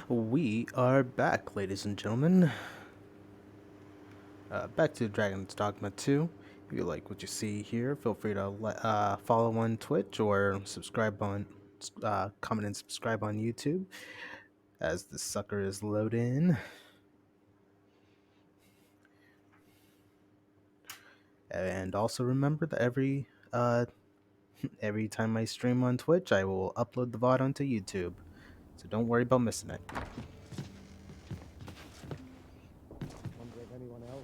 We are back, ladies and gentlemen. Back to Dragon's Dogma 2. If you like what you see here, feel free to follow on Twitch or comment and subscribe on YouTube as the sucker is loading. And also remember that every time I stream on Twitch, I will upload the VOD onto YouTube. So don't worry about missing it. Wonder if anyone else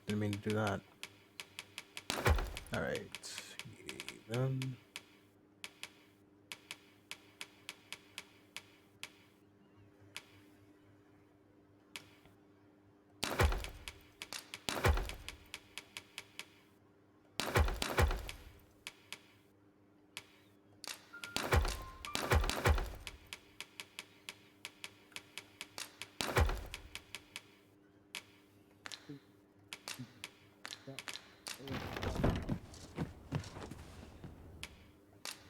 Didn't mean to do that. Alright. Them.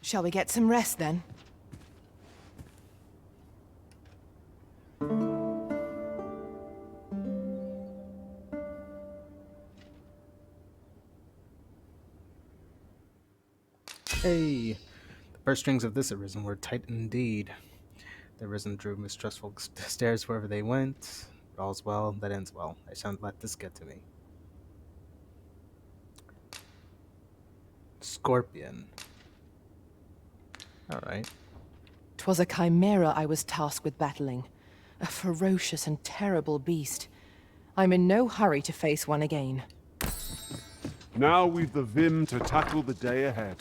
Shall we get some rest then? Hey! The purse strings of this arisen were tight indeed. The arisen drew mistrustful stares wherever they went. But all's well that ends well. I shan't let this get to me. Scorpion. Alright. 'Twas a chimera I was tasked with battling. A ferocious and terrible beast. I'm in no hurry to face one again. Now we've the vim to tackle the day ahead.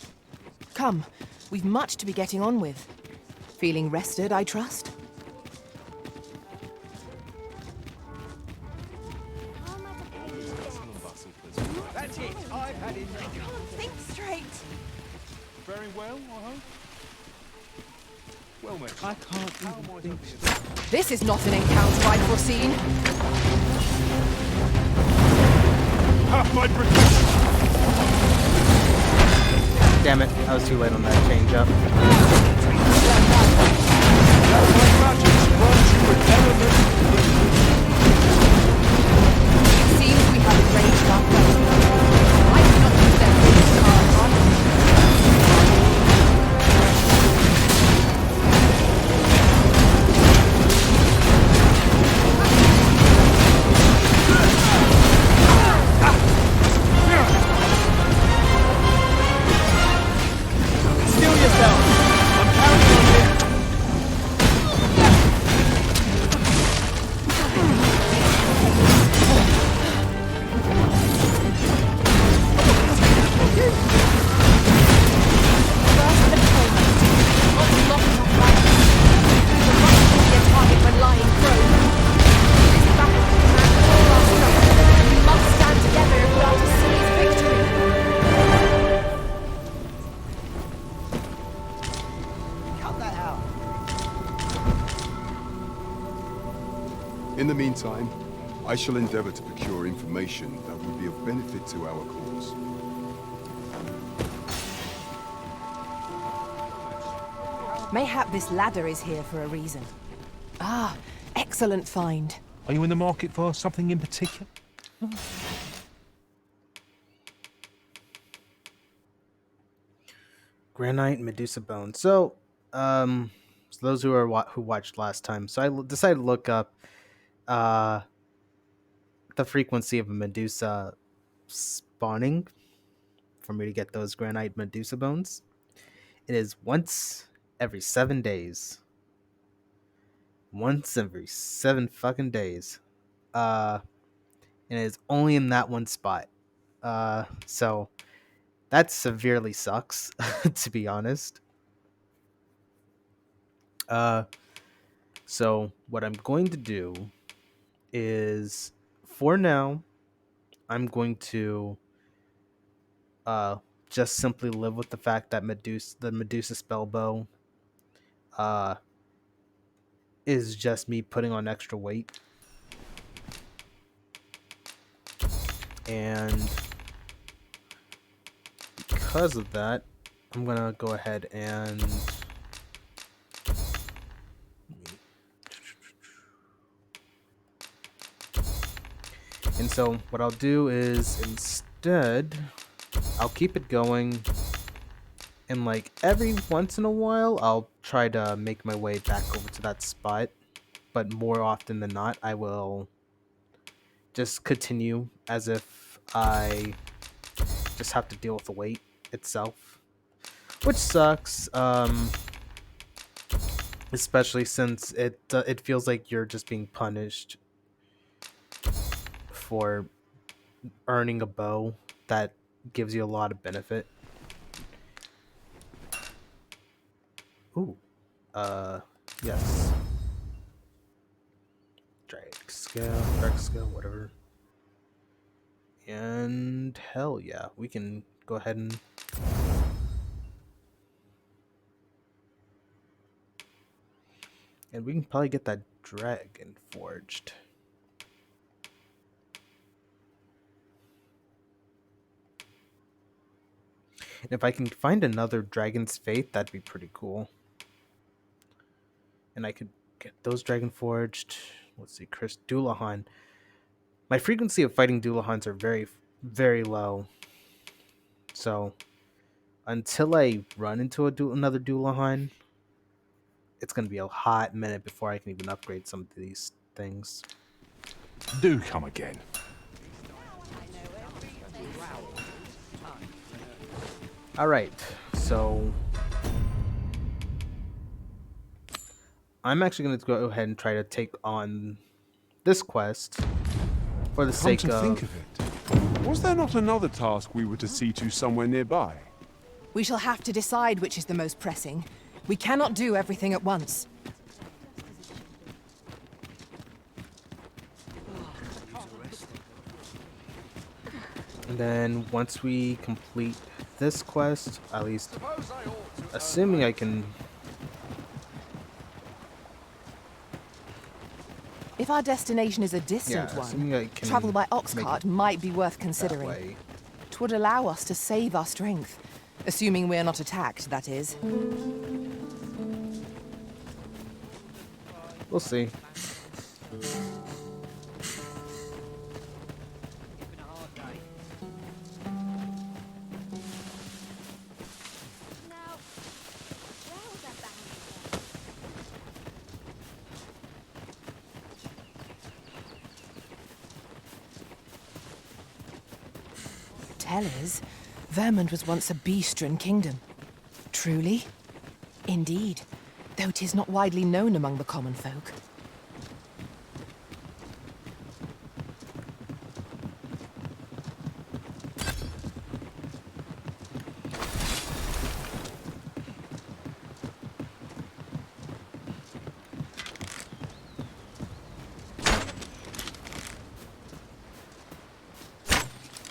Come, we've much to be getting on with. Feeling rested, I trust? That's it. I've had it. I can't think straight. Very well, I hope. Well, mate. I can't even think. This is not an encounter I'd foreseen. Half my protection! Damn it, I was too late on that change up. My magic's brought you an element. It seems we have arranged our questions. I cannot use their face cards. Steel yourself. I'm counting on you. First and foremost, not locking up life. The right to be a target when lying prone. This battle demands all our strength, and we must stand together if we are to seize victory. Cut that out. In the meantime, I shall endeavor to procure information that would be of benefit to our cause. Mayhap this ladder is here for a reason. Ah, excellent find. Are you in the market for something in particular? Granite Medusa bone. So those who watched last time, so decided to look up uh, the frequency of a Medusa spawning for me to get those granite Medusa bones. It is once every 7 days. Once every 7 fucking days. Uh, and it is only in that one spot. So that severely sucks, to be honest. Uh, so what I'm going to do is, for now, I'm going to uh just simply live with the fact that the Medusa spellbow, uh, is just me putting on extra weight, and because of that, I'm gonna go ahead and so what I'll do is instead I'll keep it going, and like every once in a while I'll try to make my way back over to that spot, but more often than not I will just continue as if I just have to deal with the weight itself, which sucks. Especially since it feels like you're just being punished for earning a bow that gives you a lot of benefit. Ooh, yes, drag scale, whatever. And hell yeah, we can go ahead and we can probably get that dragon forged. And if I can find another dragon's fate, that'd be pretty cool. And I could get those dragon forged. Let's see, Chris Doulahan. My frequency of fighting Doulahans are very, very low. So until I run into another Doulahan, it's gonna be a hot minute before I can even upgrade some of these things. Do come again. All right, so I'm actually going to go ahead and try to take on this quest for the Come sake to think of... of it, was there not another task we were to see to somewhere nearby? We shall have to decide which is the most pressing. We cannot do everything at once. And then once we complete this quest, at least assuming I can... If our destination is a distant assuming one, I can travel by ox make cart it might be worth that considering. way. It would allow us to save our strength. Assuming we're not attacked, that is. We'll see. Tellers, Vermund was once a beastren kingdom. Truly? Indeed, though 'tis not widely known among the common folk.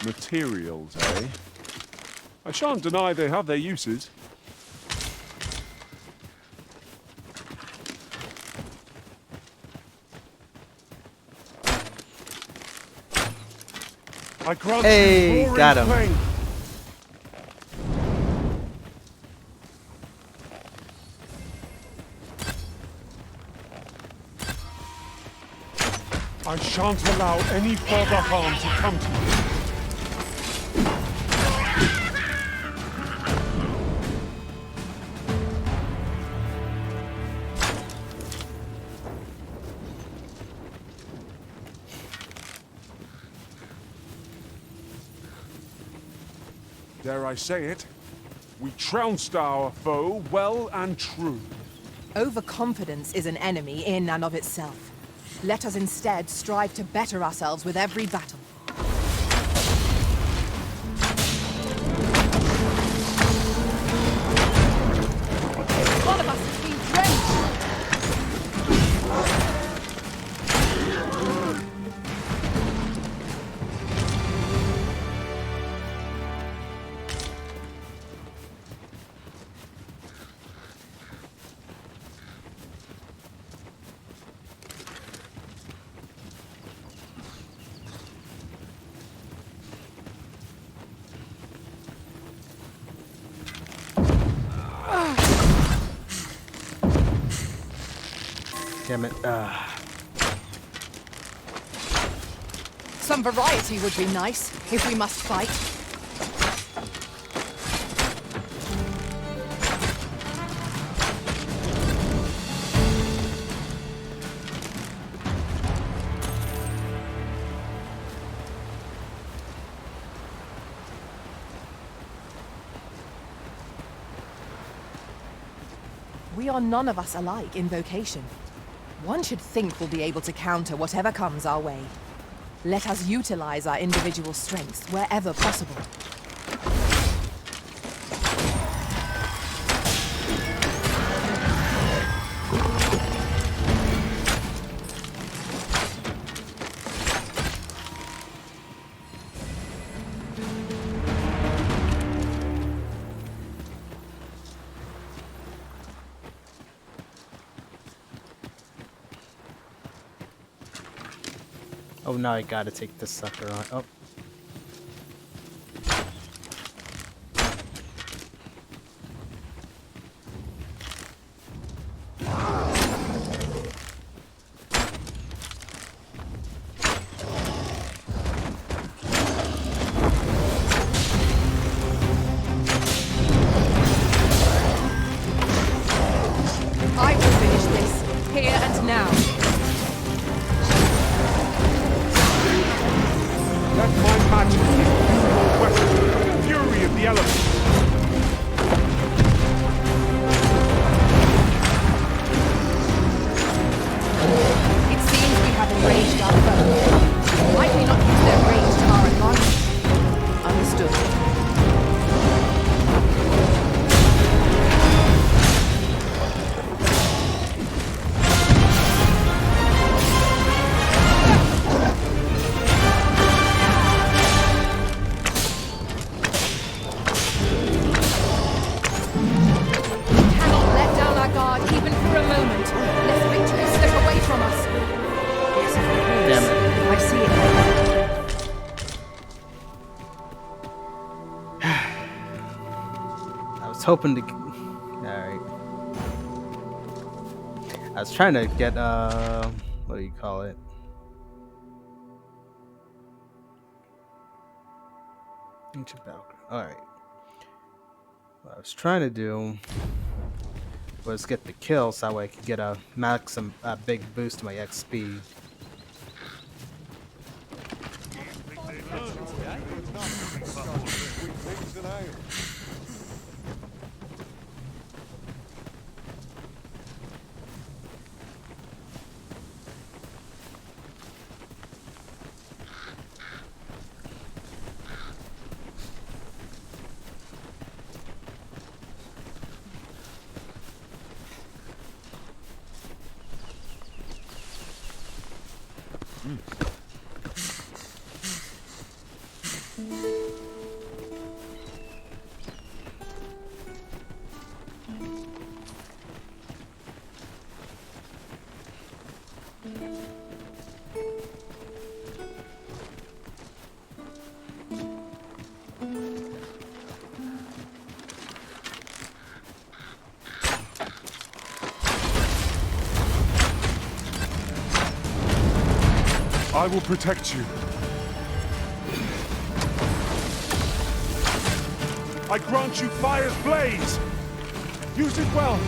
Materials, eh? I shan't deny they have their uses. I grant Hey, you glory got him. claim. I shan't allow any further harm to come to you. Dare I say it? We trounced our foe well and true. Overconfidence is an enemy in and of itself. Let us instead strive to better ourselves with every battle. One of us has been drenched! Damn it. Some variety would be nice, if we must fight. We are none of us alike in vocation. One should think we'll be able to counter whatever comes our way. Let us utilize our individual strengths wherever possible. Oh, now I gotta take this sucker on. Oh. I will finish this, here and now. Let my magic be your weapon, the fury of the elements. It seems we have enraged our foe. Might we not use their rage to our advantage? Understood. Cannot let down our guard even for a moment, lest victory slip away from us. Yes, of Damn course. it. I see it. I was hoping to. Alright. I was trying to get, what do you call it? Ancient Battleground. Alright. What I was trying to do was get the kill so that way I could get a big boost to my XP. I will protect you. I grant you fire's blaze. Use it well.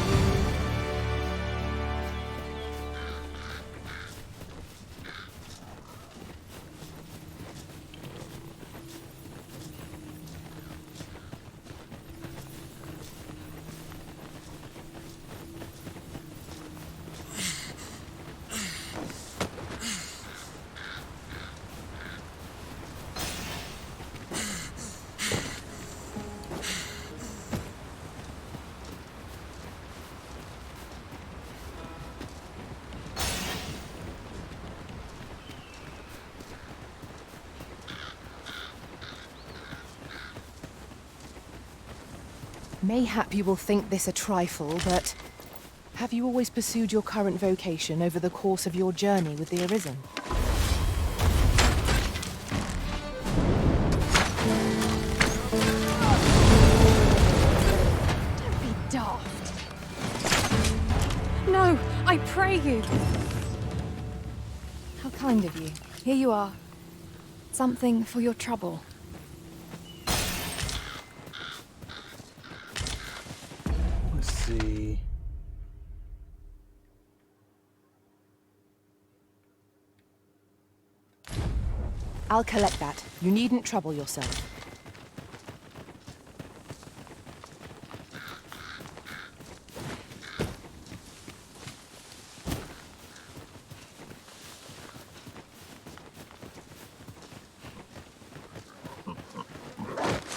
Mayhap you will think this a trifle, but have you always pursued your current vocation over the course of your journey with the Arisen? Don't be daft. No, I pray you. How kind of you. Here you are. Something for your trouble. Let's see. I'll collect that. You needn't trouble yourself.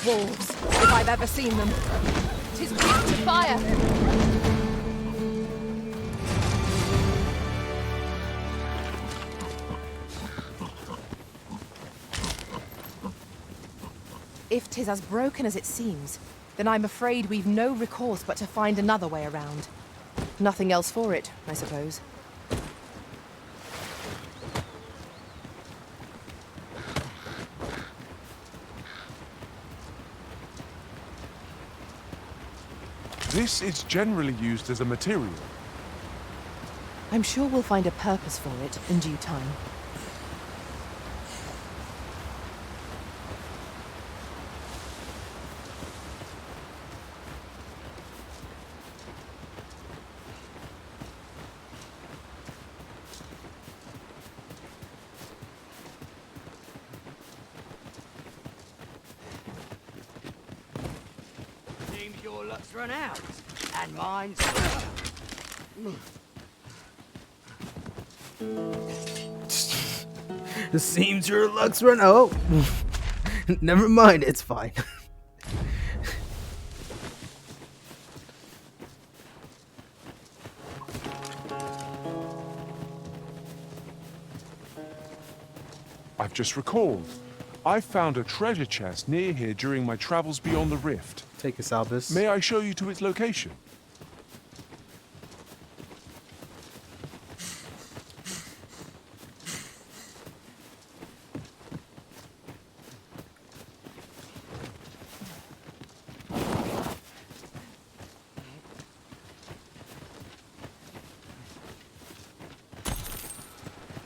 Wolves, if I've ever seen them. 'Tis weak to fire. If 'tis as broken as it seems, then I'm afraid we've no recourse but to find another way around. Nothing else for it, I suppose. This is generally used as a material. I'm sure we'll find a purpose for it in due time. Seems your luck's run out, and mine's. It seems your luck's run out. Never mind, it's fine. I've just recalled. I found a treasure chest near here during my travels beyond the rift. Take us, Albus. May I show you to its location?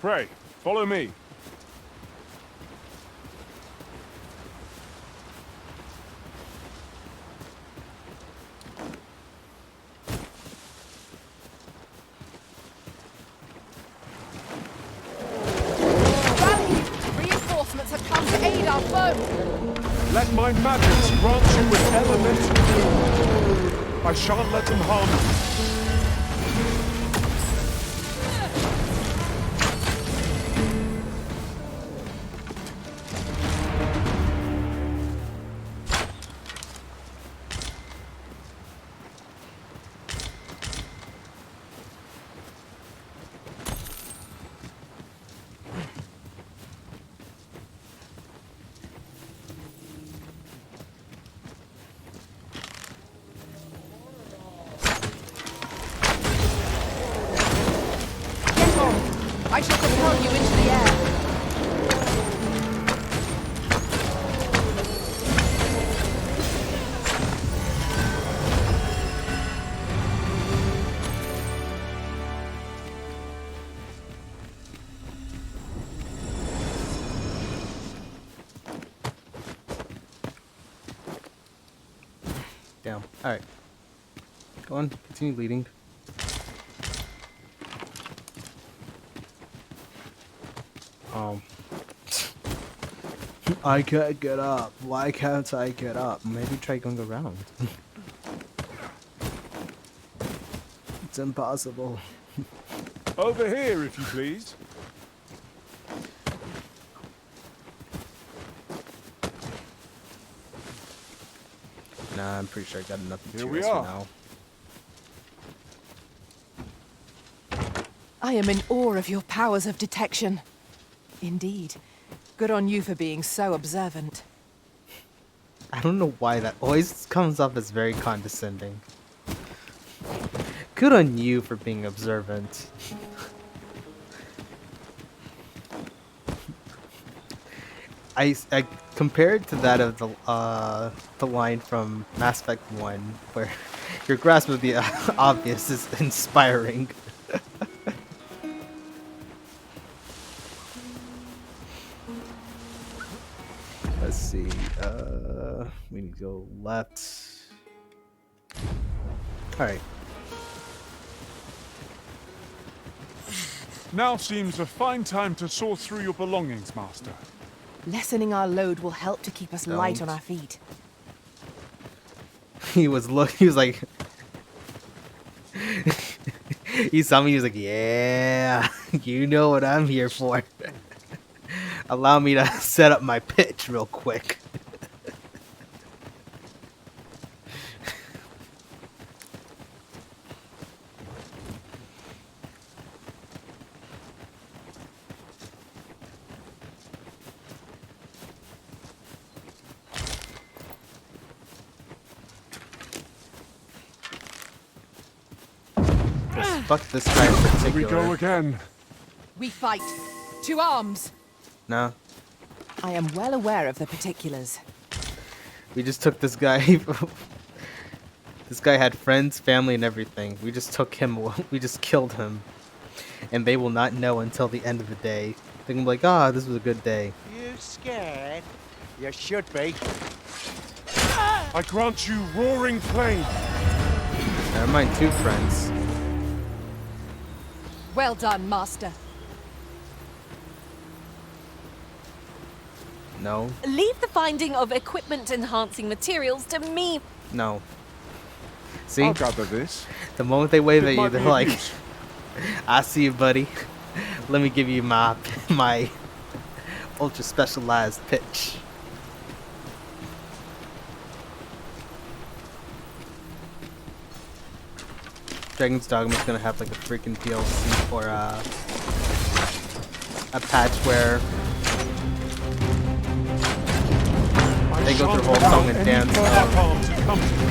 Pray, follow me. Rally! Reinforcements have come to aid our foe! Let my magics grant you with elemental healing. I shan't let them harm you. Get on! I shall propel you into the air. Down. Alright. Go on, continue leading. I can't get up. Why can't I get up? Maybe try going around. It's impossible. Over here, if you please. Nah, I'm pretty sure I got enough Here we materials for are. now. I am in awe of your powers of detection. Indeed. Good on you for being so observant. I don't know why that always comes off as very condescending. Good on you for being observant. I compared to that of the line from Mass Effect 1 where your grasp of the obvious is inspiring. Let's see. We need to go left. All right. Now seems a fine time to sort through your belongings, Master. Lessening our load will help to keep us light on our feet. He was like he saw me, he was like, yeah, you know what I'm here for. Allow me to set up my pitch real quick. Fuck this guy in particular. Here we go again. We fight. To arms! No. I am well aware of the particulars. We just took this guy. This guy had friends, family, and everything. We just took him. We just killed him. And they will not know until the end of the day. They're gonna be like, ah, this was a good day. You scared? You should be. I grant you roaring flame. Never mind, two friends. Well done, Master. No. Leave the finding of equipment-enhancing materials to me. No. See? I'll gather this. The moment they wave It at you, might they're be of like, use. I see you, buddy. Let me give you my ultra specialized pitch. Dragon's Dogma is gonna have like a freaking DLC or a patch where they go through a whole song and dance of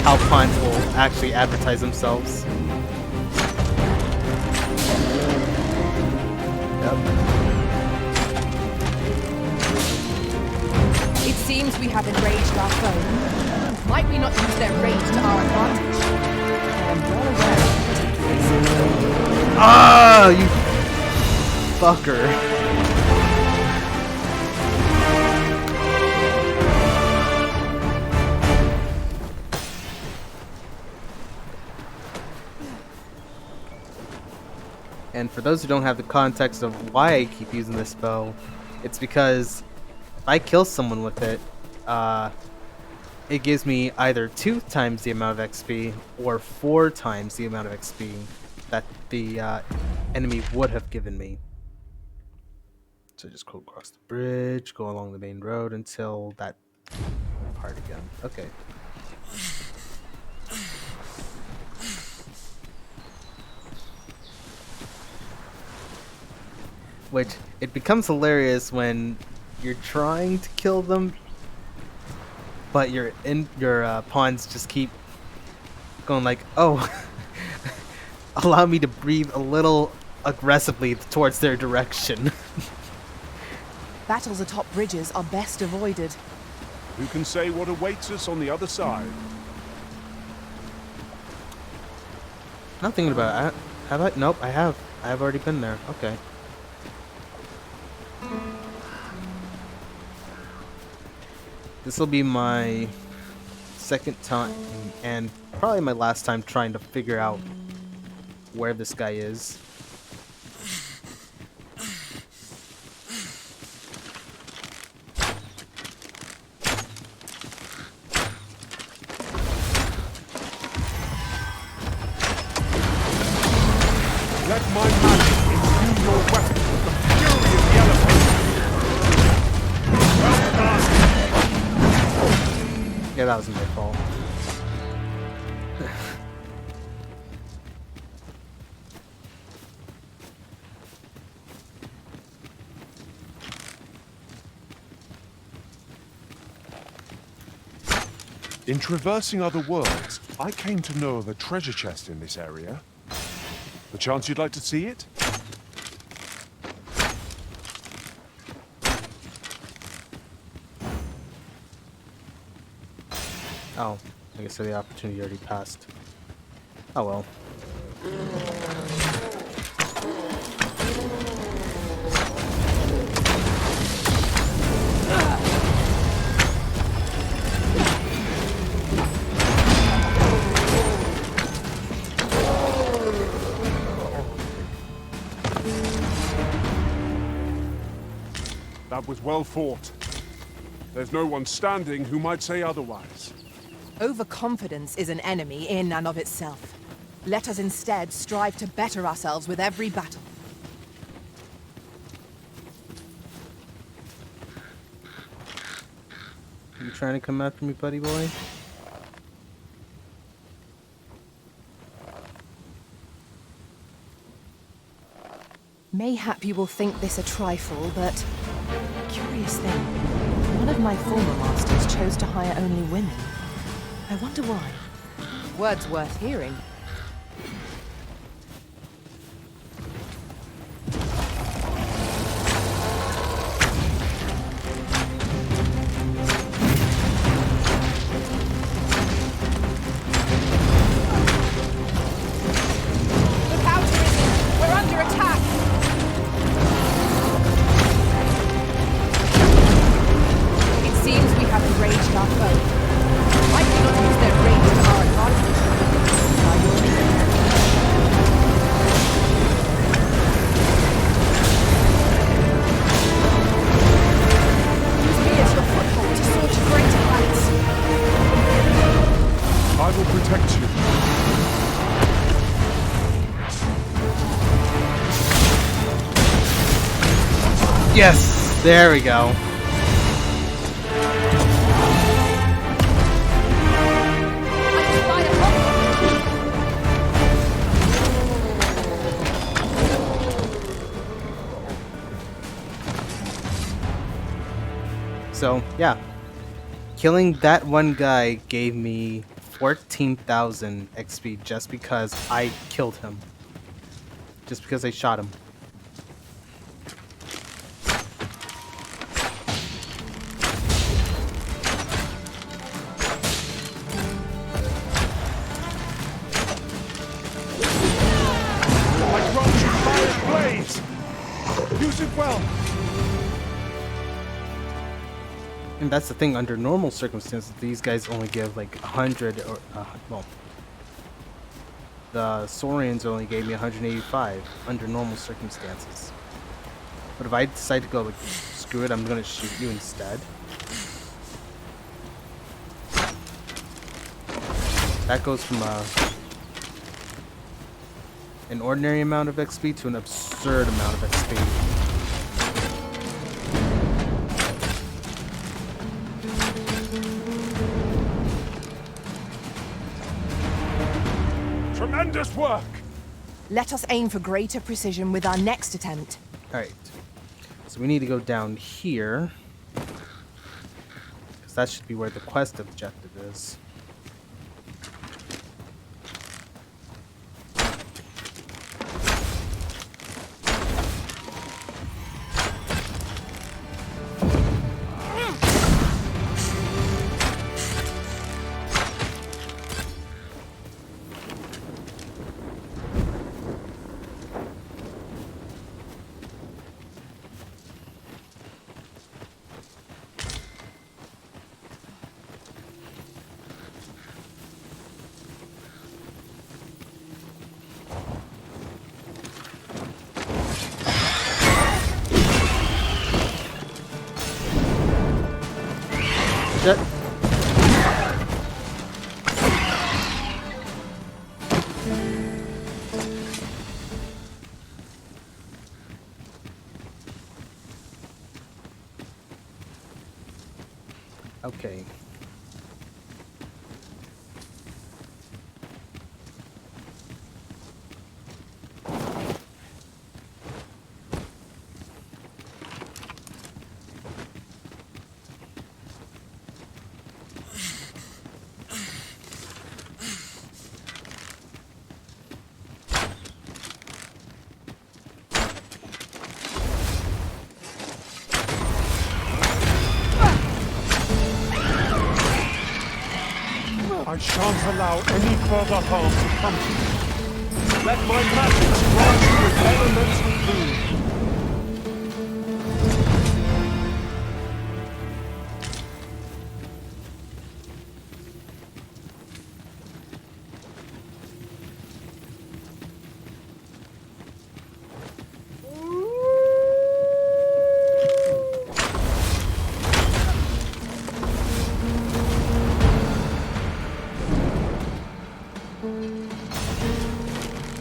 how pawns will actually advertise themselves. Yep. It seems we have enraged our foe. Might we not use their rage to our advantage? I am well aware of Ah, you fucker. And for those who don't have the context of why I keep using this bow, it's because if I kill someone with it, it gives me either 2 times the amount of XP or 4 times the amount of XP that the enemy would have given me. So just go across the bridge, go along the main road until that part again. Okay. Which, it becomes hilarious when you're trying to kill them, but your pawns just keep going like, oh, allow me to breathe a little aggressively towards their direction. Battles atop bridges are best avoided. Who can say what awaits us on the other side? Not thinking about it. Have I? Nope, I have. I have already been there. Okay. This will be my second time and probably my last time trying to figure out where this guy is. Let my magic imbue your weapon with the fury of the elephant. Well done. Yeah, that was my fault. In traversing other worlds, I came to know of a treasure chest in this area. The chance you'd like to see it? Oh, I guess the opportunity already passed. Oh well. That was well fought. There's no one standing who might say otherwise. Overconfidence is an enemy in and of itself. Let us instead strive to better ourselves with every battle. You trying to come after me, buddy boy? Mayhap you will think this a trifle, but... Curious thing. One of my former masters chose to hire only women. I wonder why. Words worth hearing. Look out, Arisen! We're under attack! It seems we have enraged our foe. Might we not use their rage to our advantage? By your leave. Use me as your foothold to soar to greater heights. I will protect you. Yes! There we go. I can fly above. So, yeah. Killing that one guy gave me 14,000 XP just because I killed him. Just because I shot him. My grant you fire blaze! Use it well! And that's the thing, under normal circumstances, these guys only give like 100 or, well, the Saurians only gave me 185 under normal circumstances. But if I decide to go like, screw it, I'm gonna shoot you instead. That goes from an ordinary amount of XP to an absurd amount of XP. Tremendous work! Let us aim for greater precision with our next attempt. Alright. So we need to go down here. Because that should be where the quest objective is. Shit. Okay. I shan't allow any further harm to come to you. Let my magic grant you with elemental food.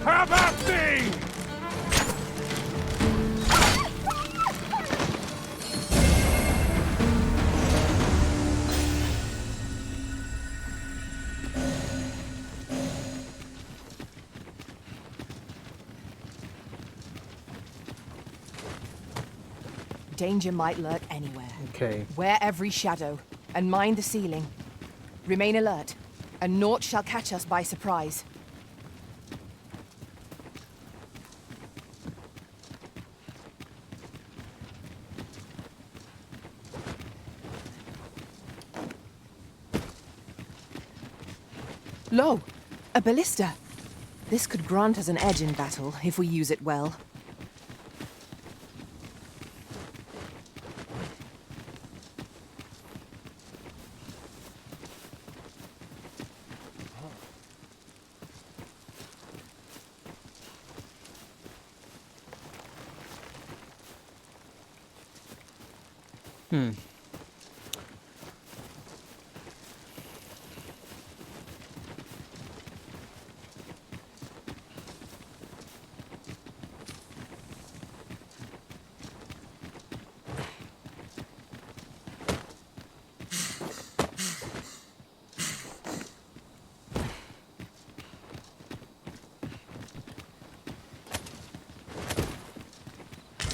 Have at me! Danger might lurk anywhere. Okay. Wear every shadow, and mind the ceiling. Remain alert, and naught shall catch us by surprise. Lo! A ballista! This could grant us an edge in battle, if we use it well.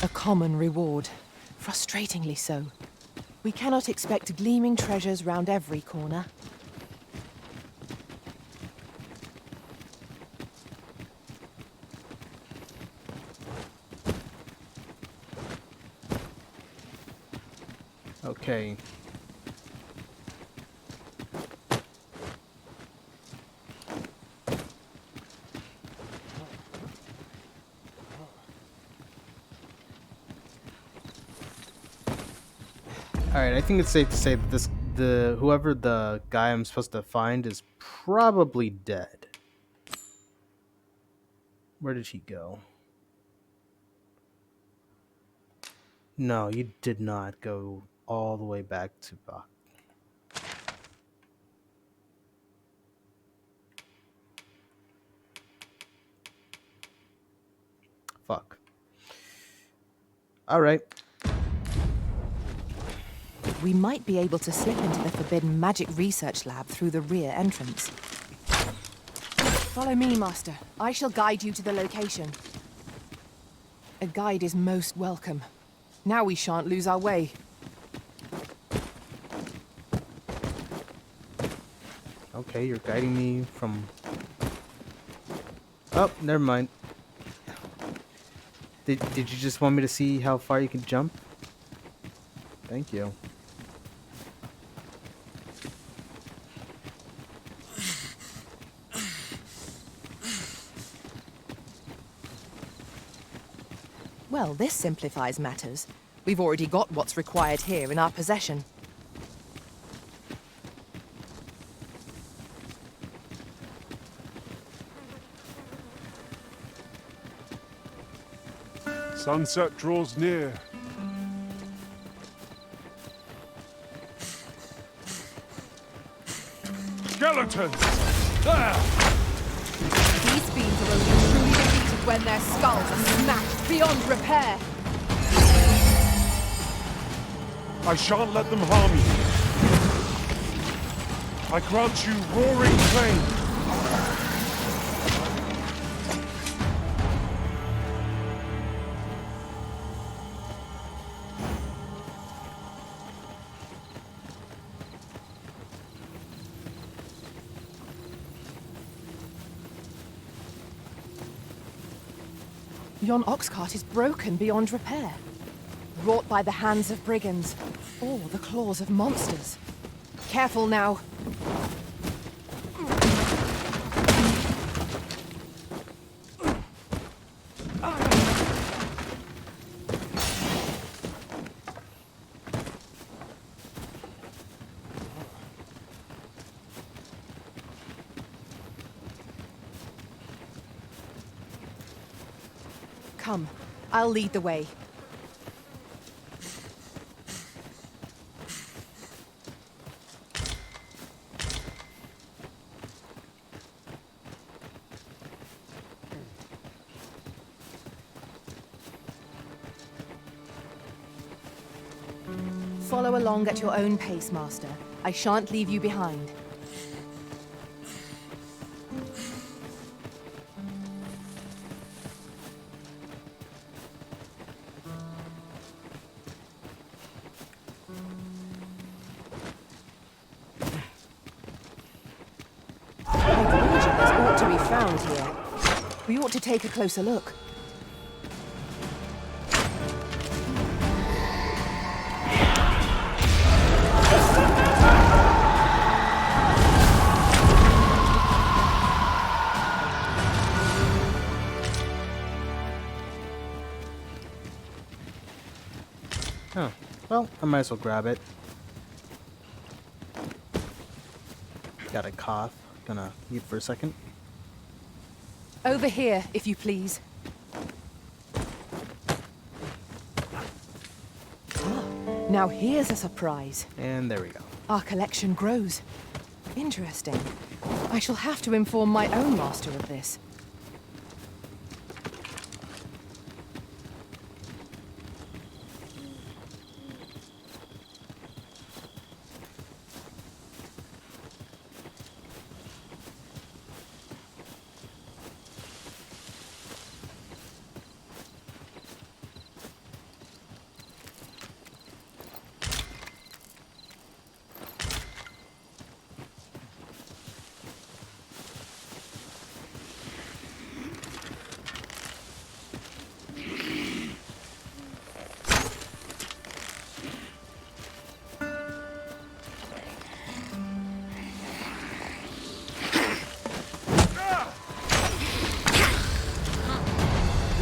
A common reward. Frustratingly so. We cannot expect gleaming treasures round every corner. Okay. Alright, I think it's safe to say that whoever the guy I'm supposed to find is probably dead. Where did he go? No, you did not go all the way back to Bach. Fuck. Alright. We might be able to slip into the forbidden magic research lab through the rear entrance. Follow me, Master. I shall guide you to the location. A guide is most welcome. Now we shan't lose our way. Okay, you're guiding me from... Oh, never mind. Did you just want me to see how far you can jump? Thank you. Well, this simplifies matters. We've already got what's required here in our possession. Sunset draws near. Skeletons! There! These fiends are only truly defeated when their skulls are smashed beyond repair. I shan't let them harm you. I grant you roaring fame. Yon ox cart is broken beyond repair. Wrought by the hands of brigands, or the claws of monsters. Careful now. Come, I'll lead the way. Follow along at your own pace, Master. I shan't leave you behind. Hydrangeas ought to be found here. We ought to take a closer look. Oh, well, I might as well grab it. Got a cough. Gonna mute for a second. Over here, if you please. Ah, now here's a surprise. And there we go. Our collection grows. Interesting. I shall have to inform my own master of this.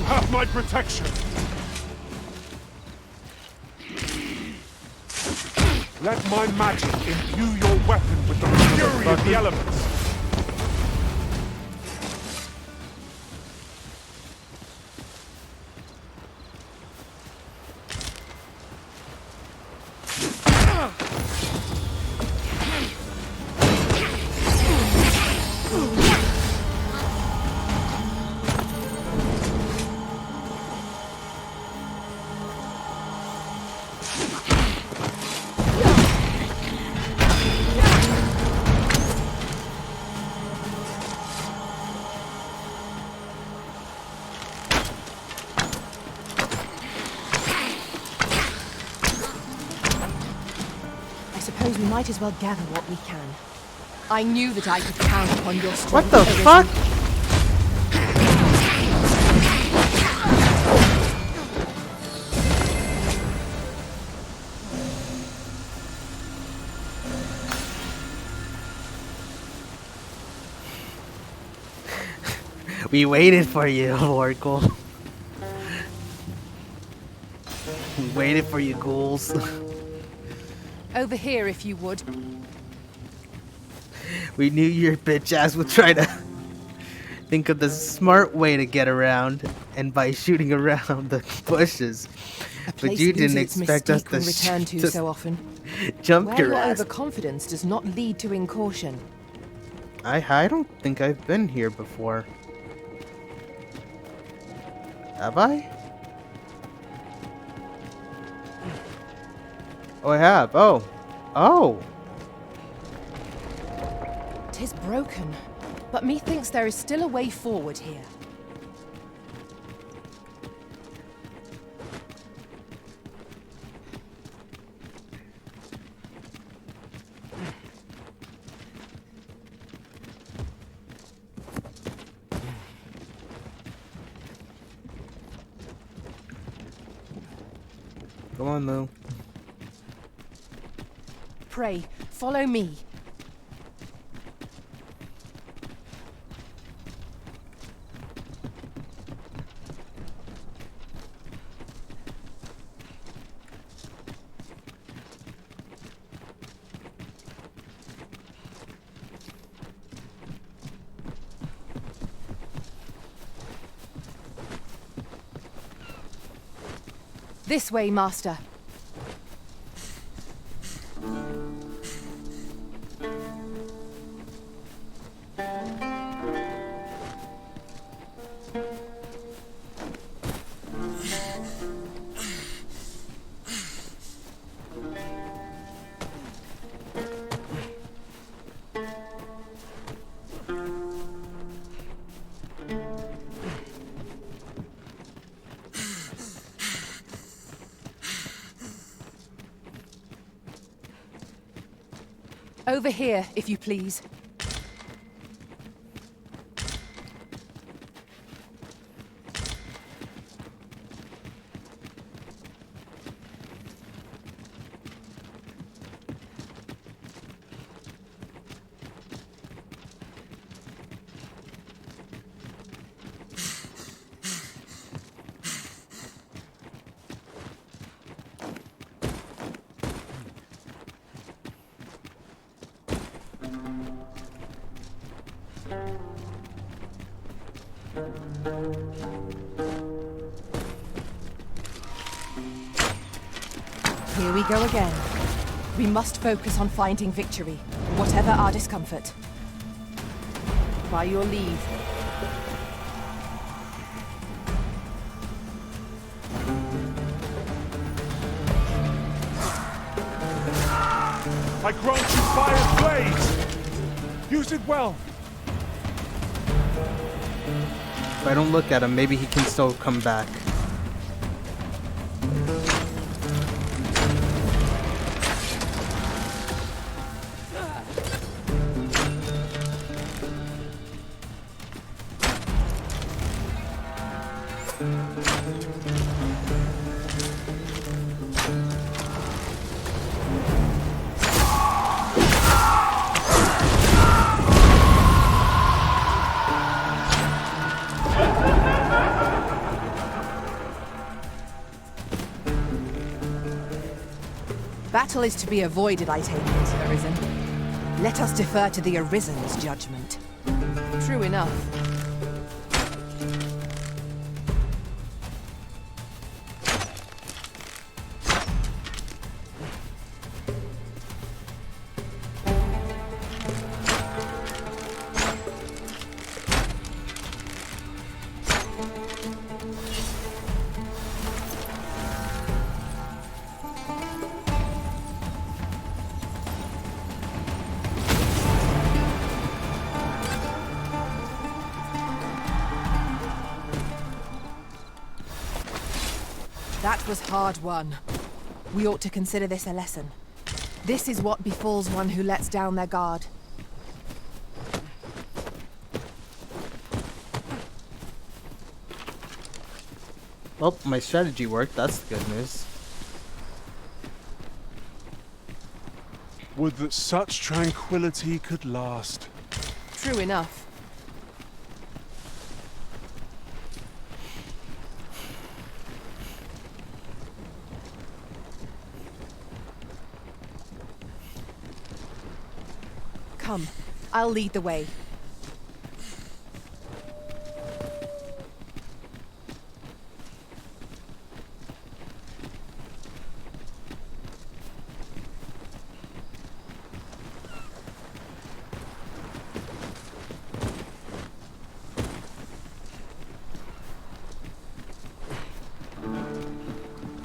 Have my protection! Let my magic imbue your weapon with the fury of the elements! We might as well gather what we can. I knew that I could count upon your strength. What the fuck? We waited for you, Oracle. We waited for you, ghouls. Over here, if you would. We knew your bitch ass would try to think of the smart way to get around, and by shooting around the bushes. But you didn't expect us to return to so often. Jump Where your your ass. overconfidence does not lead to incaution. I don't think I've been here before. Have I? Oh, I have. Oh. Oh. 'Tis broken, but methinks there is still a way forward here. Come on, Lou. Pray, follow me. This way, Master. Over here, if you please. Here we go again. We must focus on finding victory, whatever our discomfort. By your leave. I grant you fire's blade! Use it well! If I don't look at him, maybe he can still come back. Battle is to be avoided, I take it, Arisen. Let us defer to the Arisen's judgment. True enough. That was hard won. We ought to consider this a lesson. This is what befalls one who lets down their guard. Well, my strategy worked. That's the good news. Would that such tranquility could last. True enough. Come, I'll lead the way.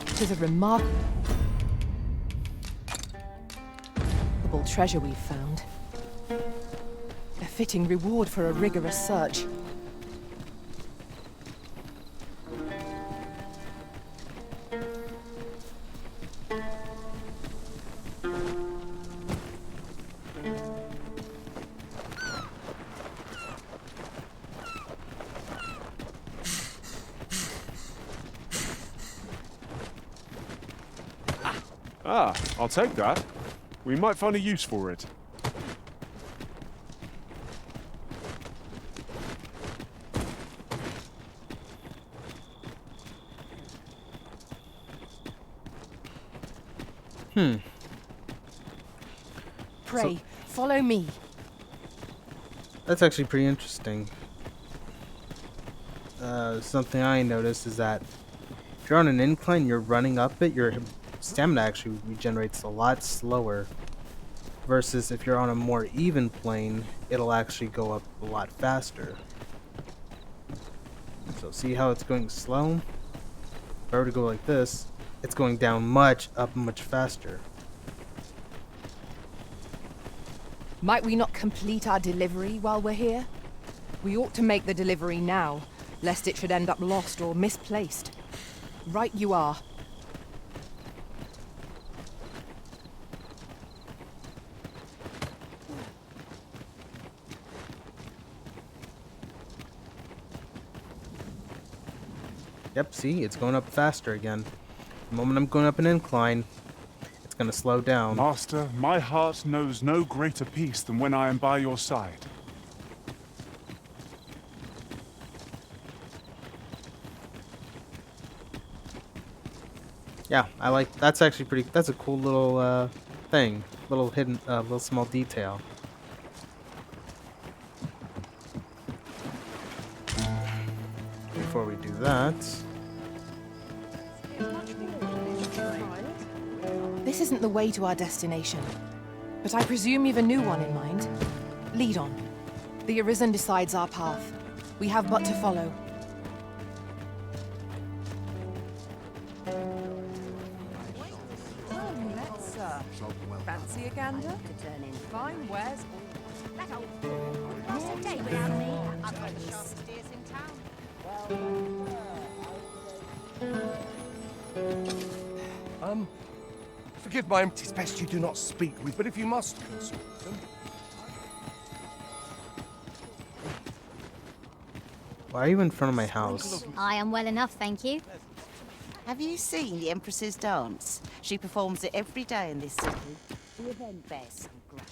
It is a remarkable treasure we've found. A fitting reward for a rigorous search. Ah, I'll take that. We might find a use for it. Pray, follow me. That's actually pretty interesting. Something I noticed is that you're on an incline, you're running up it, your stamina actually regenerates a lot slower. Versus if you're on a more even plane, it'll actually go up a lot faster. So see how it's going slow? If I were to go like this, it's going down much faster. Might we not complete our delivery while we're here? We ought to make the delivery now, lest it should end up lost or misplaced. Right you are. Yep, see, it's going up faster again. The moment I'm going up an incline, it's gonna slow down. Master, my heart knows no greater peace than when I am by your side. Yeah, I like, that's actually pretty, that's a cool little thing. Little hidden, little small detail. Before we do that, This isn't the way to our destination, but I presume you've a new one in mind. Lead on. The Arisen decides our path. We have but to follow. Fancy a gander? Fine wares. Last a day without me. I've got the sharpest steers in town. Forgive my... It is best you do not speak with, but if you must consult them... why are you in front of my house? I am well enough, thank you. Have you seen the Empress's dance? She performs it every day in this city. The event bears some grace.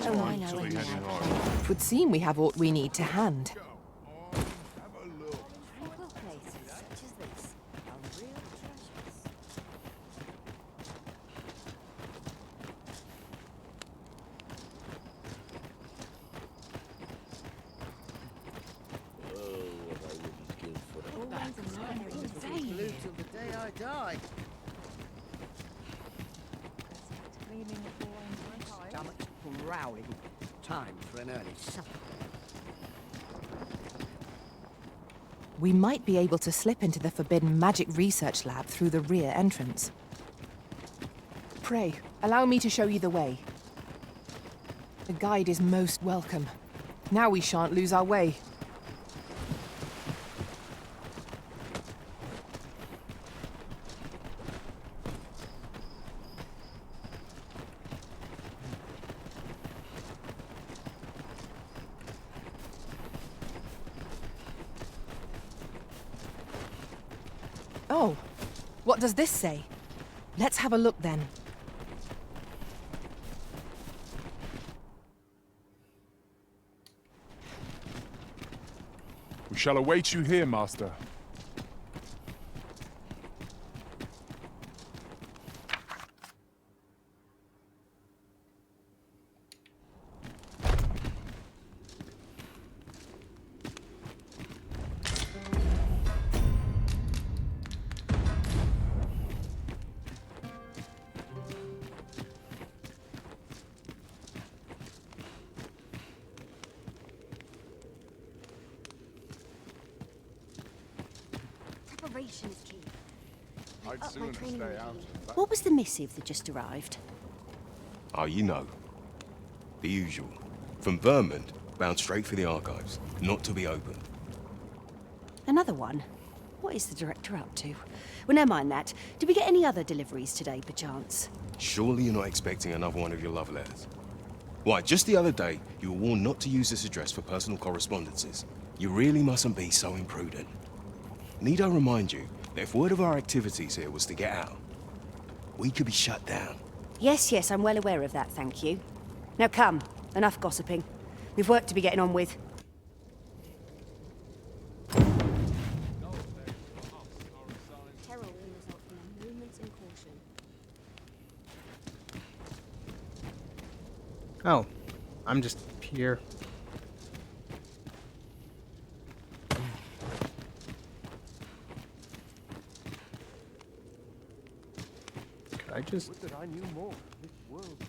Oh, I know. It would seem we have aught we need to hand. Tranquil places such as this are real treasures. Stomach's growling. Time for an early supper. We might be able to slip into the forbidden magic research lab through the rear entrance. Pray, allow me to show you the way. The guide is most welcome. Now we shan't lose our way. Oh, what does this say? Let's have a look then. We shall await you here, Master. Preparation is key. I'd Up my sooner training stay regime. out of that. What was the missive that just arrived? Oh, you know. The usual. From Vermont, bound straight for the archives. Not to be opened. Another one? What is the director up to? Well, never mind that. Did we get any other deliveries today, perchance? Surely you're not expecting another one of your love letters. Why, just the other day, you were warned not to use this address for personal correspondences. You really mustn't be so imprudent. Need I remind you that if word of our activities here was to get out, we could be shut down. Yes, yes, I'm well aware of that, thank you. Now come, enough gossiping. We've work to be getting on with. Herald can result from a movement in course. Oh, I'm just here. Could I just... Would that I knew more of this world's structure.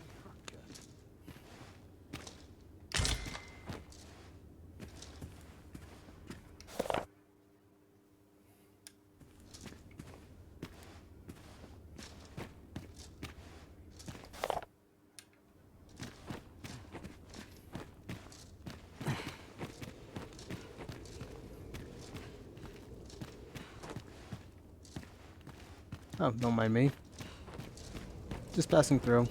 Oh, don't mind me. Just passing through.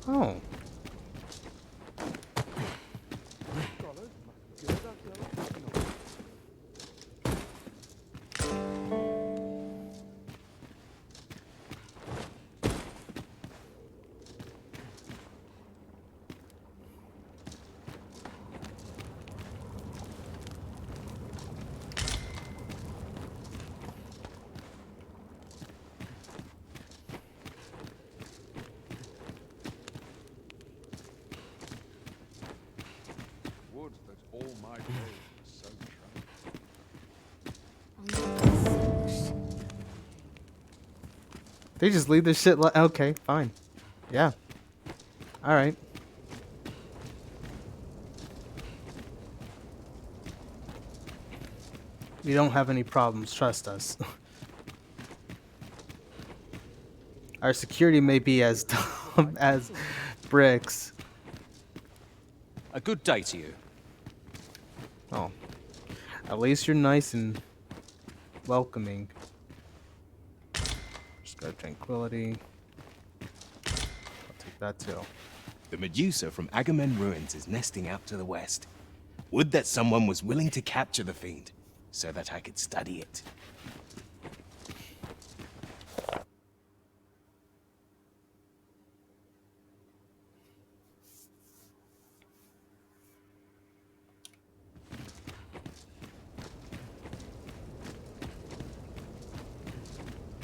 Oh. Would that all my days were so They just leave this shit like... Okay, fine. Yeah. Alright. We don't have any problems, trust us. Our security may be as dumb as bricks. A good day to you. Oh. At least you're nice and welcoming. Just got tranquility. I'll take that too. The Medusa from Agamemnon Ruins is nesting out to the west. Would that someone was willing to capture the fiend, so that I could study it.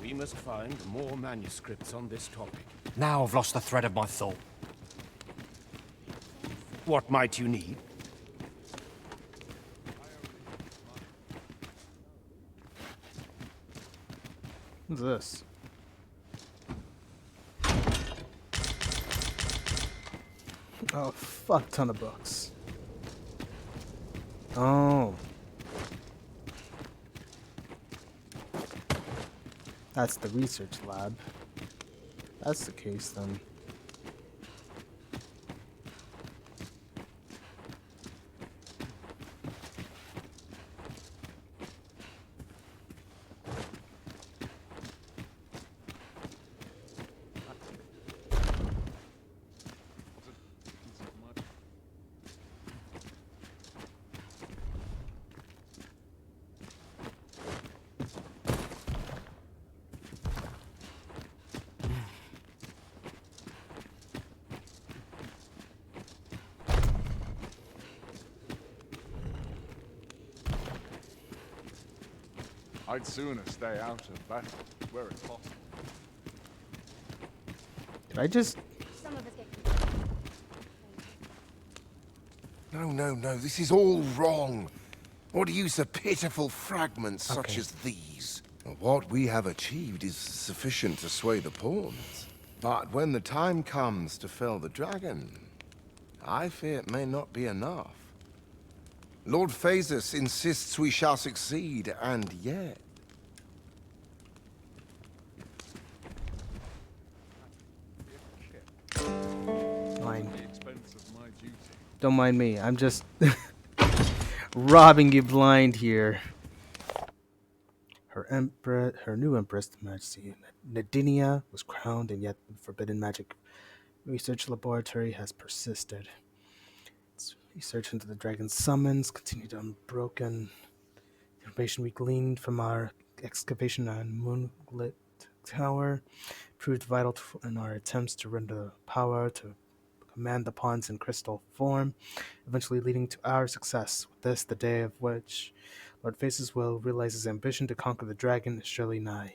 We must find more manuscripts on this topic. Now I've lost the thread of my thought. What might you need? What's this? Oh, fuck ton of books. Oh. That's the research lab. That's the case then. I'd sooner stay out of battle where it's possible. Did I just... Some of us get... No, this is all wrong. What use of pitiful fragments such as these? What we have achieved is sufficient to sway the pawns. But when the time comes to fell the dragon, I fear it may not be enough. Lord Phasus insists we shall succeed, and yet... Fine. The expense of my duty. Don't mind me. I'm just robbing you blind here. Her new empress, the Majesty Nadinia, was crowned, and yet the forbidden magic research laboratory has persisted. Its research into the dragon's summons continued unbroken. The information we gleaned from our excavation on Moonlit Tower proved vital in our attempts to render power to command the pawns in crystal form, eventually leading to our success. With this, the day of which Lord Phasus will realize his ambition to conquer the dragon is surely nigh.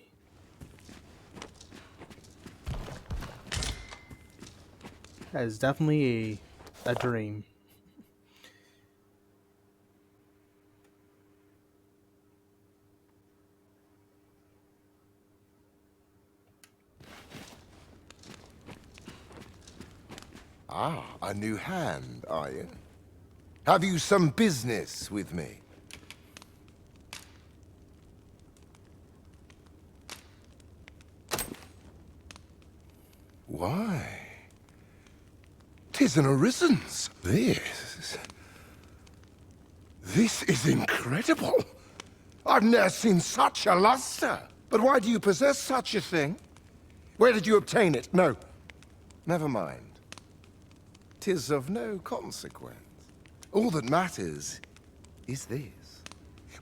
That is definitely a dream. Ah, a new hand, are you? Have you some business with me? Why? 'Tis an orisons. This is incredible. I've never seen such a luster. But why do you possess such a thing? Where did you obtain it? No, never mind. 'Tis of no consequence. All that matters is this.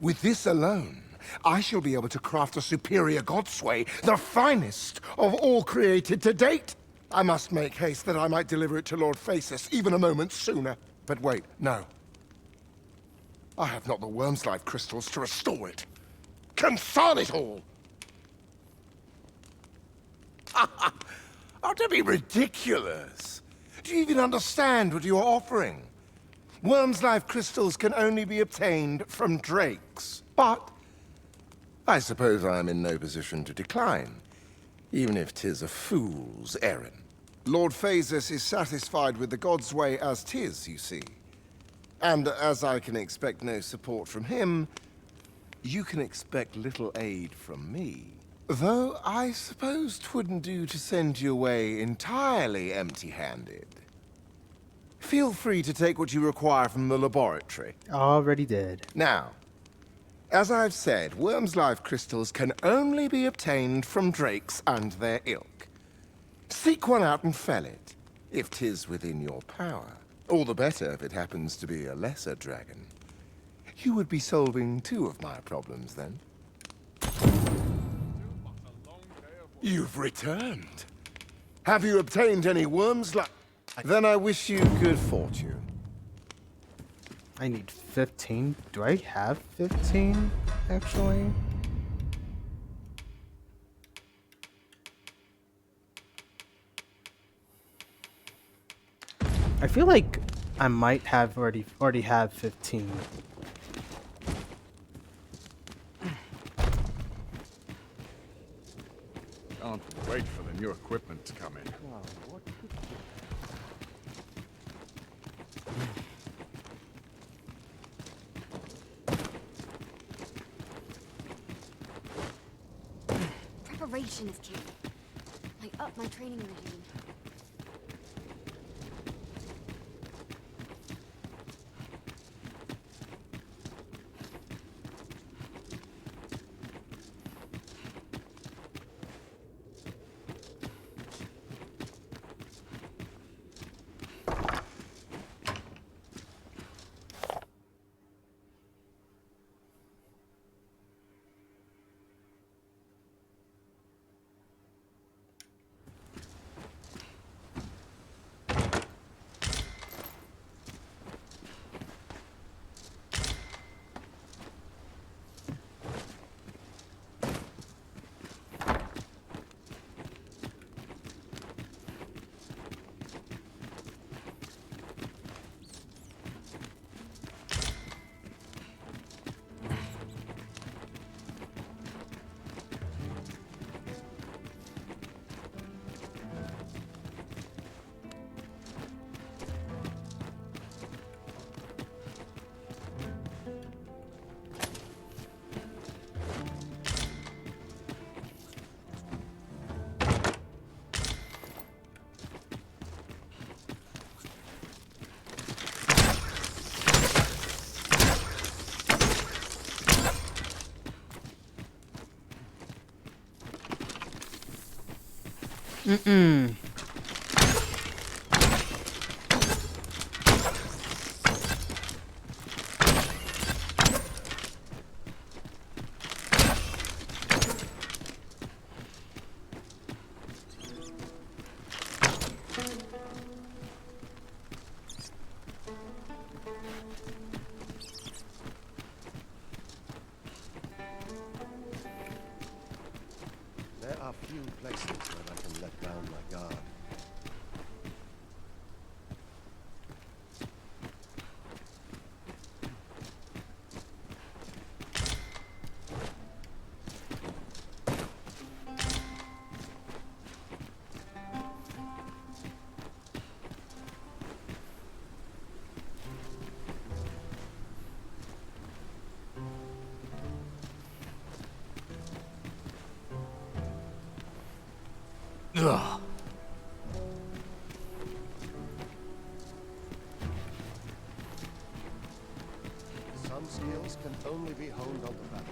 With this alone, I shall be able to craft a superior godsway, the finest of all created to date. I must make haste that I might deliver it to Lord Phasis even a moment sooner. But wait, no. I have not the worm's life crystals to restore it. Consign it all! Oh, don't be ridiculous. Do you even understand what you're offering? Worm's life crystals can only be obtained from drakes. But I suppose I am in no position to decline, even if 'tis a fool's errand. Lord Phasis is satisfied with the God's way as 'tis, you see. And as I can expect no support from him, you can expect little aid from me. Though I suppose 'twouldn't do to send you away entirely empty-handed. Feel free to take what you require from the laboratory. Already did. Now, as I've said, worm's life crystals can only be obtained from drakes and their ilk. Seek one out and fell it, if 'tis within your power. All the better if it happens to be a lesser dragon. You would be solving two of my problems then. You've returned. Have you obtained any worms like... Then I wish you good fortune. I need 15. Do I have 15, actually? I feel like I might have already have 15. Can't wait for the new equipment to come in. Preparation is key. I up my training regime. Mm-mm. There are few places where I can let down my guard. Ugh. Some skills can only be honed on the battle.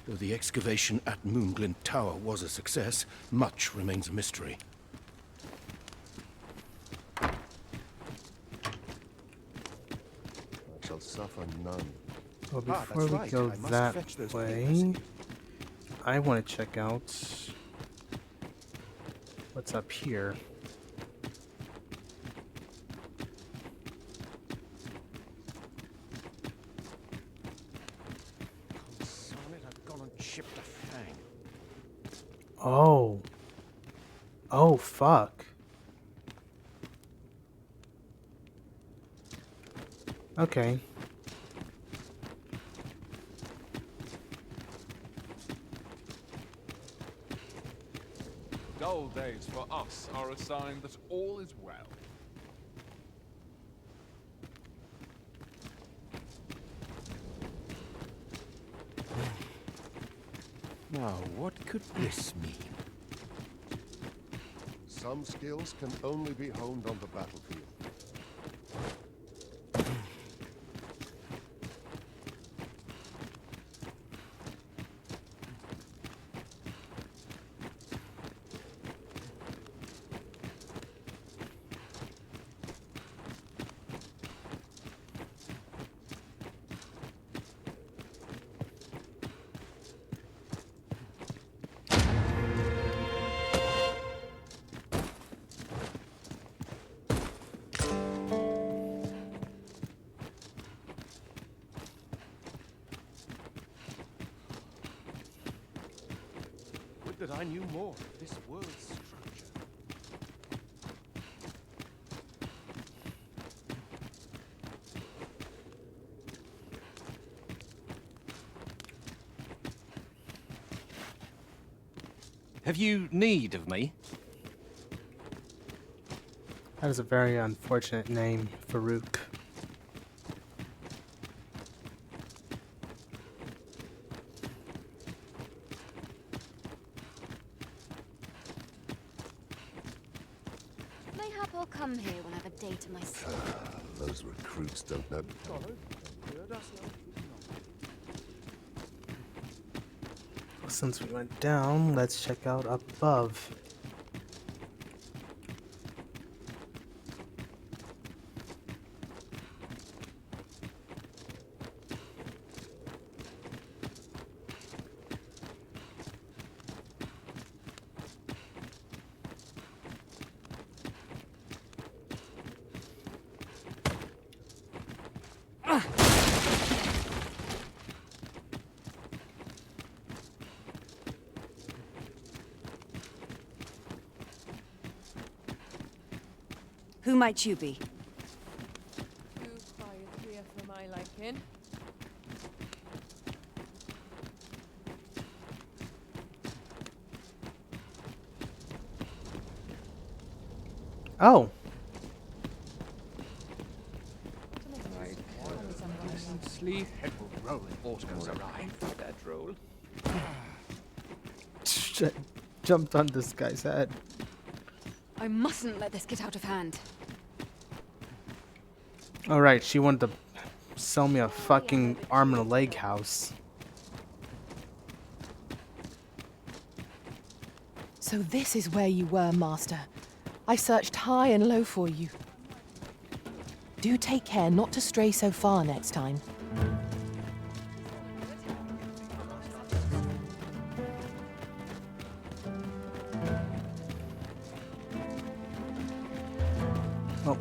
Though the excavation at Moonglint Tower was a success, much remains a mystery. I shall suffer none. Well, before that's we right. go I must that fetch those way, papers. I want to check out what's up here. Sonnet had gone and chipped a fang. Oh. Oh, fuck. Okay. Dull days for us are a sign that all is well. Now, what could this mean? Some skills can only be honed on the battlefield. Would that I knew more of this world's structure. Have you need of me? That is a very unfortunate name, Farouk. Mayhap I'll come here when I've a day to myself. Those recruits don't know. Since we went down, let's check out up above. Who might you be? Too quiet here for my liking. Oh. Sleep. Auto's arrived for that roll. Jumped on this guy's head. I mustn't let this get out of hand. Alright, she wanted to sell me a fucking arm and a leg house. So this is where you were, Master. I searched high and low for you. Do take care not to stray so far next time.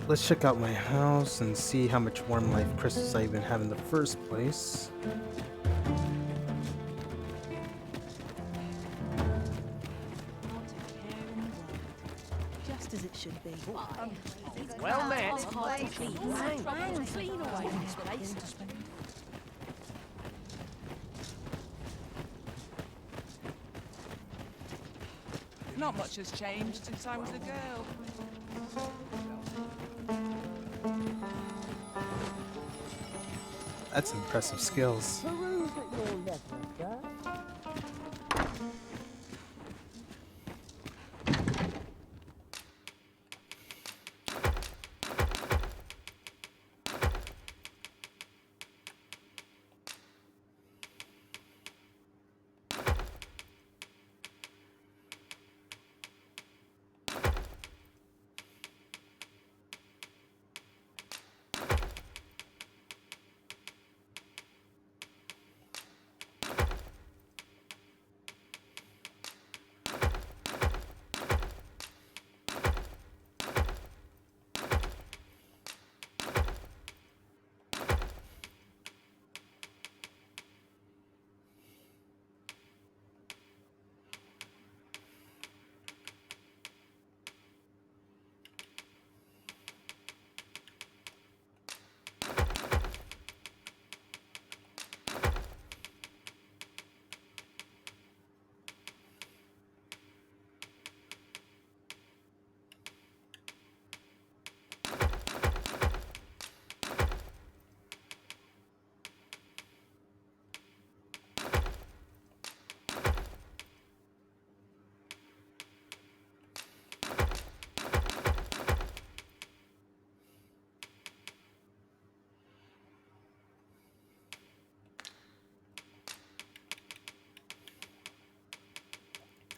let's check out my house and see how much warm life crystals I even have in the first place. Just as it should be. Well met. It's hard to clean. Clean away this place. Not much has changed since I was a girl. That's impressive skills. Peruse at your leisure, sir.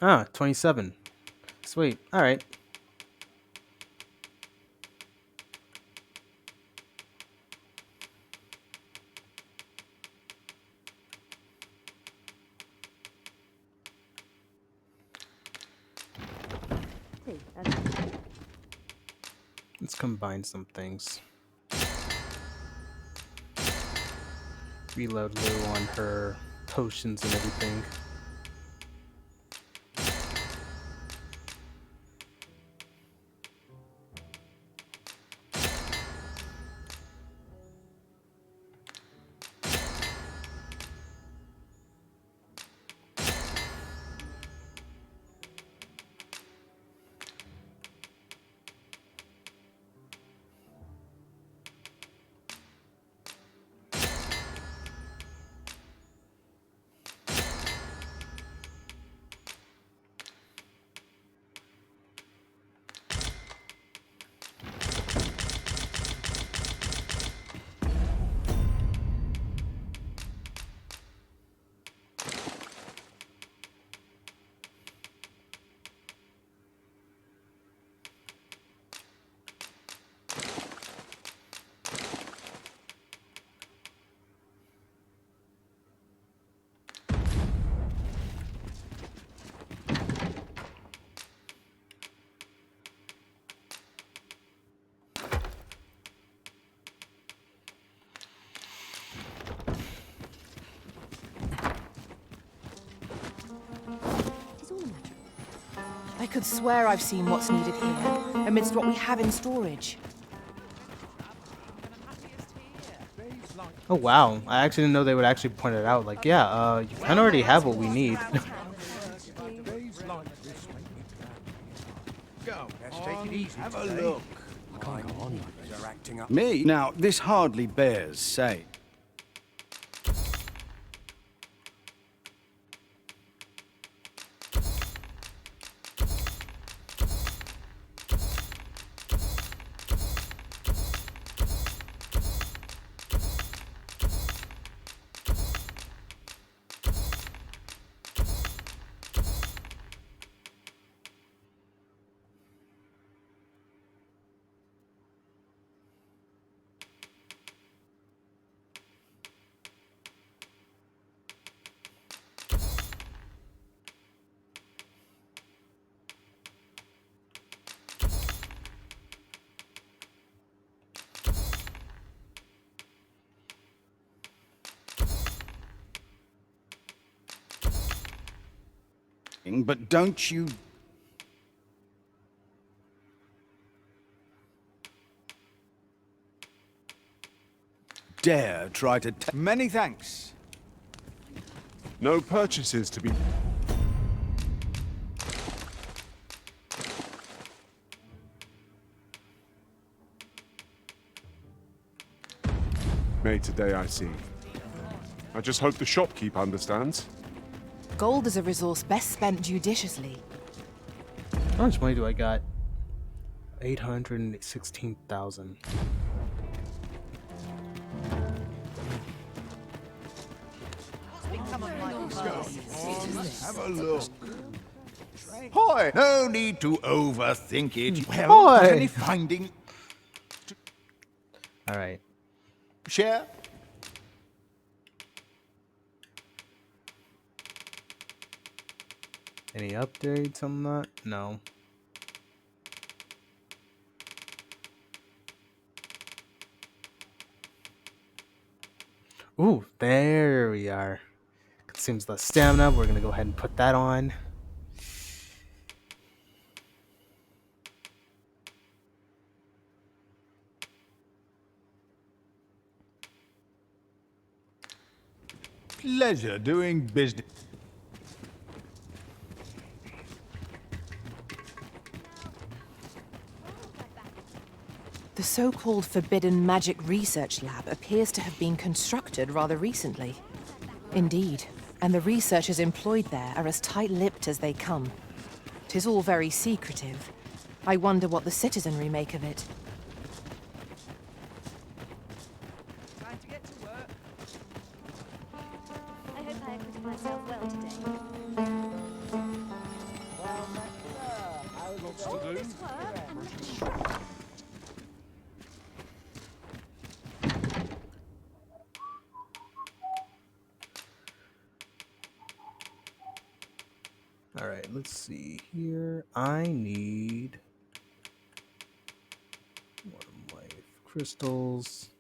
Ah, 27. Sweet. Alright. Let's combine some things. Reload Lou on her potions and everything. I could swear I've seen what's needed here, amidst what we have in storage. Oh wow, I actually didn't know they would actually point it out. Like, yeah, you kind of already have what we need. Go. Let's take it easy. Have a look. I can't go on like this. They're acting up. Me? Now, this hardly bears saying. But don't you dare try to Many thanks. No purchases to be... made today, I see. I just hope the shopkeep understands. Gold is a resource best spent judiciously. How much money do I got? 816,000. Have a look. Hi. No need to overthink it. Well, Hi. not any finding. All right. Share. Any updates on that? No. Ooh, there we are. Consumes the stamina. We're gonna go ahead and put that on. Pleasure doing business. The so-called Forbidden Magic Research Lab appears to have been constructed rather recently. Indeed, and the researchers employed there are as tight-lipped as they come. 'Tis all very secretive. I wonder what the citizenry make of it. Time to get to work. I hope I acquitted myself well today. Lots to do. All right, let's see here. I need one of my crystals.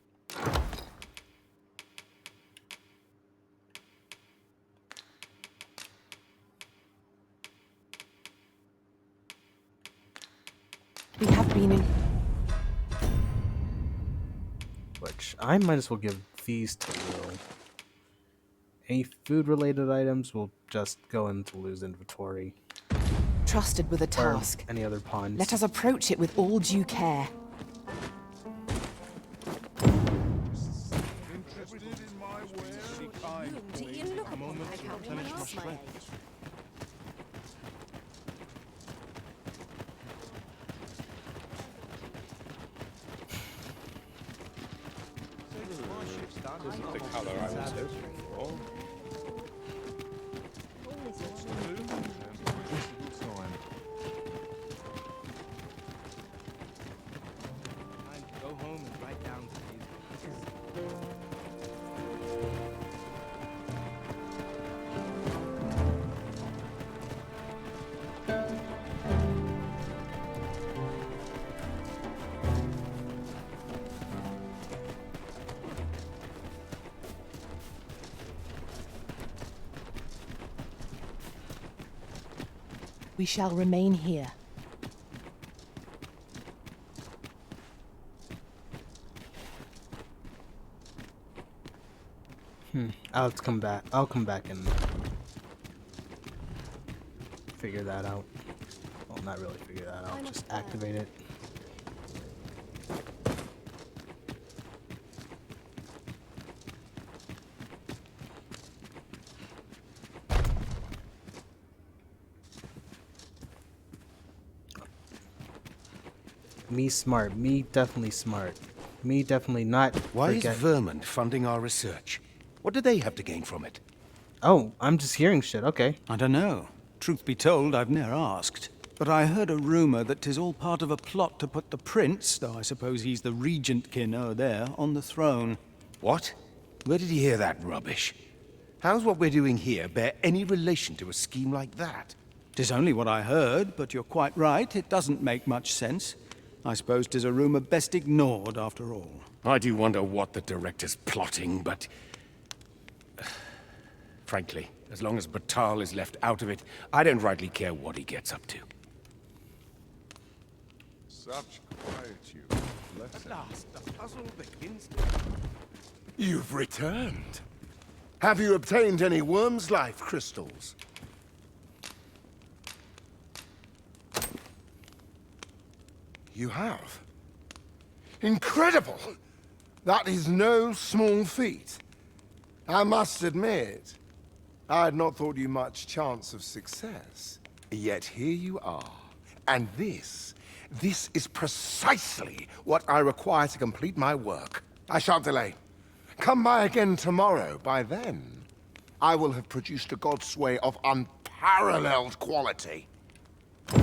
We have been in... Which I might as well give these to Will. Any food-related items will just go into Lou's inventory. trusted with a Or task. any other pawns. Let us approach it with all due care. This isn't the colour I was hoping for. Go home and write down We shall remain here. I'll come back. I'll come back and figure that out. Well, not really figure that out. Just activate it. Me smart. Me definitely smart. Me definitely not. Why forget. is Vermin funding our research? What do they have to gain from it? Oh, I'm just hearing shit. Okay. I don't know. Truth be told, I've ne'er asked. But I heard a rumor that 'tis all part of a plot to put the prince, though I suppose he's the regent kin o'er there, on the throne. What? Where did you hear that rubbish? How's what we're doing here bear any relation to a scheme like that? 'Tis only what I heard, but you're quite right, it doesn't make much sense. I suppose 'tis a rumor best ignored, after all. I do wonder what the director's plotting, but... Frankly, as long as Batal is left out of it, I don't rightly care what he gets up to. Such quietude. At last, the puzzle begins. You've returned. Have you obtained any worm's life crystals? You have. Incredible! That is no small feat. I must admit, I had not thought you much chance of success. Yet here you are. And this is precisely what I require to complete my work. I shan't delay. Come by again tomorrow. By then, I will have produced a godsway of unparalleled quality. Are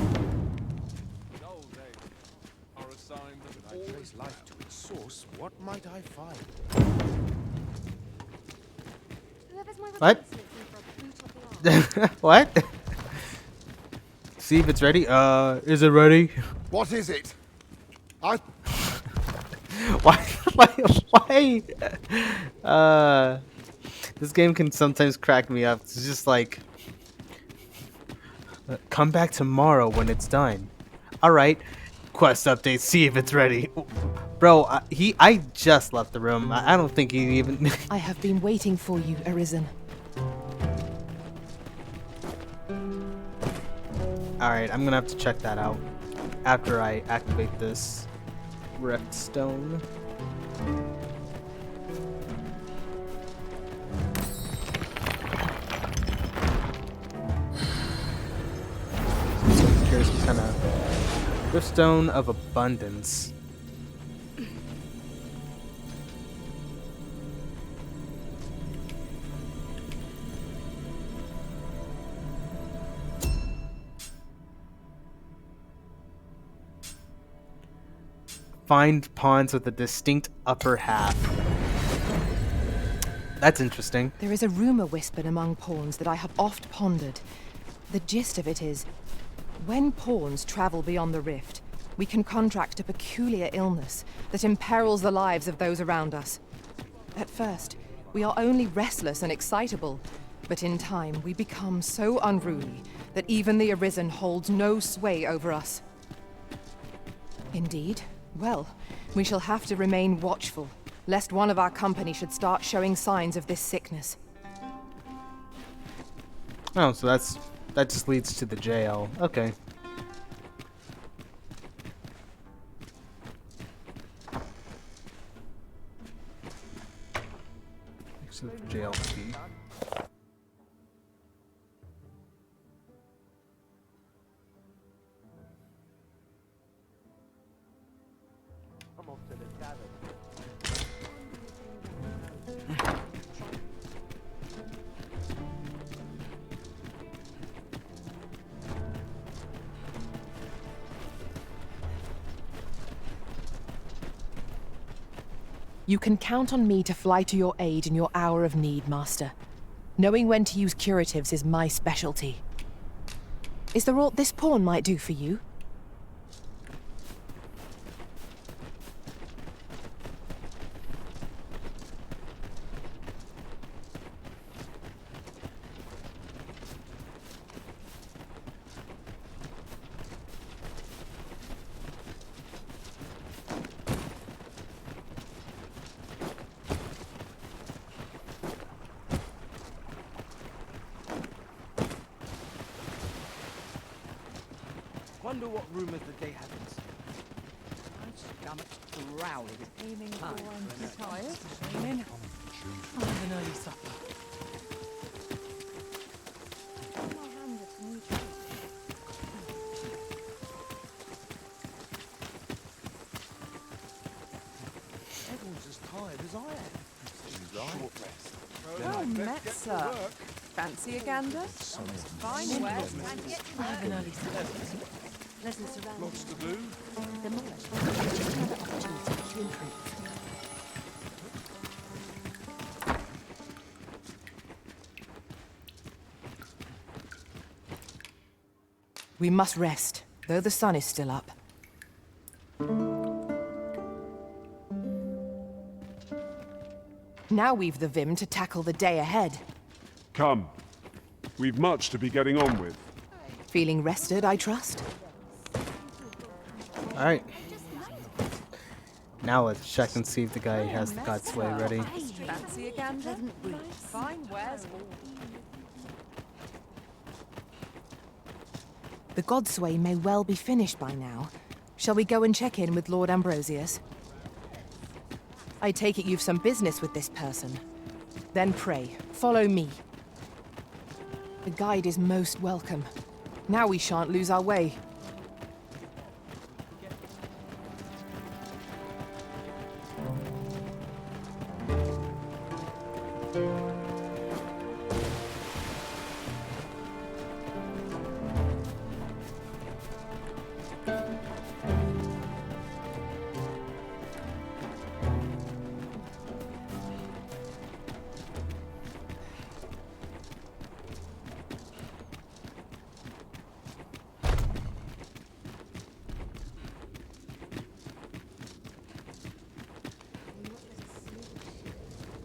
assigned If I trace life to its source, what might I find? What? What? See if it's ready. Is it ready? What is it? I... Why? This game can sometimes crack me up. It's just like, come back tomorrow when it's done. All right, quest update. See if it's ready. Bro, I just left the room. I don't think he even. I have been waiting for you, Arisen. All right, I'm gonna have to check that out after I activate this Rift Stone. So I'm curious what kind of Rift Stone of Abundance. Find pawns with a distinct upper half. That's interesting. There is a rumor whispered among pawns that I have oft pondered. The gist of it is, when pawns travel beyond the rift, we can contract a peculiar illness that imperils the lives of those around us. At first, we are only restless and excitable, but in time we become so unruly that even the Arisen holds no sway over us. Indeed. Well, we shall have to remain watchful, lest one of our company should start showing signs of this sickness. Oh, so that just leads to the jail. Okay. Exit jail key. You can count on me to fly to your aid in your hour of need, Master. Knowing when to use curatives is my specialty. Is there aught this pawn might do for you? Wonder what rumors the day happens. My stomach's growling. Aiming for tired. Aiming. I'll have an early supper. Everyone's as tired as I am. Short rest. Well met, sir. Fancy a gander? Fine west. I'll have an early supper. Lots to do. We must rest, though the sun is still up. Now we've the vim to tackle the day ahead. Come. We've much to be getting on with. Feeling rested, I trust? Alright. Now let's check and see if the guy has the God's Way ready. Fancy a gander? Fine wares. The Godsway may well be finished by now. Shall we go and check in with Lord Ambrosius? I take it you've some business with this person. Then pray, follow me. The guide is most welcome. Now we shan't lose our way.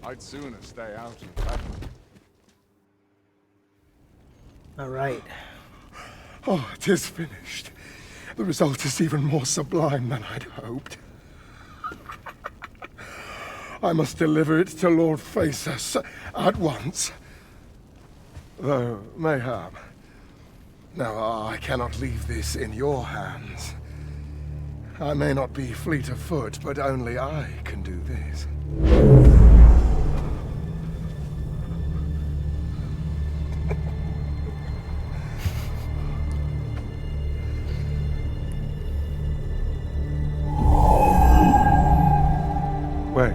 I'd sooner stay out and battle. Alright. Oh, it is finished. The result is even more sublime than I'd hoped. I must deliver it to Lord Phaesus at once. Though, mayhap. Now, I cannot leave this in your hands. I may not be fleet of foot, but only I can do this. Wait,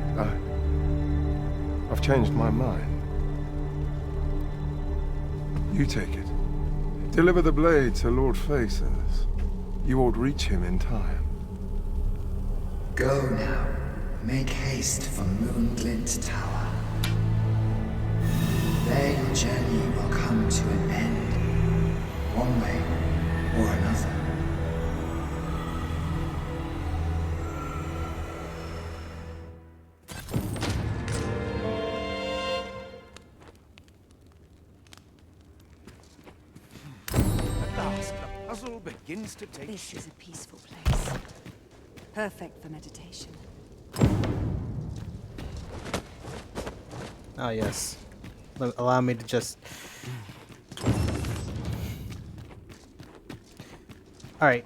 I've changed my mind. You take it. Deliver the blade to Lord Phaesus. You ought reach him in time. Go now. Make haste for Moonglint Tower. There your journey will come to an end, one way or another. At last, the puzzle begins to take This shape. is a peaceful place. Perfect for meditation. Oh, yes. Allow me to just... Alright,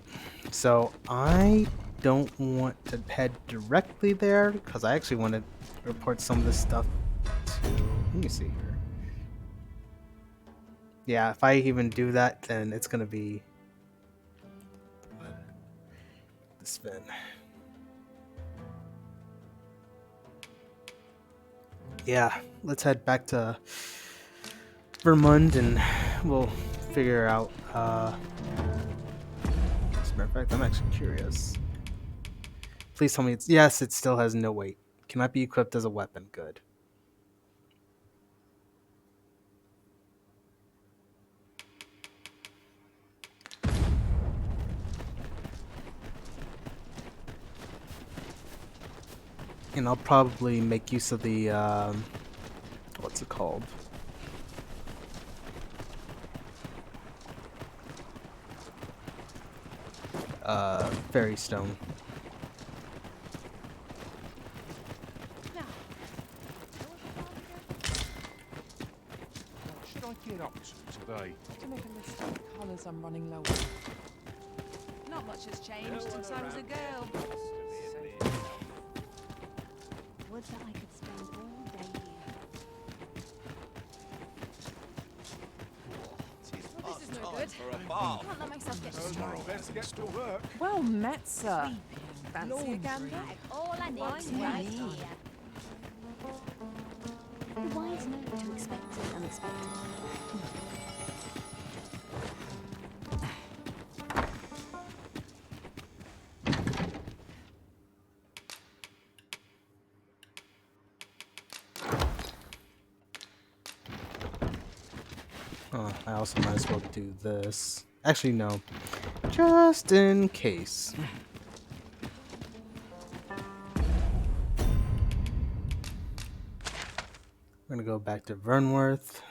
so I don't want to head directly there, because I actually want to report some of this stuff to... Let me see here. Yeah, if I even do that, then it's going to be... the spin. Yeah, let's head back to Vermund and we'll figure out, as a matter of fact, I'm actually curious. Please tell me it's, yes, it still has no weight. Cannot be equipped as a weapon. Good. And I'll probably make use of the, what's it called? Fairy Stone. What should I get up to today? To make a list of the colours I'm running low on. Not much has changed since I was a girl. Would that I could spend all day here. Well, this is no good. Can't let myself get distracted. Let's get to work. Well met, sir. Fancy a gander? All I need is right here. The wise know to expect the unexpected. Oh, I also might as well do this. Actually, no. Just in case. We're gonna go back to Vernworth.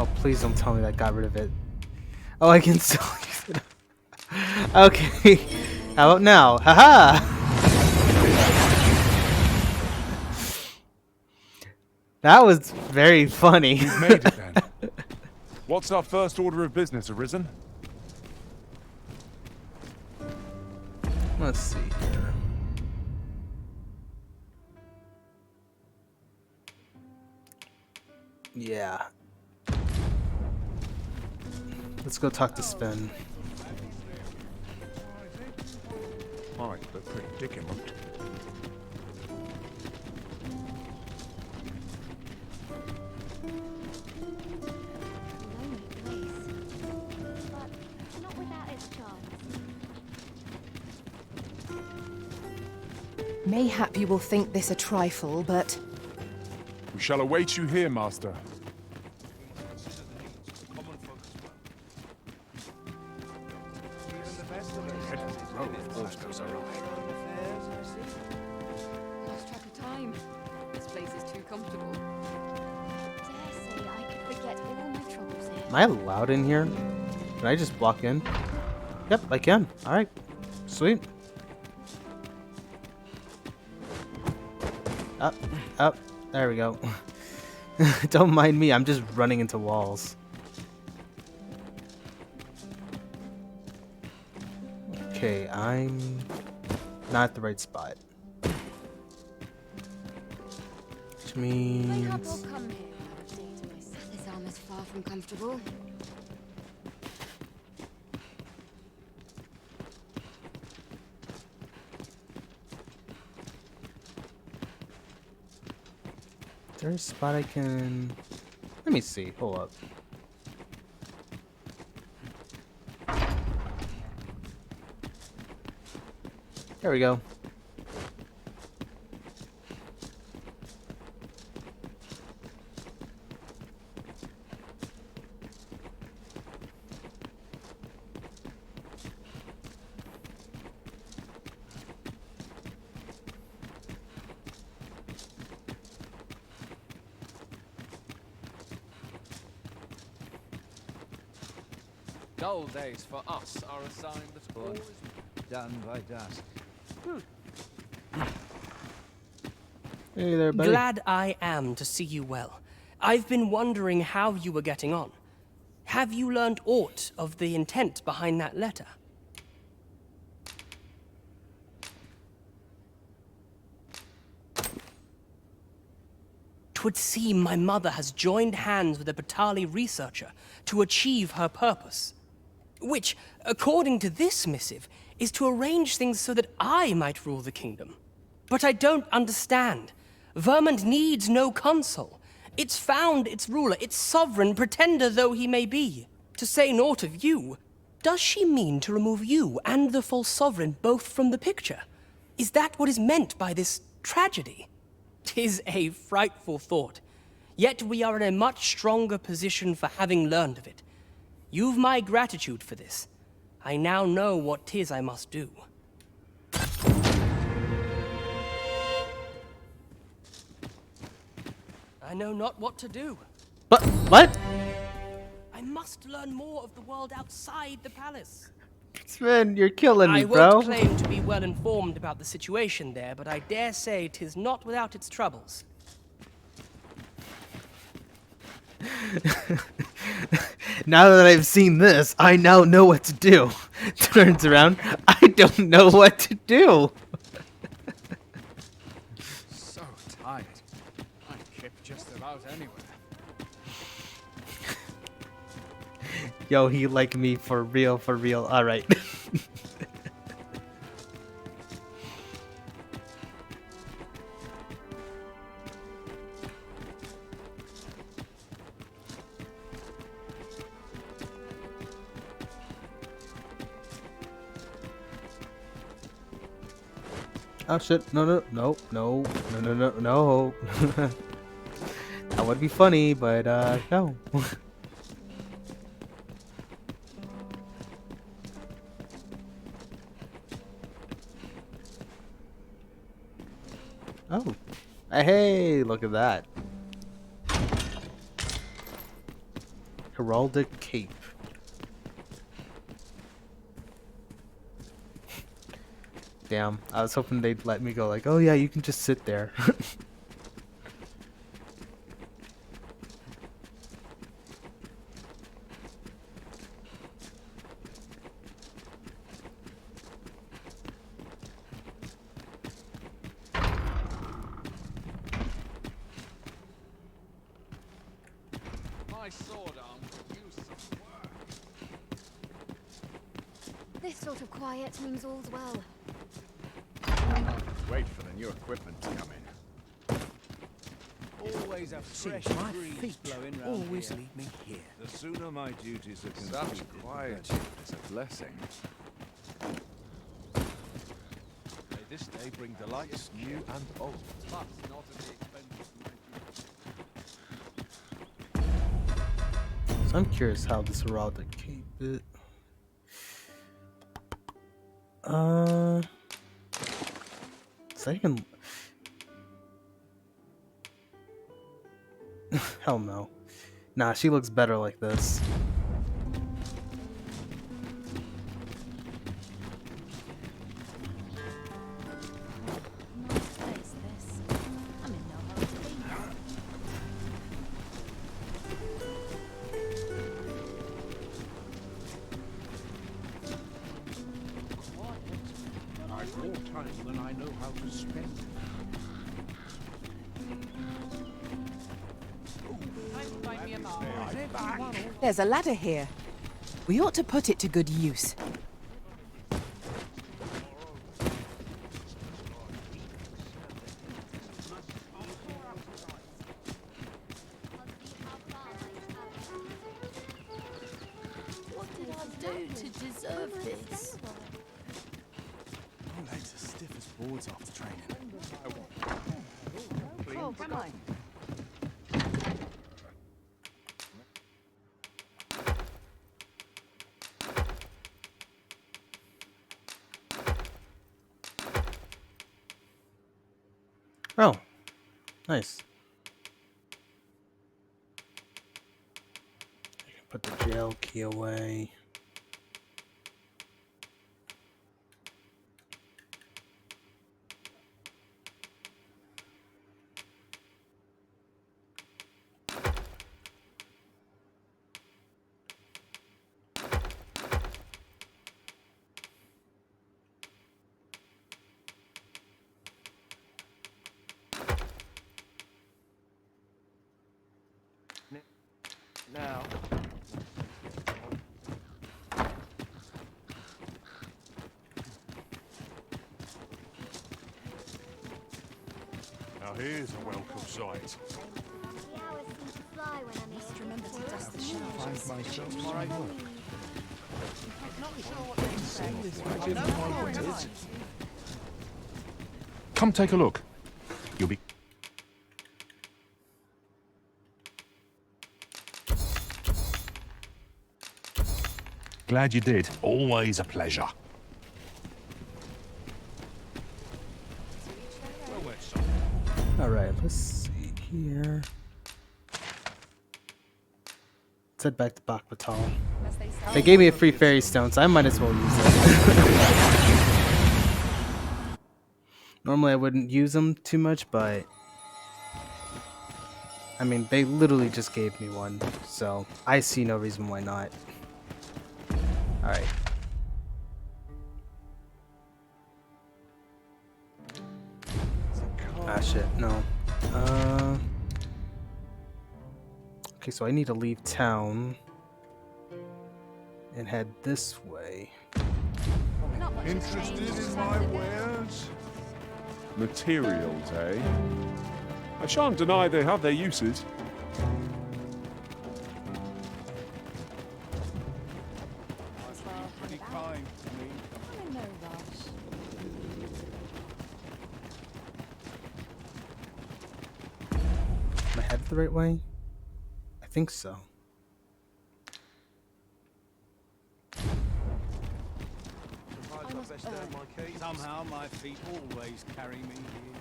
Oh, please don't tell me that got rid of it. Oh, I can still use it. Okay. How about now? Haha! That was very funny. We've made it then. What's our first order of business, Arisen? Let's see here. Yeah. Let's go talk to Sven. Alright, they're pretty predicament. Mayhap you will think this a trifle, but We shall await you here, Master. Lost track of time. This place is too comfortable. Dare say I could forget all my troubles here. Am I allowed in here? Can I just walk in? Yep, I can. Alright. Sweet. Up, up. There we go. Don't mind me, I'm just running into walls. Okay, I'm not at the right spot. Which means... Will come here when I update myself. This armor's far from comfortable. Is there a spot I can... Let me see, hold up. There we go. Dull days for us are a sign that all is Done by dusk. Hey there, buddy. Glad I am to see you well. I've been wondering how you were getting on. Have you learned aught of the intent behind that letter? 'Twould seem my mother has joined hands with a Batali researcher to achieve her purpose. Which, according to this missive, is to arrange things so that I might rule the kingdom. But I don't understand. Vermund needs no consul. It's found its ruler, its sovereign, pretender though he may be. To say naught of you, does she mean to remove you and the false sovereign both from the picture? Is that what is meant by this tragedy? 'Tis a frightful thought. Yet we are in a much stronger position for having learned of it. You've my gratitude for this. I now know what 'tis I must do. I know not what to do. But what? I must learn more of the world outside the palace. Sven, you're killing me, I bro. won't claim to be well informed about the situation there, but I dare say 'tis not without its troubles. Now that I've seen this, I now know what to do. Turns around, I don't know what to do. so tired. I trip just about anywhere. Yo, he like me for real, for real. All right. Oh shit, no, no, no, no, no, no, no, no. That would be funny, but no. Oh, hey, look at that. Heraldic Cape. Damn, I was hoping they'd let me go like, oh yeah, you can just sit there. My sword arm could use some work. This sort of quiet means all's well. Wait for the new equipment to come in. Always a fresh my breeze feet blowing round Always here. leave me here. The sooner my duties are Such completed, quietude is a blessing. may this day bring delights new and old. But not at the expense of my So I'm curious how this Heraldic Cape is. So I can. Hell no. Nah, she looks better like this. I've more time than I know how to spend. There's a ladder here. We ought to put it to good use. What did I do to deserve this? My legs are stiff as boards after training. Oh, come on. Oh, nice. I can put the jail key away. Now. Now here's a welcome sight. Just remember to dust the Find shelves. myself some work. Come take a look. You'll be... Glad you did. Always a pleasure. Alright, let's see here. Let's head back to Bakbatal. They gave me a free fairy stone, so I might as well use it. Normally I wouldn't use them too much, but I mean, they literally just gave me one, so I see no reason why not. Alright. Ah shit, no. Okay, so I need to leave town and head this way. Interested in my wares? Materials, eh? I shan't deny they have their uses. Pretty kind to me. I'm in no rush. Am I headed the right way? I think so. Somehow my feet always carry me here.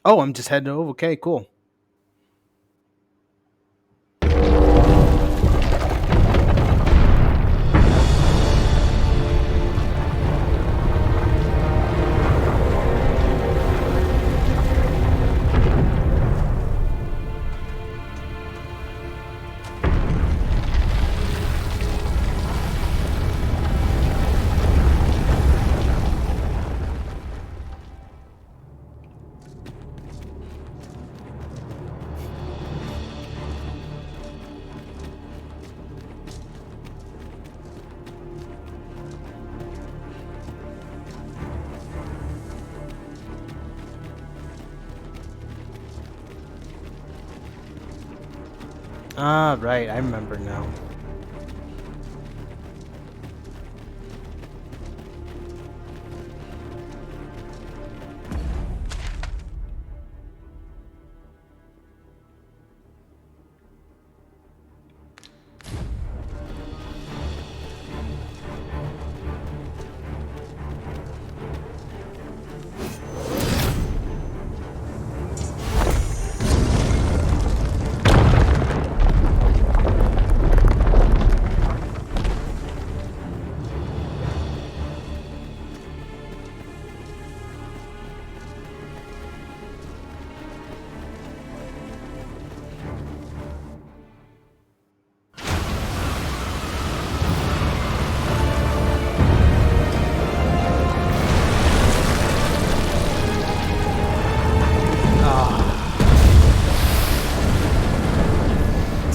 Oh, I'm just heading over. Okay, cool. Ah, right. I remember now.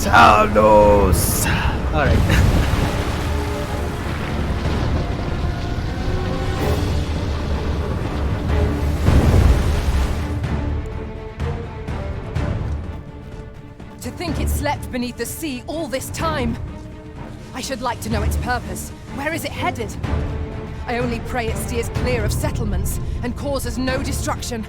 Talos! Alright. To think it slept beneath the sea all this time! I should like to know its purpose. Where is it headed? I only pray it steers clear of settlements and causes no destruction.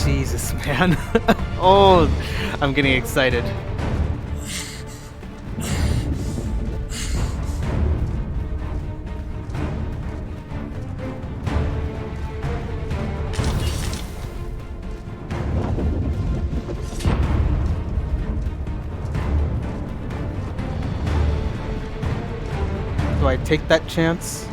Jesus, man. Oh, I'm getting excited. Do I take that chance?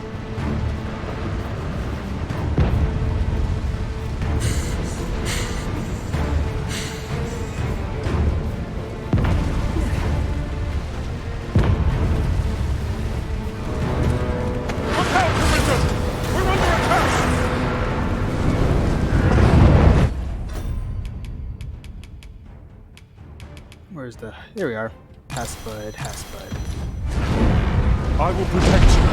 Where's the... Here we are. Haspud, Haspud. I will protect you.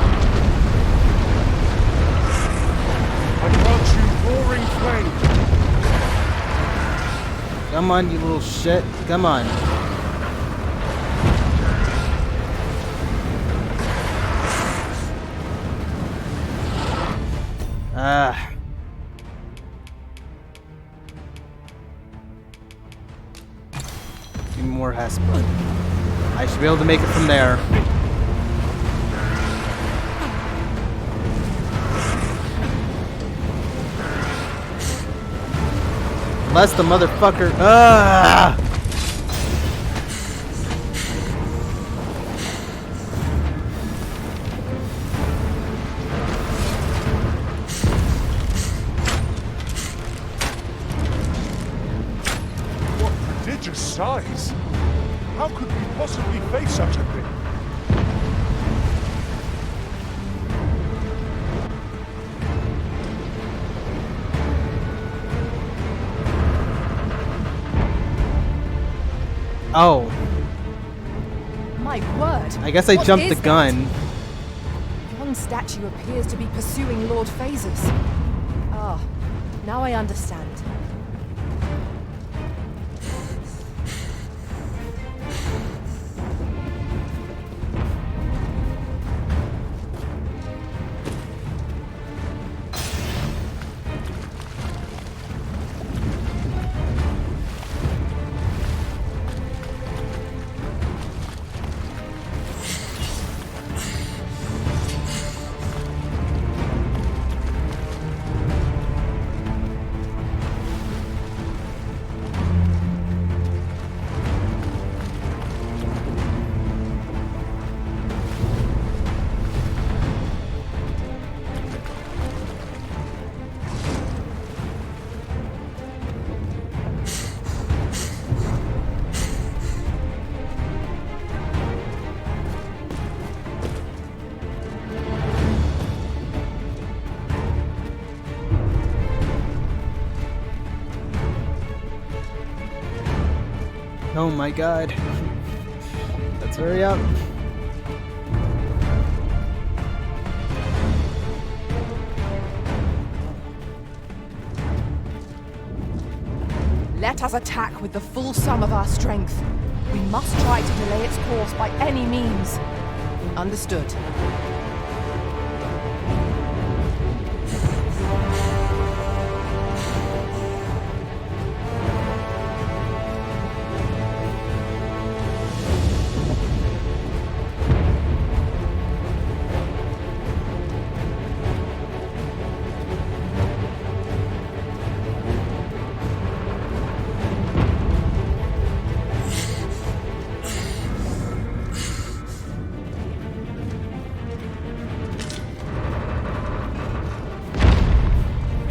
I grant you roaring flame. Come on, you little shit. Come on. Give me more Hespblood. I should be able to make it from there. Unless the motherfucker. Ah! What prodigious size! How could we possibly face such a thing? Oh. My word. I guess I What jumped is the gun. Yon statue appears to be pursuing Lord Phasus. Ah, now I understand. Oh my god. Let's hurry up. Let us attack with the full sum of our strength. We must try to delay its course by any means. Understood.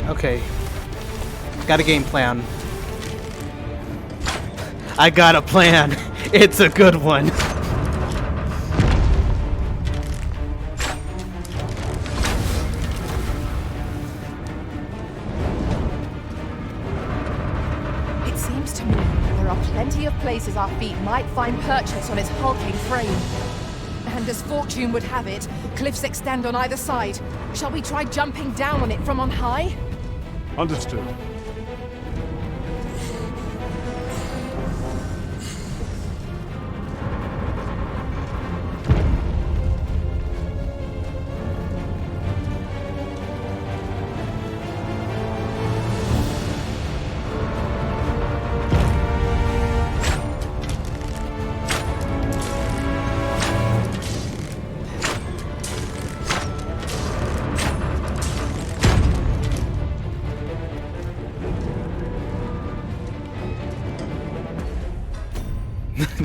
Okay. Got a game plan. I got a plan. It's a good one. It seems to me there are plenty of places our feet might find purchase on its hulking frame. And as fortune would have it, cliffs extend on either side. Shall we try jumping down on it from on high? Understood.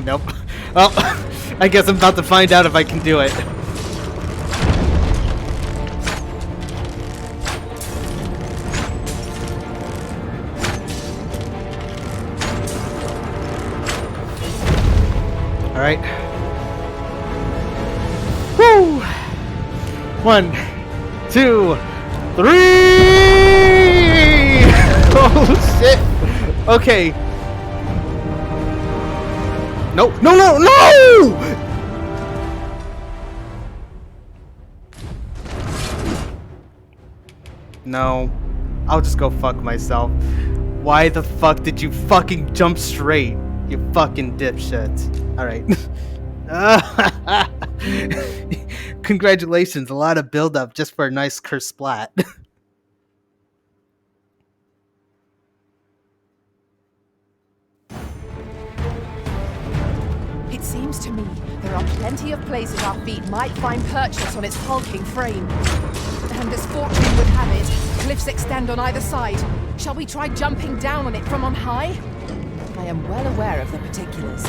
Nope. Well, I guess I'm about to find out if I can do it. Alright. Woo! 1, 2, 3! Oh shit! Okay. No, no, no, no! No. I'll just go fuck myself. Why the fuck did you fucking jump straight? You fucking dipshit. Alright. Congratulations, a lot of build up just for a nice curse splat. seems to me there are plenty of places our feet might find purchase on its hulking frame. And as fortune would have it, cliffs extend on either side. Shall we try jumping down on it from on high? I am well aware of the particulars.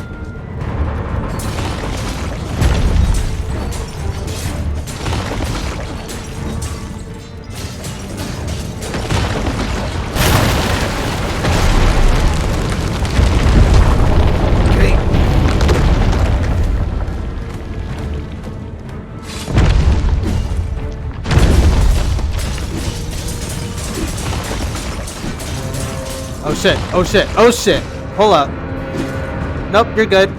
Oh shit, oh shit, oh shit. Hold up. Nope, you're good.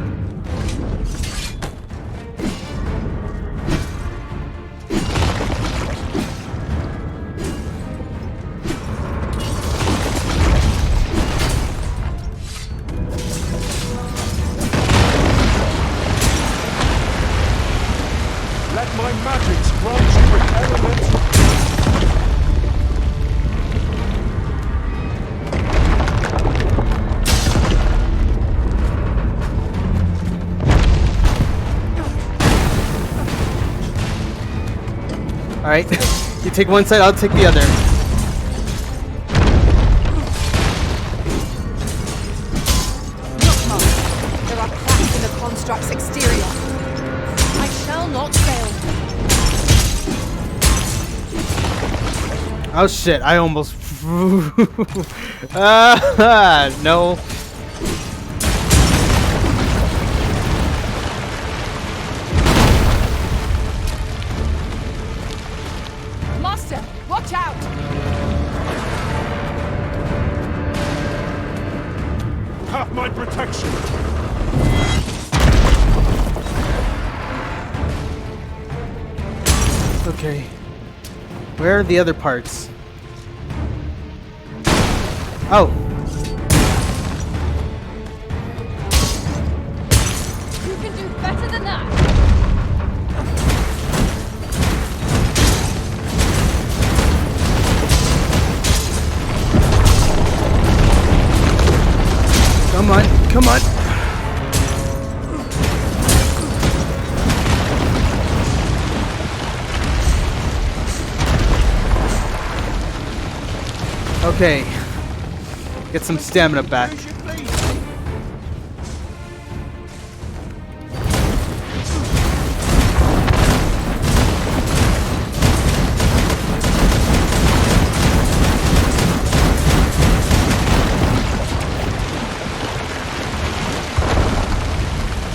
Let my magics grant you with elemental. Alright, you take one side, I'll take the other. Look, Mother, there are cracks in the construct's exterior. I shall not fail. Oh shit, I almost... no. Master, watch out! Have my protection. Okay. Where are the other parts? Oh. You can do better than that. Come on, come on. Okay. Get some stamina back.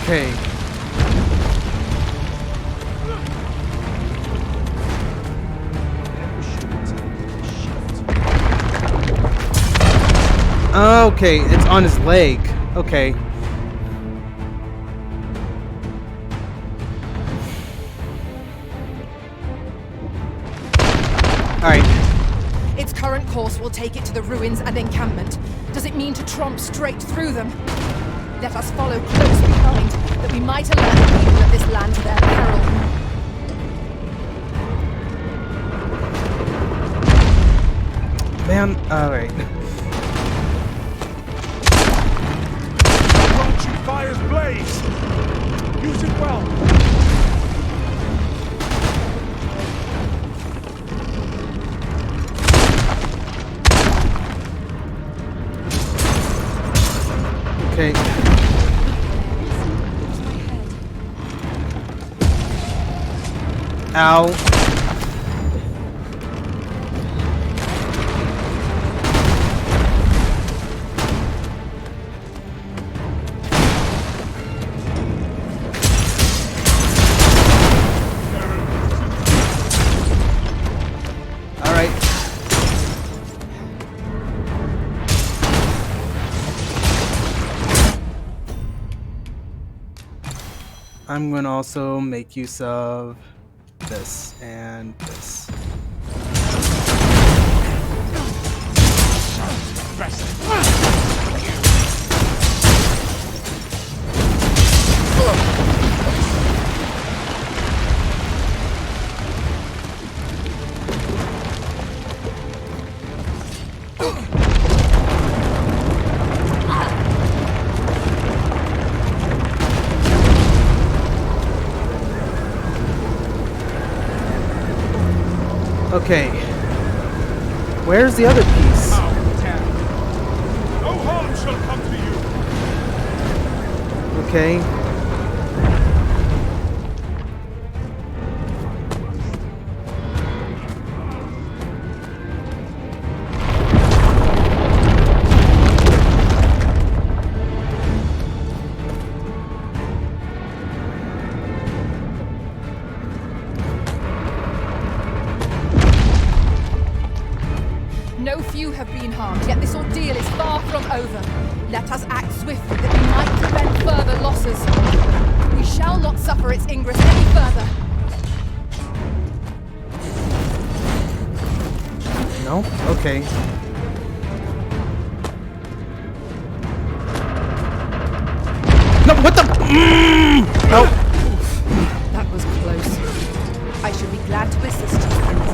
Okay. Okay, it's on his leg. Okay. Alright. Its current course will take it to the ruins and encampment. Does it mean to tromp straight through them? Let us follow close behind, that we might alert the people of this land to their peril. Man, alright. Grant you fire's blaze. Use it well. Okay. Ow. I'm going to also make use of this and this. Okay. Where's the other piece? No harm shall come to you. Okay. No few have been harmed, yet this ordeal is far from over. Let us act swiftly that we might prevent further losses. We shall not suffer its ingress any further. No? Okay. No, what the? No. That was close. I should be glad to assist you, Prince.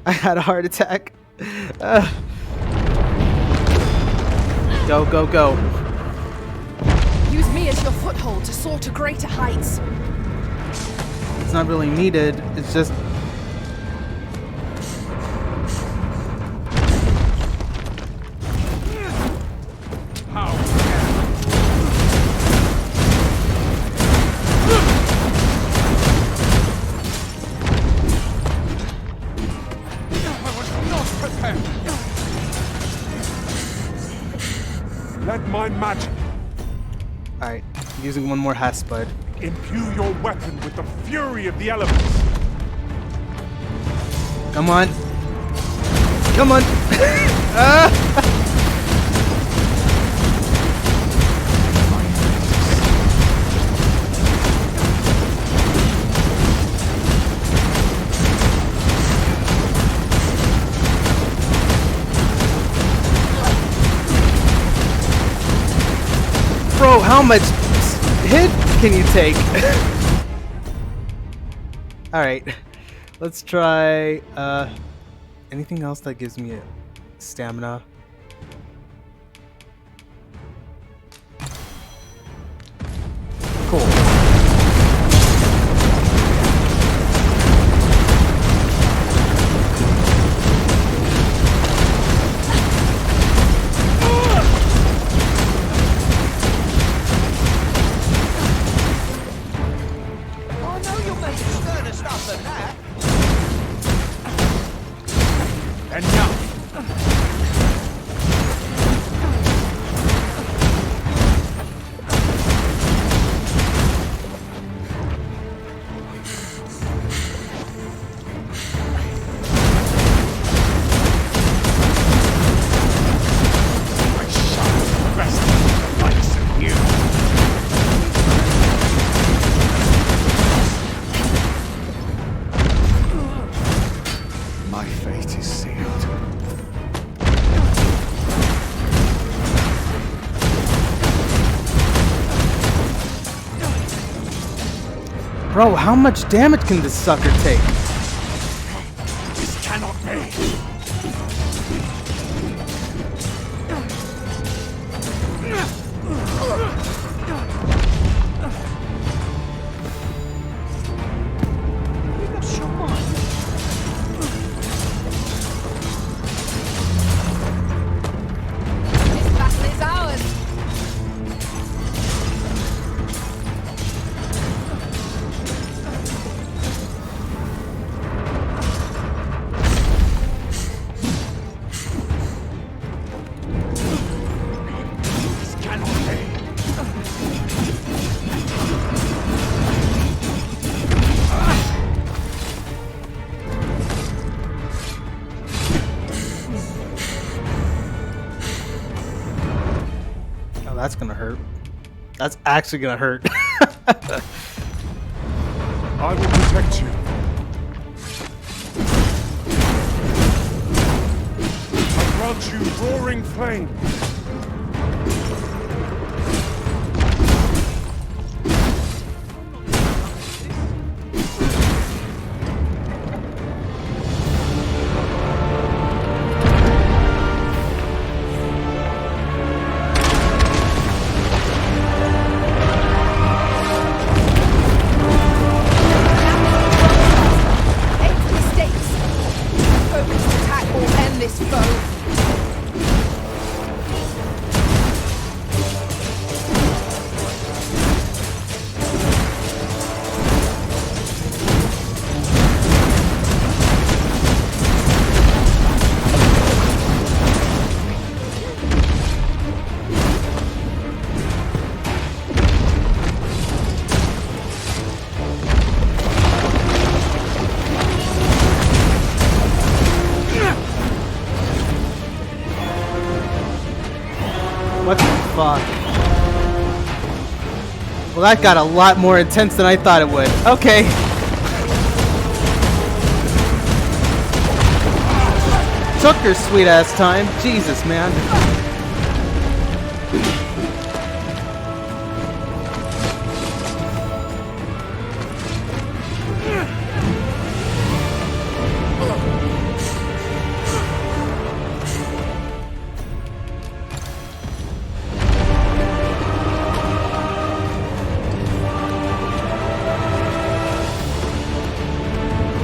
I had a heart attack. Go, go, go. Use me as your foothold to soar to greater heights. It's not really needed. It's just... Let my magic Alright, using one more Haspud. imbue your weapon with the fury of the elements. Come on. Come on. Ah! Bro, how much hit can you take? Alright, let's try anything else that gives me a stamina. Cool. My fate is sealed. Bro, how much damage can this sucker take? This cannot be. This battle is ours. This cannot be. Oh, that's gonna hurt. That's actually gonna hurt. I will protect you. I grant you roaring flame. this foe. What the fuck? Well, that got a lot more intense than I thought it would. Okay. Took your sweet ass time. Jesus, man.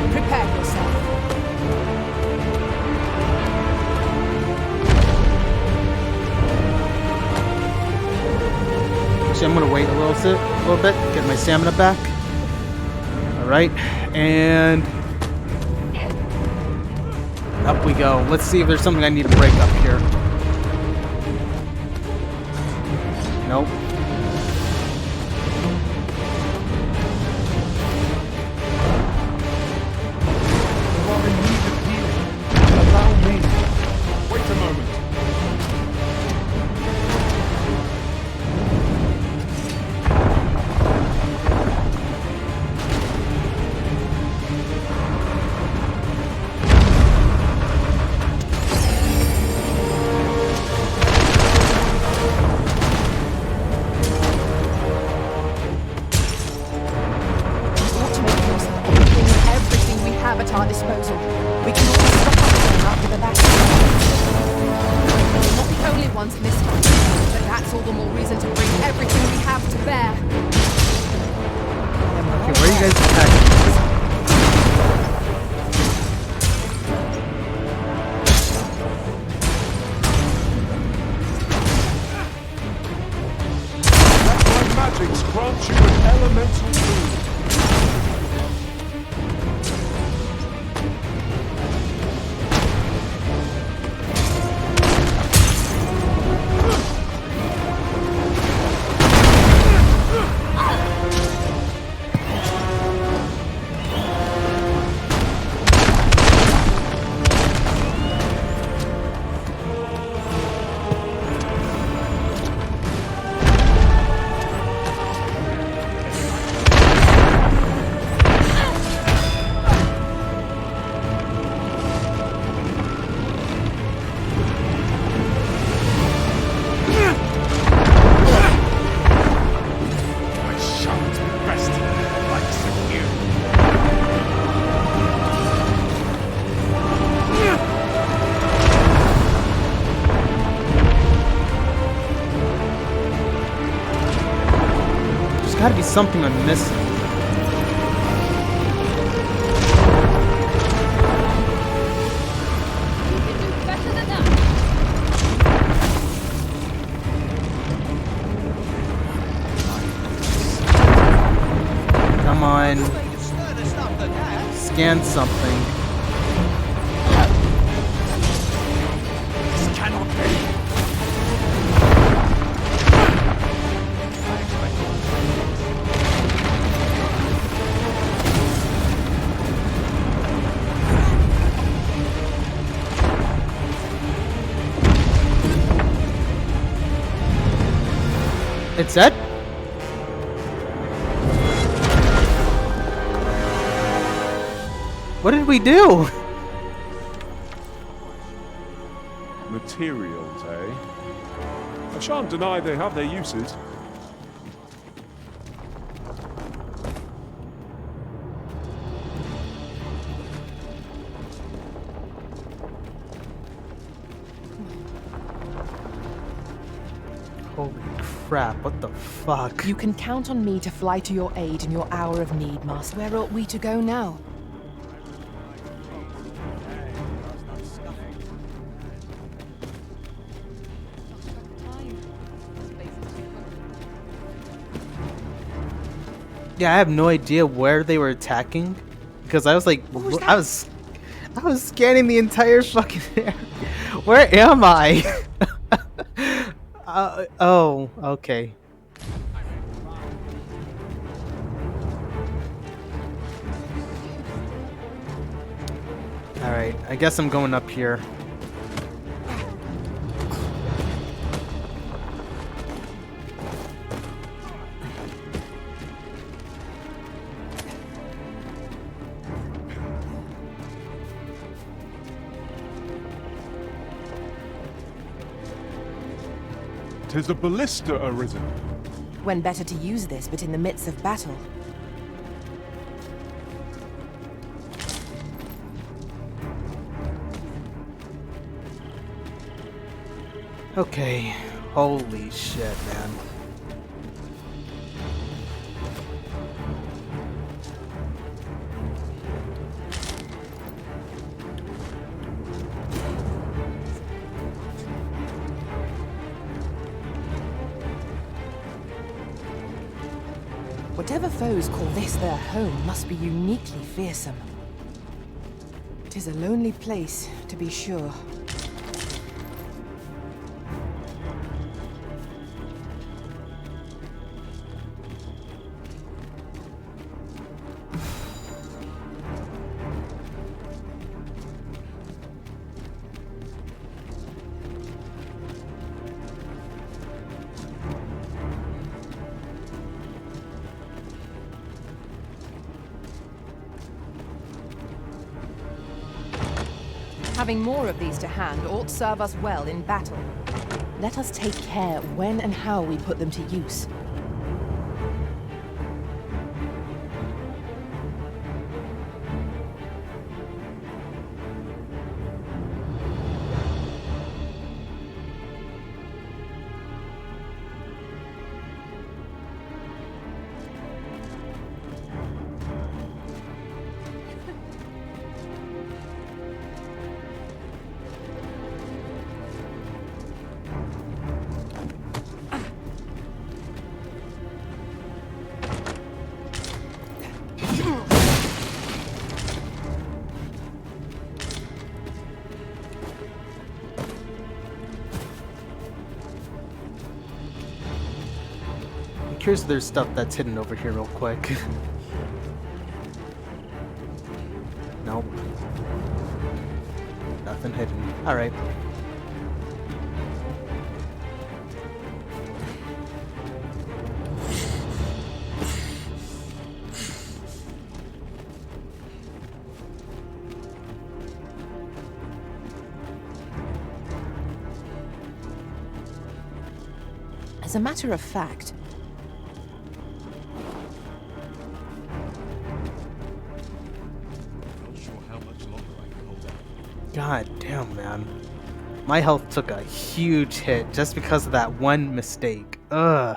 Prepare yourself. Actually, I'm gonna wait a little bit, get my stamina back. All right, and up we go. Let's see if there's something I need to break up here. Nope. Allow me. Wait a moment. Everything we have at our disposal. We can always stop up again after the battle. We're not the only ones in this fight, but that's all the more reason to bring everything we have to bear. Okay, where are you guys attacking? Let my magics grant you an elemental food. Gotta be something I'm missing. Come on. Scan something. This cannot be. It's dead? What did we do? Materials, eh? I shan't deny they have their uses. Holy crap, what the fuck? You can count on me to fly to your aid in your hour of need, Master. Where ought we to go now? Yeah, I have no idea where they were attacking because I was like, I was scanning the entire fucking area. Where am I? Oh, okay. All right, I guess I'm going up here. "'Tis a ballista arisen." When better to use this but in the midst of battle? Okay, holy shit, man. Whatever foes call this their home must be uniquely fearsome. It is a lonely place, to be sure. Having more of these to hand ought serve us well in battle. Let us take care when and how we put them to use. Curious if there's stuff that's hidden over here real quick. Nope. Nothing hidden. Alright. As a matter of fact, God damn, man. My health took a huge hit just because of that one mistake. Ugh.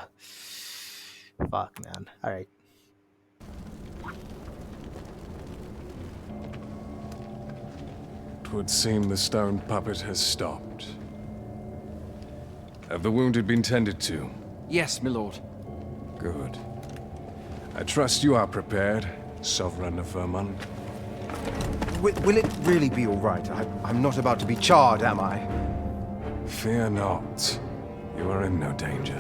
Fuck, man. Alright. "'Twould seem the stone puppet has stopped. Have the wounded been tended to?" Yes, my lord. Good. I trust you are prepared, Sovereign of Vermund. Will it really be all right? I'm not about to be charred, am I? Fear not. You are in no danger.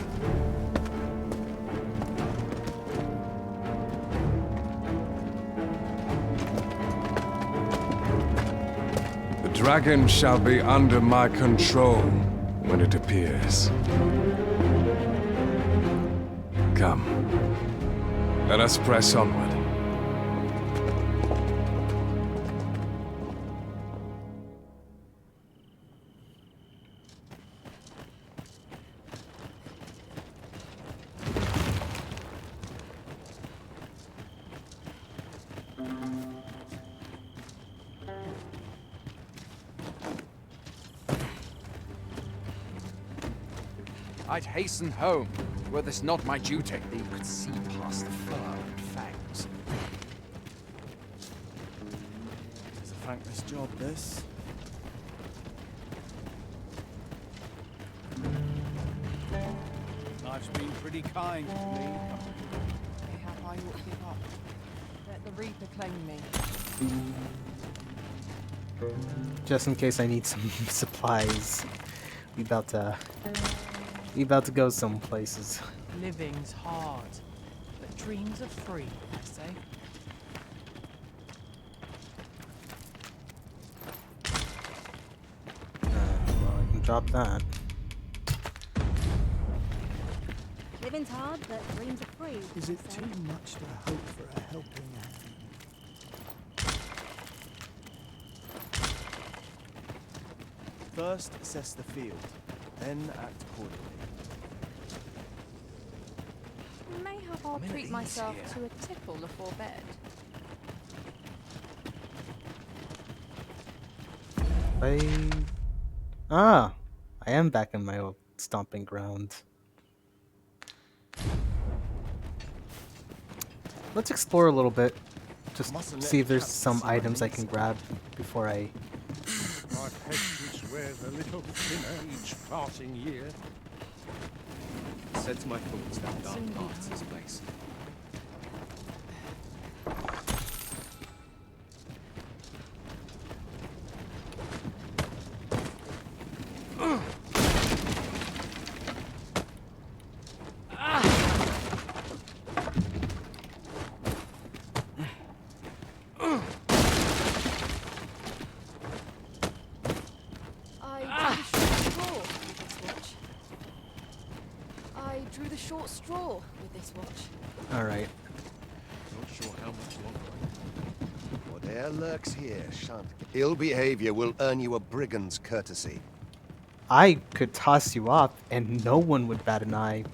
The dragon shall be under my control when it appears. Come. Let us press onward. I'd hasten home, were this not my duty. You could see past the fur and fangs. It's a thankless job, this. Life's been pretty kind to me. Mayhap I ought to give up. Let the Reaper claim me. Just in case I need some supplies. We about to go some places. Living's hard, but dreams are free, I say. Well, I can drop that. Living's hard, but dreams are free. Is it too much to hope for a helping hand? First, assess the field, then act accordingly. Mayhap I'll treat myself to a tipple before bed. I am back in my old stomping ground. Let's explore a little bit. Just see if there's some items I can grab before I... My head wears a little thinner each passing year. Sets my thoughts down dark paths this place. I drew the short straw with this watch. Alright. Not sure how much longer. Whatever lurks here shan't. Ill behavior will earn you a brigand's courtesy. I could toss you up and no one would bat an eye.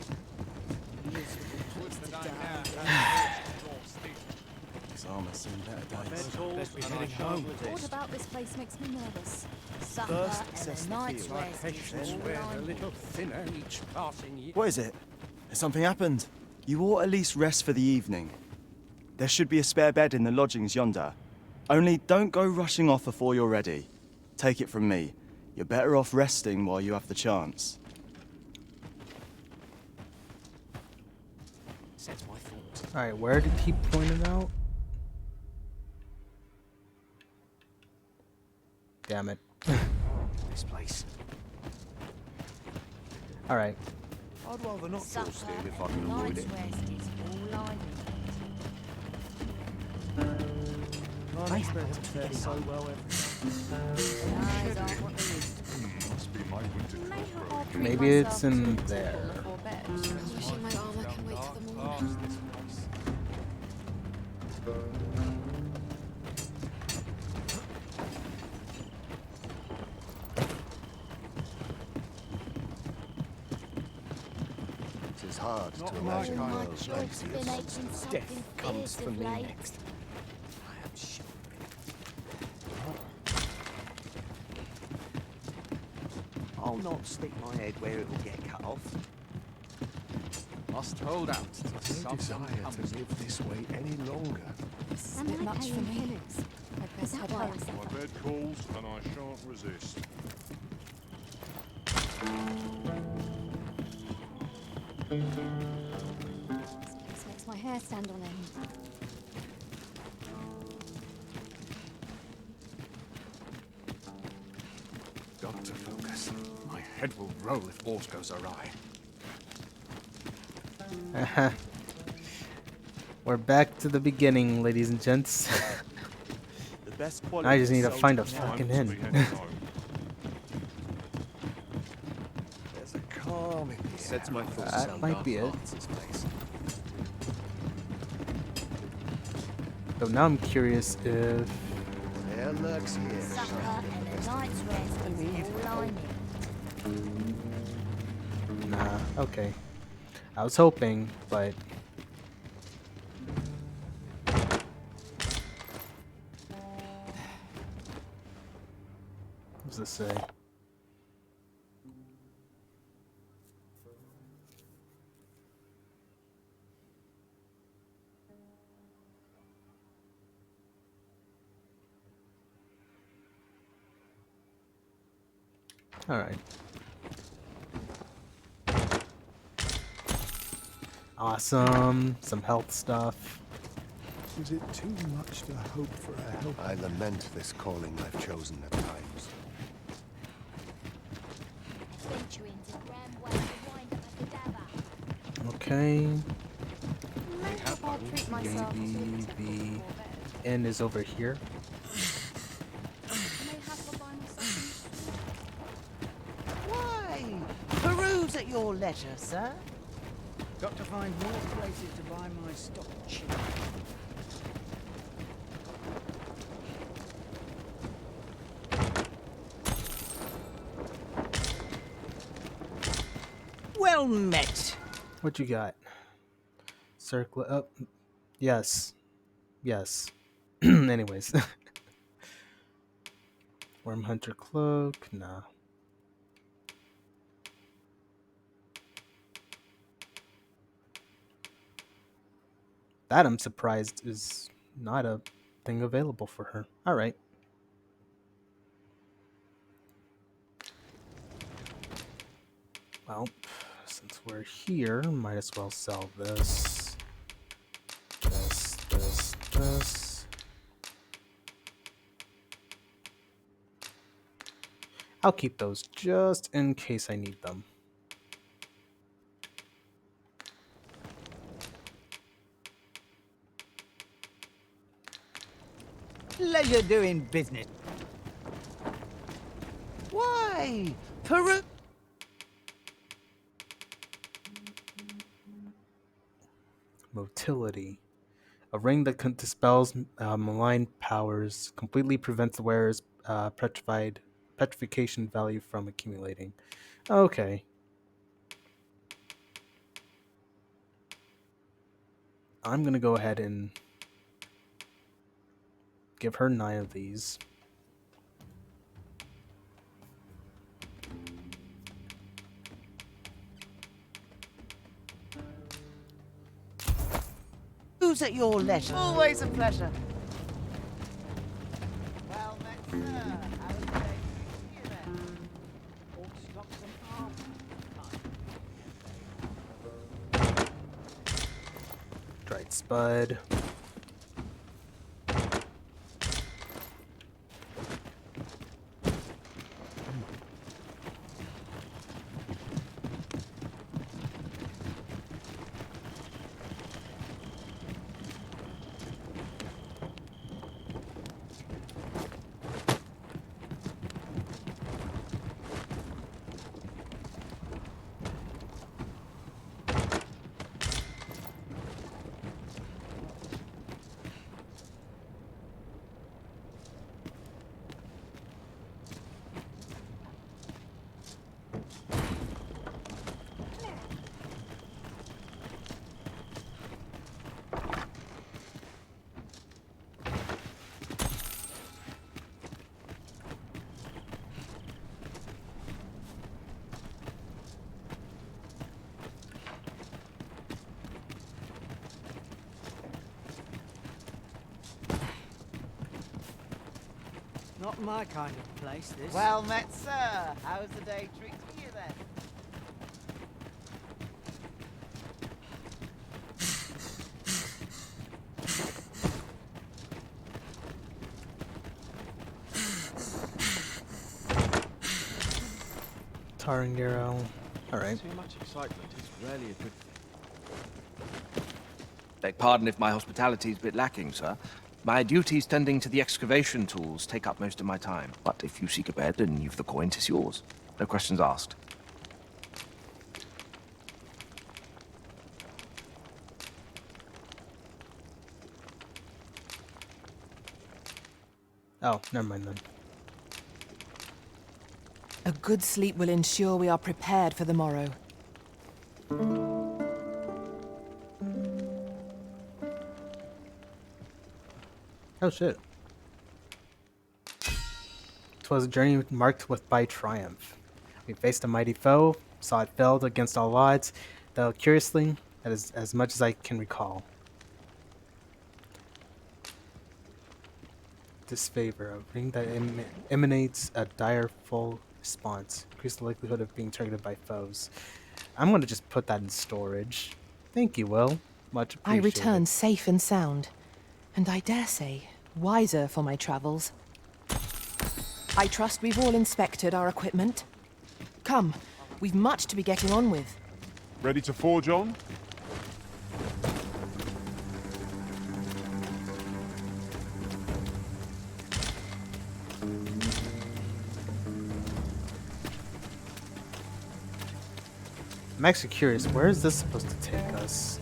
His armor seen better days. Best be heading home. What about this place makes me nervous? Supper First, and assess a the night's field. rest is Patience all wears I a need. little thinner each passing year. What is it? Has something happened? You ought at least rest for the evening. There should be a spare bed in the lodgings yonder. Only don't go rushing off before you're ready. Take it from me. You're better off resting while you have the chance. Sets my thoughts. Alright, where did he point it out? Damn it. This place. Alright. I'd rather not Supper feel still if I and can a avoid night's it. rest is all I need. Climbing's better to fare so well every Eyes aren't what they used to be. Must be my winter Mayhap I'll treat Maybe it's myself in to a tipple there. before bed. Wishing my armor can wait till the morning. It is hard to Not imagine my the kind. world's Joy's empty been as aching sunset. something Death comes fierce for of me late. next. I am sure. I'll not stick my head where it will get cut off. Must hold out till No something desire comes. to live this way any longer. This is a Am bit I much for paying me. penance? I'd Is best that head why I home. suffer? My bed calls, and I shan't resist. This makes my hair stand on end. Got to focus. My head will roll if aught goes awry. We're back to the beginning, ladies and gents. The best quality I just need to soldier find a can have. fucking Time to inn. be heading home. There's a calm in the Sets my thoughts That down might dark be it. paths this place. So now I'm curious if... There lurks here Supper shan't. and a night's rest is all I need. Nah, okay. I was hoping, but... What does this say? Alright. Awesome. Some health stuff. Is it too much to hope for a help? I lament this calling I've chosen at times. Okay. I'll treat myself to Maybe the inn is over here. Why? Peruse at your leisure, sir. Got to find more places to buy my stock cheap. Well met. What you got? Circle up. Yes. Yes. Anyways. Worm Hunter Cloak. Nah. That I'm surprised is not a thing available for her. Alright. Well, since we're here, might as well sell this. This. I'll keep those just in case I need them. Pleasure doing business. Why? Peru... Motility. A ring that dispels malign powers, completely prevents the wearer's petrification value from accumulating. Okay. I'm gonna go ahead and give her 9 of these. Peruse at your leisure. Always a pleasure. Well met, sir. How's the day treating you then? Ought to stock some arms. Dried Spud. Not my kind of place, this. Well met, sir. How's the day treating you then? Tarangero. Alright. Too much excitement is rarely a good thing. Beg pardon if my hospitality is a bit lacking, sir. My duties tending to the excavation tools take up most of my time. But if you seek a bed and you've the coin, 'tis yours. No questions asked. Oh, never mind then. A good sleep will ensure we are prepared for the morrow. Oh shit. 'Twas a journey marked by triumph. We faced a mighty foe, saw it failed against all odds, though curiously, that is as much as I can recall. Disfavor, a ring that emanates a direful response. Increase the likelihood of being targeted by foes. I'm gonna just put that in storage. Thank you, Will. Much I appreciated. return safe and sound, and I dare say, wiser for my travels. I trust we've all inspected our equipment. Come, we've much to be getting on with. Ready to forge on? I'm actually curious, where is this supposed to take us?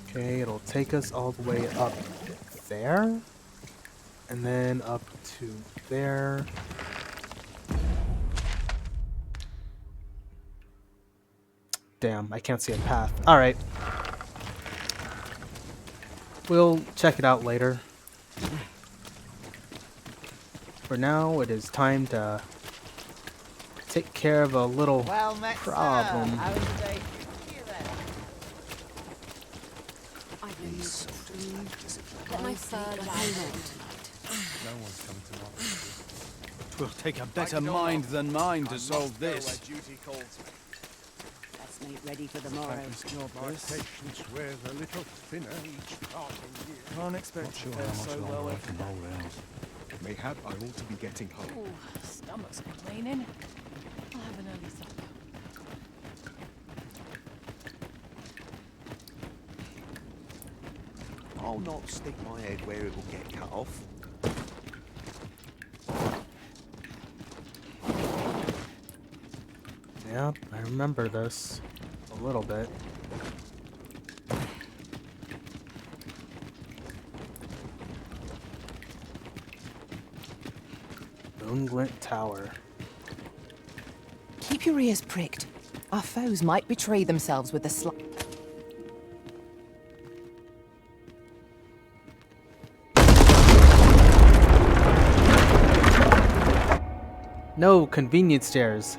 Okay, it'll take us all the way up there, and then up to there. Damn, I can't see a path. Alright. We'll check it out later. For now, it is time to take care of a little Well met, problem. sir. How was the day? Let my fur lie low. No one's coming to my office. Twill take a better mind than mine to solve this. Duty calls me. Let's make ready for the morrow. My patience wears a little thinner each passing year. Can't expect to fare so well every day. Mayhap I ought to be getting home. Ooh, stomach's complaining. I'll have an early supper. I'll not stick my head where it will get cut off. Yeah, I remember this a little bit. Moonglint Tower. Keep your ears pricked. Our foes might betray themselves with the No convenience stairs.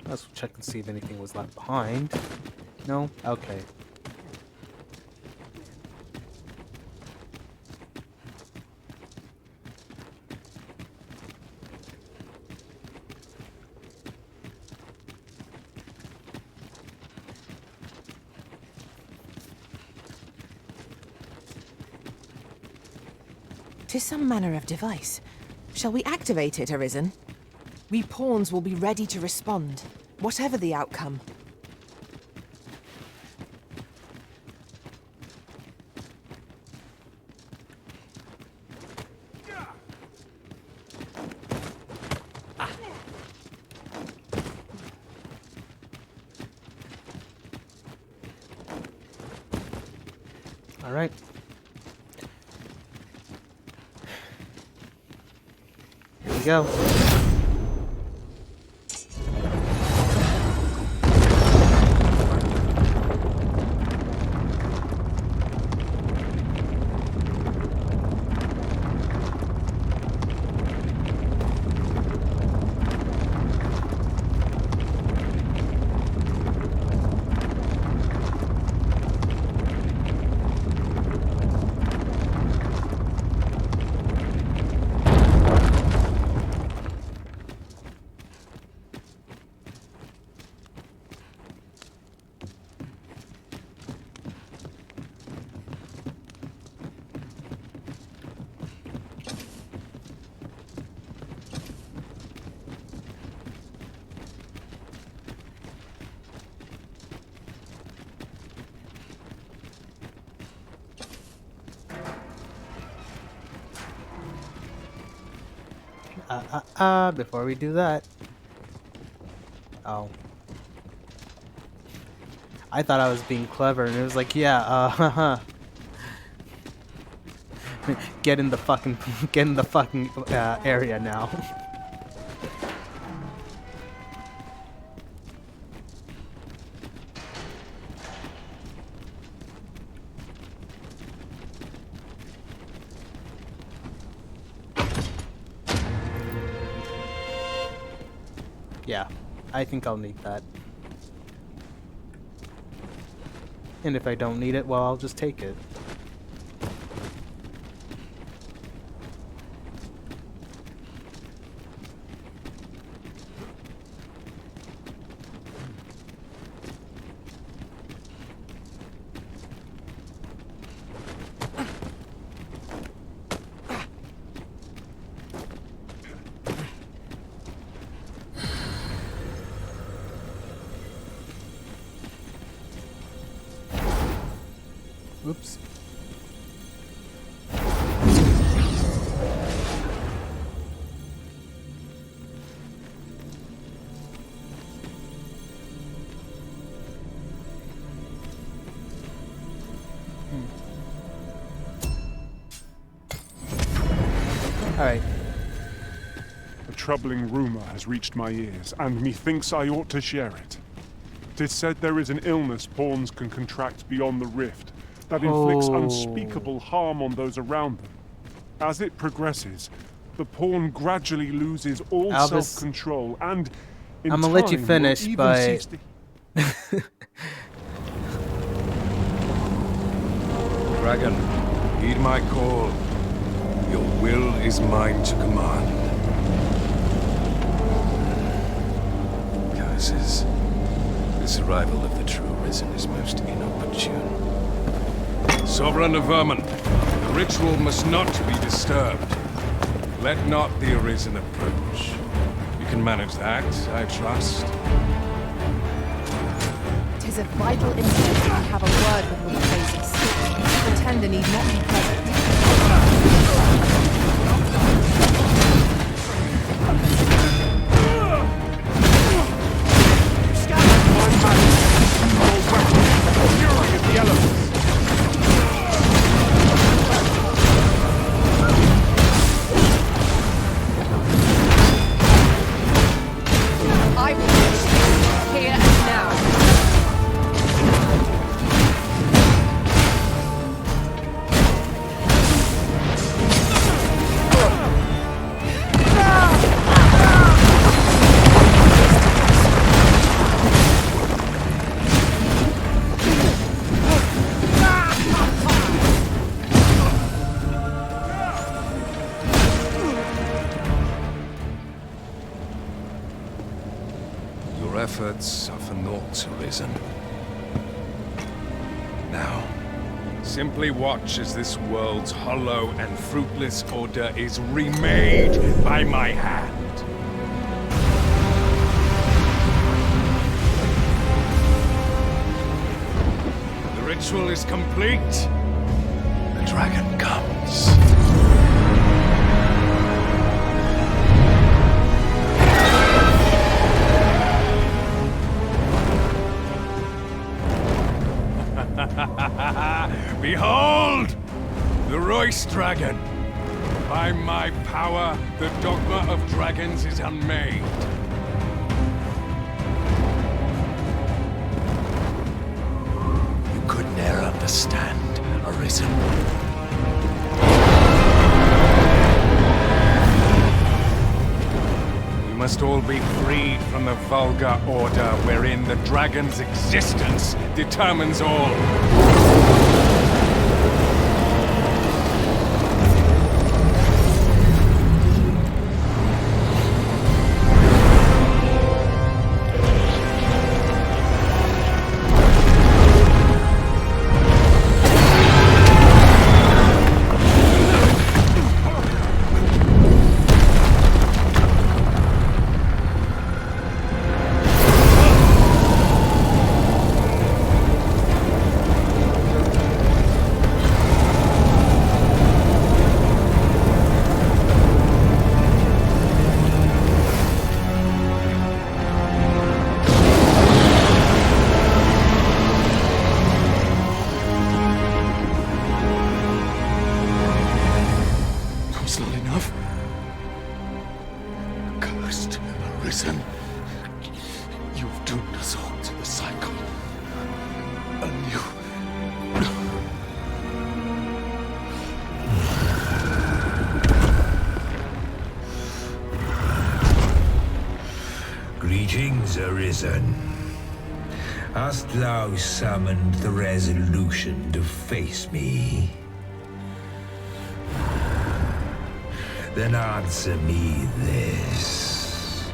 Let's check and see if anything was left behind. No? Okay. "'Tis some manner of device. Shall we activate it, Arisen? We pawns will be ready to respond, whatever the outcome. All right. Here we go. Before we do that. Oh. I thought I was being clever, and it was like, yeah, get in the fucking area now. Yeah, I think I'll need that. And if I don't need it, well, I'll just take it. Oops. Alright. A troubling rumor has reached my ears, and methinks I ought to share it. 'Tis said there is an illness pawns can contract beyond the rift that inflicts unspeakable harm on those around them. As it progresses, the pawn gradually loses all Albus, self-control and, in I'm gonna let you time, finish, will even but cease to... Dragon, heed my call. Your will is mine to command. Curses. This arrival of the true Risen is most inopportune. Sovereign of Vermin, the ritual must not be disturbed. Let not the Arisen approach. You can manage that, I trust. 'Tis of vital import that I have a word with Lord Phases. The pretender need not be present. Fury of the elements! I will finish this, here and now. Your efforts are for naught, Arisen. Now, simply watch as this world's hollow and fruitless order is remade by my hand. The ritual is complete. The dragon comes. Behold! The Royce Dragon! By my power, the Dogma of Dragons is unmade. You could ne'er understand, Arisen. We must all be freed from the vulgar order wherein the dragon's existence determines all. Arisen, you've doomed us all to the cycle. Anew. Greed Greetings, Arisen. Hast thou summoned the resolution to face me? Then answer me this.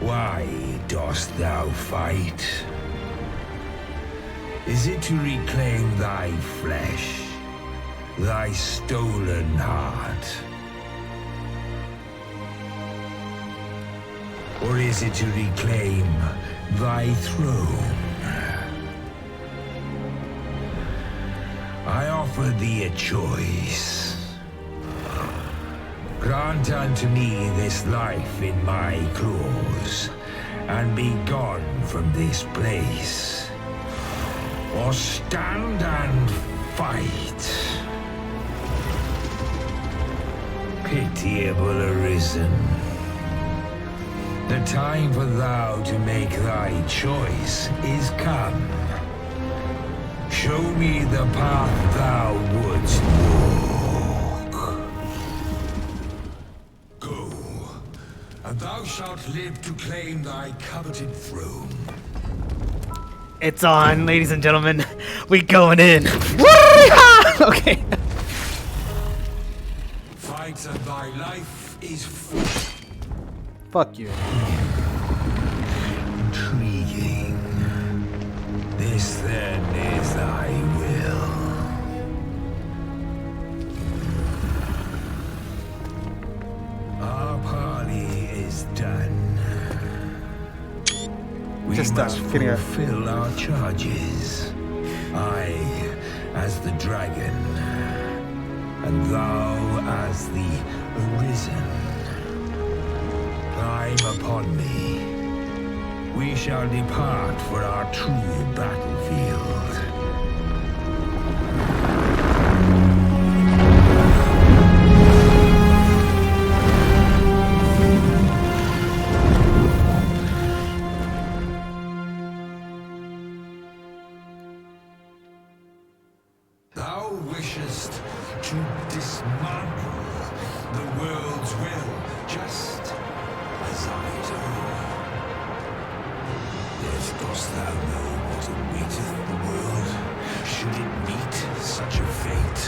Why dost thou fight? Is it to reclaim thy flesh, thy stolen heart? Or is it to reclaim thy throne? I offer thee a choice. Grant unto me this life in my claws, and be gone from this place. Or stand and fight. Pitiable Arisen. The time for thou to make thy choice is come. Show me the path thou wouldst walk. Go, and thou shalt live to claim thy coveted throne. It's on, ladies and gentlemen. We going in. Okay. Fight of thy life is full. Fuck you. Intriguing. This then is thy will. Our parley is done. We Just must kidding. fulfill our charges. I as the dragon, and thou as the Arisen. Climb upon me. We shall depart for our true battlefield. Thou wishest to dismantle the world's will, just as I do. Yet dost thou know what awaiteth the world, should it meet such a fate?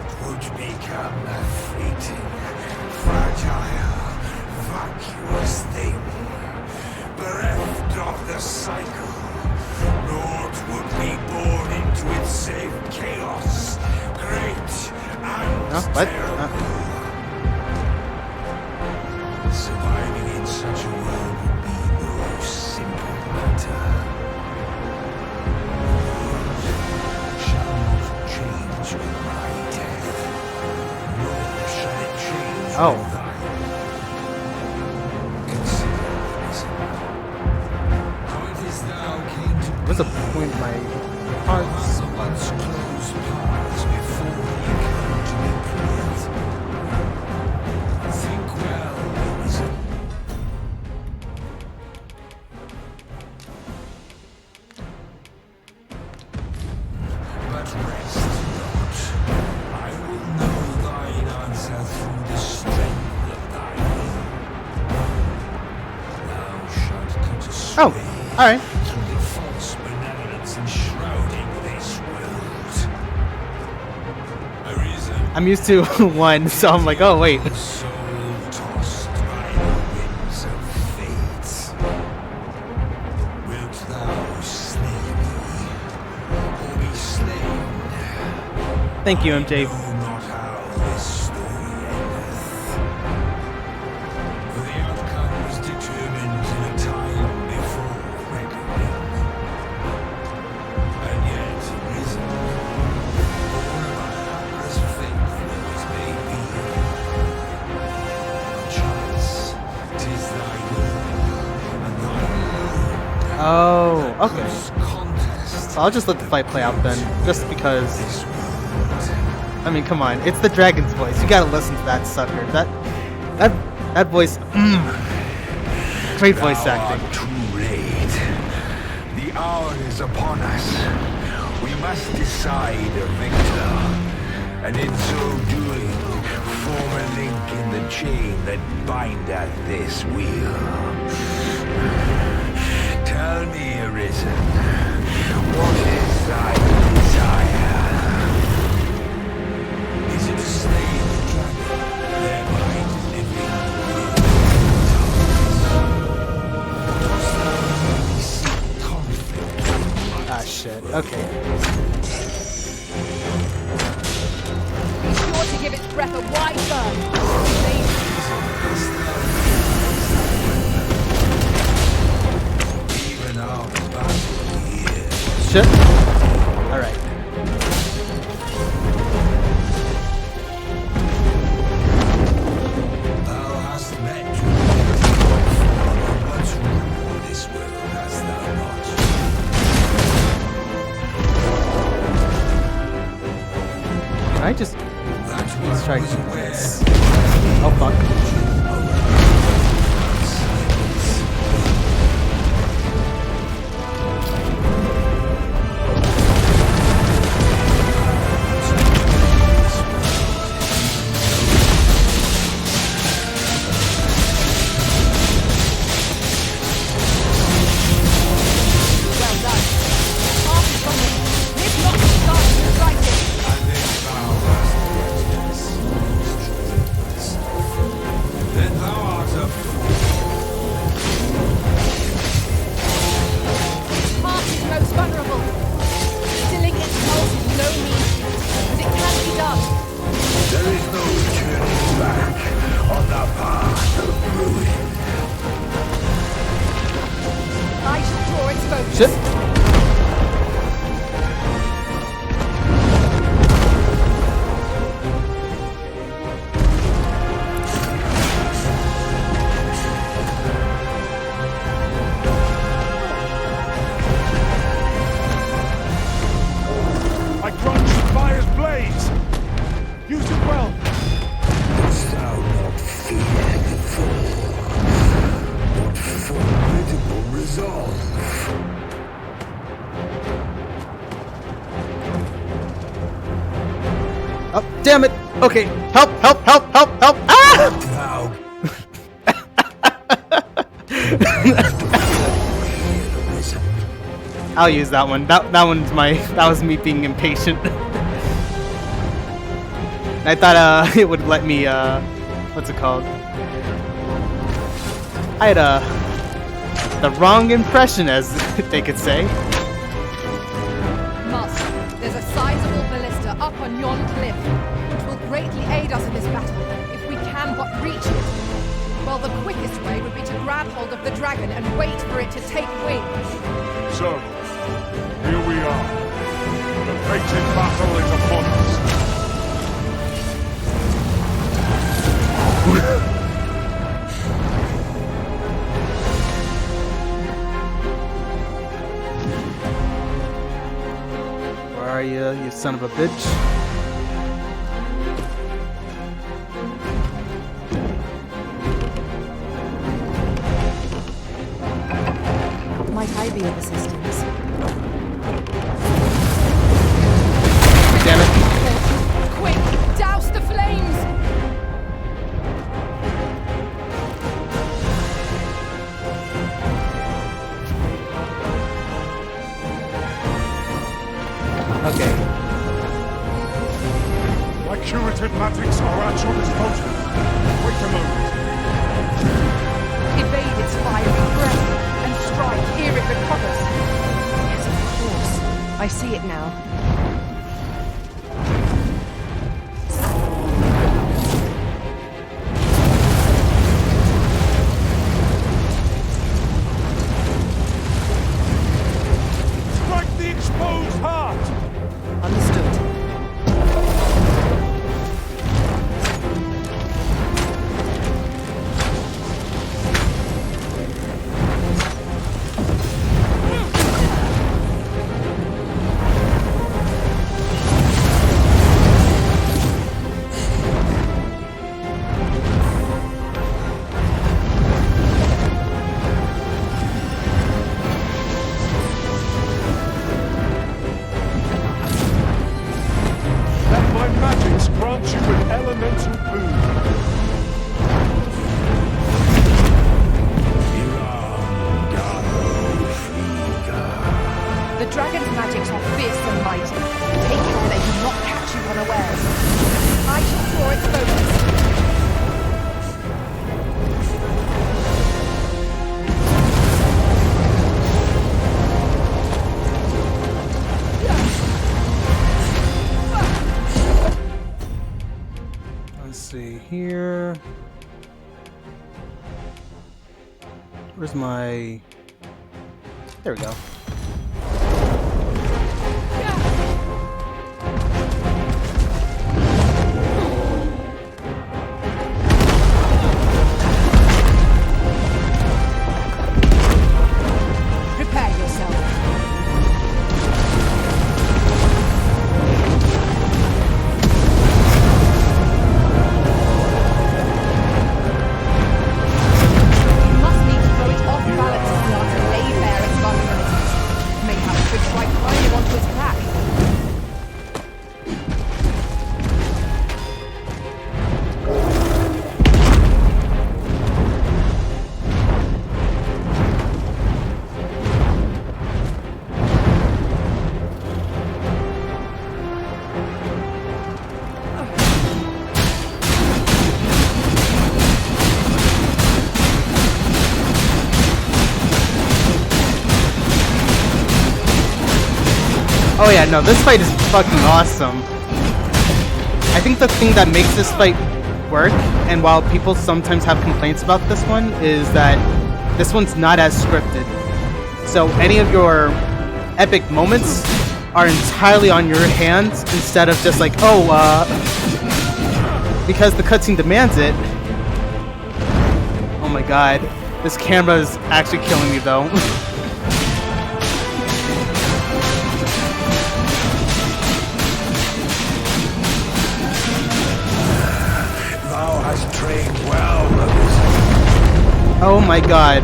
'Twould become a fleeting, fragile, vacuous thing, bereft of the cycle. Naught would be born into its save chaos, great and terrible. Surviving in such a world would be no simple matter. Shall not change with my death, nor shall it change with thine. Consider this. How it is thou came to What's the point of my hearts? once closed paths before you come to be cleared. Think well, Arisen. But rest not. I will know thine answer through the strength of thy will. Thou shalt cut a sway alright. through the false benevolence enshrouding this world. Arisen. I'm used to one, so I'm like, oh wait. Soul tossed by the winds of fate. Wilt thou slay me, or be slain? Thank you, MJ. I know not how this story endeth. For the outcome was determined in a time before reckoning. And yet, Arisen, born of a hapless faith though it may be, perchance 'tis thy will, and thy alone. Oh, okay. So I'll just let the fight play out then, just because. I mean, come on, it's the dragon's voice. You gotta listen to that sucker. That voice. Great voice Thou acting. art too late. The hour is upon us. We must decide a victor, and in so doing, form a link in the chain that bindeth this wheel. Tell me, Arisen, what is thy desire? Is it to slay the dragon, thereby delivering the conflict? Ah, shit. Okay. Be sure to give its breath a wide berth. Even our battle here. Shit. Alright. Thou hast met once ruled this world, hast thou not? Can I just... Let's try to do this. Oh, fuck. Well done. Half is on it. This not the start of the crisis. Then thou art a fool. Heart is most vulnerable. Stilling its pulse is no mean feat, but it can be done. There is no turning back on the path of ruin. I shall draw its focus. Shit. I grant you fire's blades! Use it well! Dost thou not fear the fall? What formidable resolve! Oh, damn it! Okay, help, help, help, help, help! Ah! I'll use that one. That was me being impatient. I thought it would let me what's it called? I had the wrong impression, as they could say. Master, there's a sizable ballista up on yon cliff, which will greatly aid us in this battle, if we can but reach it. Well, the quickest way would be to grab hold of the dragon and wait for it to take wing. So, here we are. The fated battle is upon us. Where are you son of a bitch? Might I be of assistance? Damn it. Quick, douse the flames! Okay. My curative magics are at your disposal. Wait a moment. Evade its fiery breath and strike ere it recovers. Yes, of course. I see it now. Strike the exposed heart! Understood. Let my magics grant you an elemental boon. Iran, dragon's magics are fierce and mighty. Take care they do not catch you unawares. I shall draw its focus. Let's see here. Where's my... There we go. Prepare yourself. You must need to throw it off balance if you are to lay bare its vulnerabilities. Mayhap it could strike finely onto its back. Oh yeah, no, this fight is fucking awesome. I think the thing that makes this fight work, and while people sometimes have complaints about this one, is that this one's not as scripted. So any of your epic moments are entirely on your hands instead of just like, oh, because the cutscene demands it. Oh my god, this camera is actually killing me though. Trained well, oh my god.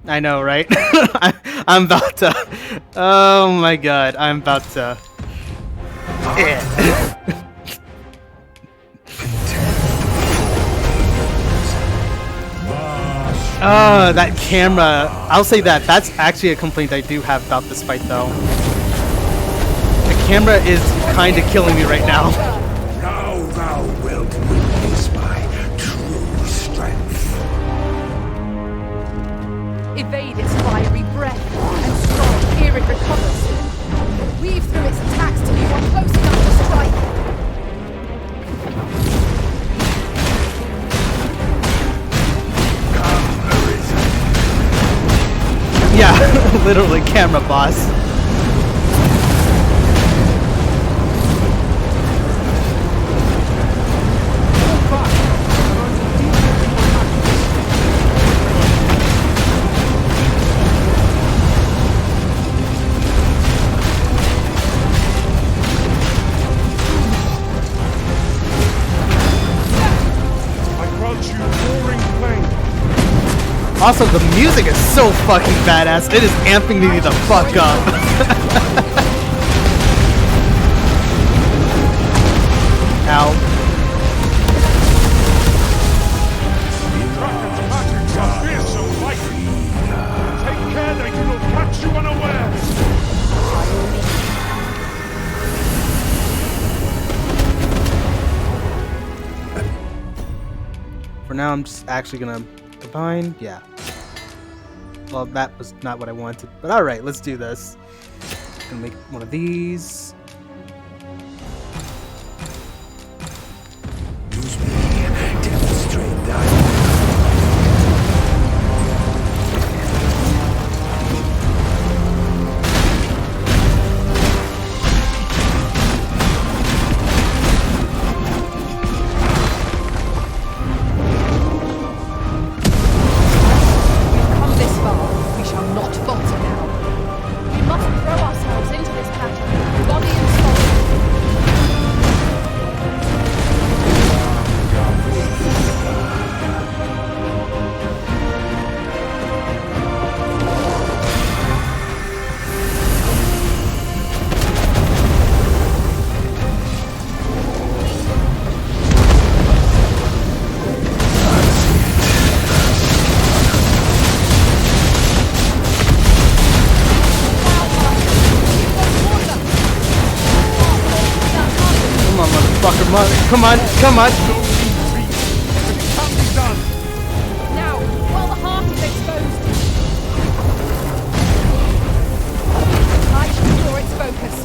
I know, right? I'm about to... Oh my god, I'm about to... Oh, that camera. I'll say that. That's actually a complaint I do have about this fight, though. The camera is kind of killing me right now. Now thou wilt witness my true strength. Evade its fiery breath and strike ere it recovers. Weave through its attacks till you are close enough to strike. Yeah, literally camera boss. Also, the music is so fucking badass. It is amping me the fuck up. Ow. Take care they do not catch you unawares. For now, I'm just actually gonna combine. Yeah. Well, that was not what I wanted. But alright, let's do this. Gonna make one of these. Demonstrate that. Body Come on, come on. Now, while the heart is exposed, I shall restore its focus.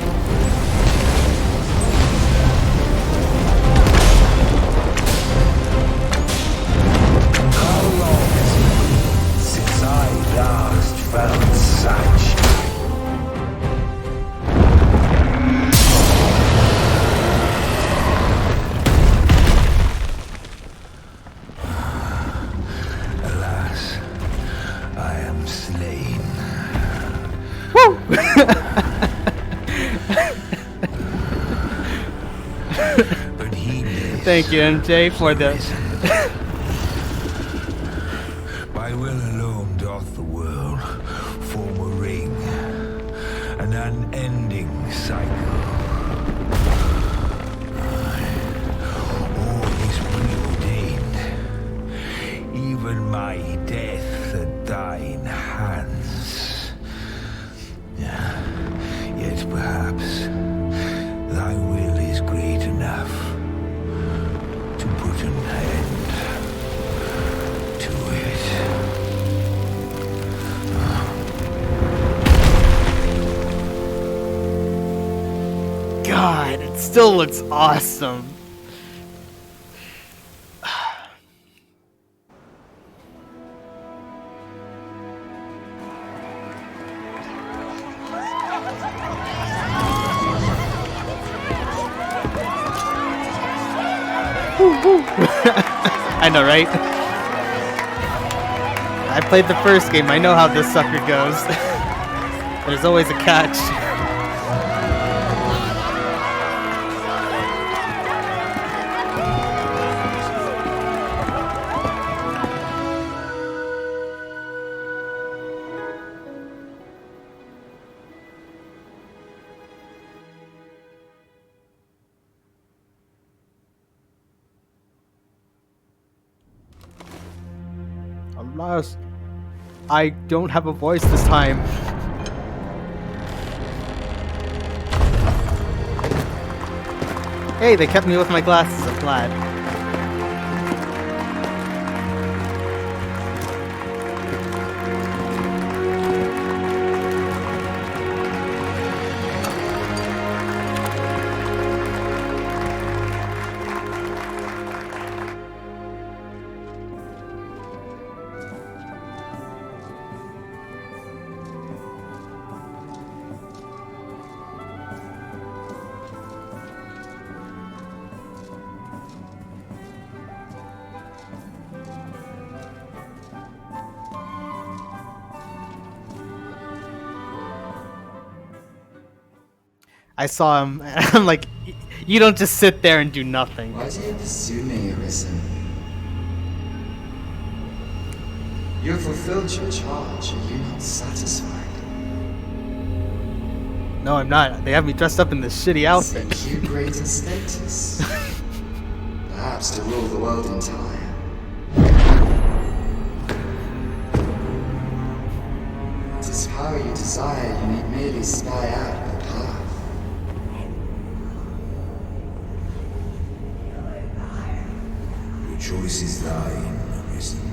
How long has it been since I last felt such? Alas, I am slain. Woo! But he lives. Thank you, MJ, for the. By will alone doth the world form a ring, an unending cycle. All is preordained, even my death at thine hands. Yet perhaps thy will is great enough to put an end to it. God, it still looks awesome. I know, right? I played the first game. I know how this sucker goes. There's always a catch. Alas, I don't have a voice this time. Hey, they kept me with my glasses, I'm glad. I saw him, and I'm like, you don't just sit there and do nothing. Why do you pursue me, Arisen? You have fulfilled your charge. Are you not satisfied? No, I'm not. They have me dressed up in this shitty outfit. Seek you greater status? Perhaps to rule the world entire. It is power you desire. You need merely spy out the path. The choice is thine, Arisen.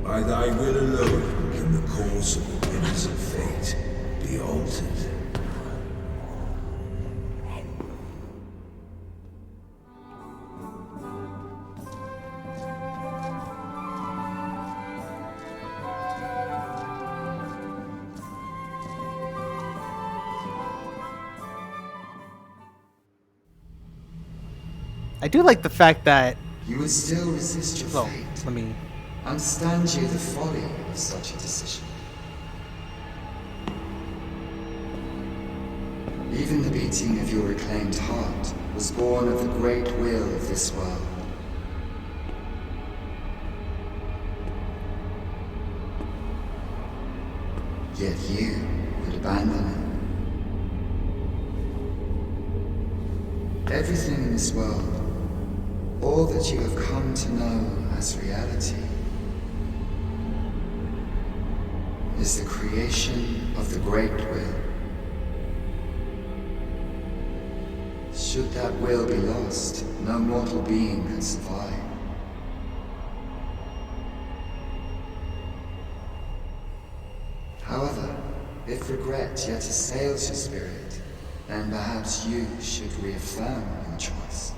By thy will alone can the course of the winds of fate be altered. I do like the fact that You would still resist your fate. Let me Understand you the folly of such a decision. Even the beating of your reclaimed heart was born of the great will of this world. Yet you would abandon it. Everything in this world, all that you have come to know as reality, is the creation of the Great Will. Should that will be lost, no mortal being can survive. However, if regret yet assails your spirit, then perhaps you should reaffirm your choice.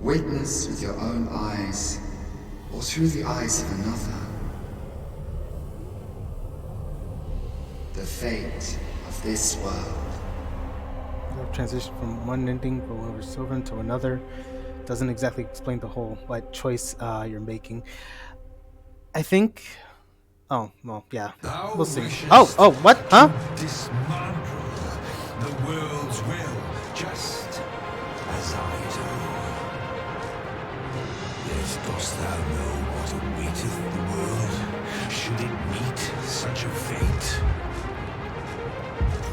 Witness with your own eyes, or through the eyes of another, the fate of this world. Transition from one ending for Wilbur Sylvan to another doesn't exactly explain the whole what choice you're making. I think. Oh well, yeah. We'll see. Oh, what? Huh? Dismantle the world's will, just as I do. Yet dost thou know what awaiteth the world, should it meet such a fate?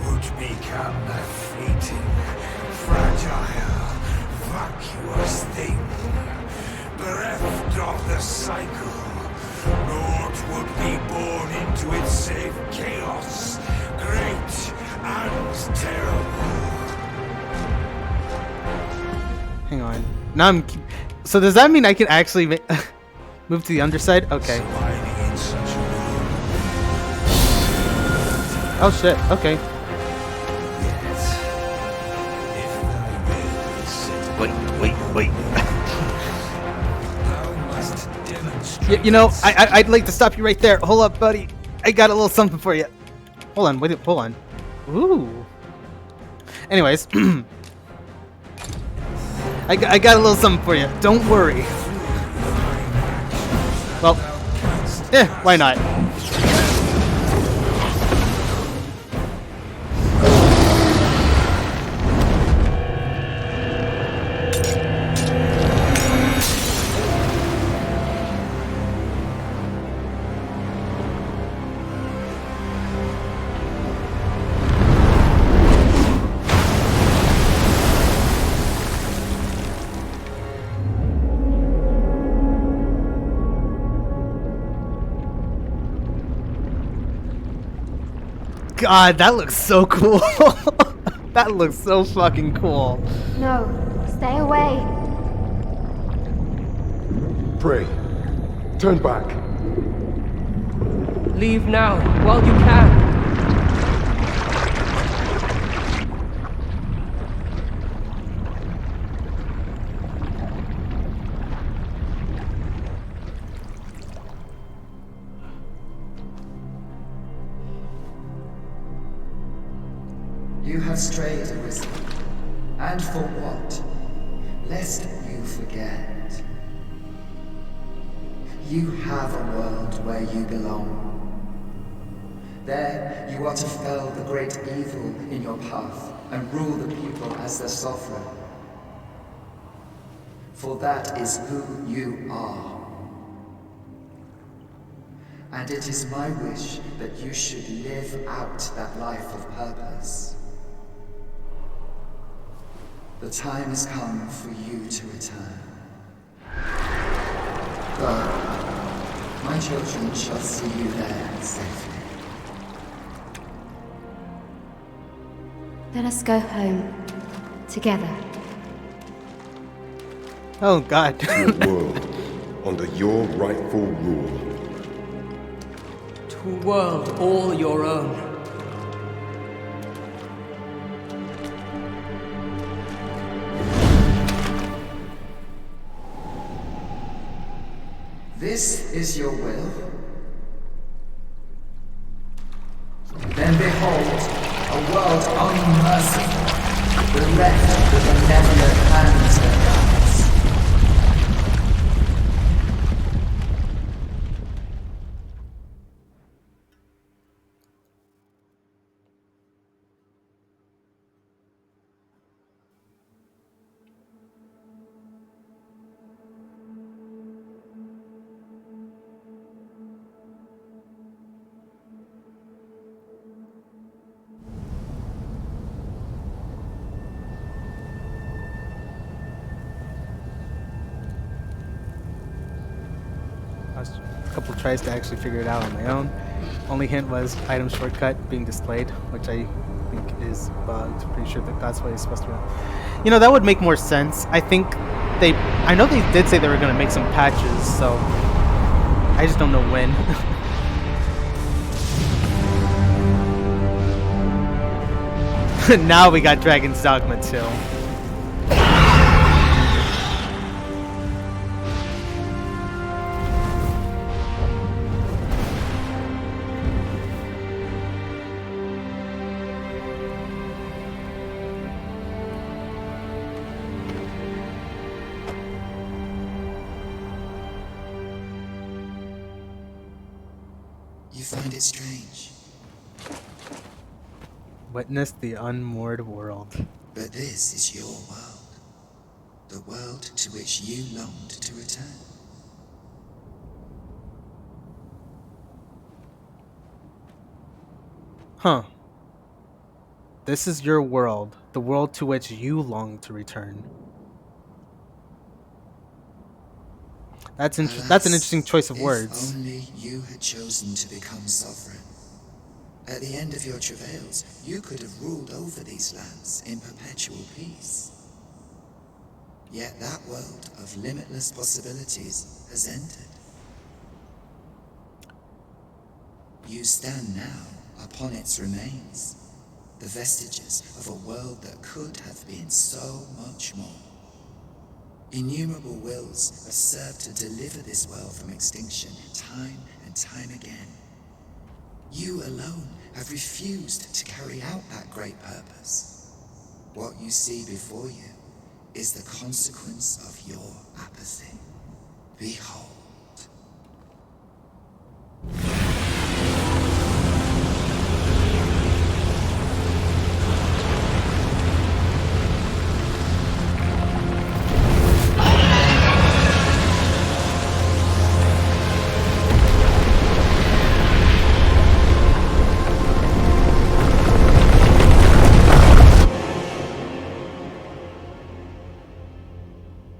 'Twould become a fleeting, fragile, vacuous thing, bereft of the cycle. Naught would be born into its save chaos, great and terrible. Hang on. Now I'm. So does that mean I can actually move to the underside? Okay. Oh shit. Okay. Wait. You know, I'd like to stop you right there. Hold up, buddy. I got a little something for you. Hold on. Wait. Hold on. Ooh. Anyways. I got a little something for you. Don't worry. Well, why not? God, that looks so cool. That looks so fucking cool. No, stay away. Pray. Turn back. Leave now, while you can. You have strayed, Arisen. And for what? Lest you forget. You have a world where you belong. There, you are to fell the great evil in your path and rule the people as their sovereign. For that is who you are. And it is my wish that you should live out that life of purpose. The time has come for you to return. Go. My children shall see you there safely. Let us go home. Together. Oh, God. To a world under your rightful rule. To a world all your own. This is your will? Then behold, a world unmerciful, bereft with benevolent hands and guides. A couple tries to actually figure it out on my own. Only hint was item shortcut being displayed, which I think is bugged. Pretty sure that's what it's supposed to be. You know, that would make more sense. I think I know they did say they were going to make some patches, so I just don't know when. Now we got Dragon's Dogma 2. You find it strange. Witness the unmoored world. But this is your world. The world to which you longed to return. Huh. This is your world, the world to which you long to return. That's an interesting choice of words. If only you had chosen to become sovereign. At the end of your travails, you could have ruled over these lands in perpetual peace. Yet that world of limitless possibilities has ended. You stand now upon its remains, the vestiges of a world that could have been so much more. Innumerable wills have served to deliver this world from extinction time and time again. You alone have refused to carry out that great purpose. What you see before you is the consequence of your apathy. Behold.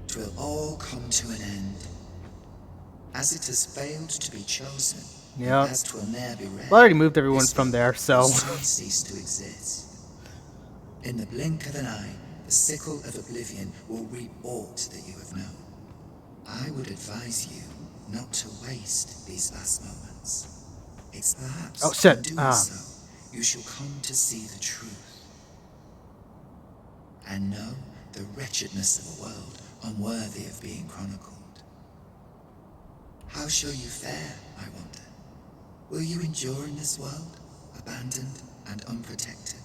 Twill all come to an end. As it has failed to be chosen, Yeah. as 'twill ne'er be read, I already moved everyone from there, so. will soon cease to exist. In the blink of an eye, the sickle of oblivion will reap aught that you have known. I would advise you not to waste these last moments. It's perhaps Oh, shit. in doing Ah. so, you shall come to see the truth. And know the wretchedness of a world unworthy of being chronicled. How shall you fare, I wonder? Will you endure in this world, abandoned and unprotected?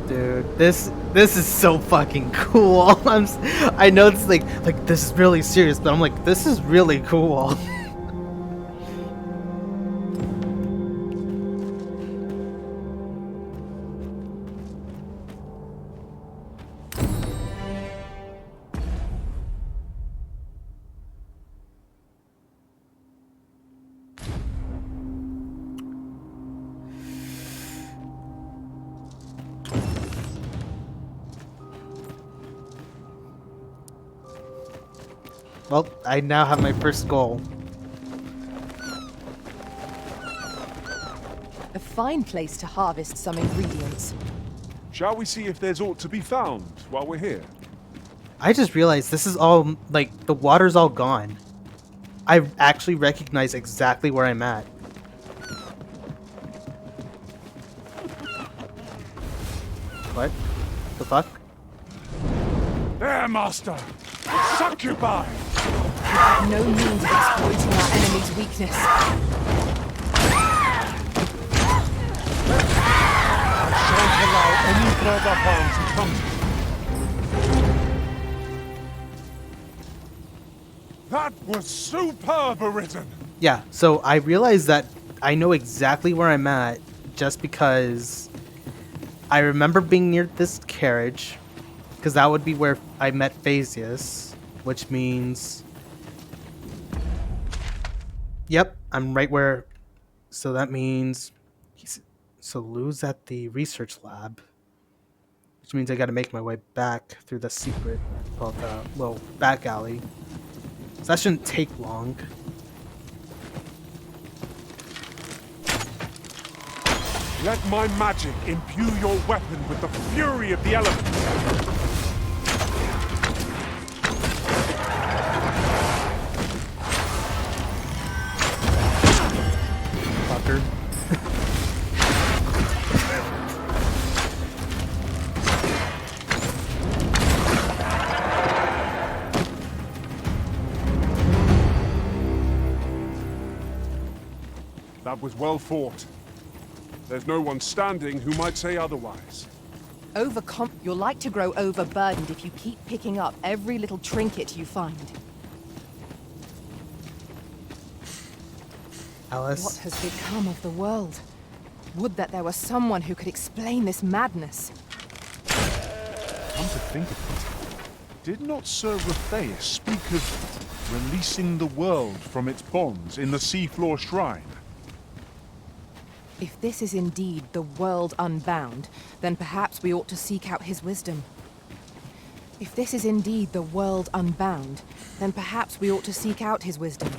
Dude, this is so fucking cool. I know it's like this is really serious, but I'm like, this is really cool. Well, I now have my first goal. A fine place to harvest some ingredients. Shall we see if there's aught to be found while we're here? I just realized this is all, like, the water's all gone. I actually recognize exactly where I'm at. What? The fuck? There, Master! Succubi! You have no means of exploiting our enemy's weakness. Shan't allow any further harm to come to you. That was superb, Arisen! Yeah, so I realized that I know exactly where I'm at just because I remember being near this carriage, because that would be where I met Phasius, which means... Yep, I'm right where... So that means... So Lou's at the research lab, which means I gotta make my way back through the secret, well, the little back alley. So that shouldn't take long. Let my magic imbue your weapon with the fury of the elements. Fucker. That was well fought. There's no one standing who might say otherwise. You're like to grow overburdened if you keep picking up every little trinket you find. Alice? What has become of the world? Would that there were someone who could explain this madness. Come to think of it, did not Sir Raphaeus speak of releasing the world from its bonds in the seafloor shrine? If this is indeed the world unbound, then perhaps we ought to seek out his wisdom. If this is indeed the world unbound, then perhaps we ought to seek out his wisdom.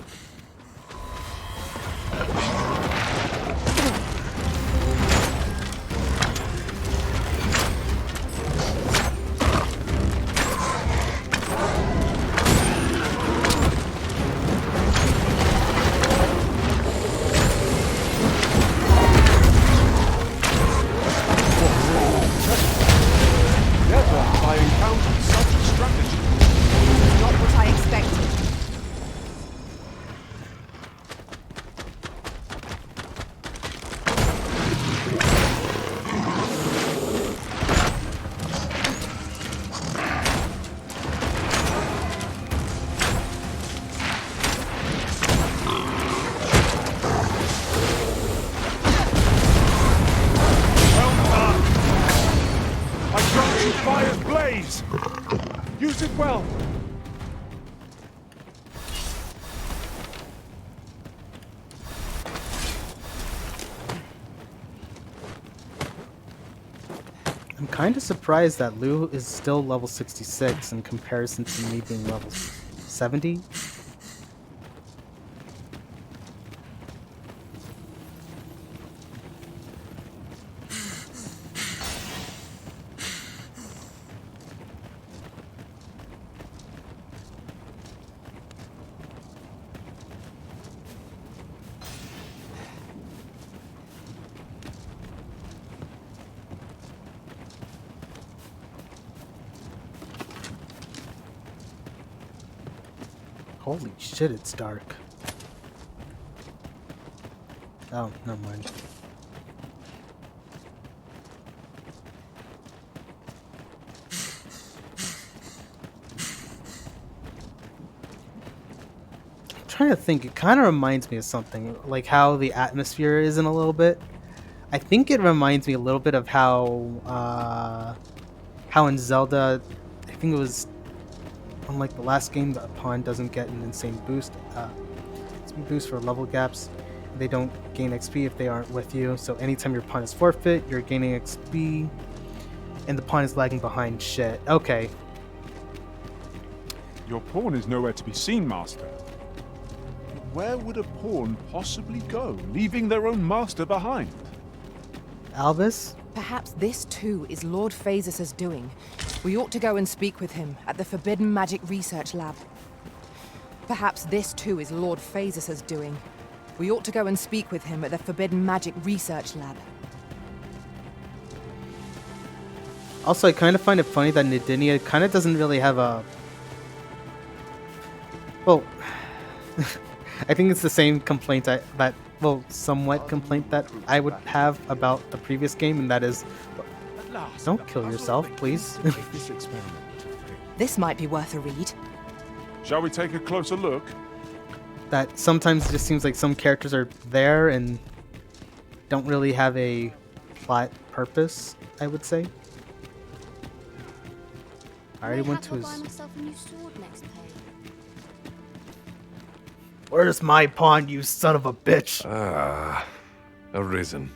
Use it well! I'm kind of surprised that Lou is still level 66 in comparison to me being level 70. Holy shit, it's dark. Oh, never mind. I'm trying to think, it kind of reminds me of something, like how the atmosphere is in a little bit. I think it reminds me a little bit of how in Zelda, I think it was unlike the last game, the pawn doesn't get an insane boost. Boost for level gaps. They don't gain XP if they aren't with you. So anytime your pawn is forfeit, you're gaining XP, and the pawn is lagging behind shit. Okay. Your pawn is nowhere to be seen, Master. But where would a pawn possibly go, leaving their own master behind? Albus? Perhaps this too is Lord Phasis' doing. We ought to go and speak with him at the Forbidden Magic Research Lab. Perhaps this too is Lord Phasis' doing. We ought to go and speak with him at the Forbidden Magic Research Lab. Also, I kind of find it funny that Nadinia kind of doesn't really have a... Well, I think it's the same complaint somewhat complaint that I would have about the previous game, and that is, don't kill yourself, please. This might be worth a read. Shall we take a closer look? That sometimes it just seems like some characters are there and don't really have a plot purpose, I would say. I already went to his... buy myself a new sword next pay. Where's my pawn, you son of a bitch? Ah, Arisen.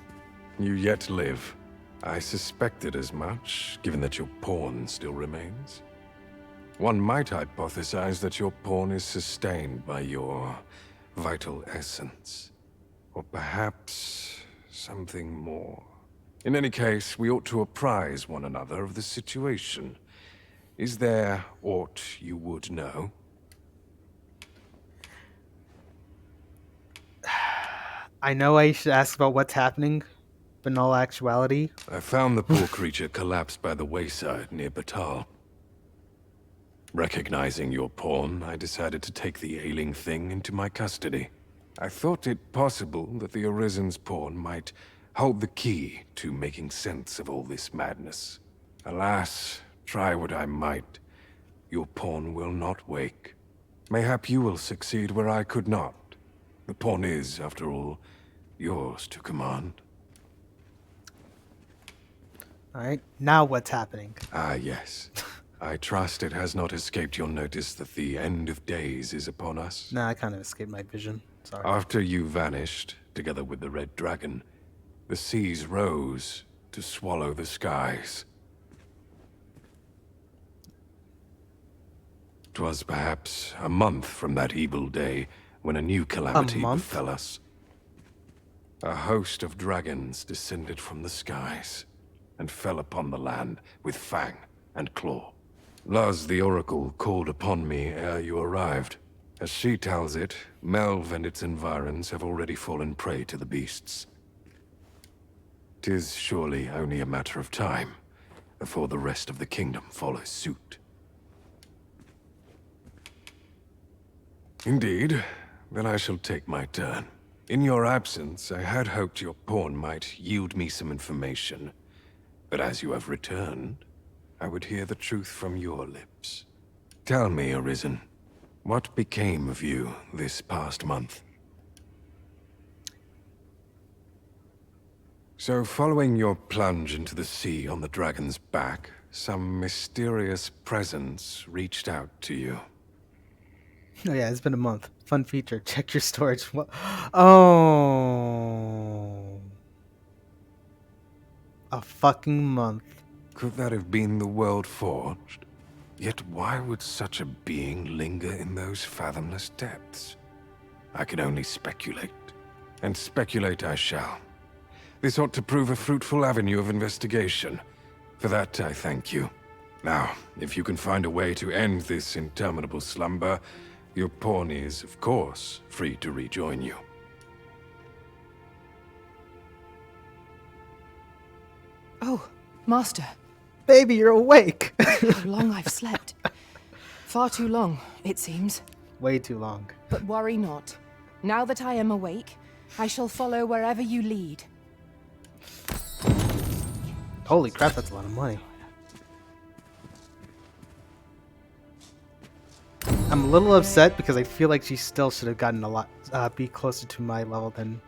You yet live. I suspected as much, given that your pawn still remains. One might hypothesize that your pawn is sustained by your vital essence. Or perhaps something more. In any case, we ought to apprise one another of the situation. Is there aught you would know? I know I should ask about what's happening, but in all actuality... I found the poor creature collapsed by the wayside near Batal. Recognizing your pawn, I decided to take the ailing thing into my custody. I thought it possible that the Arisen's pawn might hold the key to making sense of all this madness. Alas, try what I might, your pawn will not wake. Mayhap you will succeed where I could not. The pawn is, after all, yours to command. Alright, now what's happening? Ah, yes. I trust it has not escaped your notice that the end of days is upon us. Nah, I kind of escaped my vision. Sorry. After you vanished, together with the Red Dragon, the seas rose to swallow the skies. 'Twas perhaps a month from that evil day when a new calamity befell us. A host of dragons descended from the skies and fell upon the land with fang and claw. Luz the Oracle called upon me ere you arrived. As she tells it, Melve and its environs have already fallen prey to the beasts. 'Tis surely only a matter of time before the rest of the kingdom follows suit. Indeed, then I shall take my turn. In your absence, I had hoped your pawn might yield me some information. But as you have returned, I would hear the truth from your lips. Tell me, Arisen, what became of you this past month? So, following your plunge into the sea on the dragon's back, some mysterious presence reached out to you. Oh yeah, it's been a month. Fun feature. Check your storage. Oh. A fucking month. Could that have been the World Forged? Yet why would such a being linger in those fathomless depths? I can only speculate. And speculate I shall. This ought to prove a fruitful avenue of investigation. For that, I thank you. Now, if you can find a way to end this interminable slumber, your pawn is, of course, free to rejoin you. Oh, Master. Baby, you're awake! How long I've slept. Far too long, it seems. Way too long. But worry not. Now that I am awake, I shall follow wherever you lead. Holy crap, that's a lot of money. I'm a little upset because I feel like she still should have gotten a lot, be closer to my level than...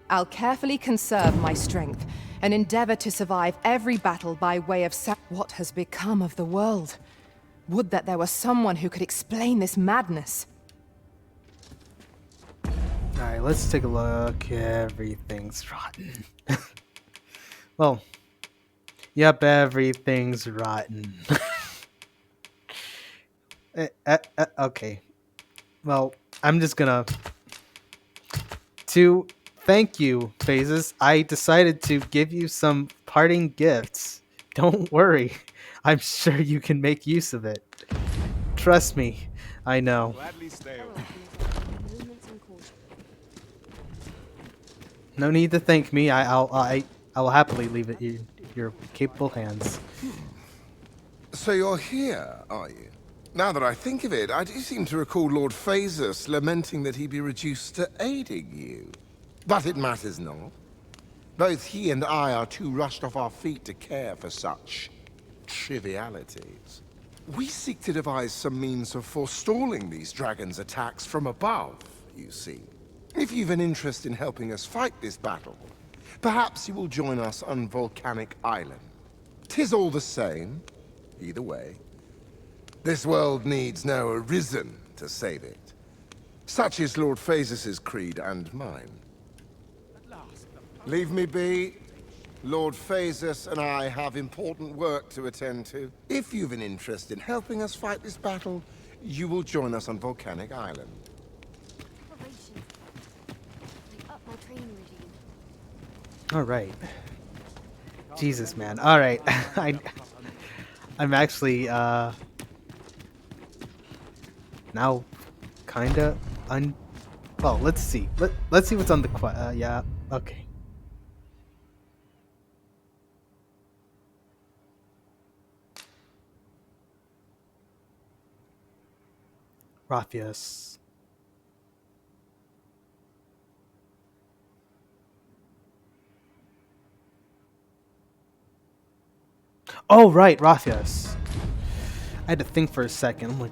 I'll carefully conserve my strength and endeavor to survive every battle by way of what has become of the world. Would that there were someone who could explain this madness. Alright, let's take a look. Everything's rotten. Well, yep, everything's rotten. Okay. Well, I'm just gonna... To thank you, Phases, I decided to give you some parting gifts. Don't worry. I'm sure you can make use of it. Trust me. I know. Gladly stay away. No need to thank me. I will happily leave it in your capable hands. So you're here, are you? Now that I think of it, I do seem to recall Lord Phasus lamenting that he be reduced to aiding you. But it matters not. Both he and I are too rushed off our feet to care for such trivialities. We seek to devise some means of forestalling these dragons' attacks from above, you see. If you've an interest in helping us fight this battle, Perhaps you will join us on Volcanic Island. 'Tis all the same, either way. This world needs no Arisen to save it. Such is Lord Phaesus' creed and mine. Leave me be. Lord Phaesus and I have important work to attend to. If you've an interest in helping us fight this battle, you will join us on Volcanic Island. All right. Jesus, man. All right. I'm actually now kinda well, let's see. Let's see what's on the yeah. Okay. Raphius. Oh, right, Raphius. I had to think for a second. I'm like,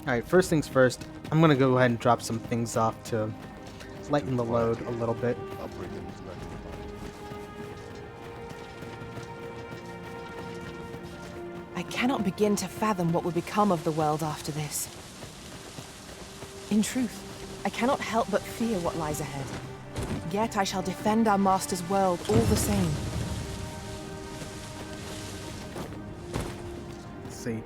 alright, first things first, I'm gonna go ahead and drop some things off to lighten the load a little bit. I cannot begin to fathom what will become of the world after this. In truth, I cannot help but fear what lies ahead. Yet I shall defend our master's world all the same. Let's see.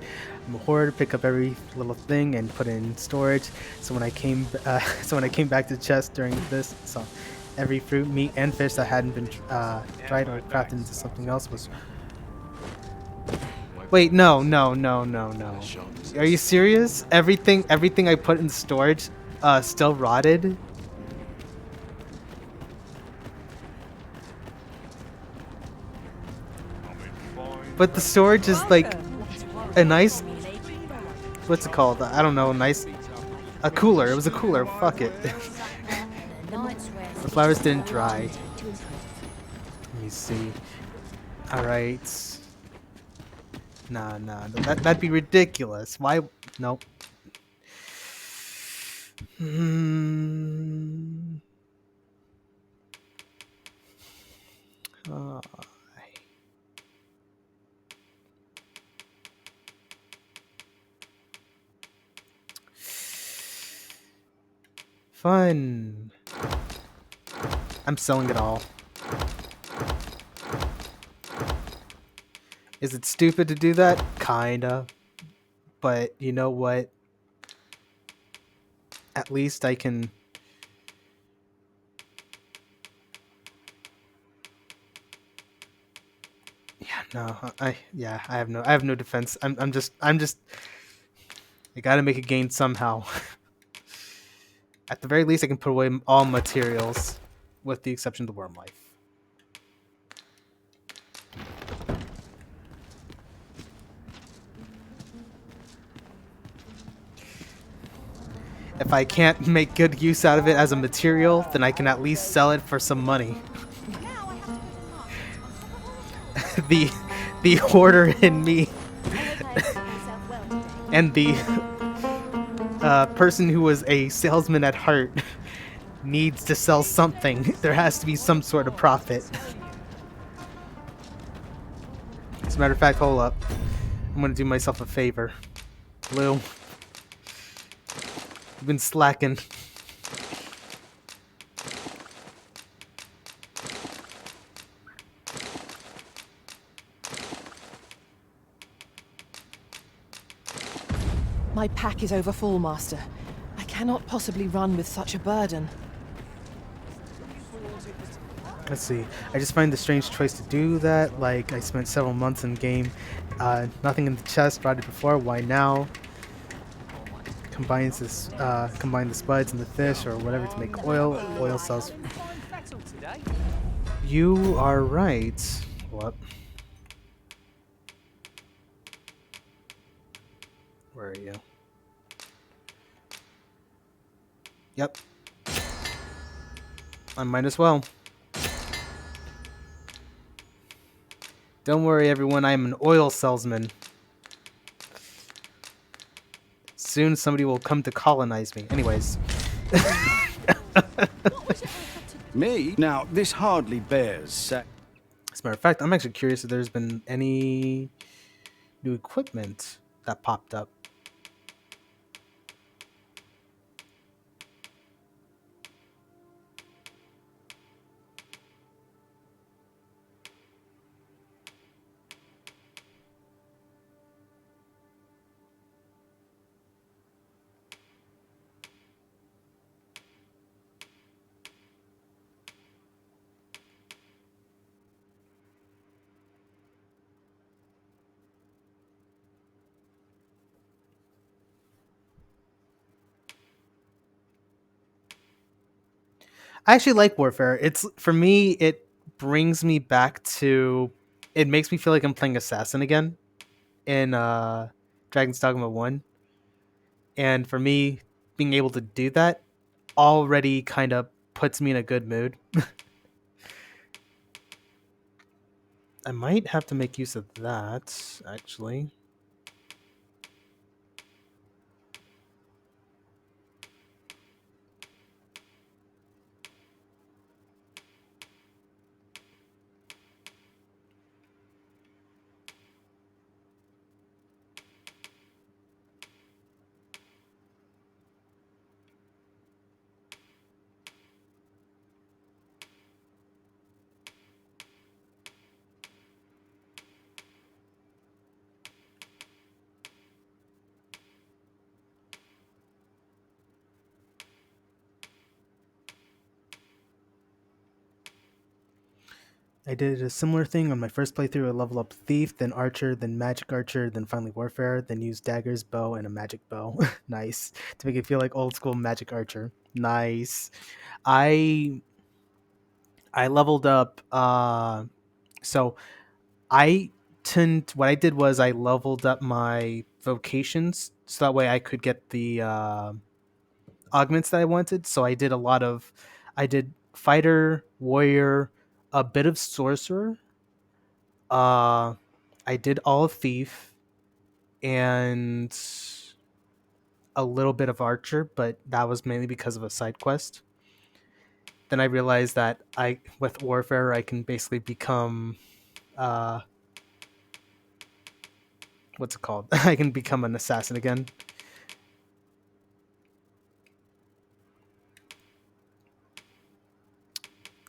I'm a hoarder, pick up every little thing and put it in storage. So when I came back to the chest during this, so every fruit, meat, and fish that hadn't been dried or crafted into something else was. Wait, no. Are you serious? Everything I put in storage, still rotted. But the storage is like a nice. What's it called? I don't know. A cooler. It was a cooler. Fuck it. The flowers didn't dry. Let me see. All right. Nah. That'd be ridiculous. Why? Nope. Fun. I'm selling it all. Is it stupid to do that? Kinda. But you know what? At least I can... I have no defense. I'm just I gotta make a gain somehow. At the very least I can put away all materials with the exception of the worm life. If I can't make good use out of it as a material, then I can at least sell it for some money. the hoarder in me and the person who was a salesman at heart needs to sell something. There has to be some sort of profit. As a matter of fact, hold up. I'm gonna do myself a favor. Blue, you've been slacking. My pack is over full, Master. I cannot possibly run with such a burden. Let's see. I just find the strange choice to do that. Like, I spent several months in game. Nothing in the chest, rotted before. Why now? Combine the spuds and the fish or whatever to make oil. Oil sells. You are right. What? Where are you? Yep. I might as well. Don't worry, everyone. I am an oil salesman. Soon somebody will come to colonize me. Anyways. Me? Now, this hardly bears sac. As a matter of fact, I'm actually curious if there's been any new equipment that popped up. I actually like Warfare. It's for me, it brings me back to. It makes me feel like I'm playing Assassin again in Dragon's Dogma 1. And for me, being able to do that already kind of puts me in a good mood. I might have to make use of that, actually. I did a similar thing on my first playthrough. I leveled up Thief, then Archer, then Magic Archer, then finally Warfare, then used daggers, bow, and a magic bow. Nice. To make it feel like old school Magic Archer. Nice. I I leveled up so I tend what I did was I leveled up my vocations so that way I could get the augments that I wanted. So I did fighter, warrior, a bit of sorcerer. Uh, I did all of thief and a little bit of archer, but that was mainly because of a side quest. Then I realized that with warfare I can basically become uh what's it called? I can become an assassin again.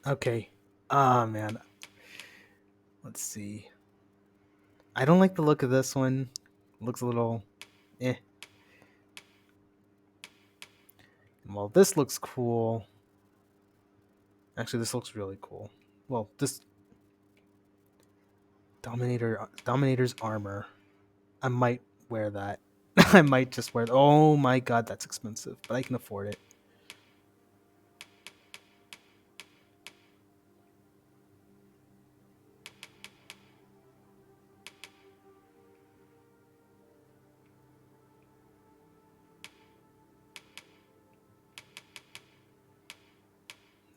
Okay. Ah, man. Let's see. I don't like the look of this one. It looks a little eh. Well, this looks cool. Actually, this looks really cool. Well, this Dominator's armor. I might wear that. I might just wear. Oh my god, that's expensive, but I can afford it.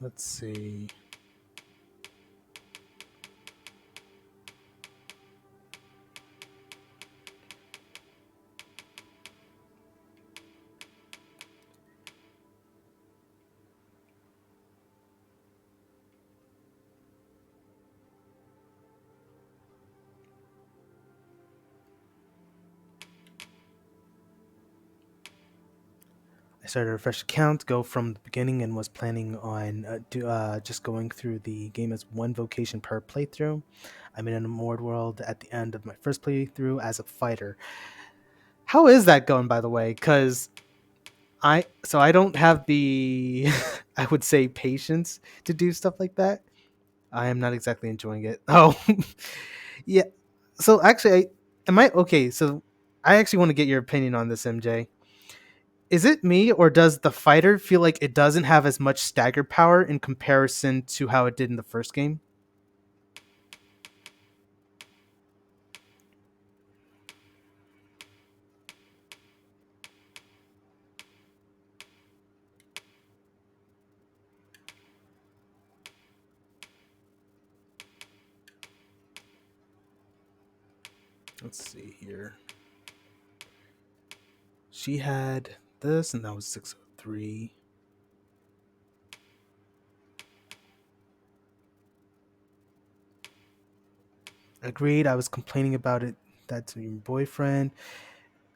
Let's see. I started a fresh account, go from the beginning, and was planning on just going through the game as one vocation per playthrough. I'm in a mod world at the end of my first playthrough as a fighter. How is that going, by the way? Because I don't have the I would say patience to do stuff like that. I am not exactly enjoying it. Oh, yeah. So actually, am I okay? So I actually want to get your opinion on this, MJ. Is it me or does the fighter feel like it doesn't have as much stagger power in comparison to how it did in the first game? Let's see here. She had this, and that was 603. Agreed. I was complaining about it. That's your boyfriend.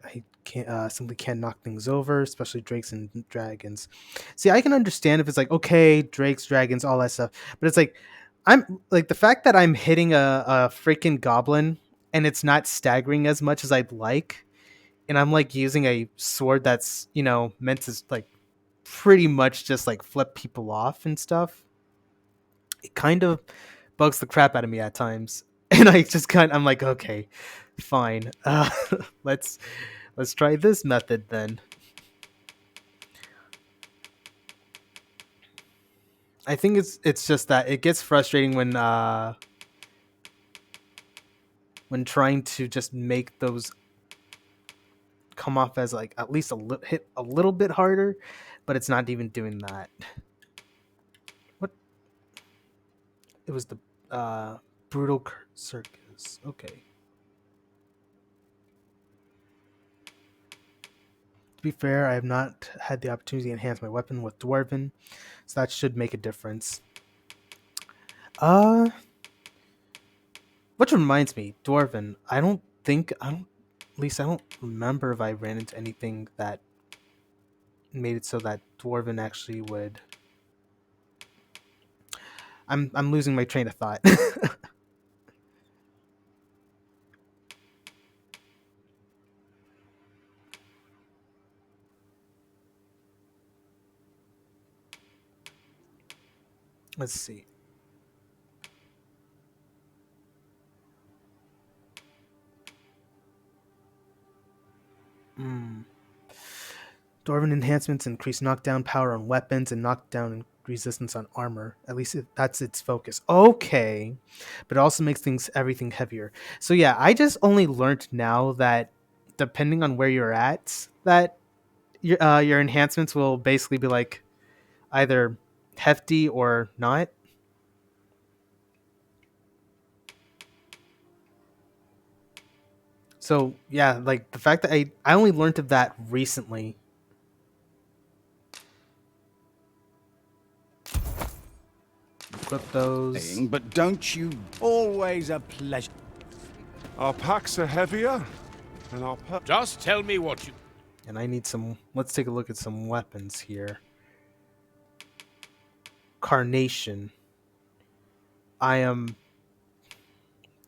I can't simply can't knock things over, especially drakes and dragons. See, I can understand if it's like okay, drakes, dragons, all that stuff, but it's like I'm like the fact that I'm hitting a freaking goblin and it's not staggering as much as I'd like, and I'm like using a sword that's meant to like pretty much just like flip people off and stuff. It kind of bugs the crap out of me at times, and I'm like, okay, fine, let's try this method then. I think it's just that it gets frustrating when trying to just make those come off as like at least hit a little bit harder, but it's not even doing that. What? It was the brutal circus. Okay. To be fair, I have not had the opportunity to enhance my weapon with Dwarven, so that should make a difference. Which reminds me, Dwarven. I don't. At least I don't remember if I ran into anything that made it so that Dwarven actually would. I'm losing my train of thought. Let's see. Dwarven enhancements increase knockdown power on weapons and knockdown resistance on armor. At least that's its focus. Okay, but it also makes everything heavier. So yeah, I just only learned now that depending on where you're at, that your enhancements will basically be like either hefty or not. So yeah, like the fact that I only learned of that recently. Equip those. But don't you always a pleasure? Our packs are heavier, and Just tell me what you... And I need some... Let's take a look at some weapons here. Carnation. I am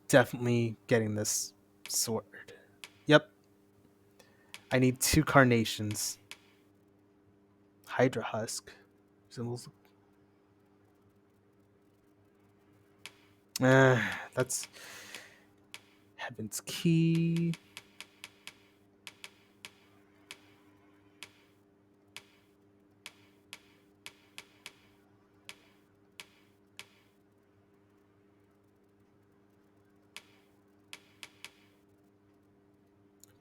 definitely getting this sword. Yep. I need 2 carnations. Hydra husk. Symbols. That's... Heaven's Key.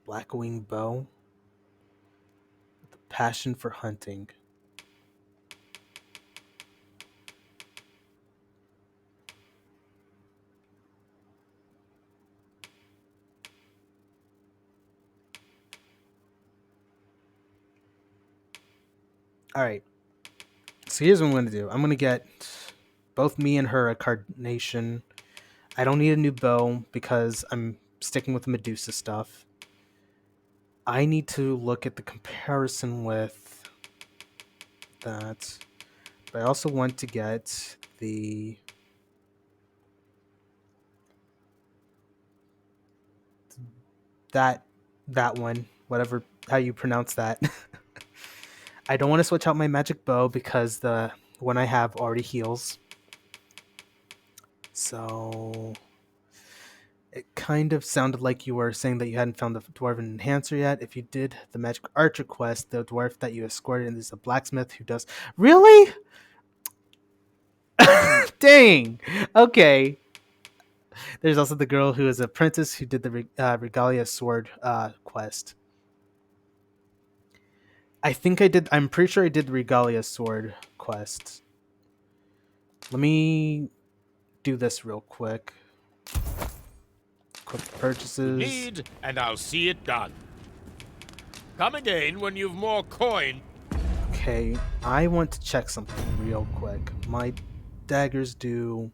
Blackwing bow. With a passion for hunting. Alright. So here's what I'm going to do. I'm going to get both me and her a carnation. I don't need a new bow because I'm sticking with the Medusa stuff. I need to look at the comparison with that. But I also want to get that one, whatever how you pronounce that. I don't want to switch out my magic bow because the one I have already heals. So it kind of sounded like you were saying that you hadn't found the Dwarven Enhancer yet. If you did the Magic Archer quest, the dwarf that you escorted is a blacksmith who does... Really? Dang! Okay. There's also the girl who is an apprentice who did the Regalia Sword quest. I'm pretty sure I did the Regalia Sword quest. Let me do this real quick. Quick purchases. Need, and I'll see it done. Come again when you've more coin. Okay, I want to check something real quick. My daggers do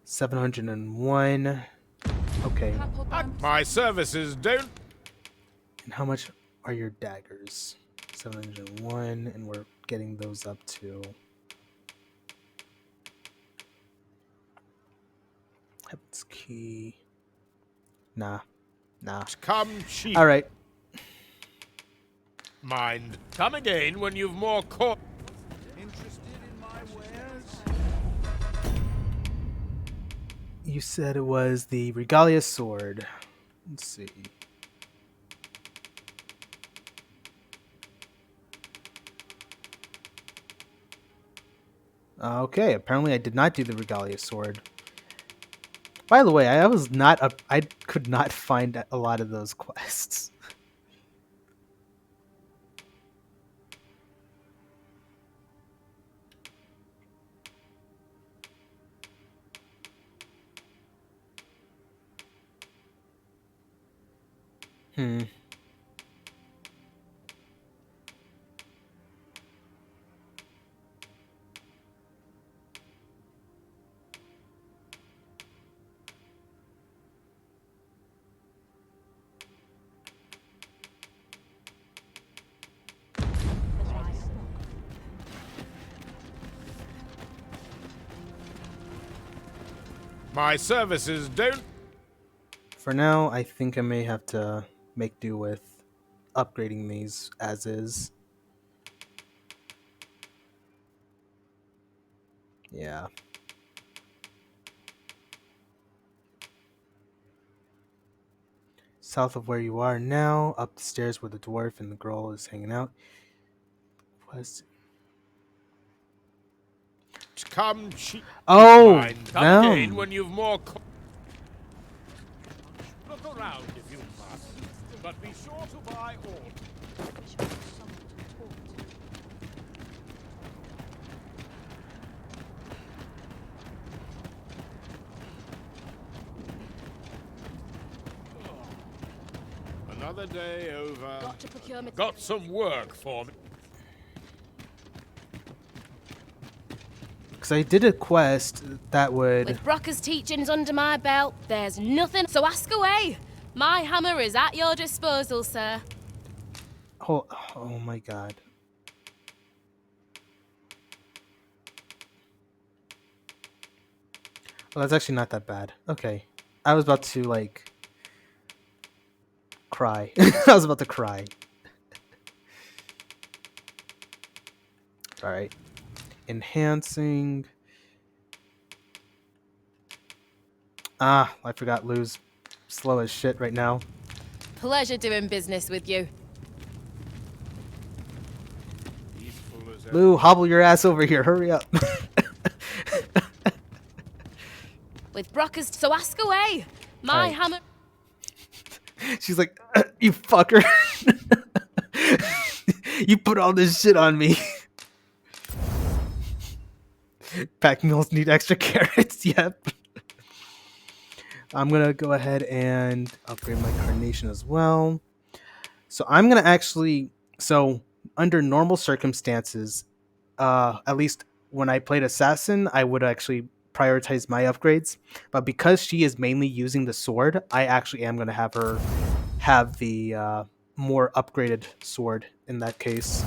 701. Okay. My services don't. And how much are your daggers? 701, and we're getting those up to Heaven's Key. Nah. Come cheap. All right. Mind. Come again when you've more coin. Interested in my wares? You said it was the Regalia sword. Let's see. Okay, apparently I did not do the Regalia sword. By the way, I could not find a lot of those quests. Hmm. My services don't. For now, I think I may have to make do with upgrading these as is. Yeah. South of where you are now, up the stairs where the dwarf and the girl is hanging out. Quest. Come cheap. Oh, Mind. Come again when you've more Look around if you must, but be sure to buy all. Another day over. Got to procure Got some work for me. because I did a quest that would. With Brocker's teachings under my belt, there's nothing. So ask away. My hammer is at your disposal, sir. Oh my god. Well, that's actually not that bad. Okay. I was about to, like, cry. I was about to cry. Alright. Enhancing. Ah, I forgot Lou's slow as shit right now. Pleasure doing business with you. Lou, hobble your ass over here. Hurry up. With Brocker's, so ask away. My Right. hammer. She's like, you fucker. You put all this shit on me. Pack mules need extra carrots. Yep. I'm gonna go ahead and upgrade my carnation as well. So I'm gonna actually, so under normal circumstances, at least when I played assassin, I would actually prioritize my upgrades. But because she is mainly using the sword, I actually am gonna have her have the more upgraded sword in that case.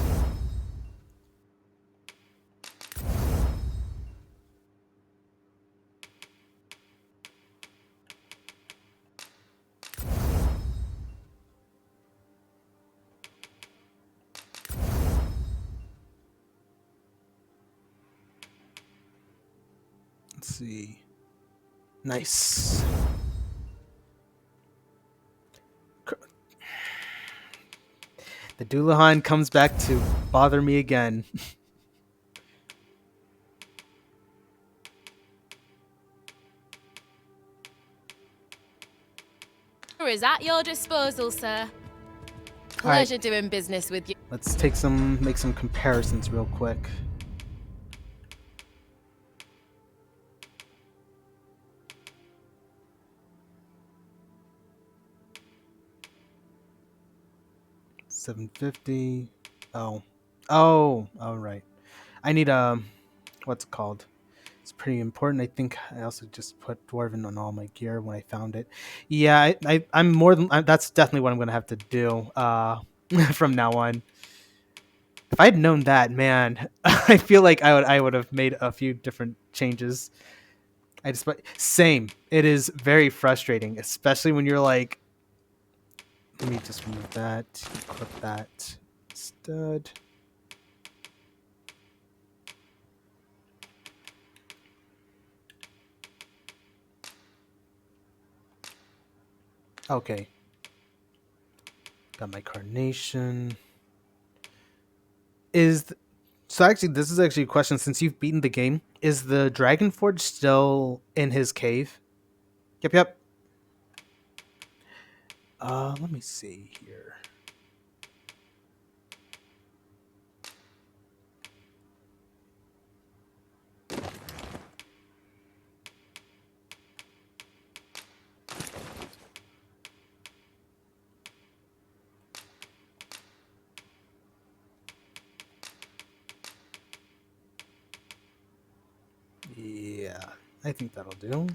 Let's see. Nice. The Doulahan comes back to bother me again. Is at your disposal, sir. Pleasure doing business with you. Let's make some comparisons real quick. $750. Oh, all right. I need what's it called? It's pretty important. I think I also just put Dwarven on all my gear when I found it. Yeah, I'm more than that's definitely what I'm gonna have to do from now on. If I'd known that, man, I feel like I would have made a few different changes. I just same. It is very frustrating, especially when you're like, let me just remove that, equip that instead. Okay. Got my carnation. So actually, this is actually a question since you've beaten the game. Is the Dragon Forge still in his cave? Yep. Let me see here. Yeah, I think that'll do.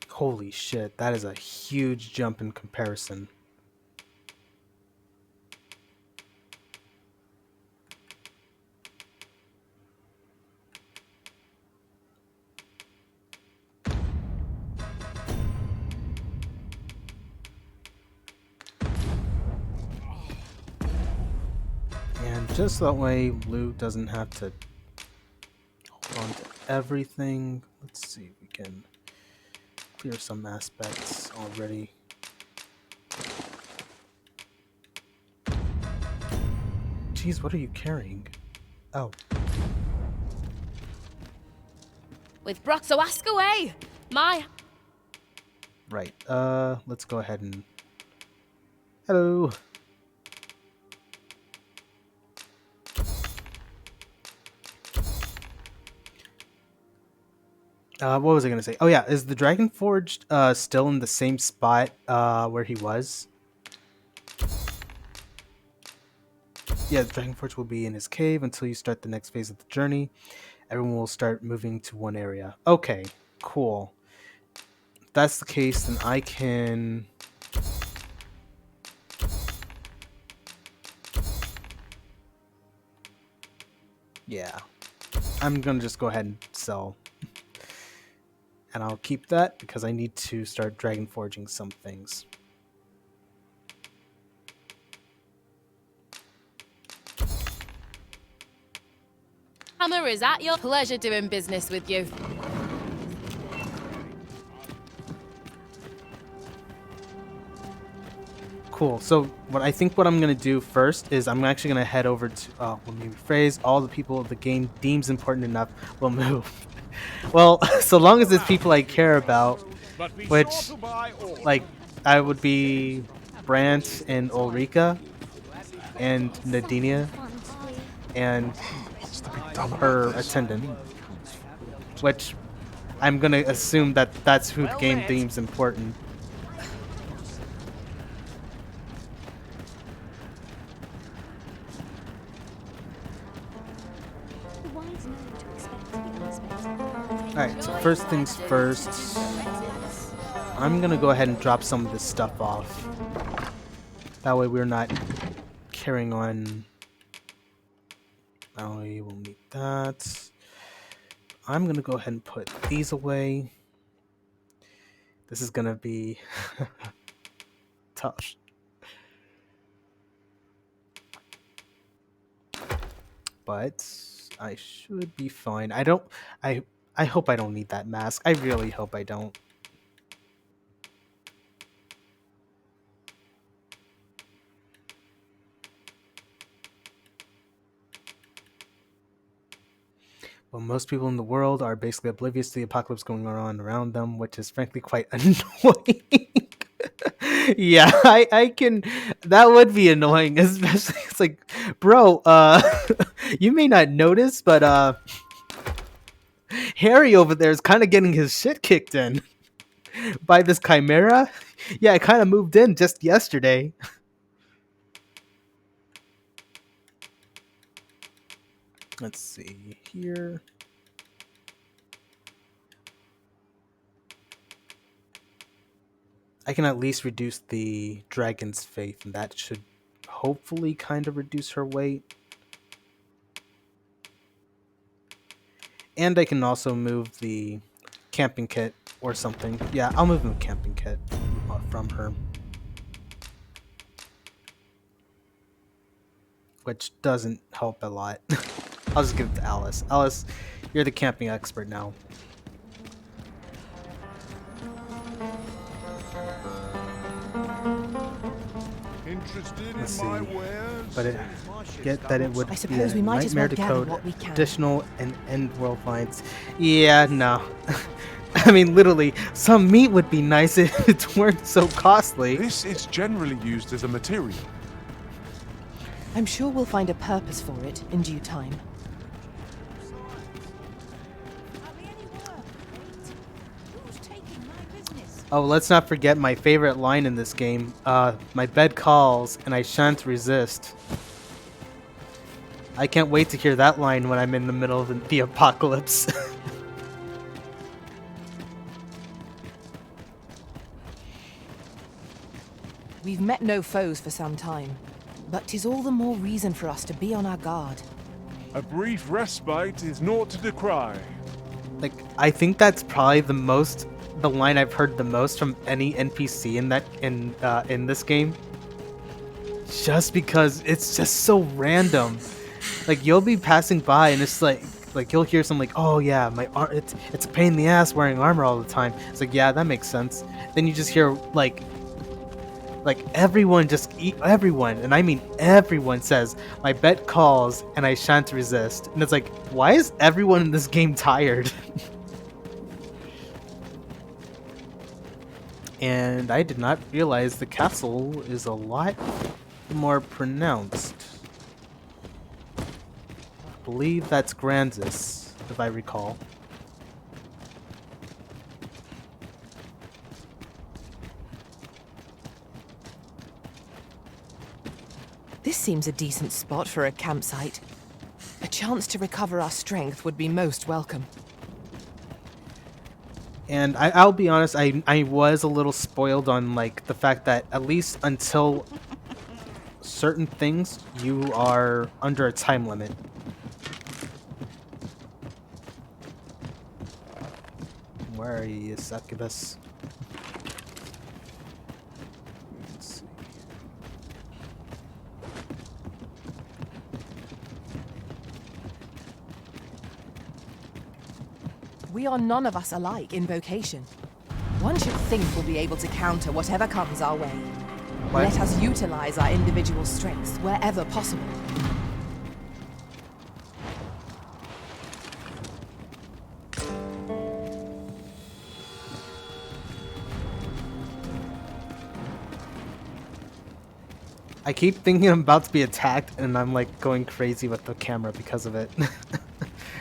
Holy shit, that is a huge jump in comparison. And just that way, Blue doesn't have to hold on to everything. Let's see if we can clear some aspects already. Jeez, what are you carrying? Oh. With Brock, so ask away. My. Right. Let's go ahead and... Hello. What was I gonna say? Oh yeah, is the Dragon Forged still in the same spot where he was? Yeah, the Dragon Forge will be in his cave until you start the next phase of the journey. Everyone will start moving to one area. Okay, cool. If that's the case, then I can... Yeah. I'm gonna just go ahead and sell. And I'll keep that because I need to start Dragon Forging some things. Hammer is at your pleasure doing business with you. Cool. So what I'm gonna do first is I'm actually gonna head over to let me rephrase, all the people the game deems important enough will move. Well, so long as it's people I care about, which like I would be Brant and Ulrika and Nadinia and her attendant, which I'm gonna assume that that's who the game deems important. Alright, so first things first, I'm gonna go ahead and drop some of this stuff off. That way we're not carrying on. Now we will need that. I'm gonna go ahead and put these away. This is gonna be tough. But I should be fine. I hope I don't need that mask. I really hope I don't. Well, most people in the world are basically oblivious to the apocalypse going on around them, which is frankly quite annoying. Yeah, I can. That would be annoying, especially it's like, bro, you may not notice, but Harry over there is kind of getting his shit kicked in by this chimera. Yeah, it kind of moved in just yesterday. Let's see here. I can at least reduce the dragon's faith, and that should hopefully kind of reduce her weight. And I can also move the camping kit or something. Yeah, I'll move the camping kit from her. Which doesn't help a lot. I'll just give it to Alice. Alice, you're the camping expert now. Interested Let's see. in my wares? But it, get that it would I be suppose a we might as well nightmare to gather code what we can. additional and end world lines. Yeah, no. I mean, literally, some meat would be nice if it weren't so costly. This is generally used as a material. I'm sure we'll find a purpose for it in due time. Oh, let's not forget my favorite line in this game. My bed calls, and I shan't resist. I can't wait to hear that line when I'm in the middle of the apocalypse. We've met no foes for some time, but 'tis all the more reason for us to be on our guard. A brief respite is naught to decry. Like, I think that's probably the line I've heard the most from any NPC in this game. Just because it's just so random. Like, you'll be passing by and it's like you'll hear something like, "Oh yeah, it's a pain in the ass wearing armor all the time." It's like, yeah, that makes sense. Then you just hear like everyone everyone, and I mean everyone says, "My bet calls and I shan't resist." And it's like, why is everyone in this game tired? And I did not realize the castle is a lot more pronounced. I believe that's Granzis, if I recall. This seems a decent spot for a campsite. A chance to recover our strength would be most welcome. And I'll be honest, I was a little spoiled on like the fact that at least until certain things, you are under a time limit. Where are you, succubus? Let's see. We are none of us alike in vocation. One should think we'll be able to counter whatever comes our way. What? Let us utilize our individual strengths wherever possible. I keep thinking I'm about to be attacked, and I'm like going crazy with the camera because of it.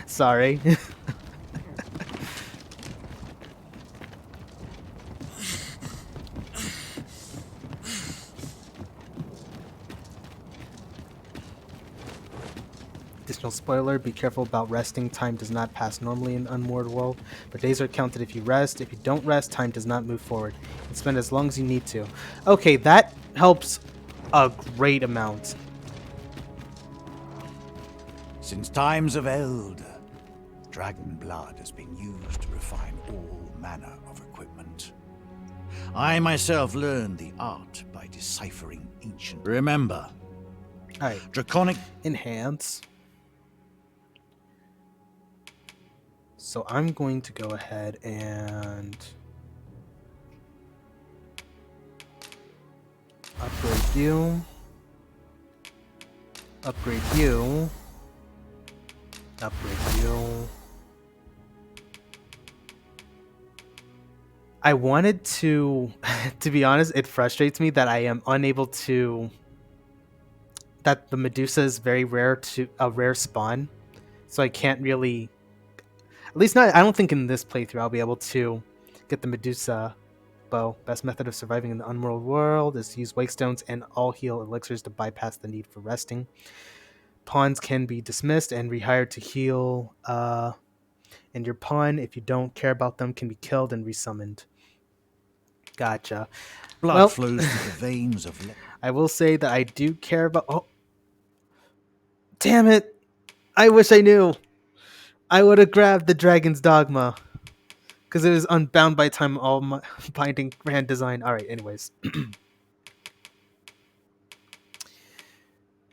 Sorry. Additional spoiler, be careful about resting. Time does not pass normally in Unmoored World, but days are counted if you rest. If you don't rest, time does not move forward. You can spend as long as you need to. Okay, that helps a great amount. Since times of eld, dragon blood has been used to refine all manner of equipment. I myself learned the art by deciphering ancient. Remember, Alright. Draconic Enhance. So I'm going to go ahead and upgrade you. Upgrade you. Upgrade you. I wanted to, to be honest, it frustrates me that I am unable to, that the Medusa is very rare to, a rare spawn. So I can't really, at least not, I don't think in this playthrough I'll be able to get the Medusa bow. Best method of surviving in the unworld world is to use wake stones and all heal elixirs to bypass the need for resting. Pawns can be dismissed and rehired to heal, and your pawn, if you don't care about them, can be killed and resummoned. Gotcha. Blood flows through the veins of... I will say that I do care about... Oh. Damn it! I wish I knew! I would have grabbed the Dragon's Dogma. Because it was unbound by time, all my binding grand design. Alright, anyways.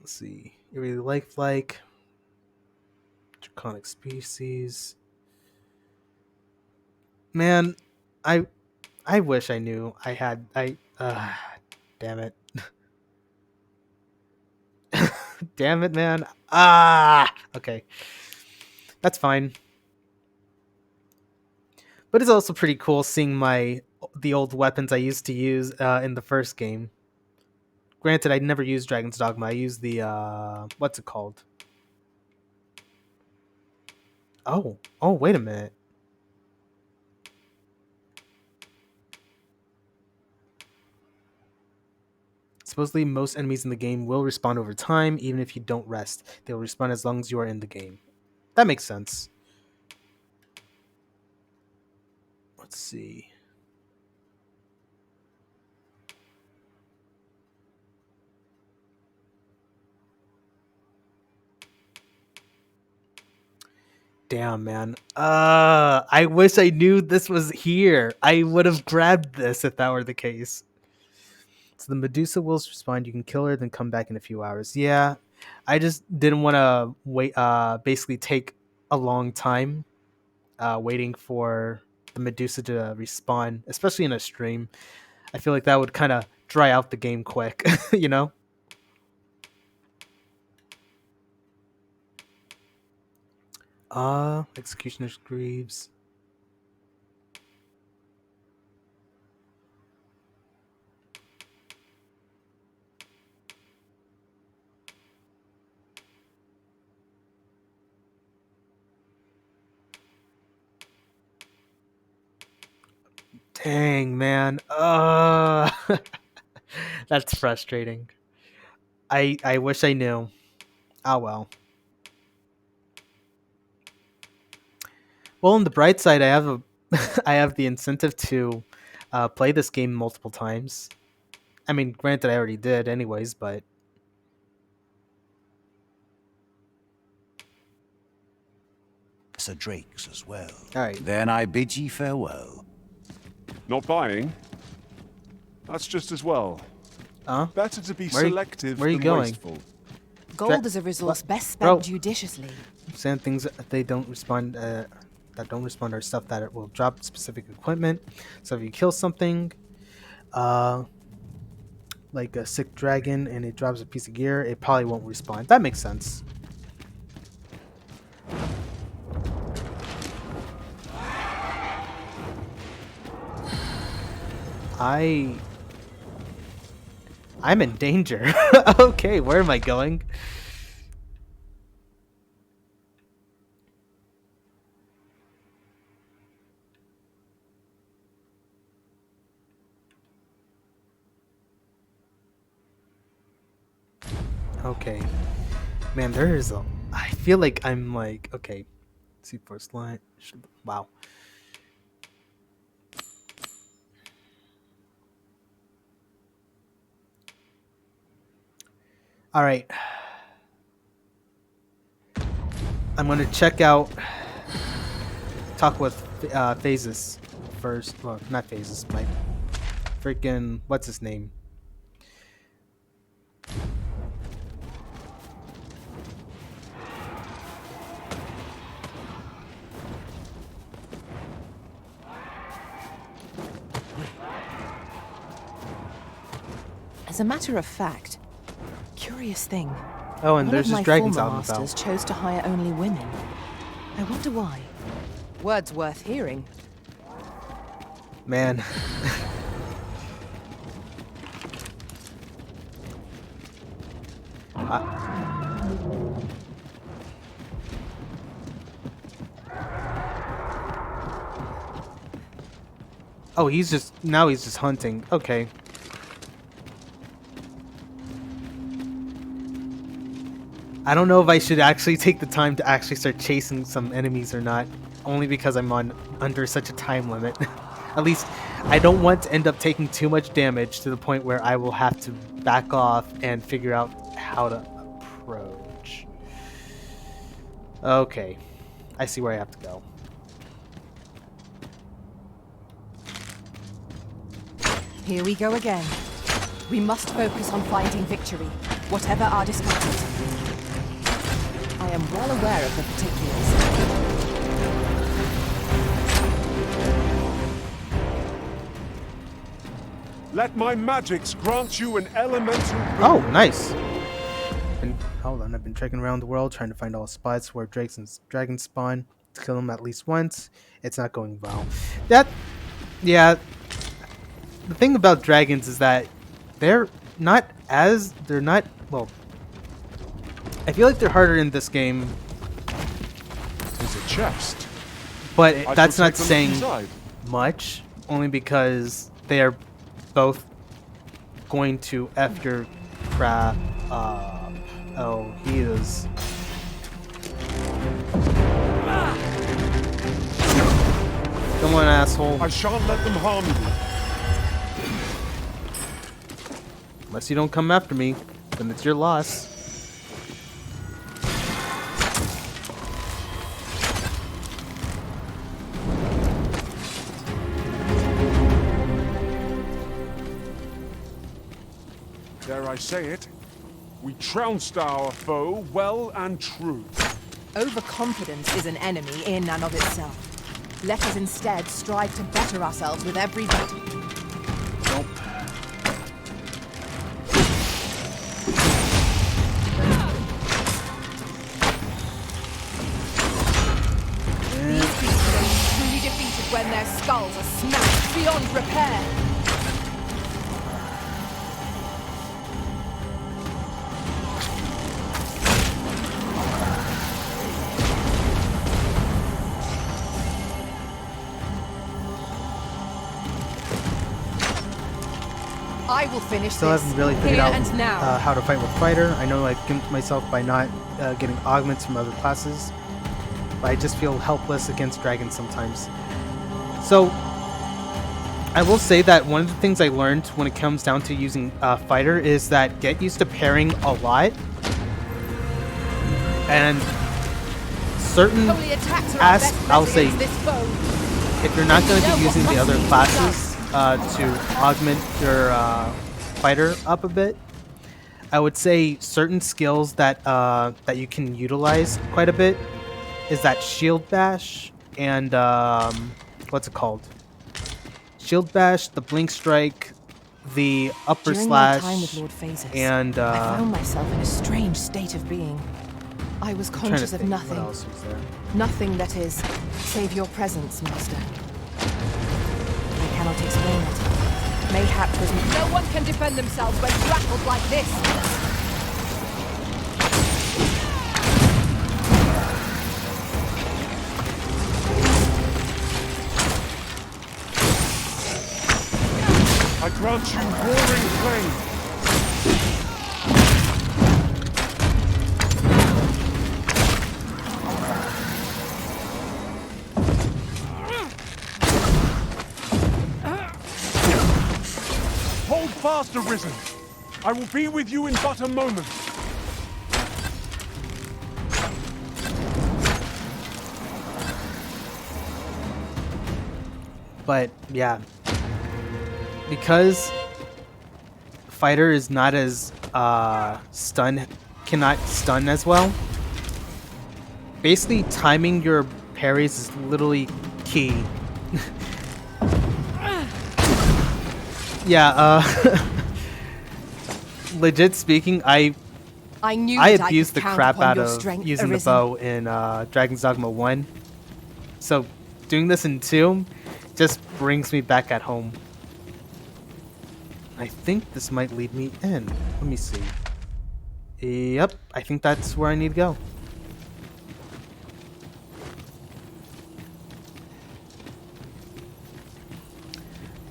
Let's see. You really like draconic species. Man, I wish I knew I had... damn it. Damn it, man. Okay. That's fine. But it's also pretty cool seeing the old weapons I used to use in the first game. Granted, I never used Dragon's Dogma. I used the what's it called? Oh, wait a minute. Supposedly, most enemies in the game will respawn over time, even if you don't rest. They will respawn as long as you are in the game. That makes sense. Let's see. Damn, man. I wish I knew this was here. I would have grabbed this if that were the case. So the Medusa will respond. You can kill her, then come back in a few hours. Yeah, I just didn't want to wait. Basically, take a long time, waiting for the Medusa to respawn, especially in a stream. I feel like that would kind of dry out the game quick, you know. Executioner's Greaves. Dang, man. That's frustrating. I wish I knew. Oh well. Well, on the bright side, I have I have the incentive to play this game multiple times. I mean, granted, I already did anyways, but... Sir Drake's as well. Alright. Then I bid ye farewell. Not buying? That's just as well. Better to be selective where are you than going? wasteful. Gold is a resource best spent judiciously. Saying things that they don't respond, that don't respond are stuff that it will drop specific equipment. So if you kill something, like a sick dragon, and it drops a piece of gear, it probably won't respond. That makes sense. I'm in danger. Okay, where am I going? Okay. Man, there is a... I feel like I'm like... Okay. See first line. Wow. Alright. I'm gonna check out... Talk with Phases first. Well, not Phases. My freaking... What's his name? As a matter of fact, curious thing. Oh, and One there's of just my dragons former out and about. masters chose to hire only women. I wonder why. Words worth hearing. Man. Oh, he's just hunting. Okay. I don't know if I should actually take the time to actually start chasing some enemies or not, only because I'm under such a time limit. At least I don't want to end up taking too much damage to the point where I will have to back off and figure out how to approach. Okay. I see where I have to go. Here we go again. We must focus on finding victory, whatever our discomfort. I am well aware of the particulars. Let my magics grant you an elemental boon. Oh, nice. Hold on, I've been trekking around the world trying to find all spots where dragons spawn to kill them at least once. It's not going well. Yeah. The thing about dragons is that they're not, well, I feel like they're harder in this game. There's a chest. But that's not saying much, only because they are both going to F your crap up. Oh, he is. Come on, asshole. I shan't let them harm you. Unless you don't come after me, then it's your loss. Dare I say it? We trounced our foe well and true. Overconfidence is an enemy in and of itself. Let us instead strive to better ourselves with every battle. Nope. These creatures are truly defeated when their skulls are smashed beyond repair. I will finish Still this haven't really figured here out and now. how to fight with fighter. I know I gimped myself by not getting augments from other classes, but I just feel helpless against dragons sometimes. So I will say that one of the things I learned when it comes down to using fighter is that get used to pairing a lot, and certain tasks, I'll say, if you're not going to be using the other classes to augment your fighter up a bit, I would say certain skills that that you can utilize quite a bit is that shield bash and what's it called? Shield bash, the blink strike, the upper During slash, my time with Lord Phases, and I found myself in a strange state of being. I was conscious of nothing. What else was there? Nothing, that is, save your presence, Master. I cannot explain it. Mayhap was... No one can defend themselves when grappled like this! I grant you roaring flame. Hold fast, Arisen. I will be with you in but a moment. But yeah, because fighter is not as cannot stun as well. Basically, timing your parries is literally key. Yeah, legit speaking, I abused the crap out of using the bow in Dragon's Dogma 1. So doing this in 2 just brings me back at home. I think this might lead me in. Let me see. Yep, I think that's where I need to go.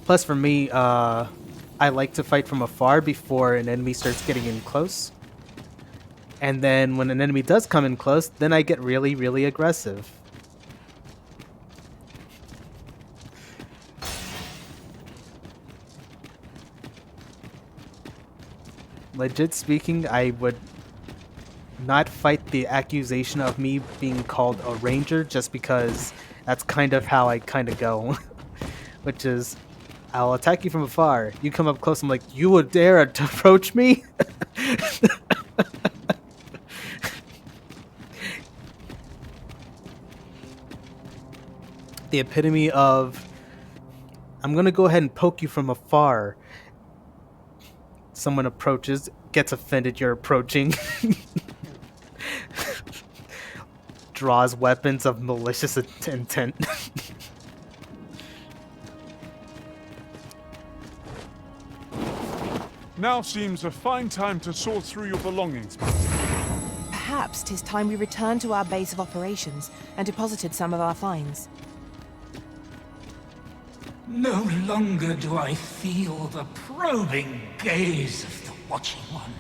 Plus for me, I like to fight from afar before an enemy starts getting in close. And then when an enemy does come in close, then I get really, really aggressive. Legit speaking, I would not fight the accusation of me being called a ranger just because that's kind of how I kind of go. Which is, I'll attack you from afar. You come up close, I'm like, you would dare to approach me? The epitome of, I'm gonna go ahead and poke you from afar. Someone approaches, gets offended you're approaching. Draws weapons of malicious intent. Now seems a fine time to sort through your belongings. Perhaps 'tis time we returned to our base of operations and deposited some of our finds. No longer do I feel the probing gaze of the Watching One.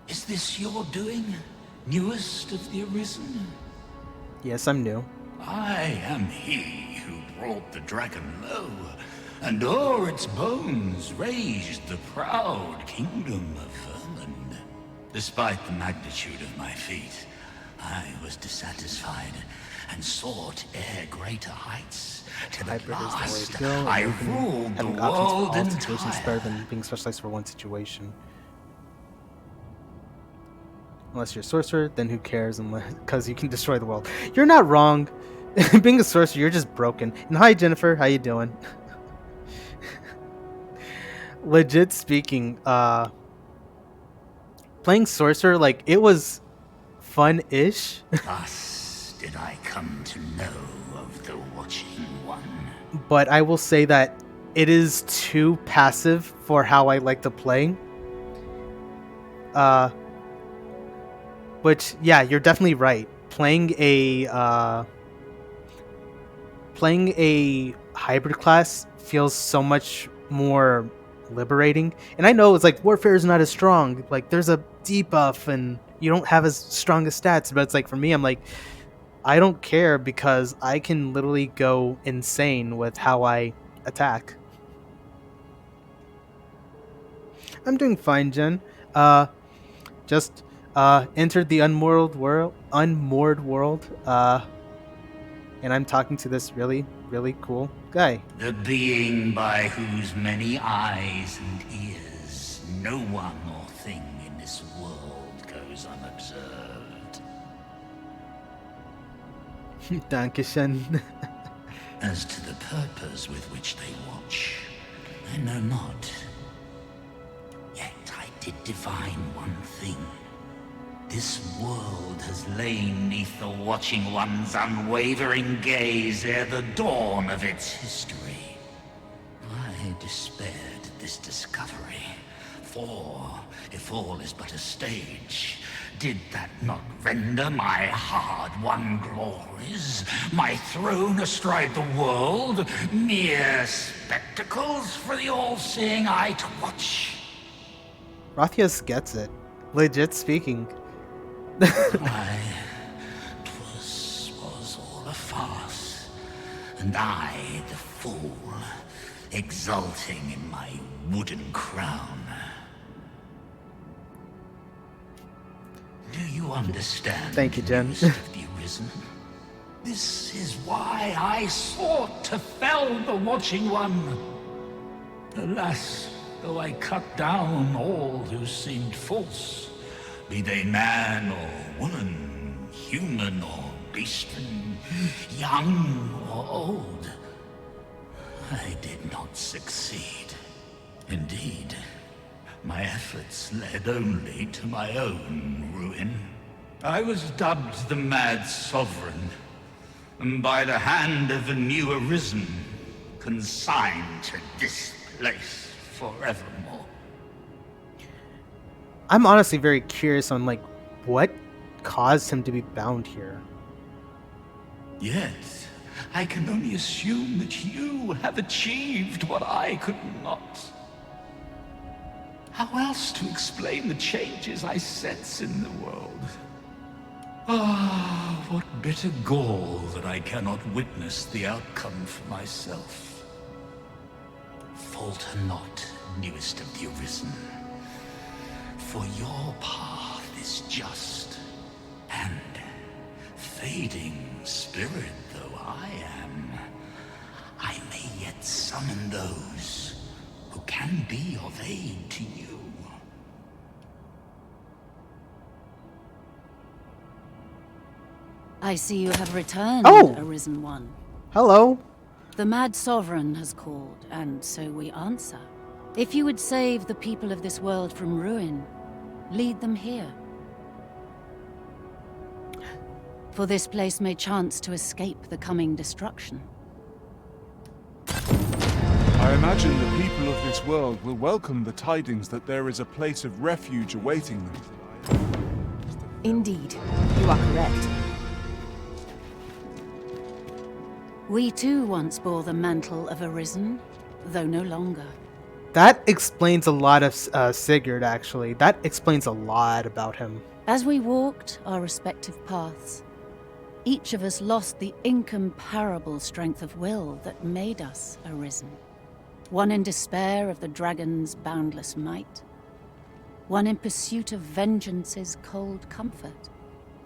Is this your doing, newest of the Arisen? Yes, I'm new. I am he who brought the dragon low, and o'er its bones raised the proud kingdom of vermin. Despite the magnitude of my feat, I was dissatisfied and sought ere greater heights. Till at last, I ruled the world in situations entire. better than being specialized for one situation. Unless you're a sorcerer, then who cares? Because you can destroy the world. You're not wrong. Being a sorcerer, you're just broken. And hi, Jennifer. How you doing? Legit speaking, playing sorcerer, like, it was fun-ish. Thus did I come to know of the Watching One. But I will say that it is too passive for how I like to play. Which, yeah, you're definitely right. Playing a hybrid class feels so much more liberating. And I know it's like warfare is not as strong. Like there's a debuff and you don't have as strong as stats. But it's like for me, I'm like, I don't care because I can literally go insane with how I attack. I'm doing fine, Jen. Just entered the unmoored world, and I'm talking to this really, really cool guy. The being by whose many eyes and ears no one or thing in this world goes unobserved. Dankeschön. As to the purpose with which they watch, I know not. Yet I did divine one thing. This world has lain neath the Watching One's unwavering gaze ere the dawn of its history. I despaired at this discovery, for if all is but a stage, did that not render my hard-won glories, my throne astride the world, mere spectacles for the all-seeing eye to watch? Rathias gets it. Legit speaking. Why, 'twas all a farce, and I, the fool, exulting in my wooden crown. Do you understand? Thank you, Jen. The Arisen? This is why I sought to fell the Watching One. Alas, though I cut down all who seemed false, be they man or woman, human or beastly, young or old, I did not succeed. Indeed, my efforts led only to my own ruin. I was dubbed the Mad Sovereign, and by the hand of a new Arisen, consigned to this place forevermore. I'm honestly very curious on like what caused him to be bound here. Yet, I can only assume that you have achieved what I could not. How else to explain the changes I sense in the world? Ah, what bitter gall that I cannot witness the outcome for myself. Falter not, newest of the Arisen, for your path is just, and fading spirit though I am, I may yet summon those who can be of aid to you. I see you have returned, Oh! Arisen One. Hello. The Mad Sovereign has called, and so we answer. If you would save the people of this world from ruin, lead them here. For this place may chance to escape the coming destruction. I imagine the people of this world will welcome the tidings that there is a place of refuge awaiting them. Indeed, you are correct. We too once bore the mantle of Arisen, though no longer. That explains a lot of Sigurd, actually. That explains a lot about him. As we walked our respective paths, each of us lost the incomparable strength of will that made us Arisen. One in despair of the dragon's boundless might, one in pursuit of vengeance's cold comfort,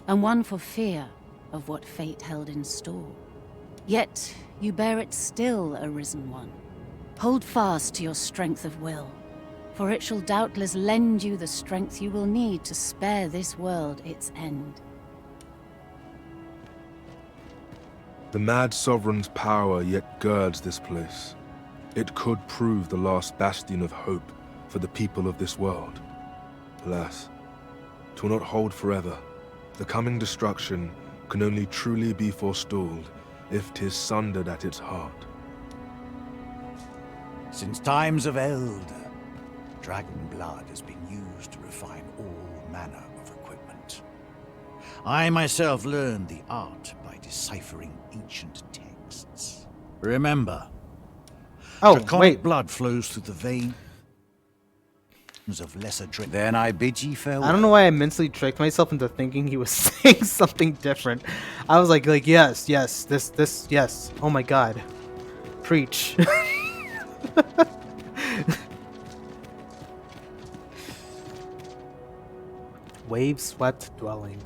and one for fear of what fate held in store. Yet you bear it still, Arisen One. Hold fast to your strength of will, for it shall doubtless lend you the strength you will need to spare this world its end. The Mad Sovereign's power yet girds this place. It could prove the last bastion of hope for the people of this world. Alas, 'twill not hold forever. The coming destruction can only truly be forestalled if 'tis sundered at its heart. Since times of eld, dragon blood has been used to refine all manner of equipment. I myself learned the art by deciphering ancient texts. Remember, draconic blood flows through the veins of lesser drink. Then I bid ye farewell. I don't know why I mentally tricked myself into thinking he was saying something different. I was like yes, this, yes. Oh my god. Preach. Wave-swept dwelling.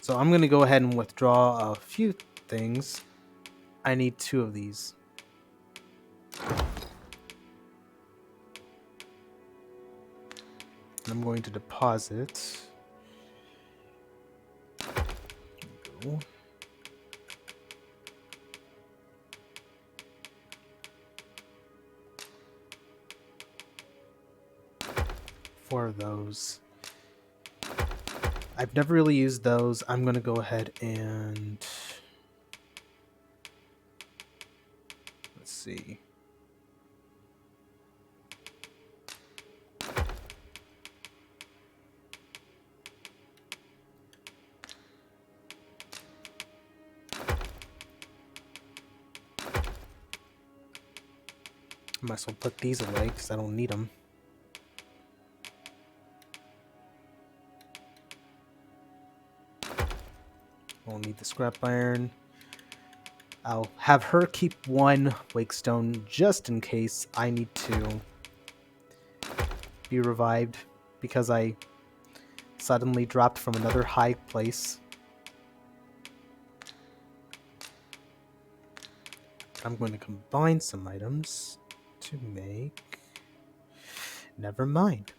So I'm going to go ahead and withdraw a few things. I need 2 of these. I'm going to deposit. Go. 4 of those. I've never really used those. I'm going to go ahead and... let's see. Might as well put these away because I don't need them. Won't need the scrap iron. I'll have her keep 1 wake stone just in case I need to be revived because I suddenly dropped from another high place. I'm going to combine some items to make... never mind.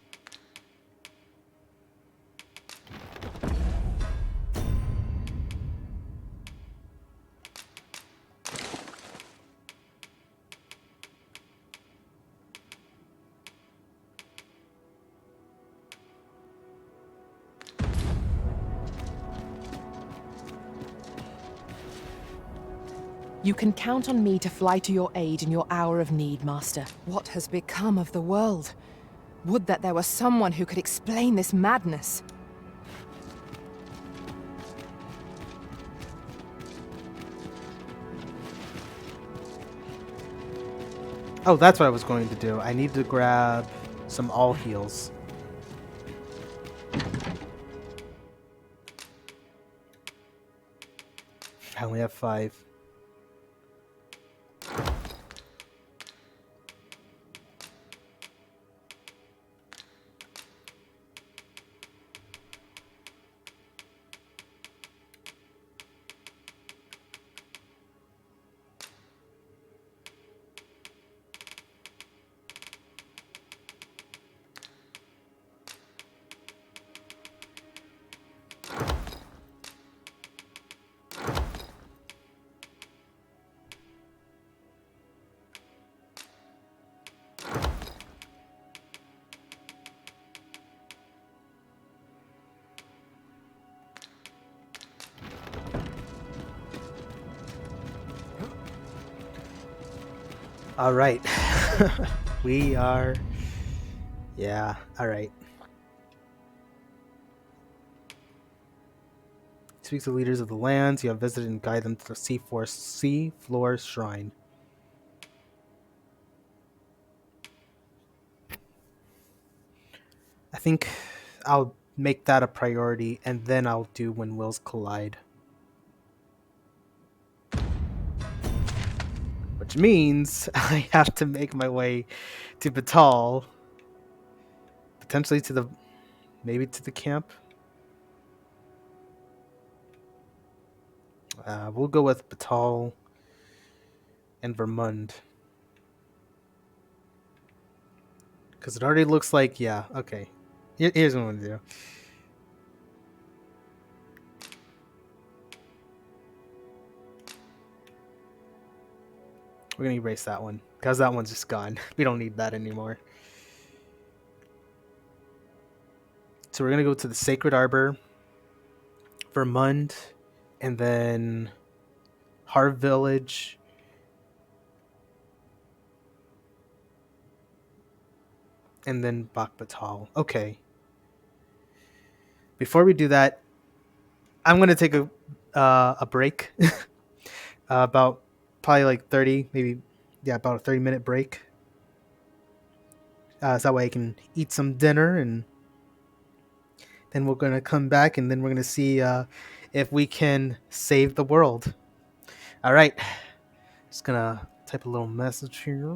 You can count on me to fly to your aid in your hour of need, Master. What has become of the world? Would that there were someone who could explain this madness. Oh, that's what I was going to do. I need to grab some all heals. I only have 5. All right. We are... Yeah, all right. Speak to the leaders of the lands. You have visited and guide them to the sea floor shrine. I think I'll make that a priority, and then I'll do When Wills Collide. Which means I have to make my way to Batal. Potentially to the... maybe to the camp. We'll go with Batal and Vermund. Because it already looks like... yeah, okay. Here's what I'm going to do. We're going to erase that one. Because that one's just gone. We don't need that anymore. So we're going to go to the Sacred Arbor, Vermund, and then Harv Village. And then Batal. Okay. Before we do that, I'm going to take a break. About probably like 30, maybe, yeah, about a 30-minute break. So that way I can eat some dinner, and then we're going to come back, and then we're going to see if we can save the world. All right. Just going to type a little message here.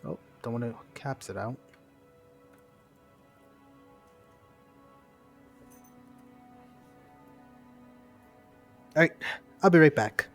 Oh, don't want to caps it out. All right. I'll be right back.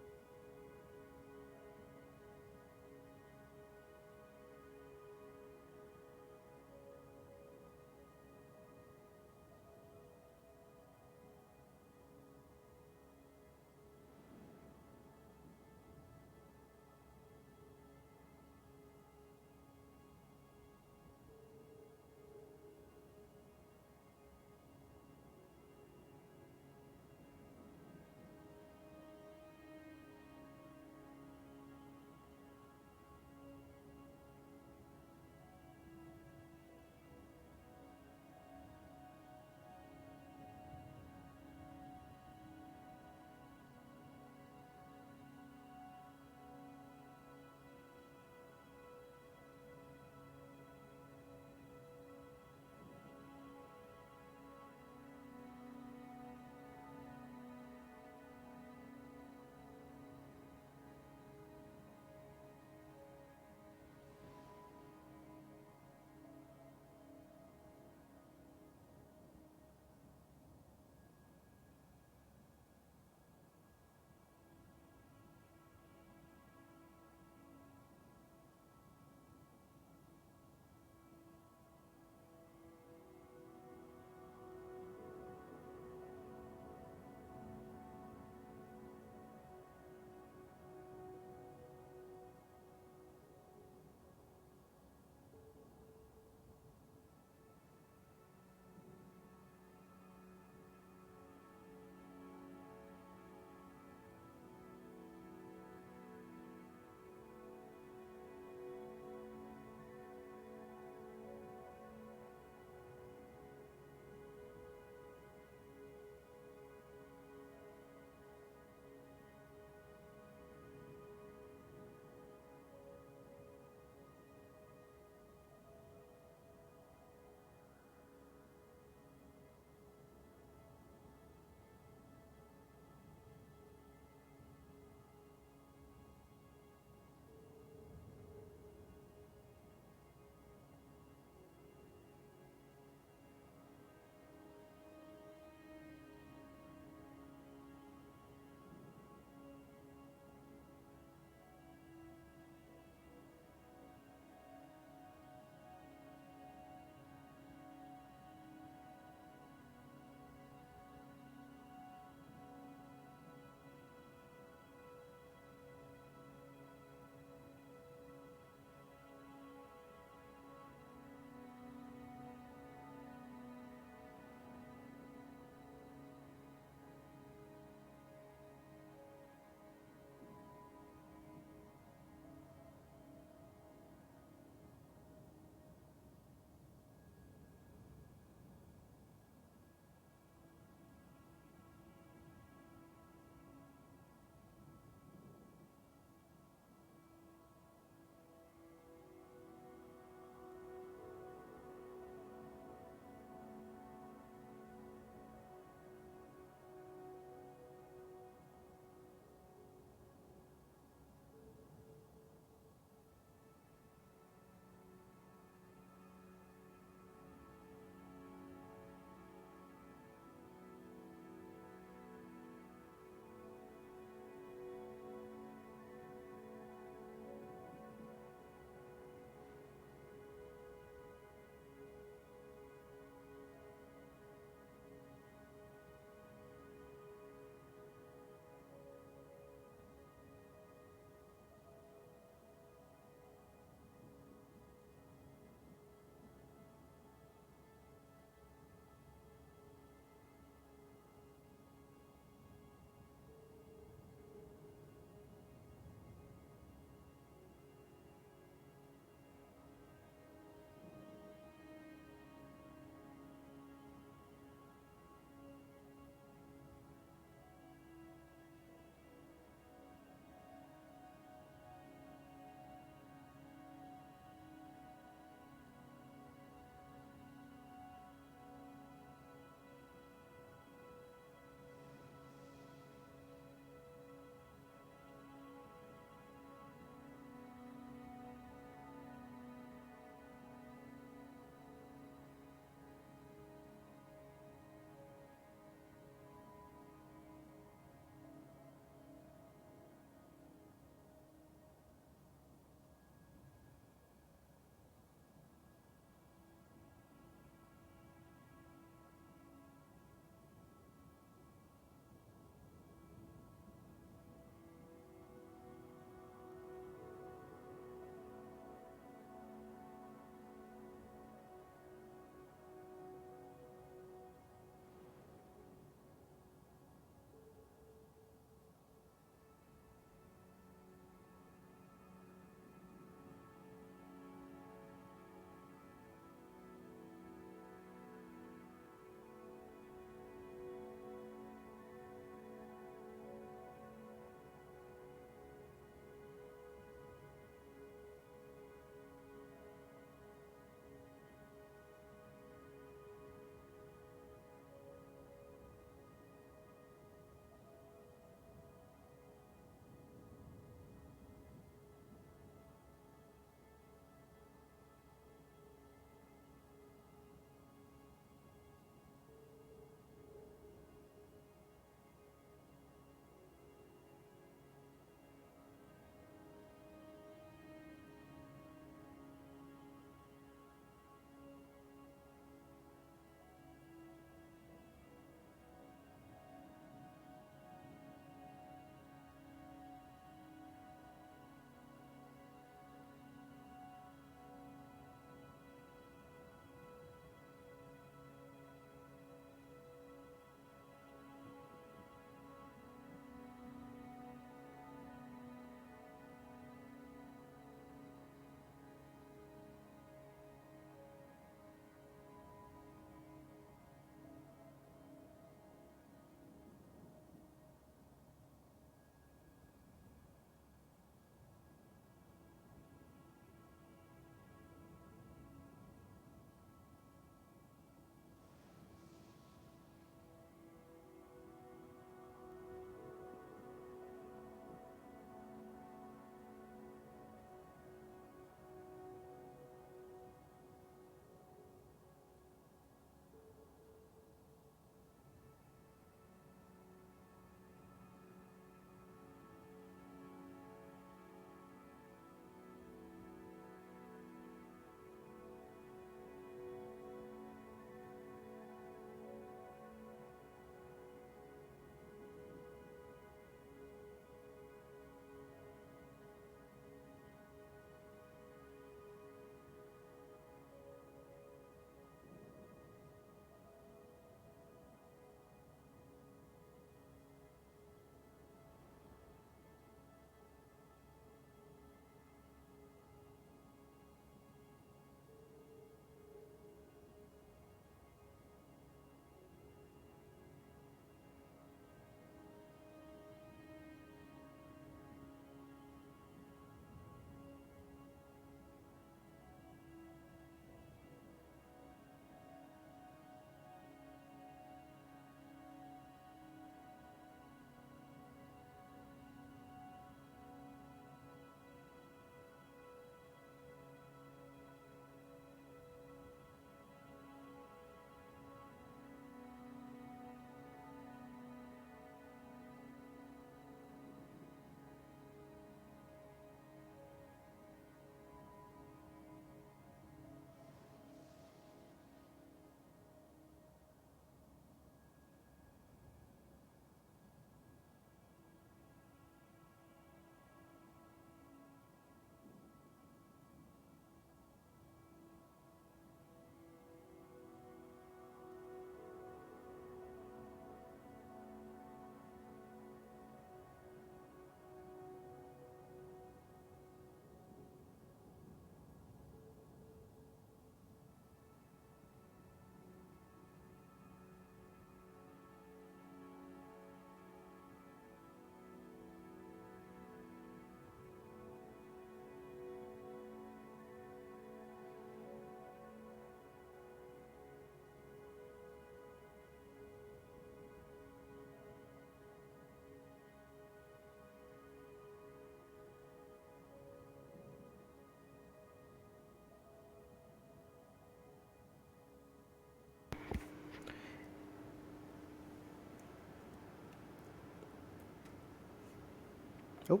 Oh,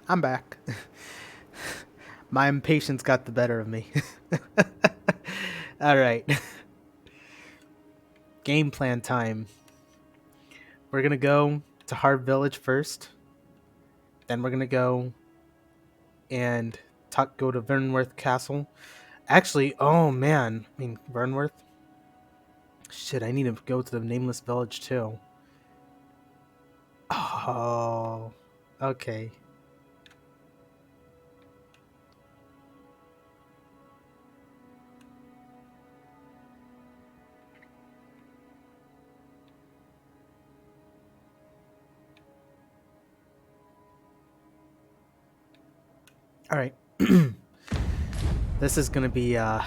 I'm back. My impatience got the better of me. Alright. Game plan time. We're gonna go to Hard Village first. Then we're gonna go and go to Vernworth Castle. Actually, oh man. I mean, Vernworth? Shit, I need to go to the Nameless Village too. Oh, okay. All right. This is going to be I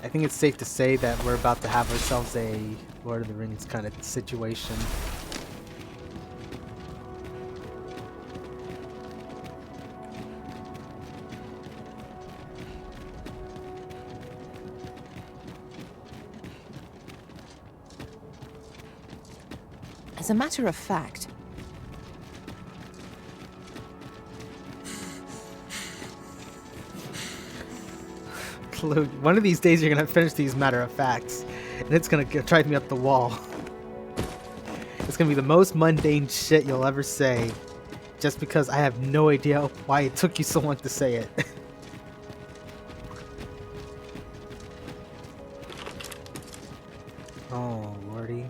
think it's safe to say that we're about to have ourselves a Lord of the Rings kind of situation. As a matter of fact, one of these days you're gonna finish these matter of facts, and it's gonna drive me up the wall. It's gonna be the most mundane shit you'll ever say, just because I have no idea why it took you so long to say it. Oh, lordy.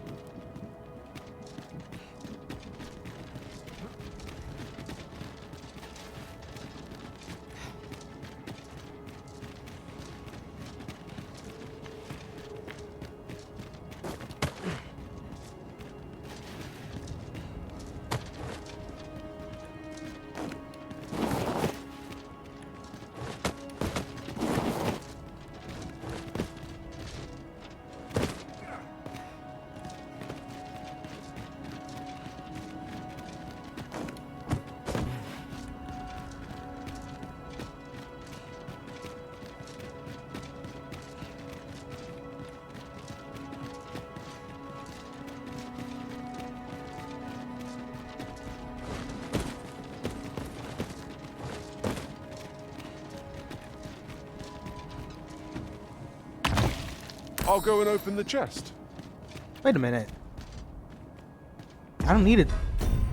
I'll go and open the chest. Wait a minute. I don't need it.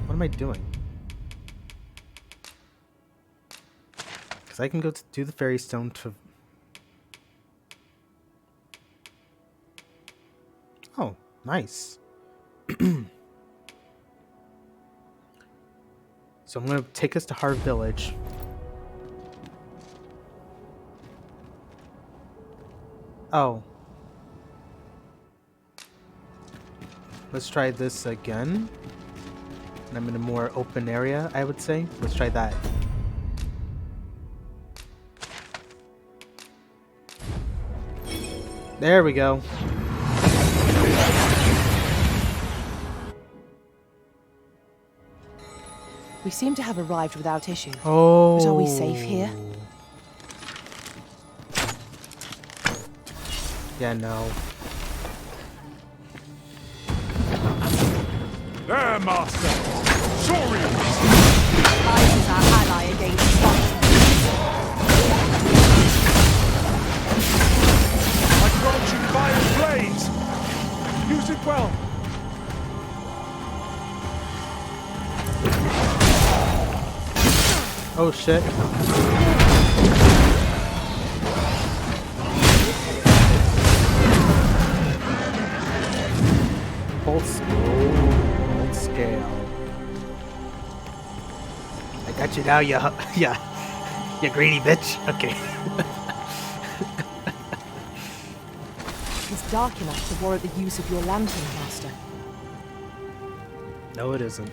What am I doing? Because I can go do the fairy stone to... Oh, nice. So I'm going to take us to Hard Village. Oh. Let's try this again. And I'm in a more open area, I would say. Let's try that. There we go. we seem to have arrived without issue. Oh. But are we safe here? Yeah, no. There, Master! Sorry! Lies is our ally against Scott. I grant you fire blades! Use it well! Oh shit. Full scale. I got you now, you greedy bitch. Okay. It's dark enough to warrant the use of your lantern, Master. No, it isn't.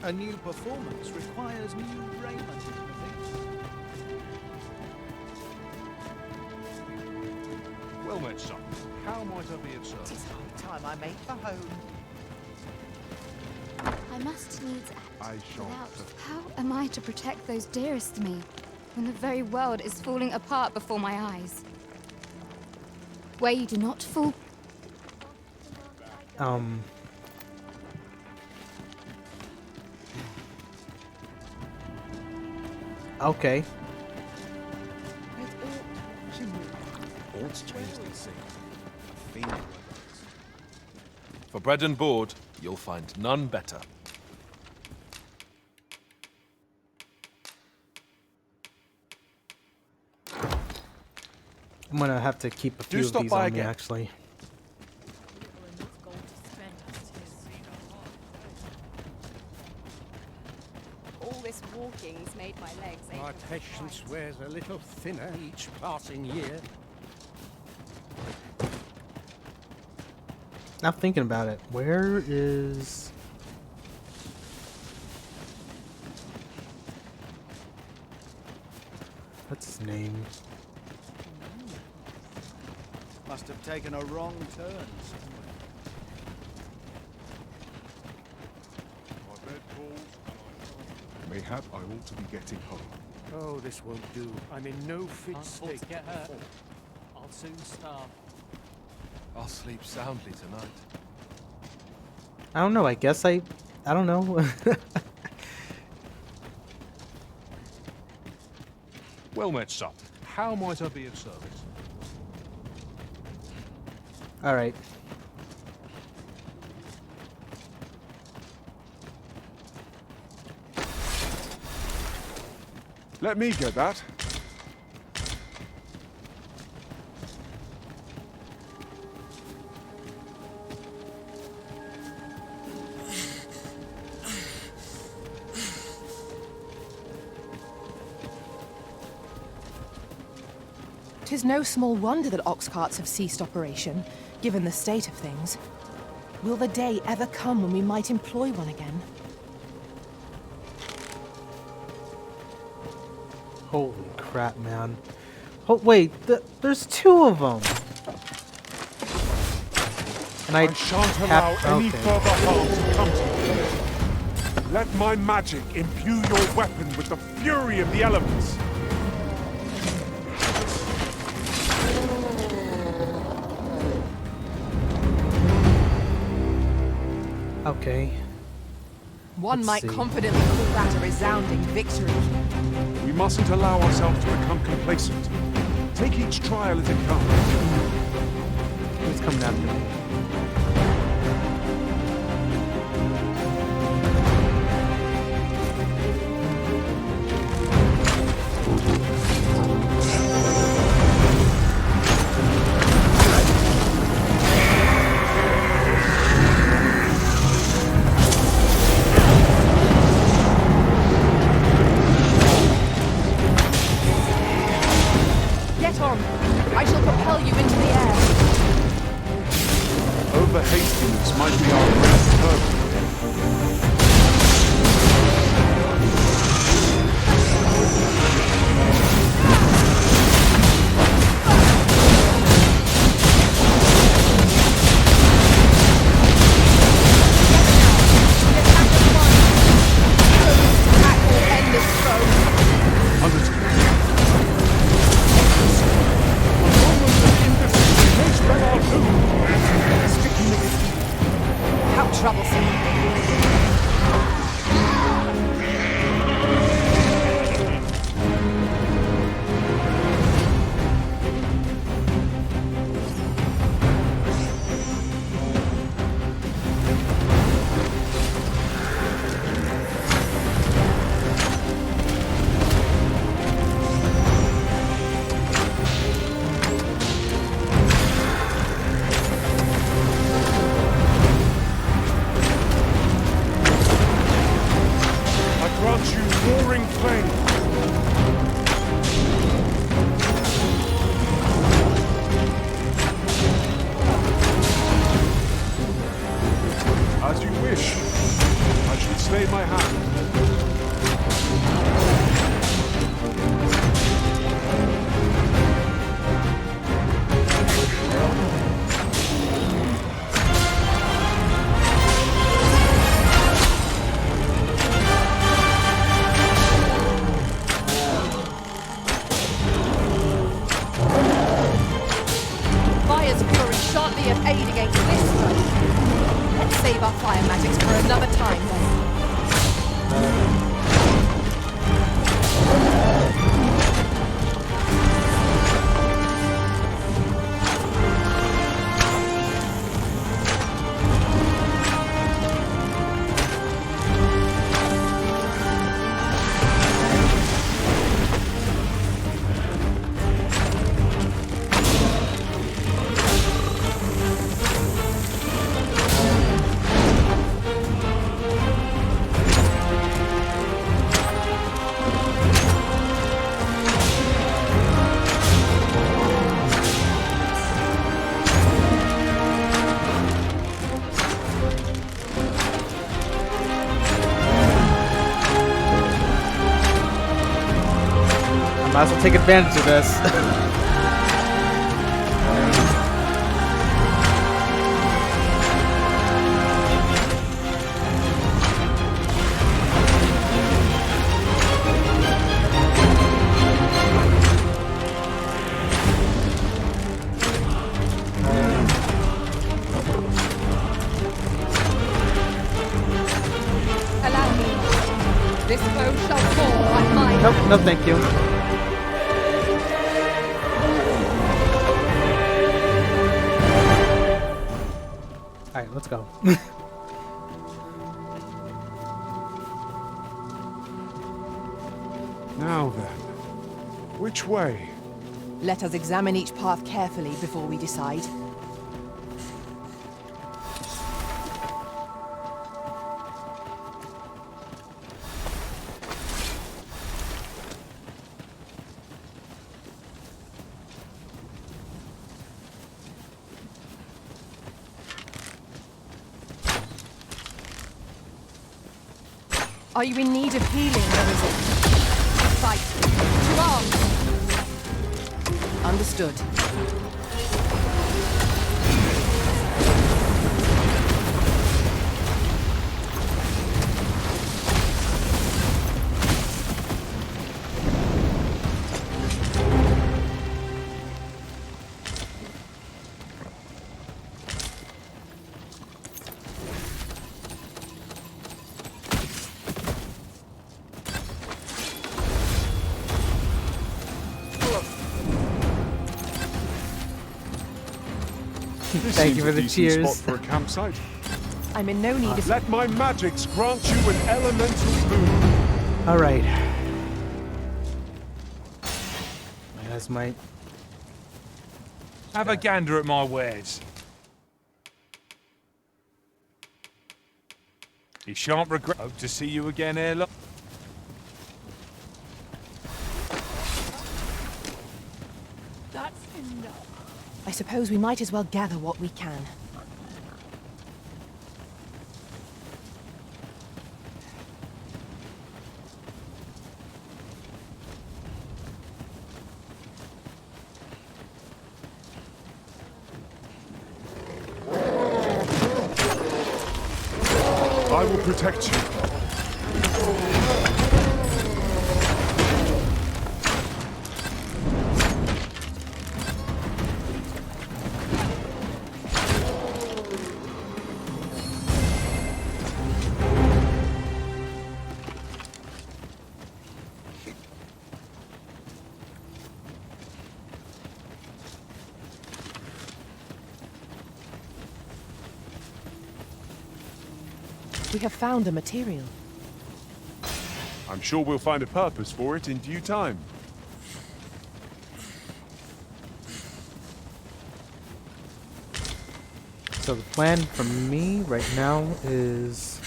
A new performance requires new raiment. Well met, son. How might I be of service? It's high time I made for home. I must needs act. I shan't. Without, how am I to protect those dearest to me when the very world is falling apart before my eyes? Where you do not fall. Okay. All's changed and seen. For bread and board, you'll find none better. I'm gonna have to keep a few of stop these by on me, again. actually. All this walking's made my legs ache. My patience wears a little thinner each passing year. Now thinking about it, where is... What's his name? Must have taken a wrong turn somewhere. Mayhap I ought to be getting home. Oh, this won't do. I'm in no fit Can't afford state. to get hurt. I'll soon starve. I'll sleep soundly tonight. I don't know, I guess I don't know. Well met, son. How might I be of service? Alright. Let me get that. Tis no small wonder that ox carts have ceased operation, given the state of things. Will the day ever come when we might employ one again? Holy crap, man. Oh, wait, there's two of them. And I shan't allow any okay. further harm to come to you. Let my magic imbue your weapon with the fury of the elements. Okay. One Let's might see. confidently call that a resounding victory. We mustn't allow ourselves to become complacent. Take each trial as it comes. Who's coming after me? Get on! I shall propel you into the air. Over hastiness might be our best hope. End this throne. How troublesome. I grant you roaring flame. As you wish. I shall stay my hand. fire magics for another time, then. Might as well take advantage of this. Allow me. This foe shall fall by my Nope, no thank you. Alright, let's go. Now then, which way? Let us examine each path carefully before we decide. Are you in need of healing, or is it? Fight. To arms! Understood. This Thank seems you for a the decent cheers. spot for a campsite. I'm in no need of... Let my magics grant you an elemental boon. Alright. My guys might... Have a gander at my wares. You shan't regret. Hope to see you again ere long. That's enough. I suppose we might as well gather what we can. I will protect you. We have found a material. I'm sure we'll find a purpose for it in due time. So the plan for me right now is...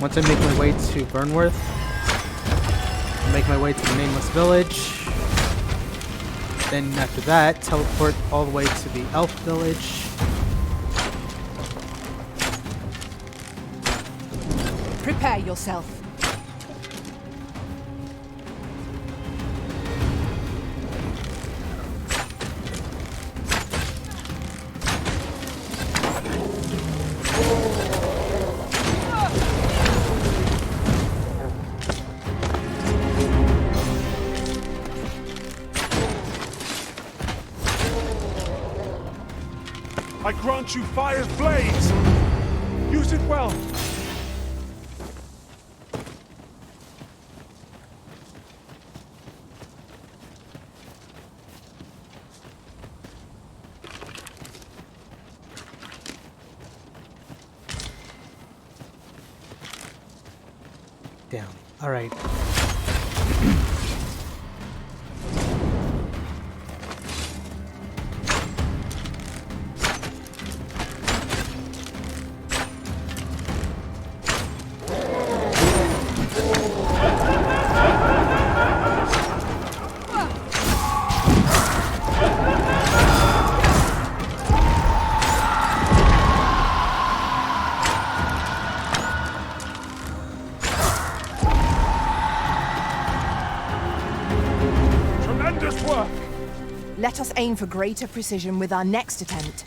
once I make my way to Burnworth, I'll make my way to the Nameless Village. Then after that, teleport all the way to the Elf Village. Prepare yourself. I grant you fire's blaze! Use it well! Down. All right. Tremendous work! Let us aim for greater precision with our next attempt.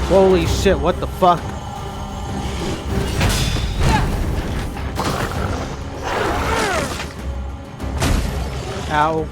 Holy shit, what the fuck? Ow.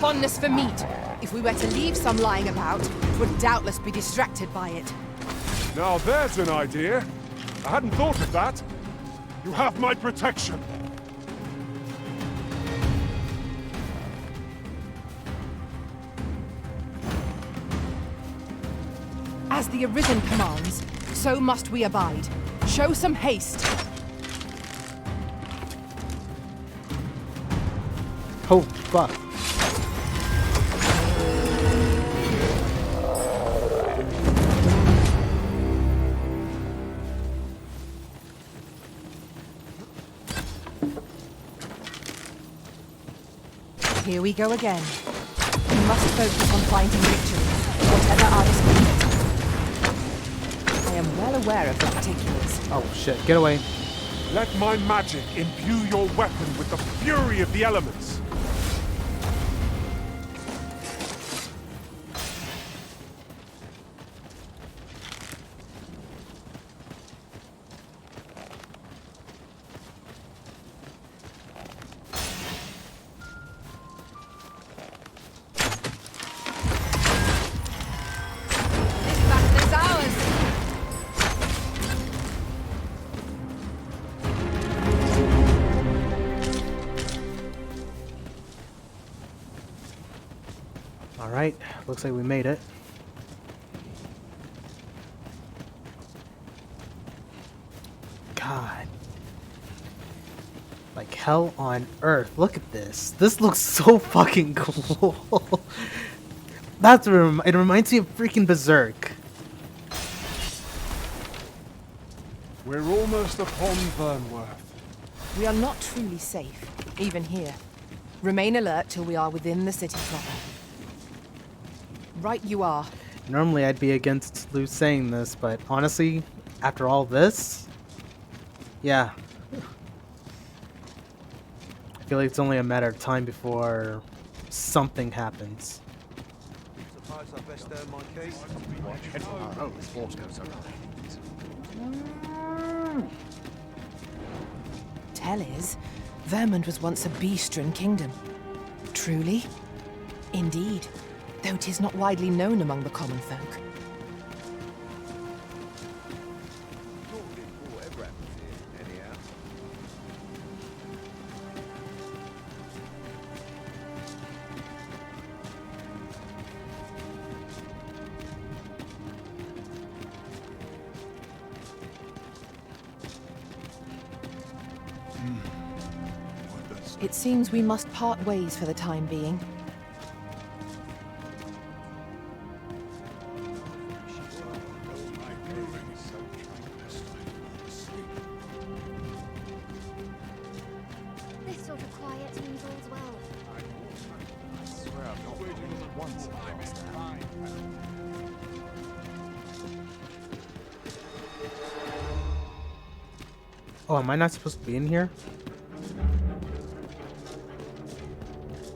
Fondness for meat. If we were to leave some lying about, it would doubtless be distracted by it. Now there's an idea. I hadn't thought of that. You have my protection. As the Arisen commands, so must we abide. Show some haste. Oh, fuck. Here we go again. We must focus on finding victory, whatever our disappointment. I am well aware of the particulars. Oh shit, get away. Let my magic imbue your weapon with the fury of the elements. Alright, looks like we made it. God. Like hell on earth. Look at this. This looks so fucking cool. That's what it reminds me of freaking Berserk. We're almost upon Vernworth. We are not truly safe, even here. Remain alert till we are within the city proper. Right you are. Normally I'd be against Lou saying this, but honestly, after all this, yeah. I feel like it's only a matter of time before something happens. Suppose I best earn my keys. Oh, this force goes around. Tell is, Vermund was once a beastren kingdom. Truly? Indeed, though 'tis not widely known among the common folk. It seems we must part ways for the time being. This sort of quiet means all's well. I swear I've not waited once. Oh, am I not supposed to be in here?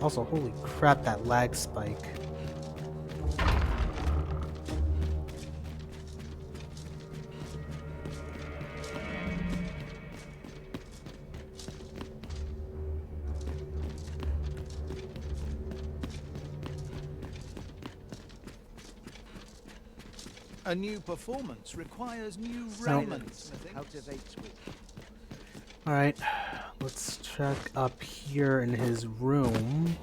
Also, holy crap, that lag spike. A new performance requires new raiment. Cultivates with. Alright, let's check up here in his room.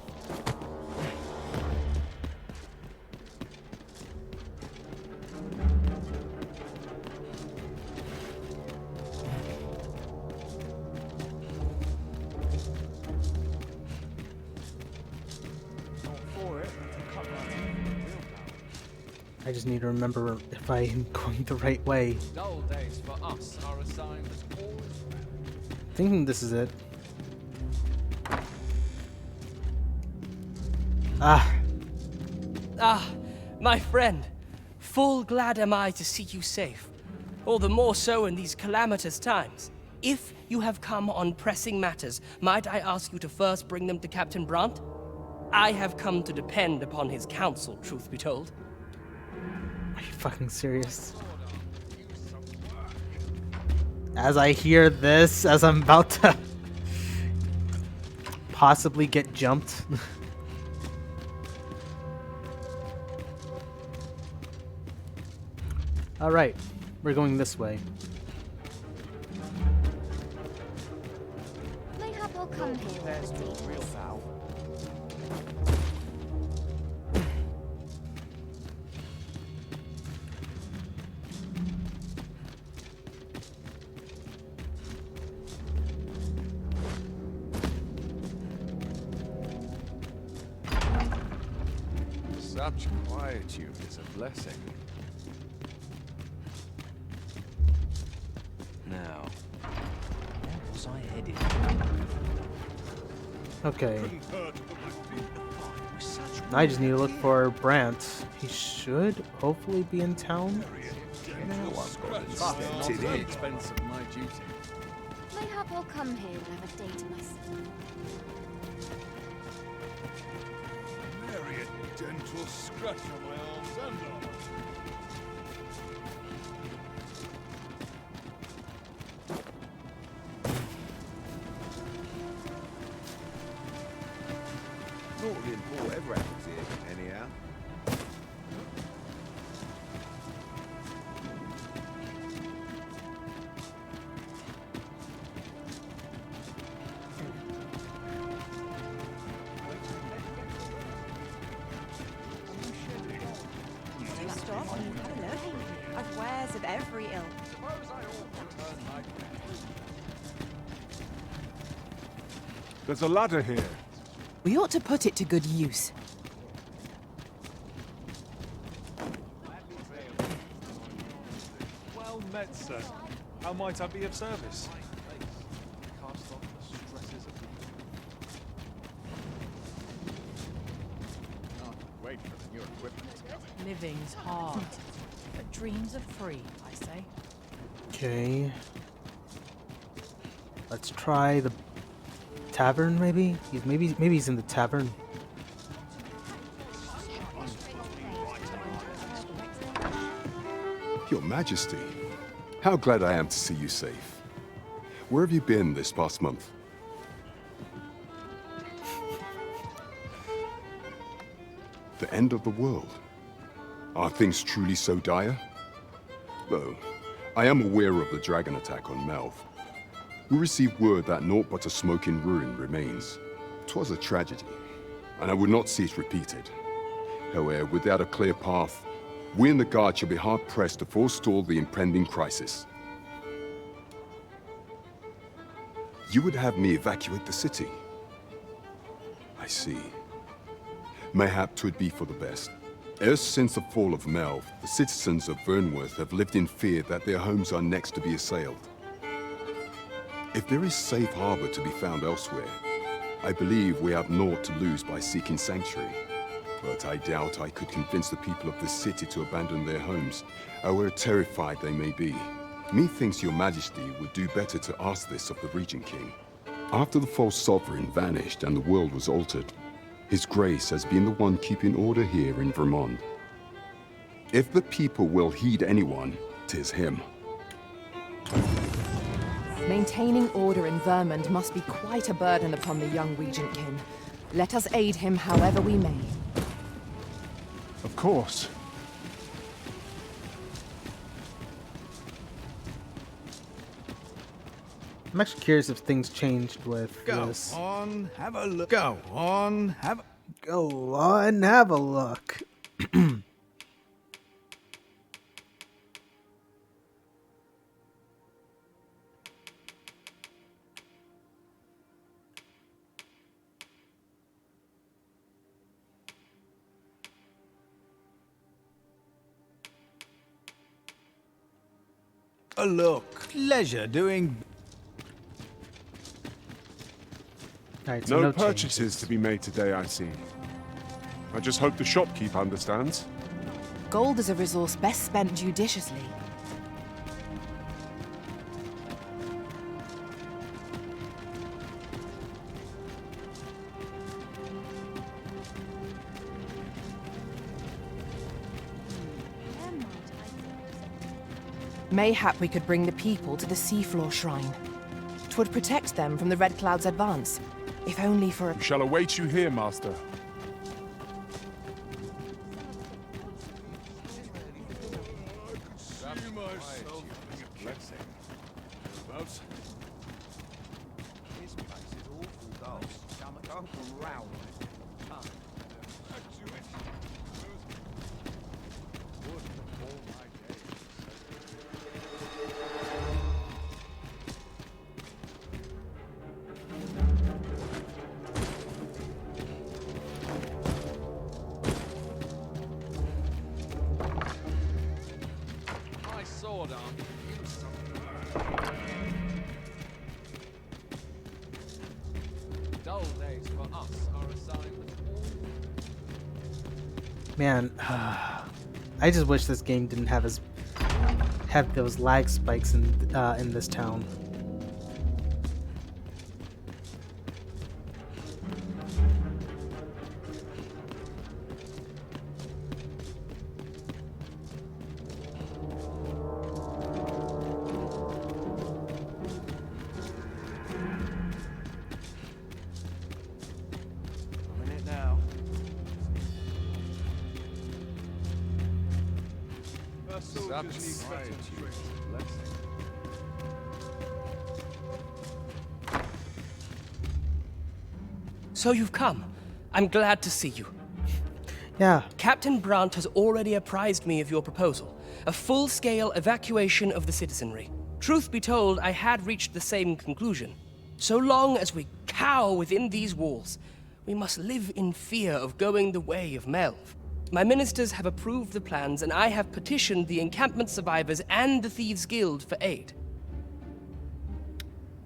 I just need to remember if I am going the right way. Dull days for us are a sign that all is Thinking this is it. Ah. Ah, my friend. Full glad am I to see you safe. All the more so in these calamitous times. If you have come on pressing matters, might I ask you to first bring them to Captain Brandt? I have come to depend upon his counsel, truth be told. Are you fucking serious? As I hear this, as I'm about to possibly get jumped. Alright, we're going this way. Mayhap I'll come here with a deed. real foul. Such quietude is a blessing. Now, where was I headed? Okay. I just need to look for Brandt. He should hopefully be in town. At the expense of my duty. Mayhap I'll come here and have a day to myself. Nary a gentle scratch on my arms and arms. Not the import ever happens here, anyhow. Stop and have a look. I've wares of every ilk. There's a ladder here. We ought to put it to good use. Well met, sir. How might I be of service? Cast off the stresses of the... Can't wait for the new equipment to come in. Living's hard, but dreams are free, I say. Okay. Let's try the tavern, maybe? Maybe he's in the tavern. Your Majesty, how glad I am to see you safe. Where have you been this past month? The end of the world? Are things truly so dire? Though, I am aware of the dragon attack on Melv. We received word that naught but a smoking ruin remains. 'Twas a tragedy, and I would not see it repeated. However, without a clear path, we in the Guard shall be hard-pressed to forestall the impending crisis. You would have me evacuate the city? I see. Mayhap 'twould be for the best. Ever since the fall of Melv, the citizens of Vernworth have lived in fear that their homes are next to be assailed. If there is safe harbor to be found elsewhere, I believe we have naught to lose by seeking sanctuary. But I doubt I could convince the people of this city to abandon their homes, however terrified they may be. Methinks your majesty would do better to ask this of the Regent King. After the false sovereign vanished and the world was altered, His Grace has been the one keeping order here in Vermont. If the people will heed anyone, 'tis him. Maintaining order in Vermont must be quite a burden upon the young Regent Kin. Let us aid him however we may. Of course. I'm actually curious if things changed with this. Go on, have a look. Go on, have a look. a look. Pleasure doing. Right, no purchases to be made today, I see. I just hope the shopkeep understands. Gold is a resource best spent judiciously. Mayhap we could bring the people to the seafloor shrine. 'Twould protect them from the Red Cloud's advance, if only for a... We shall await you here, Master. Man, I just wish this game didn't have those lag spikes in this town. So you've come. I'm glad to see you. Yeah. Captain Brandt has already apprised me of your proposal, a full-scale evacuation of the citizenry. Truth be told, I had reached the same conclusion. So long as we cower within these walls, we must live in fear of going the way of Melv. My ministers have approved the plans, and I have petitioned the encampment survivors and the Thieves' Guild for aid.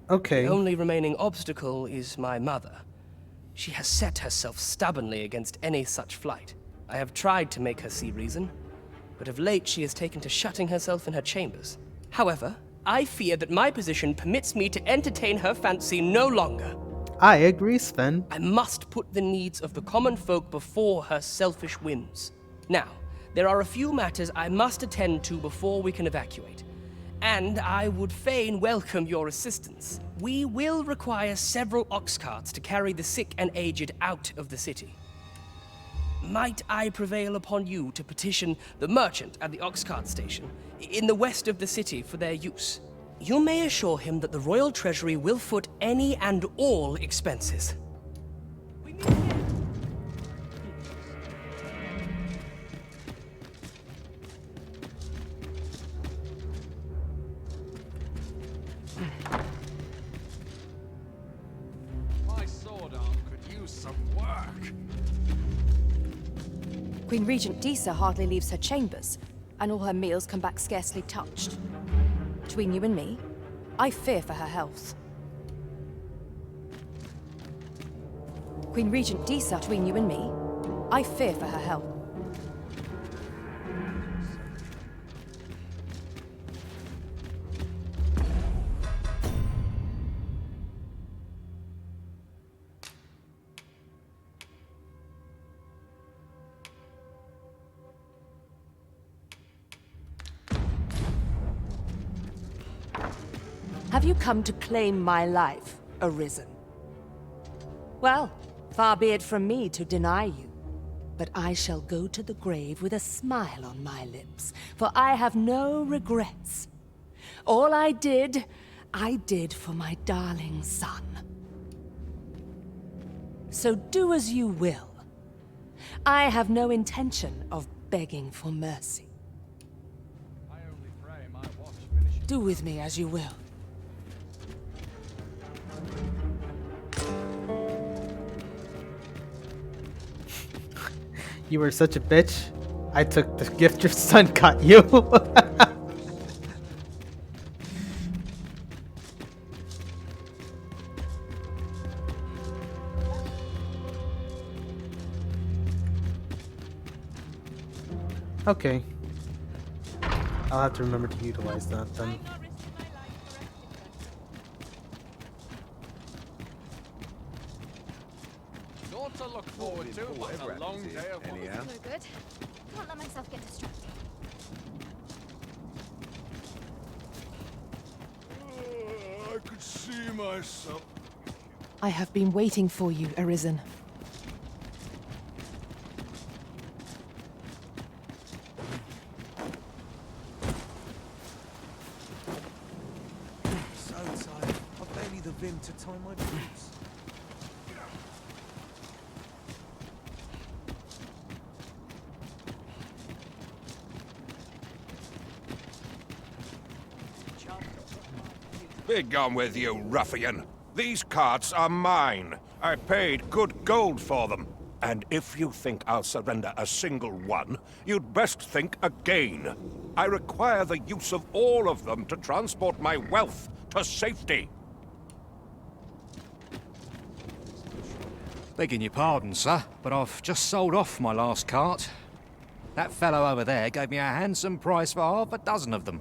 Okay. The only remaining obstacle is my mother. She has set herself stubbornly against any such flight. I have tried to make her see reason, but of late she has taken to shutting herself in her chambers. However, I fear that my position permits me to entertain her fancy no longer. I agree, Sven. I must put the needs of the common folk before her selfish whims. Now, there are a few matters I must attend to before we can evacuate, and I would fain welcome your assistance. We will require several ox carts to carry the sick and aged out of the city. Might I prevail upon you to petition the merchant at the ox cart station in the west of the city for their use? You may assure him that the royal treasury will foot any and all expenses. My sword arm could use some work. Queen Regent Disa hardly leaves her chambers, and all her meals come back scarcely touched. Between you and me, I fear for her health. Queen Regent Disa, between you and me, I fear for her health. Have you come to claim my life, Arisen? Well, far be it from me to deny you. But I shall go to the grave with a smile on my lips, for I have no regrets. All I did for my darling son. So do as you will. I have no intention of begging for mercy. Do with me as you will. You were such a bitch. I took the gift your son got you. Okay. I'll have to remember to utilize that then. Not to look forward to, but a long day of work. No good. Can't let myself get distracted. I could see myself. I have been waiting for you, Arisen. So tired. I've barely the vim to tie my boots. Be gone with you, ruffian. These carts are mine. I paid good gold for them. And if you think I'll surrender a single one, you'd best think again. I require the use of all of them to transport my wealth to safety. Begging your pardon, sir, but I've just sold off my last cart. That fellow over there gave me a handsome price for half a dozen of them.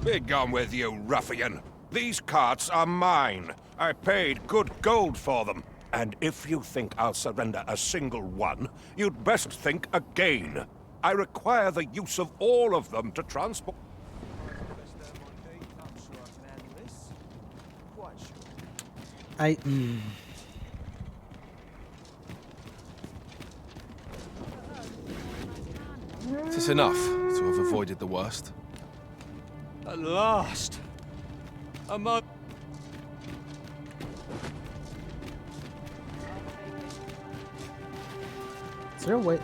Be gone with you, ruffian. These carts are mine. I paid good gold for them. And if you think I'll surrender a single one, you'd best think again. I require the use of all of them to transport... Is this enough to have avoided the worst? At last! A mo- Is there a way?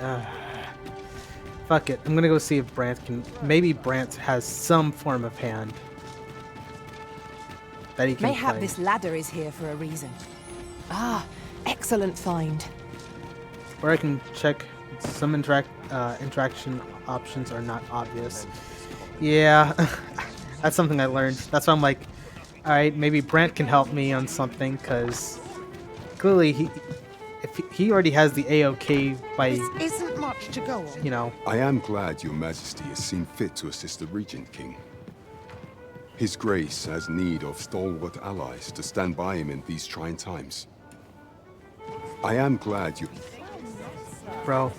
Fuck it. I'm gonna go see if Brant can. Maybe Brant has some form of hand that he can Mayhap play. this ladder is here for a reason. Ah, excellent find. Or I can check some interaction options are not obvious. Yeah, that's something I learned. That's why I'm like, all right, maybe Brant can help me on something because clearly if he already has the AOK by, This isn't much to go on. you know. I am glad your majesty has seen fit to assist the Regent King. His Grace has need of stalwart allies to stand by him in these trying times. I am glad you... Bro.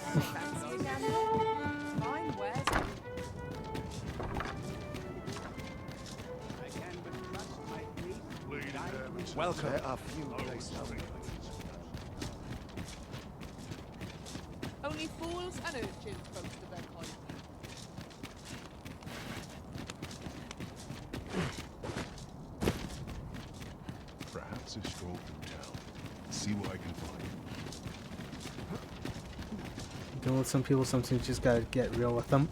Welcome. Only fools and urchins boast of their kind. Perhaps a stroll through town. See what I can find. Dealing with some people, sometimes you just gotta get real with them.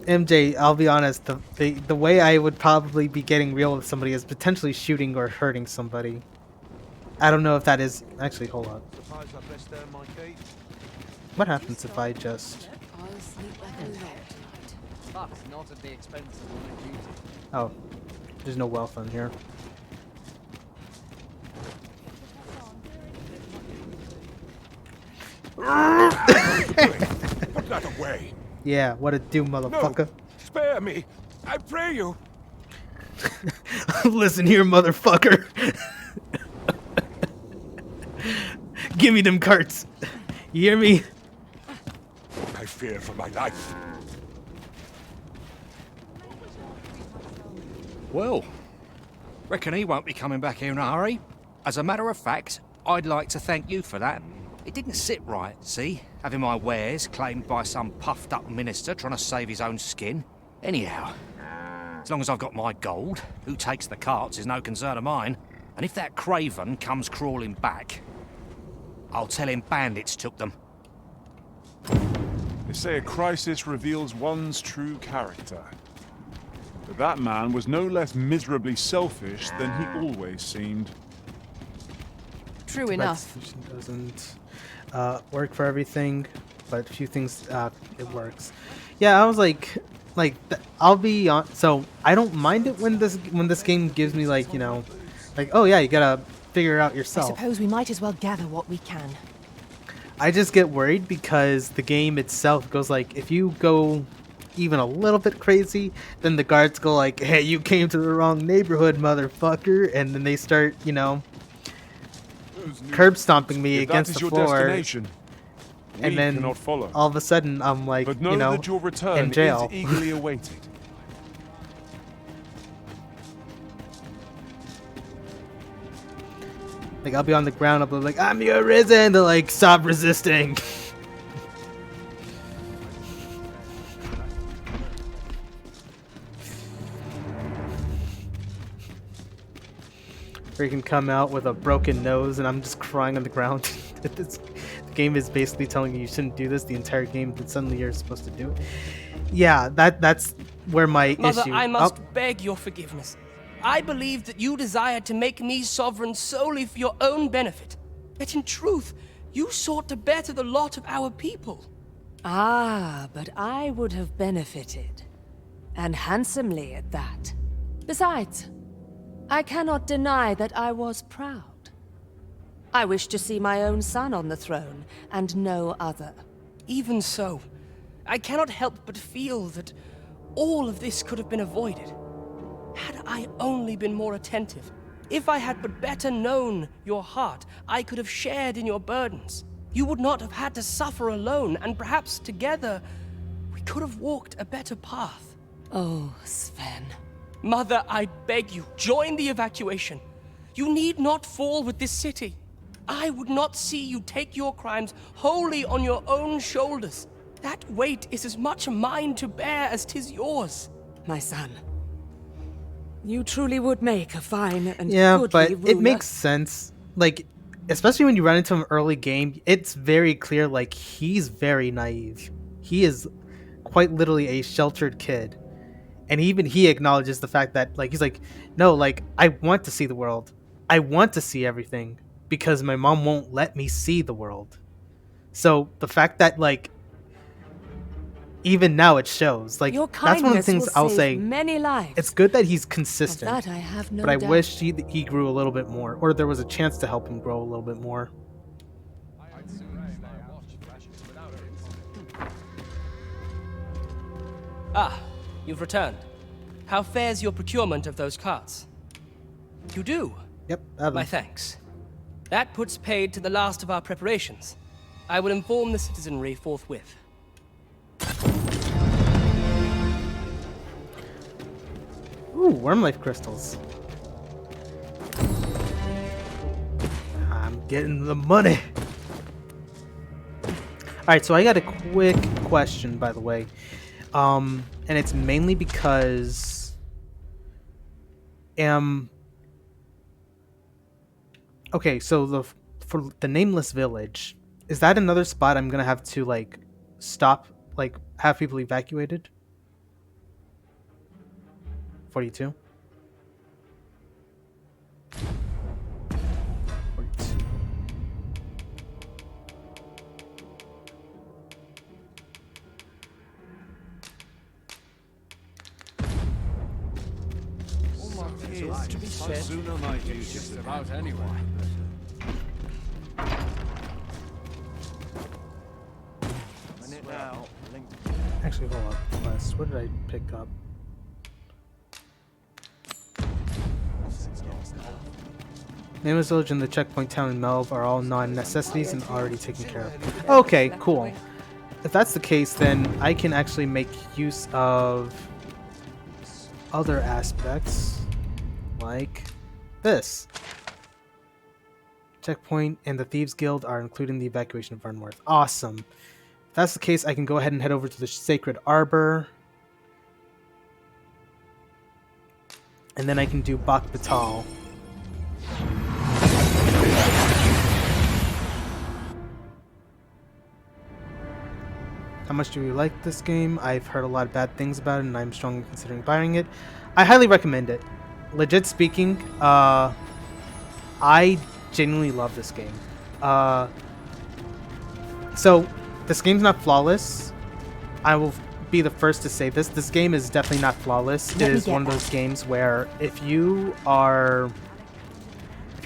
MJ, I'll be honest, the way I would probably be getting real with somebody is potentially shooting or hurting somebody. I don't know if that is actually. Hold on. Suppose I best earn my keep. What happens if I just? I'll sleep like a lord tonight. But not at the expense of my duty. Oh, there's no wealth on here. Put that away. Yeah, what it do, motherfucker? No, spare me. I pray you. Listen here, motherfucker. Give me them carts. You hear me? I fear for my life. Well, reckon he won't be coming back here in a hurry. As a matter of fact, I'd like to thank you for that. It didn't sit right, see? Having my wares claimed by some puffed-up minister trying to save his own skin. Anyhow, as long as I've got my gold, who takes the carts is no concern of mine. And if that craven comes crawling back, I'll tell him bandits took them. They say a crisis reveals one's true character. But that man was no less miserably selfish than he always seemed. True Too bad enough. solution doesn't work for everything, but a few things it works. Yeah, I was like I'll be on. So I don't mind it when this game gives me like, you know, like, oh yeah, you gotta figure it out I yourself. suppose we might as well gather what we can. I just get worried because the game itself goes like, if you go even a little bit crazy, then the guards go like, hey, you came to the wrong neighborhood, motherfucker, and then they start, you know, curb stomping me If against that is the your floor. destination, And we then cannot follow. all of a sudden I'm like, But know you know, that your return in jail. is eagerly awaited. Like, I'll be on the ground, I'll be like, I'm your risen, to like, stop resisting. Freaking come out with a broken nose and I'm just crying on the ground. The game is basically telling you shouldn't do this the entire game, but suddenly you're supposed to do it. Yeah, that's where my Mother, issue. I must beg your forgiveness. I believed that you desired to make me sovereign solely for your own benefit. Yet in truth, you sought to better the lot of our people. Ah, but I would have benefited. And handsomely at that. Besides, I cannot deny that I was proud. I wish to see my own son on the throne, and no other. Even so, I cannot help but feel that all of this could have been avoided. Had I only been more attentive, if I had but better known your heart, I could have shared in your burdens. You would not have had to suffer alone, and perhaps together, we could have walked a better path. Oh, Sven. Mother, I beg you, join the evacuation. You need not fall with this city. I would not see you take your crimes wholly on your own shoulders. That weight is as much mine to bear as 'tis yours. My son. You truly would make a fine and Yeah, goodly but ruler. it makes sense. Like, especially when you run into him early game, it's very clear, like, he's very naive. He is quite literally a sheltered kid. And even he acknowledges the fact that, like, he's like, no, like, I want to see the world. I want to see everything because my mom won't let me see the world. So the fact that, like, even now it shows. Like, Your that's one of the kindness things will I'll save say. many lives. It's good that he's consistent. Of that I have no but I doubt. wish he grew a little bit more, or there was a chance to help him grow a little bit more. Ah, you've returned. How fares your procurement of those carts? You do? Yep. My thanks. That puts paid to the last of our preparations. I will inform the citizenry forthwith. Ooh, worm life crystals. I'm getting the money. Alright, so I got a quick question, by the way. And it's mainly because okay, so for the Nameless Village, is that another spot I'm gonna have to, like, stop, like, have people evacuated? 42? is to be said. Sooner my duties. Just about anyway. Actually, hold up. Quest. What did I pick up? Nama's Village and the checkpoint town in Melv are all non-necessities and already taken care of. Okay, cool. If that's the case, then I can actually make use of other aspects, like this. Checkpoint and the Thieves Guild are including the evacuation of Vernworth. Awesome. If that's the case, I can go ahead and head over to the Sacred Arbor. And then I can do Bak Batal. How much do you like this game? I've heard a lot of bad things about it, and I'm strongly considering buying it. I highly recommend it. Legit speaking, I genuinely love this game. So, this game's not flawless. I will be the first to say this. This game is definitely not flawless. It is one of those games where if you're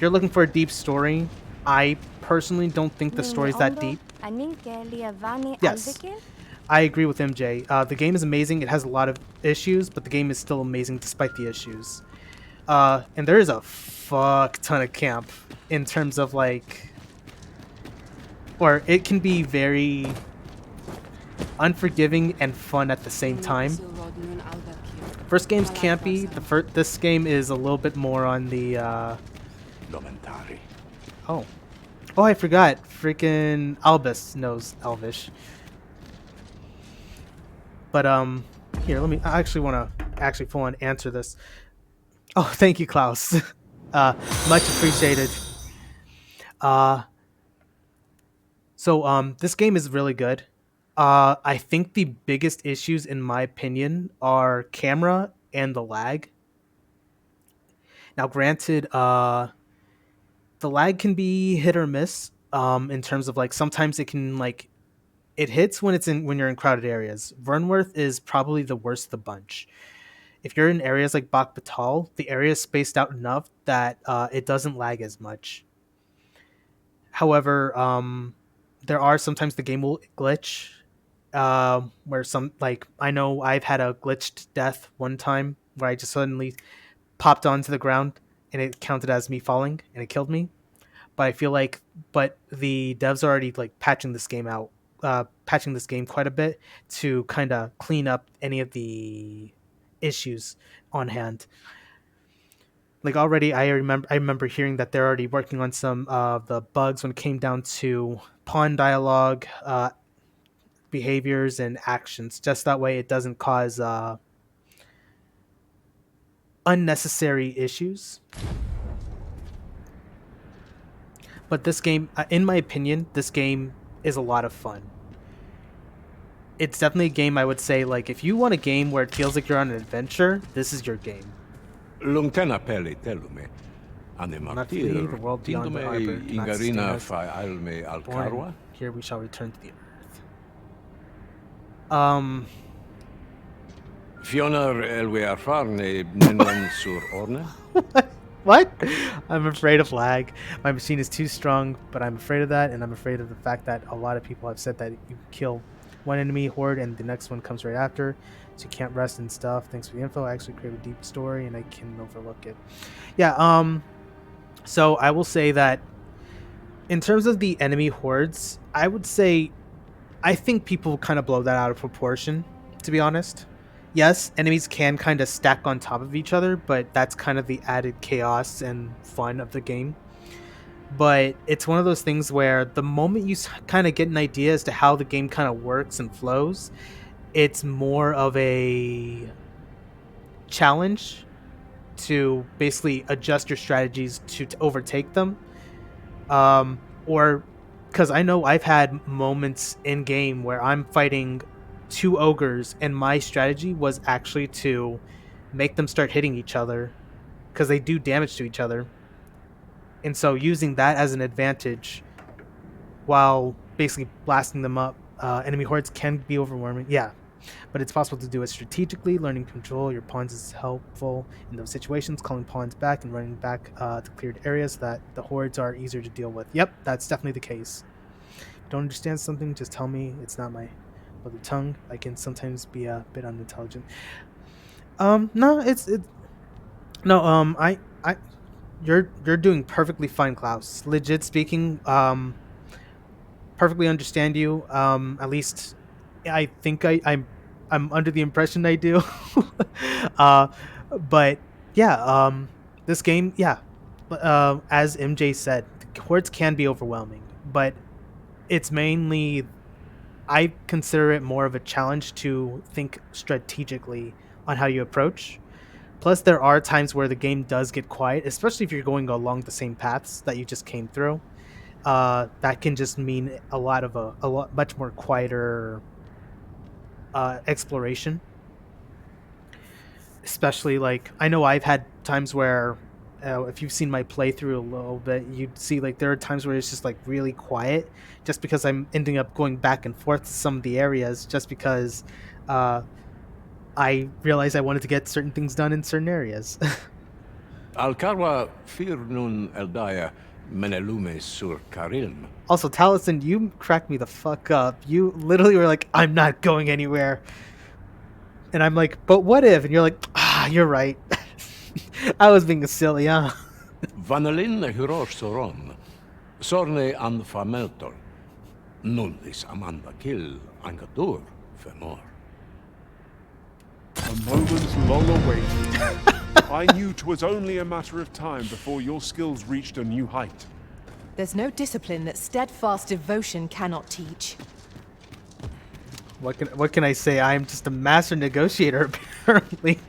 looking for a deep story, I personally don't think the story's that deep. Yes, I agree with MJ. The game is amazing. It has a lot of issues, but the game is still amazing despite the issues. And there is a fuck ton of camp in terms of like, or it can be very unforgiving and fun at the same time. First game's campy. This game is a little bit more on the. Oh, I forgot. Freaking Albus knows Elvish. But here, I actually want to full on answer this. Oh, thank you, Klaus. Much appreciated. So this game is really good. I think the biggest issues, in my opinion, are camera and the lag. Now, granted, the lag can be hit or miss. In terms of like sometimes it can like it hits when you're in crowded areas. Vernworth is probably the worst of the bunch. If you're in areas like Bak Batal, the area is spaced out enough that it doesn't lag as much. However, there are sometimes the game will glitch. Where I know I've had a glitched death one time where I just suddenly popped onto the ground and it counted as me falling and it killed me. But I feel like, the devs are already like patching this game quite a bit to kind of clean up any of the issues on hand. Like already, I remember hearing that they're already working on some of the bugs when it came down to pawn dialogue, behaviors, and actions. Just that way, it doesn't cause unnecessary issues. But this game, in my opinion, this game is a lot of fun. It's definitely a game I would say, like, if you want a game where it feels like you're on an adventure, this is your game. Luntena peli telume. Ane martir, the world beyond the tindome harbor cannot ingarina sustain us. fai alme al Born carwa. here we shall return to the earth. Fiona elwe arfarne nenwan sur orne. What? I'm afraid of lag. My machine is too strong, but I'm afraid of that, and I'm afraid of the fact that a lot of people have said that you kill one enemy horde and the next one comes right after, so you can't rest and stuff. Thanks for the info. I actually created a deep story and I can overlook it. Yeah, so I will say that in terms of the enemy hordes, I would say I think people kind of blow that out of proportion, to be honest. Yes, enemies can kind of stack on top of each other, but that's kind of the added chaos and fun of the game. But it's one of those things where the moment you kind of get an idea as to how the game kind of works and flows, it's more of a challenge to basically adjust your strategies to overtake them. Or because I know I've had moments in game where I'm fighting two ogres and my strategy was actually to make them start hitting each other because they do damage to each other. And so using that as an advantage while basically blasting them up, enemy hordes can be overwhelming. Yeah, but it's possible to do it strategically. Learning to control your pawns is helpful in those situations. Calling pawns back and running back to cleared areas so that the hordes are easier to deal with. Yep, that's definitely the case. If you don't understand something, just tell me. It's not my mother tongue. I can sometimes be a bit unintelligent. No, no. You're doing perfectly fine, Klaus. Legit speaking, perfectly understand you. At least I think I'm under the impression I do. uh, but yeah, this game, yeah, as MJ said, the hordes can be overwhelming, but it's mainly I consider it more of a challenge to think strategically on how you approach. Plus, there are times where the game does get quiet, especially if you're going along the same paths that you just came through. That can just mean a lot much more quieter exploration. Especially like I know I've had times where if you've seen my playthrough a little bit, you'd see like there are times where it's just like really quiet, just because I'm ending up going back and forth to some of the areas, just because I realized I wanted to get certain things done in certain areas. Alcarwa fir nun eldaya menelume sur carilm. Also, Taliesin, you cracked me the fuck up. You literally were like, "I'm not going anywhere," and I'm like, "But what if?" And you're like, "Ah, you're right." I was being silly, huh? Vanalin huror soron. Sorne an fameltor. Nullis amanda kill angadur femor. A moment long awaited. I knew 'twas only a matter of time before your skills reached a new height. There's no discipline that steadfast devotion cannot teach. What can I say? I am just a master negotiator, apparently.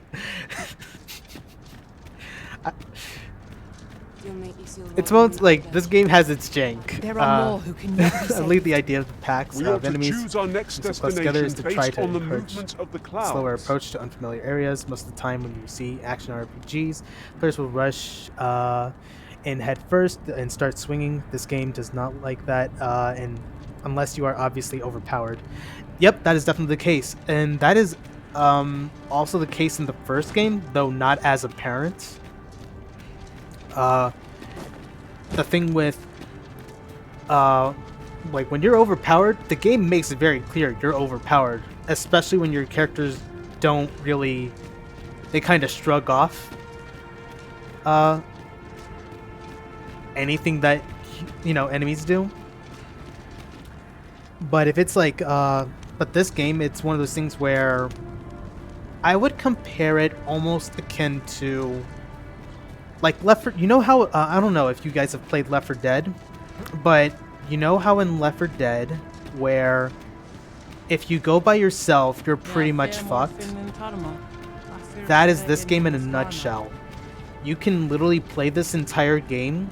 It's most like this game has its jank. There are more who can yet be At saved. least the idea of the packs We of ought to enemies choose our next and so close together is to destination try based to on the encourage movements of the a slower clouds. approach to unfamiliar areas. Most of the time, when you see action RPGs, players will rush in head first and start swinging. This game does not like that, and unless you are obviously overpowered. Yep, that is definitely the case, and that is also the case in the first game, though not as apparent. The thing with like when you're overpowered, the game makes it very clear you're overpowered, especially when your characters don't really, they kind of shrug off anything that enemies do. But if it's like but this game, it's one of those things where I would compare it almost akin to like Left 4, you know how I don't know if you guys have played Left 4 Dead, but you know how in Left 4 Dead where if you go by yourself, you're pretty much fucked. That is this game in a nutshell. You can literally play this entire game,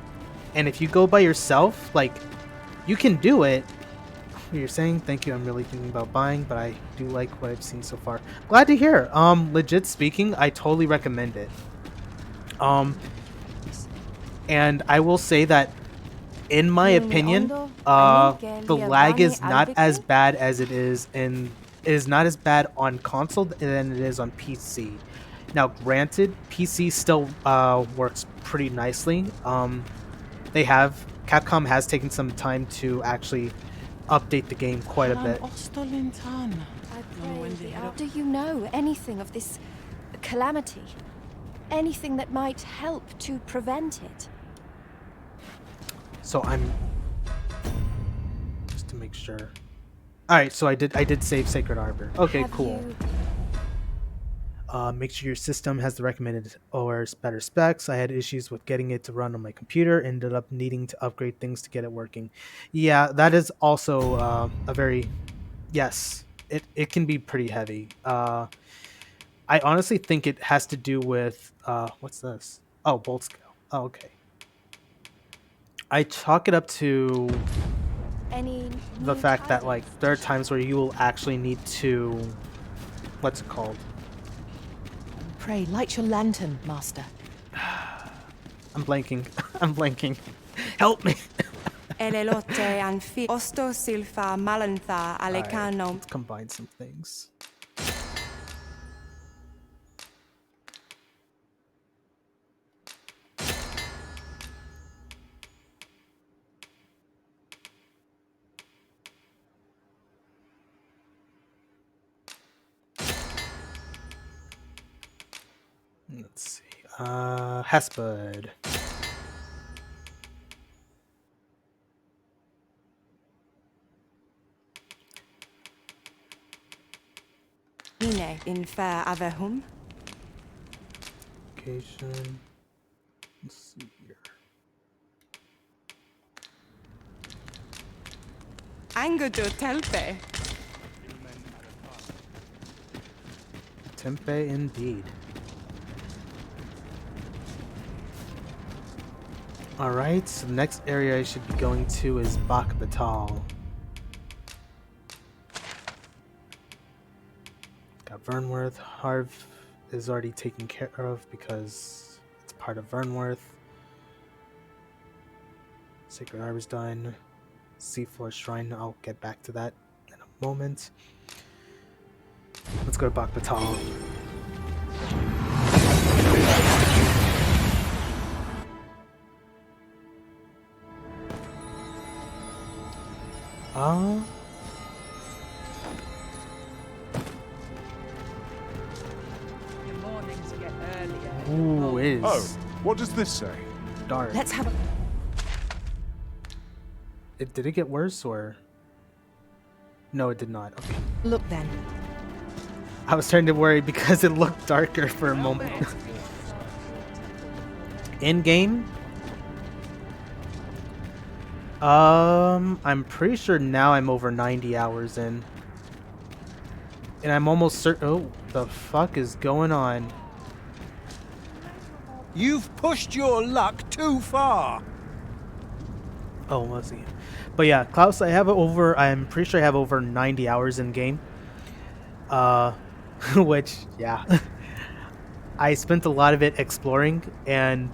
and if you go by yourself, like, you can do it. You're saying thank you. I'm really thinking about buying, but I do like what I've seen so far. Glad to hear. Legit speaking, I totally recommend it. And I will say that, in my opinion, the lag is not as bad as it is in. It is not as bad on console than it is on PC. Now, granted, PC still works pretty nicely. Capcom has taken some time to actually update the game quite a bit. Do you know anything of this calamity? Anything that might help to prevent it? So I'm just to make sure. All right, so I did save Sacred Arbor. Okay, cool. Make sure your system has the recommended or better specs. I had issues with getting it to run on my computer. Ended up needing to upgrade things to get it working. Yeah, that is also a very yes. It can be pretty heavy. I honestly think it has to do with what's this? Oh, bolt scale. Oh, okay. I chalk it up to the fact that like there are times where you will actually need to, what's it called? Pray, light your lantern, Master. I'm blanking. I'm blanking. Help me. Elelote anfi osto silfa malantha Alright, alecano. let's combine some things. Hesped. Hine in fair Averhum. Location. Let's see here. Anger do telpe. Tempe indeed. Alright, so the next area I should be going to is Bak Batal. Got Vernworth. Harv is already taken care of because it's part of Vernworth. Sacred Harbor's done. Seafloor Shrine, I'll get back to that in a moment. Let's go to Bak Batal. Your mornings get earlier. Ooh, it is. Oh, what does this say? Dark. Let's have a Did it get worse or? No, it did not. Okay. look then. I was starting to worry because it looked darker for a moment. In game? I'm pretty sure now I'm over 90 hours in. And I'm almost certain. Oh, the fuck is going on? You've pushed your luck too far. Oh, let's see. But yeah, Klaus, I'm pretty sure I have over 90 hours in game. Which, yeah. I spent a lot of it exploring and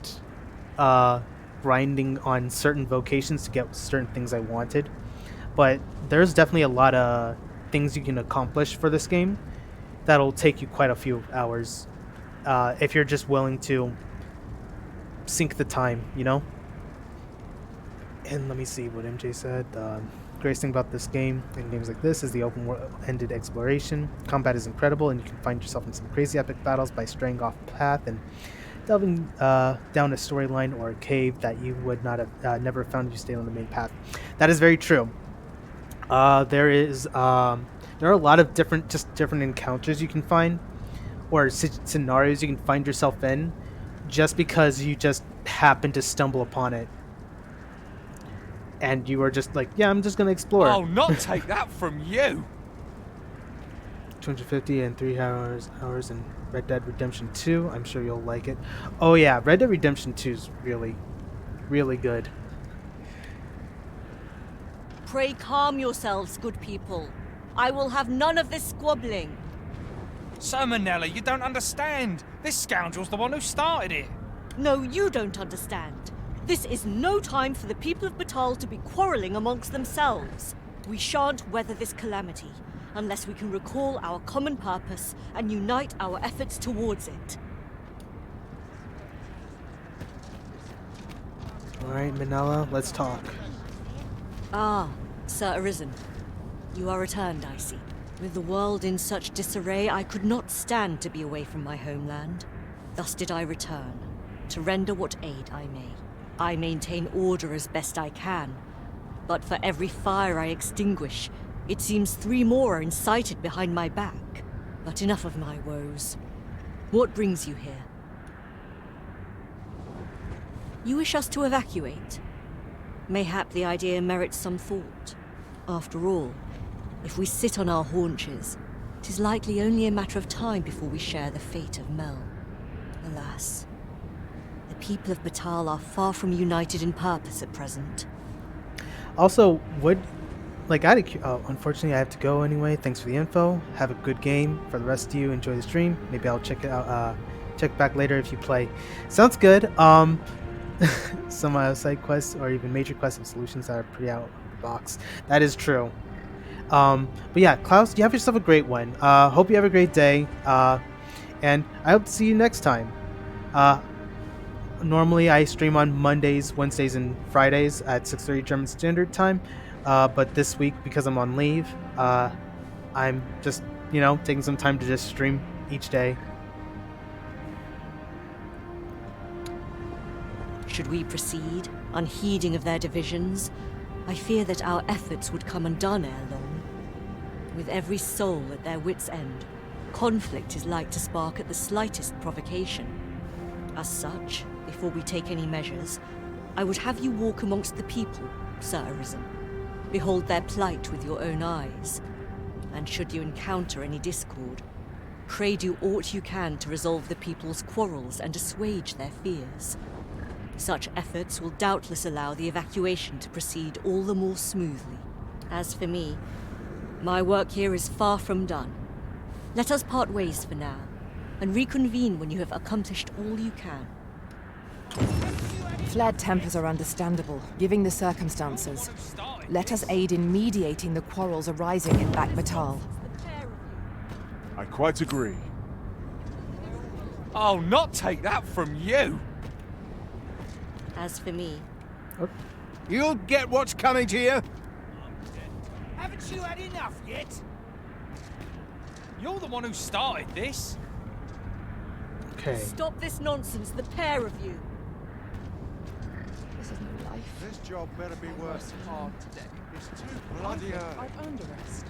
grinding on certain vocations to get certain things I wanted. But there's definitely a lot of things you can accomplish for this game that'll take you quite a few hours if you're just willing to sink the time, you know? And let me see what MJ said. Greatest thing about this game and games like this is the open world-ended exploration. Combat is incredible, and you can find yourself in some crazy epic battles by straying off path and delving down a storyline or a cave that you would not have never found if you stayed on the main path. That is very true. There are a lot of different encounters you can find, or scenarios you can find yourself in, just because you just happen to stumble upon it. And you were just like, yeah, I'm just going to explore. I'll not take that from you. 250 and 3 hours in Red Dead Redemption 2. I'm sure you'll like it. Oh yeah, Red Dead Redemption 2 is really, really good. Pray calm yourselves, good people. I will have none of this squabbling. Sir Manella, you don't understand. This scoundrel's the one who started it. No, you don't understand. This is no time for the people of Batal to be quarrelling amongst themselves. We shan't weather this calamity unless we can recall our common purpose and unite our efforts towards it. Alright, Manella, let's talk. Ah, Sir Arisen. You are returned, I see. With the world in such disarray, I could not stand to be away from my homeland. Thus did I return, to render what aid I may. I maintain order as best I can, but for every fire I extinguish, it seems 3 more are incited behind my back. But enough of my woes. What brings you here? You wish us to evacuate? Mayhap the idea merits some thought. After all, if we sit on our haunches, 'tis likely only a matter of time before we share the fate of Mel. Alas. The people of Batal are far from united in purpose at present. Also, unfortunately I have to go anyway. Thanks for the info. Have a good game. For the rest of you, enjoy the stream. Maybe I'll check it out. Check back later if you play. Sounds good. Some side quests or even major quests and solutions that are pretty out of the box. That is true. But yeah, Klaus, you have yourself a great one. Hope you have a great day. And I hope to see you next time. Normally I stream on Mondays, Wednesdays, and Fridays at 6:30 German Standard Time. But this week, because I'm on leave, I'm just, taking some time to just stream each day. Should we proceed, unheeding of their divisions, I fear that our efforts would come undone ere long. With every soul at their wits' end, conflict is like to spark at the slightest provocation. As such, before we take any measures, I would have you walk amongst the people, Sir Arisen. Behold their plight with your own eyes. And should you encounter any discord, pray do aught you can to resolve the people's quarrels and assuage their fears. Such efforts will doubtless allow the evacuation to proceed all the more smoothly. As for me, my work here is far from done. Let us part ways for now, and reconvene when you have accomplished all you can. Flared tempers are understandable, given the circumstances. Let us aid in mediating the quarrels arising in Bakhmatal. I quite agree. I'll not take that from you! As for me... You'll get what's coming to you! Haven't you had enough yet? You're the one who started this. Okay. Stop this nonsense, the pair of you! This is no life. This job better be worth hard today. It's too bloody early. I've earned a rest.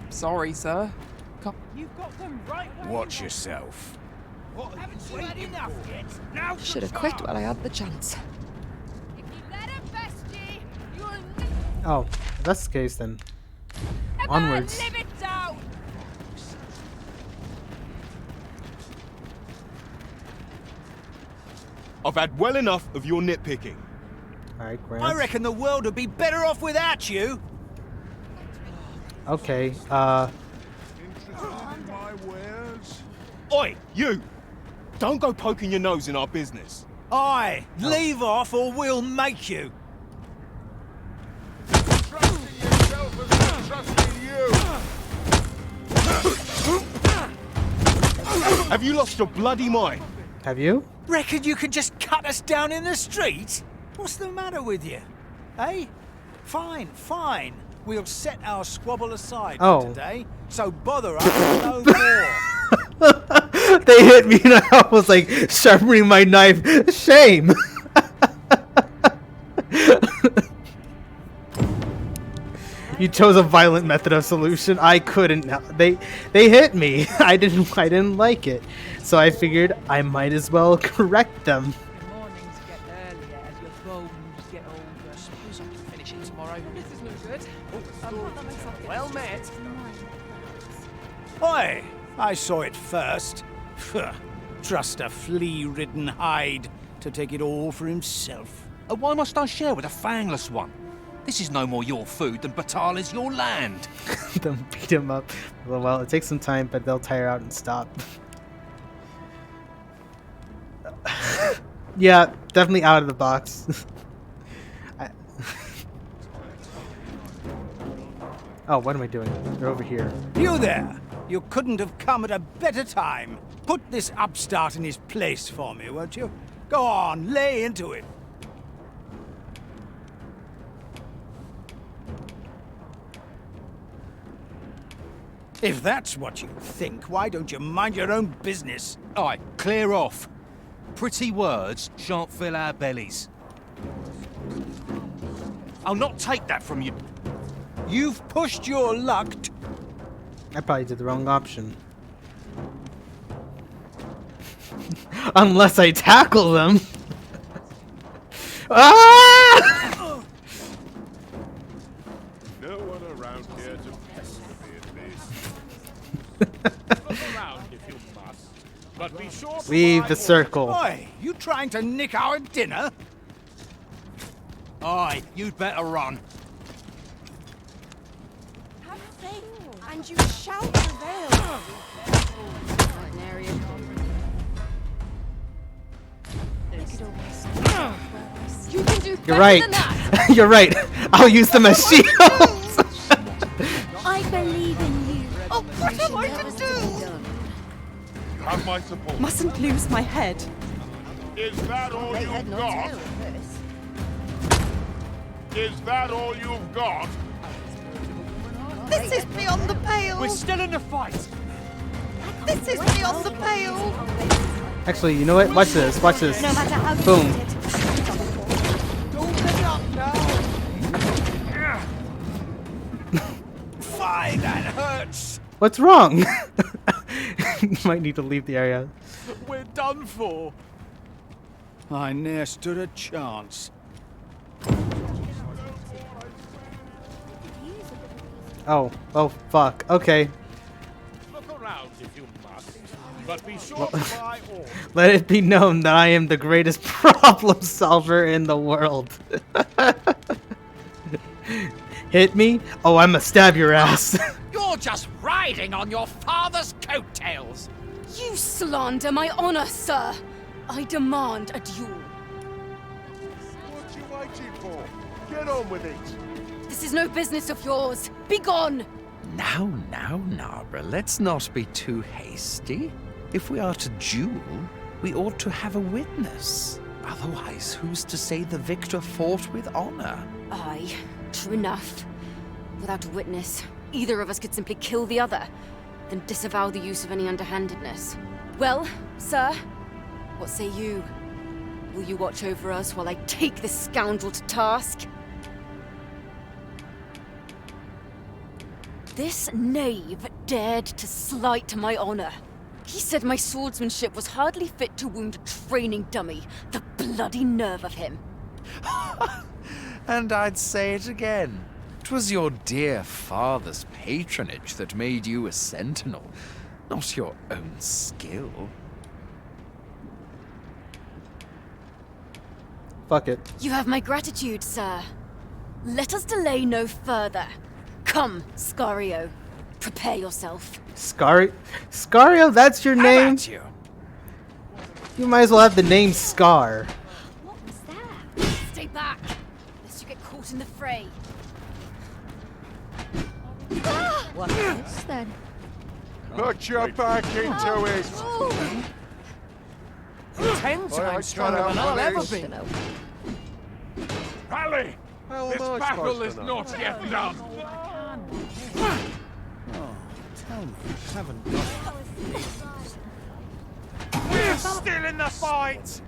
Sorry, sir. You've got them right where Watch yourself. Haven't you had enough yet? Now Should have quit while I had the chance. Oh, if that's the case, then onwards. Live it down! I've had well enough of your nitpicking. Alright, Grant. I reckon the world would be better off without you. Okay, Oi, you! Don't go poking your nose in our business. Aye, leave off or we'll make you. Trusting yourself as I'm trusting you. Have you lost your bloody mind? have you? Reckon you can just cut us down in the street? What's the matter with you? Eh? Fine, fine. We'll set our squabble aside Oh. for today, so bother us no more. They hit me and I was like sharpening my knife. Shame. You chose a violent method of solution. I couldn't. They hit me. I didn't like it. So I figured I might as well correct them. Your mornings get earlier as your bones get older. Suppose I can finish it tomorrow. This is no good. Well met. Oi, I saw it first. Trust a flea-ridden hide to take it all for himself. Why must I share with a fangless one? This is no more your food than Batal is your land. Don't beat him up. Well, it takes some time, but they'll tire out and stop. Yeah, definitely out of the box. Oh, what am I doing? They're over here. You there! You couldn't have come at a better time. Put this upstart in his place for me, won't you? Go on, lay into it. If that's what you think, why don't you mind your own business? Aye, clear off. Pretty words shan't fill our bellies. I'll not take that from you. You've pushed your luck. I probably did the wrong option. Unless I tackle them. Ah! No one around here to pester me, at least. Look around if you must, but be sure to Leave the circle. Oi, you trying to nick our dinner? Aye, you'd better run. Have faith, and you shall prevail. You can do You're better right. than that. You're right. I'll use them as shields. I believe in you. Oh, what am I to do? You have my support. Mustn't lose my head. Is that all you've got? Is that all you've got? This is beyond the pale. We're still in the fight. This is beyond the pale. Actually, you know what? Watch this. Watch this. No matter how Boom. Don't let up now. Fine, that hurts. What's wrong? You might need to leave the area. We're done for. I ne'er stood a chance. Oh, fuck. Okay. Look around if you must, but be sure to buy all. Let it be known that I am the greatest problem solver in the world. Hit me? Oh, I'ma stab your ass. You're just riding on your father's coattails. You slander my honor, sir. I demand a duel. What you waiting for? Get on with it. This is no business of yours. Be gone. Now, Narborough, let's not be too hasty. If we are to duel, we ought to have a witness. Otherwise, who's to say the victor fought with honor? Aye, true enough. Without a witness, either of us could simply kill the other, then disavow the use of any underhandedness. Well, sir, what say you? Will you watch over us while I take this scoundrel to task? This knave dared to slight my honor. He said my swordsmanship was hardly fit to wound a training dummy. The bloody nerve of him. And I'd say it again. 'Twas your dear father's patronage that made you a sentinel, not your own skill. Fuck it. You have my gratitude, sir. Let us delay no further. Come, Scario. Prepare yourself. Scario, that's your name? At you. You might as well have the name Scar. What was that? Stay back, lest you get caught in the fray. What's this then? Put your back into it. Ten times stronger than I'll ever be. Rally! How This am I battle supposed is to know? not yet done. Oh, tell me, you haven't got We're still in the fight.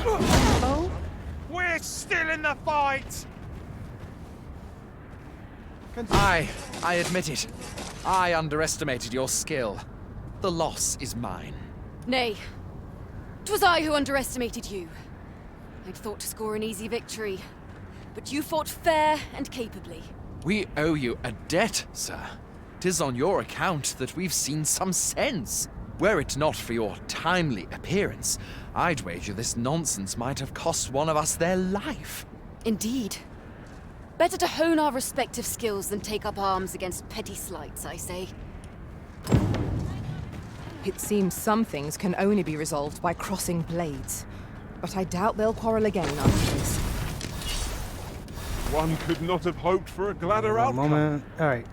Oh? We're still in the fight. I admit it. I underestimated your skill. The loss is mine. Nay, 'twas I who underestimated you. I'd thought to score an easy victory, but you fought fair and capably. We owe you a debt, sir. 'Tis on your account that we've seen some sense. Were it not for your timely appearance, I'd wager this nonsense might have cost one of us their life. Indeed. Better to hone our respective skills than take up arms against petty slights, I say. It seems some things can only be resolved by crossing blades. But I doubt they'll quarrel again after this. One could not have hoped for a gladder One outcome. moment. Alright.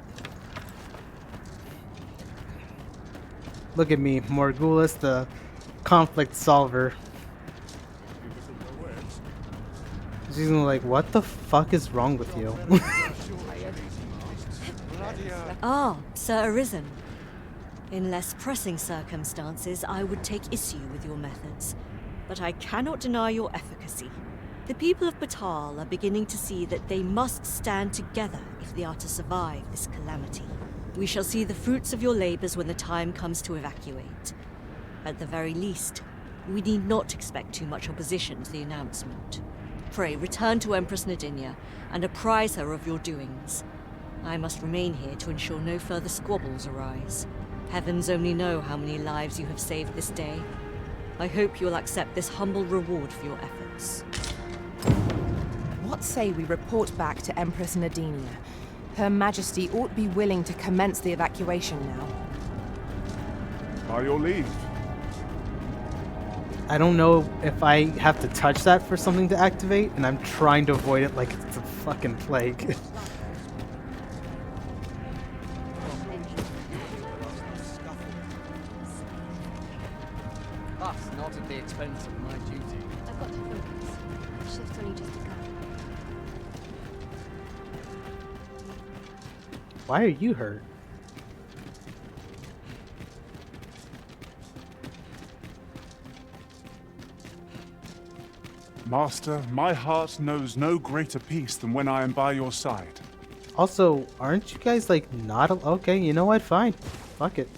Look at me, Morgulus, the conflict solver. She's gonna be like, what the fuck is wrong with you? Ah, Sir Arisen. In less pressing circumstances, I would take issue with your methods, but I cannot deny your efficacy. The people of Batal are beginning to see that they must stand together if they are to survive this calamity. We shall see the fruits of your labors when the time comes to evacuate. At the very least, we need not expect too much opposition to the announcement. Pray, return to Empress Nadinia and apprise her of your doings. I must remain here to ensure no further squabbles arise. Heavens only know how many lives you have saved this day. I hope you'll accept this humble reward for your efforts. What say we report back to Empress Nadinia? Her Majesty ought be willing to commence the evacuation now. By your leave. I don't know if I have to touch that for something to activate, and I'm trying to avoid it like it's a fucking plague. That's not at the expense of my duty. I've got to focus. Shift's only just begun. Why are you hurt? Master, my heart knows no greater peace than when I am by your side. Also, aren't you guys like not okay? You know what? Fine. Fuck it.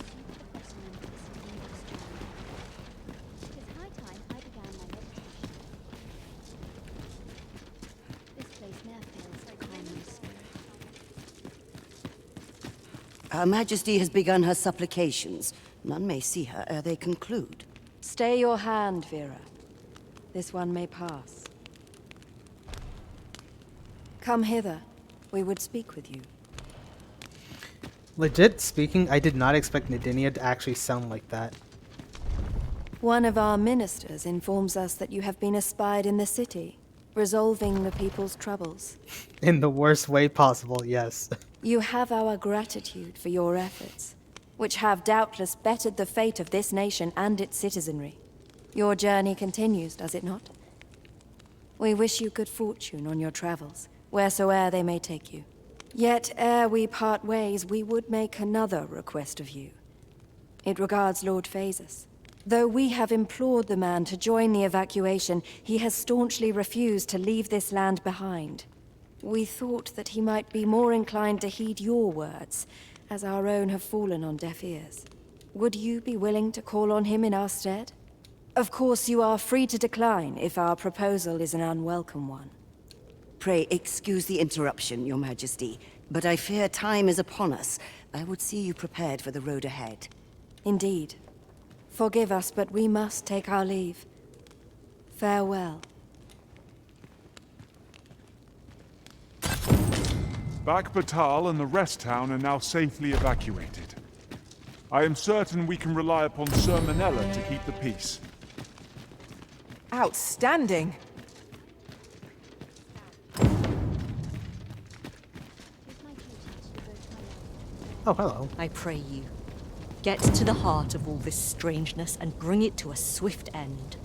Her Majesty has begun her supplications. None may see her ere they conclude. Stay your hand, Vera. This one may pass. Come hither. We would speak with you. Legit speaking, I did not expect Nadinia to actually sound like that. One of our ministers informs us that you have been espied in the city, resolving the people's troubles. In the worst way possible, yes. You have our gratitude for your efforts, which have doubtless bettered the fate of this nation and its citizenry. Your journey continues, does it not? We wish you good fortune on your travels, wheresoe'er they may take you. Yet, ere we part ways, we would make another request of you. It regards Lord Phaesus. Though we have implored the man to join the evacuation, he has staunchly refused to leave this land behind. We thought that he might be more inclined to heed your words, as our own have fallen on deaf ears. Would you be willing to call on him in our stead? Of course, you are free to decline if our proposal is an unwelcome one. Pray excuse the interruption, Your Majesty, but I fear time is upon us. I would see you prepared for the road ahead. Indeed. Forgive us, but we must take our leave. Farewell. Bak Batal and the rest town are now safely evacuated. I am certain we can rely upon Sir Manella to keep the peace. Outstanding! Oh, hello. I pray you, get to the heart of all this strangeness and bring it to a swift end.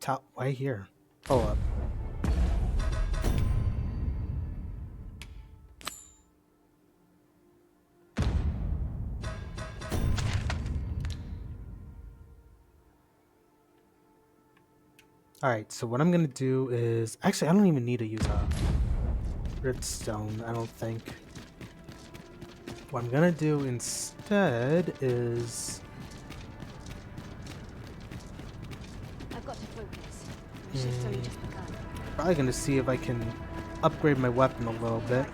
Top right here. Pull up. Alright, so what I'm gonna do is... Actually, I don't even need to use a redstone, I don't think. What I'm gonna do instead is... I've got to focus. The shift's only just begun. Probably gonna see if I can upgrade my weapon a little bit.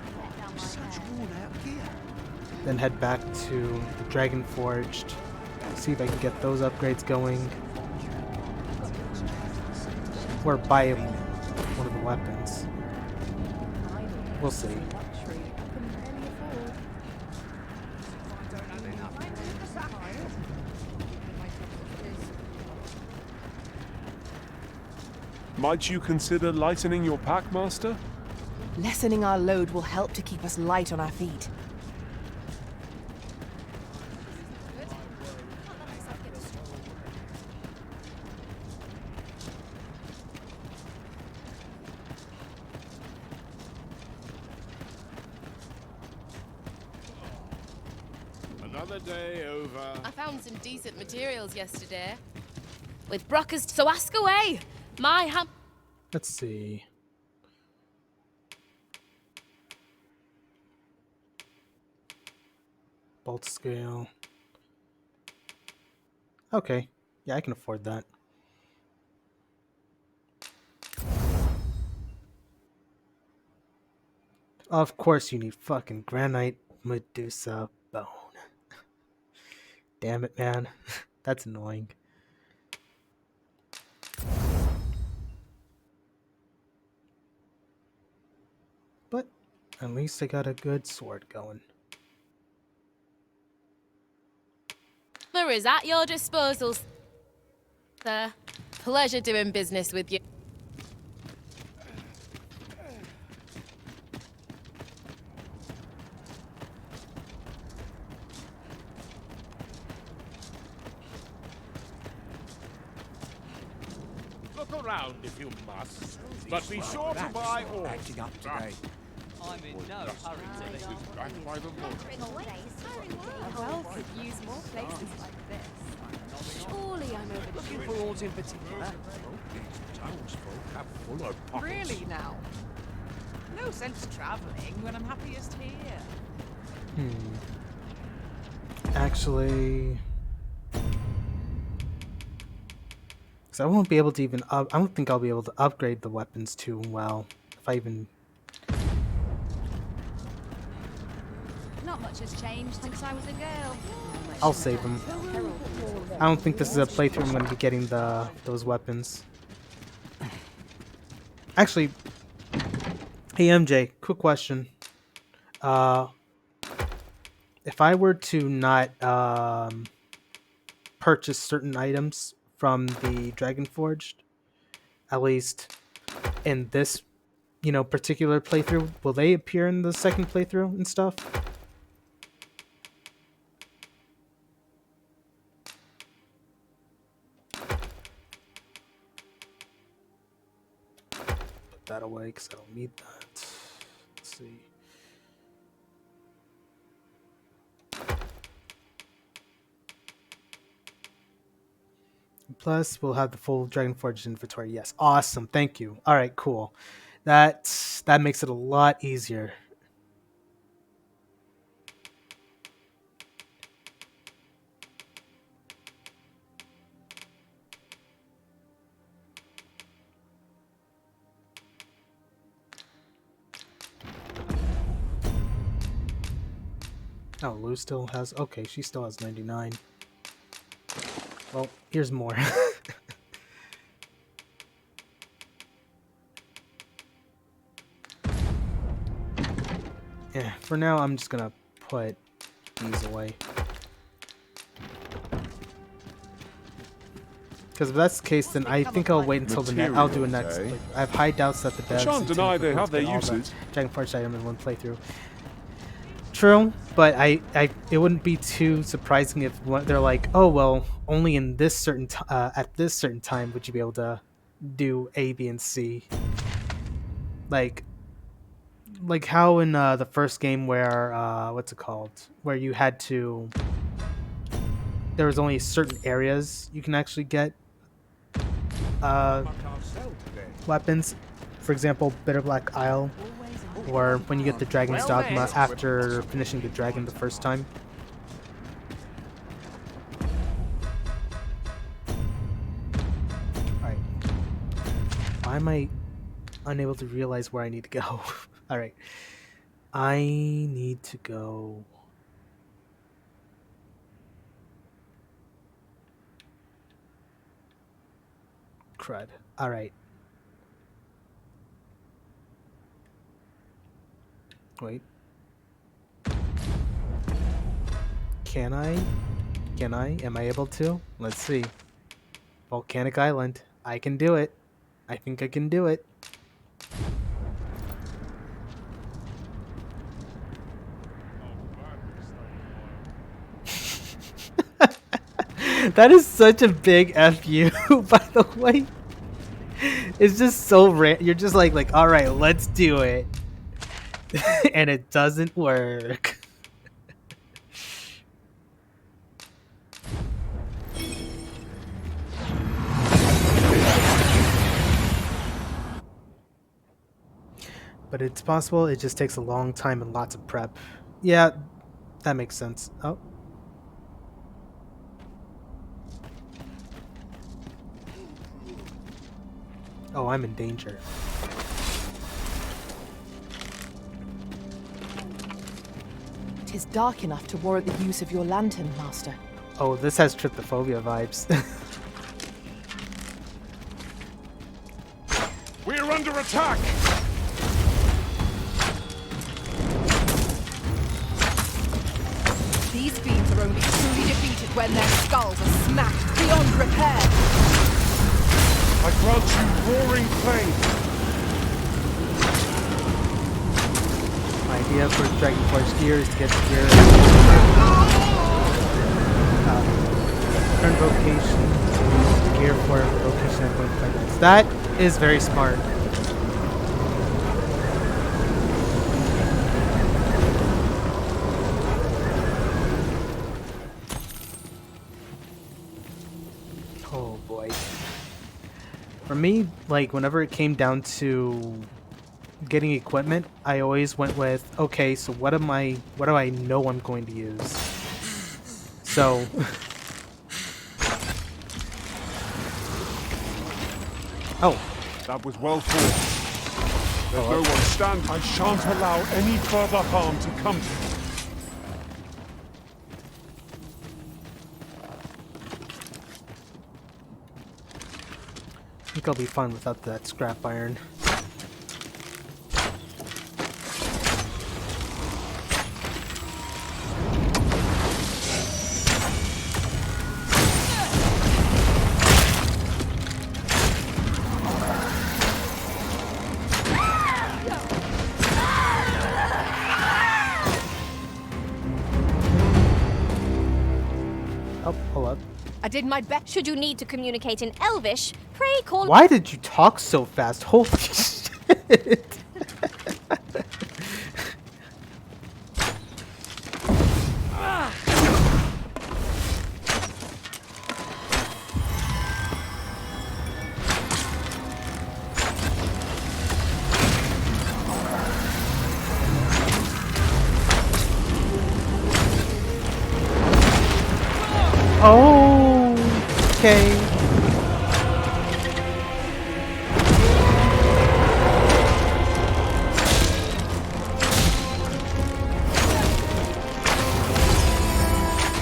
Then head back to the Dragon Forged. See if I can get those upgrades going. Or buy one of the weapons. We'll see. Might you consider lightening your pack, Master? Lessening our load will help to keep us light on our feet. Another day over. I found some decent materials yesterday. With Brockers, so ask away! My Let's see. Bolt scale. Okay. Yeah, I can afford that. Of course you need fucking granite Medusa bone. Damn it, man. That's annoying. But at least I got a good sword going. There is at your disposal, sir. Pleasure doing business with you. Look around around if you must, but be sure to buy all. Acting up today. I'm in no hurry to leave. Back by the moon. The world could use more places like this. Surely I'm over Looking for aught in particular? These townsfolk have fuller pockets. Really now? No sense travelling when I'm happiest here. Actually, because I won't be able to even I don't think I'll be able to upgrade the weapons too well if I even. Not much has changed since I was a girl. I'll save them. I don't think this is a playthrough I'm going to be getting those weapons. Actually, hey MJ, quick question. If I were to not purchase certain items from the Dragonforged, at least in this, particular playthrough, will they appear in the second playthrough and stuff? Put that away because I don't need that. Let's see. Plus, we'll have the full Dragonforged inventory. Yes, awesome. Thank you. All right, cool. That makes it a lot easier. Oh, Lou still has... Okay, she still has 99. Well, here's more. Yeah, for now, I'm just gonna put these away. Because if that's the case, then I think I'll wait until the next... I'll do a next... Materials, I have high doubts that the devs... I shan't deny they have their uses. Dragonforged item in one playthrough. True, but it wouldn't be too surprising if they're like, oh well, only in this certain at this certain time would you be able to do A, B, and C. Like how in the first game where what's it called, where you had to, there was only certain areas you can actually get weapons. For example, Bitter Black Isle. Or when you get the Dragon's Dogma after finishing the dragon the first time. Alright. Why am I unable to realize where I need to go? Alright. I need to go... Crud. Alright. Wait. Can I? Am I able to? Let's see. Volcanic Island. I can do it. I think I can do it. That is such a big FU, by the way. It's just so you're just like, all right, let's do it. And it doesn't work. But it's possible it just takes a long time and lots of prep. Yeah, that makes sense. Oh. Oh, I'm in danger. It is dark enough to warrant the use of your lantern, Master. Oh, this has trypophobia vibes. We're under attack! These fiends are only truly defeated when their skulls are smashed beyond repair. I grant you roaring flame. My idea for Dragonforged gear is to get the gear. Turn vocation to gear for vocation at 1.5 minutes. That is very smart. Oh boy. For me, like whenever it came down to getting equipment, I always went with, okay, so what do I know I'm going to use? So oh. That was well fought. There's no one stand. I shan't allow any further harm to come to you. I think I'll be fine without that scrap iron. Oh, hold up. I did my best. Should you need to communicate in Elvish, pray call. Why did you talk so fast? Holy shit. Oh, okay.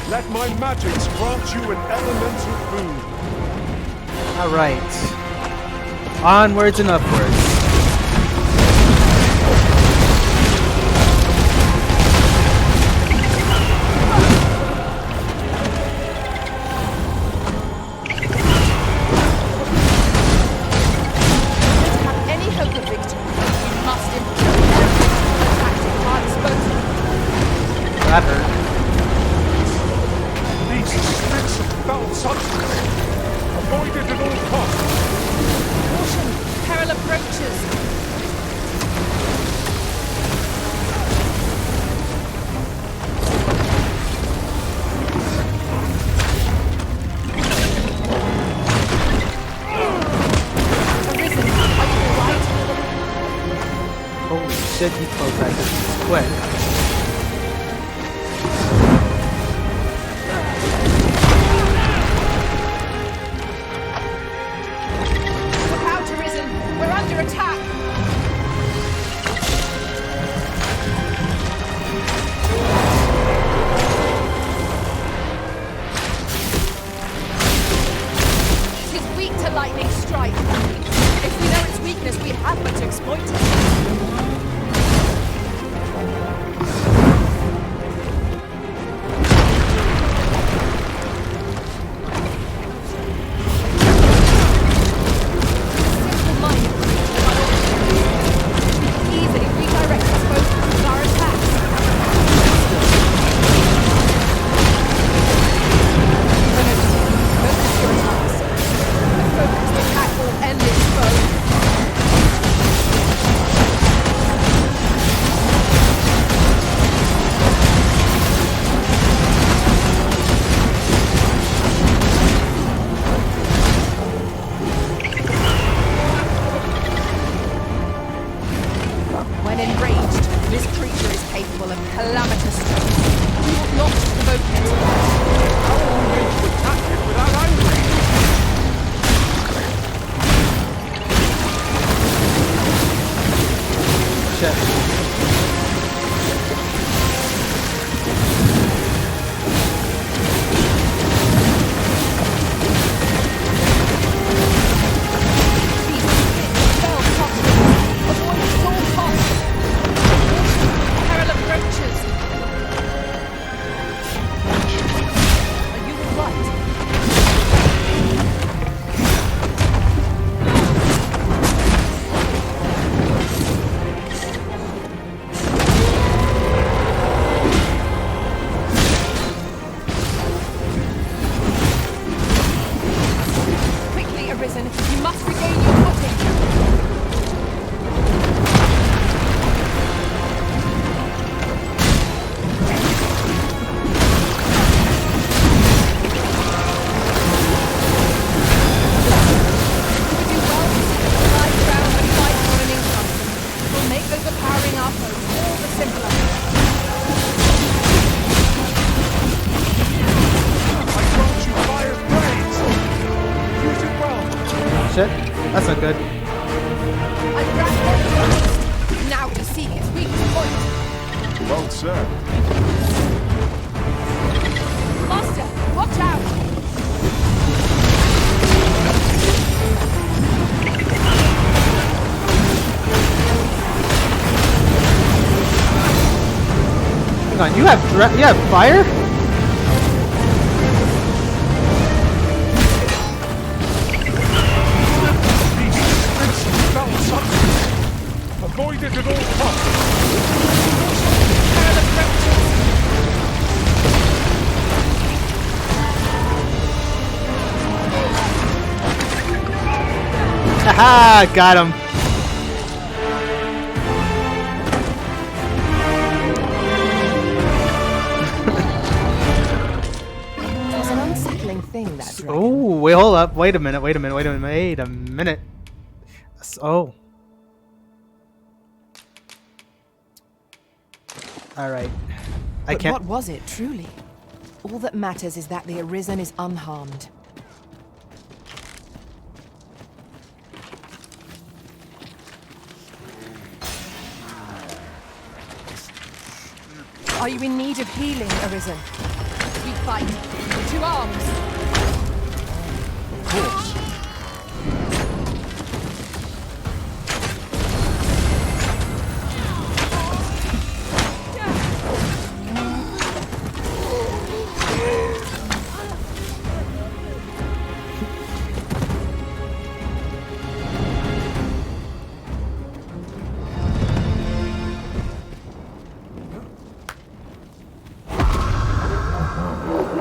Let my magics grant you an elemental boon. All right. Onwards and upwards. Any hope of victory, you must employ every tactic at our disposal. That hurt. These streets of foul substance. Avoid it at all costs. Caution! Peril approaches! Arisen, are you alright? Holy shit, he closed that distance quick. Look out, Arisen! We're under attack! It is weak to lightning strike. If we know its weakness, we have but to exploit it. Simple-minded creature, my lord. Easily redirect its focus with our attacks. Focus your attacks. A focused attack will end its foe. When enraged, this creature is capable of calamitous strength. We will not provoke it. How are we meant to attack it without angry? Shit. Peril approaches. Are you right? not good. I grabbed him. Now we see its weakest point. Well said. Master, watch out! Hang on, you have fire? Avoid it at all costs. Haha, got him. It's an unsettling thing, that dragon. Oh, wait, hold up. Wait a minute. Oh. Alright. I But can't. what was it, truly? All that matters is that the Arisen is unharmed. Are you in need of healing, Arisen? We fight. To arms. Of course.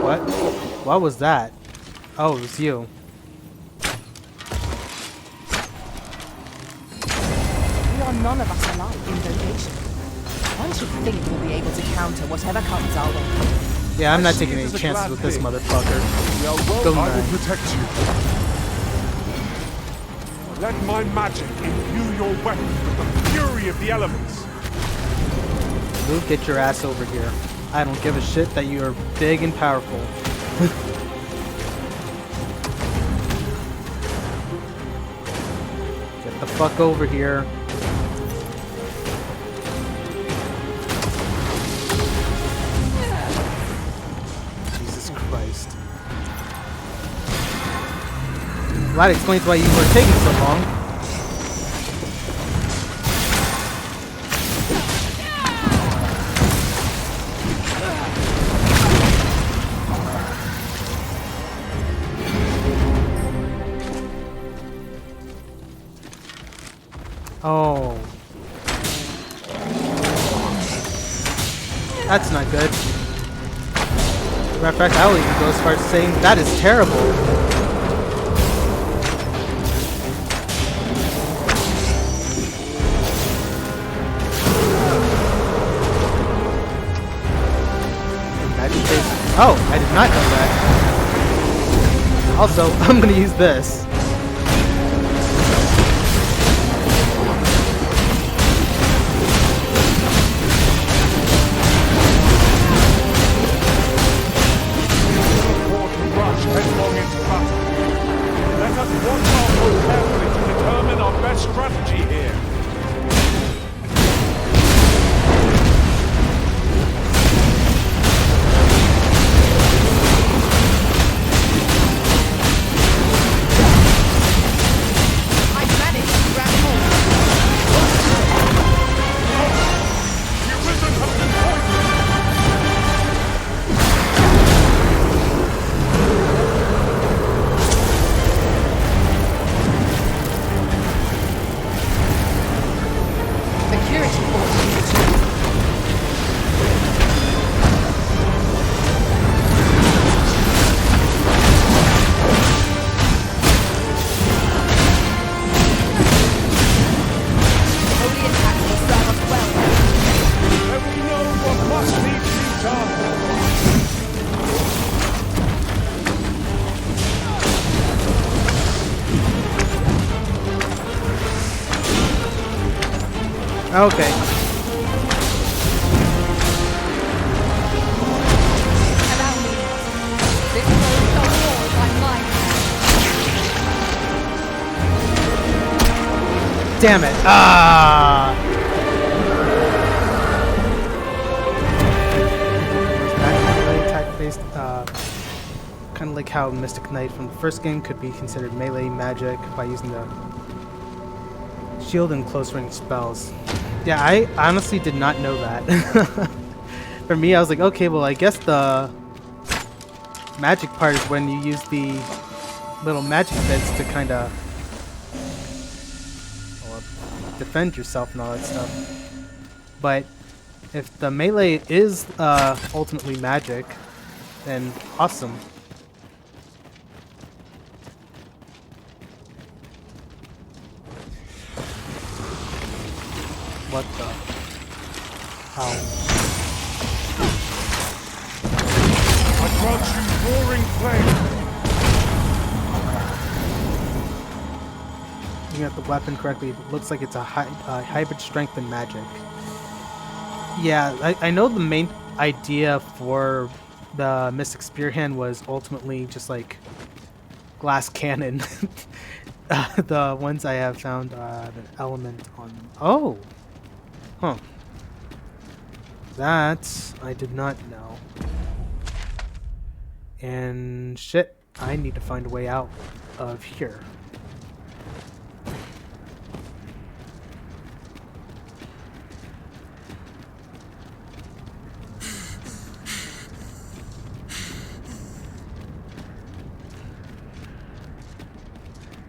What? What was that? Oh, it was you. We are none of us alike in vocation. One should think we'll be able to counter whatever comes our way. Yeah, I'm not taking see it any as a chances glad with this thing. motherfucker. Well, Go I will nine. protect you. Let my magic imbue your weapon with the fury of the elements. Luke, get your ass over here. I don't give a shit that you are big and powerful. Get the fuck over here. Jesus Christ. Well, that explains why you were taking so long. Oh. That's not good. Matter of fact, I'll even go as far as saying that is terrible. Magic base. Oh, I did not know that. Also, I'm gonna use this. Rush headlong into battle. Let us watch our foot carefully to determine our best strategy here. I managed to grab hold. The Arisen have been poisoned. Security forces retreat. Holy attack will serve us well. Let me know what must needs be done. Okay. Allow me. This road shall fall by my hand. Damn it. Ah! Attack-based, kind of like how Mystic Knight from the first game could be considered melee magic by using the shield and close range spells. Yeah, I honestly did not know that. For me, I was like, okay, well, I guess the magic part is when you use the little magic bits to kind of defend yourself and all that stuff. But if the melee is ultimately magic, then awesome. What the? How? I grant you roaring flame. Looking at the weapon correctly, it looks like it's a hybrid strength and magic. Yeah, I know the main idea for the Mystic Spearhand was ultimately just like glass cannon. The ones I have found the element on. Oh! Huh. That I did not know. And shit, I need to find a way out of here.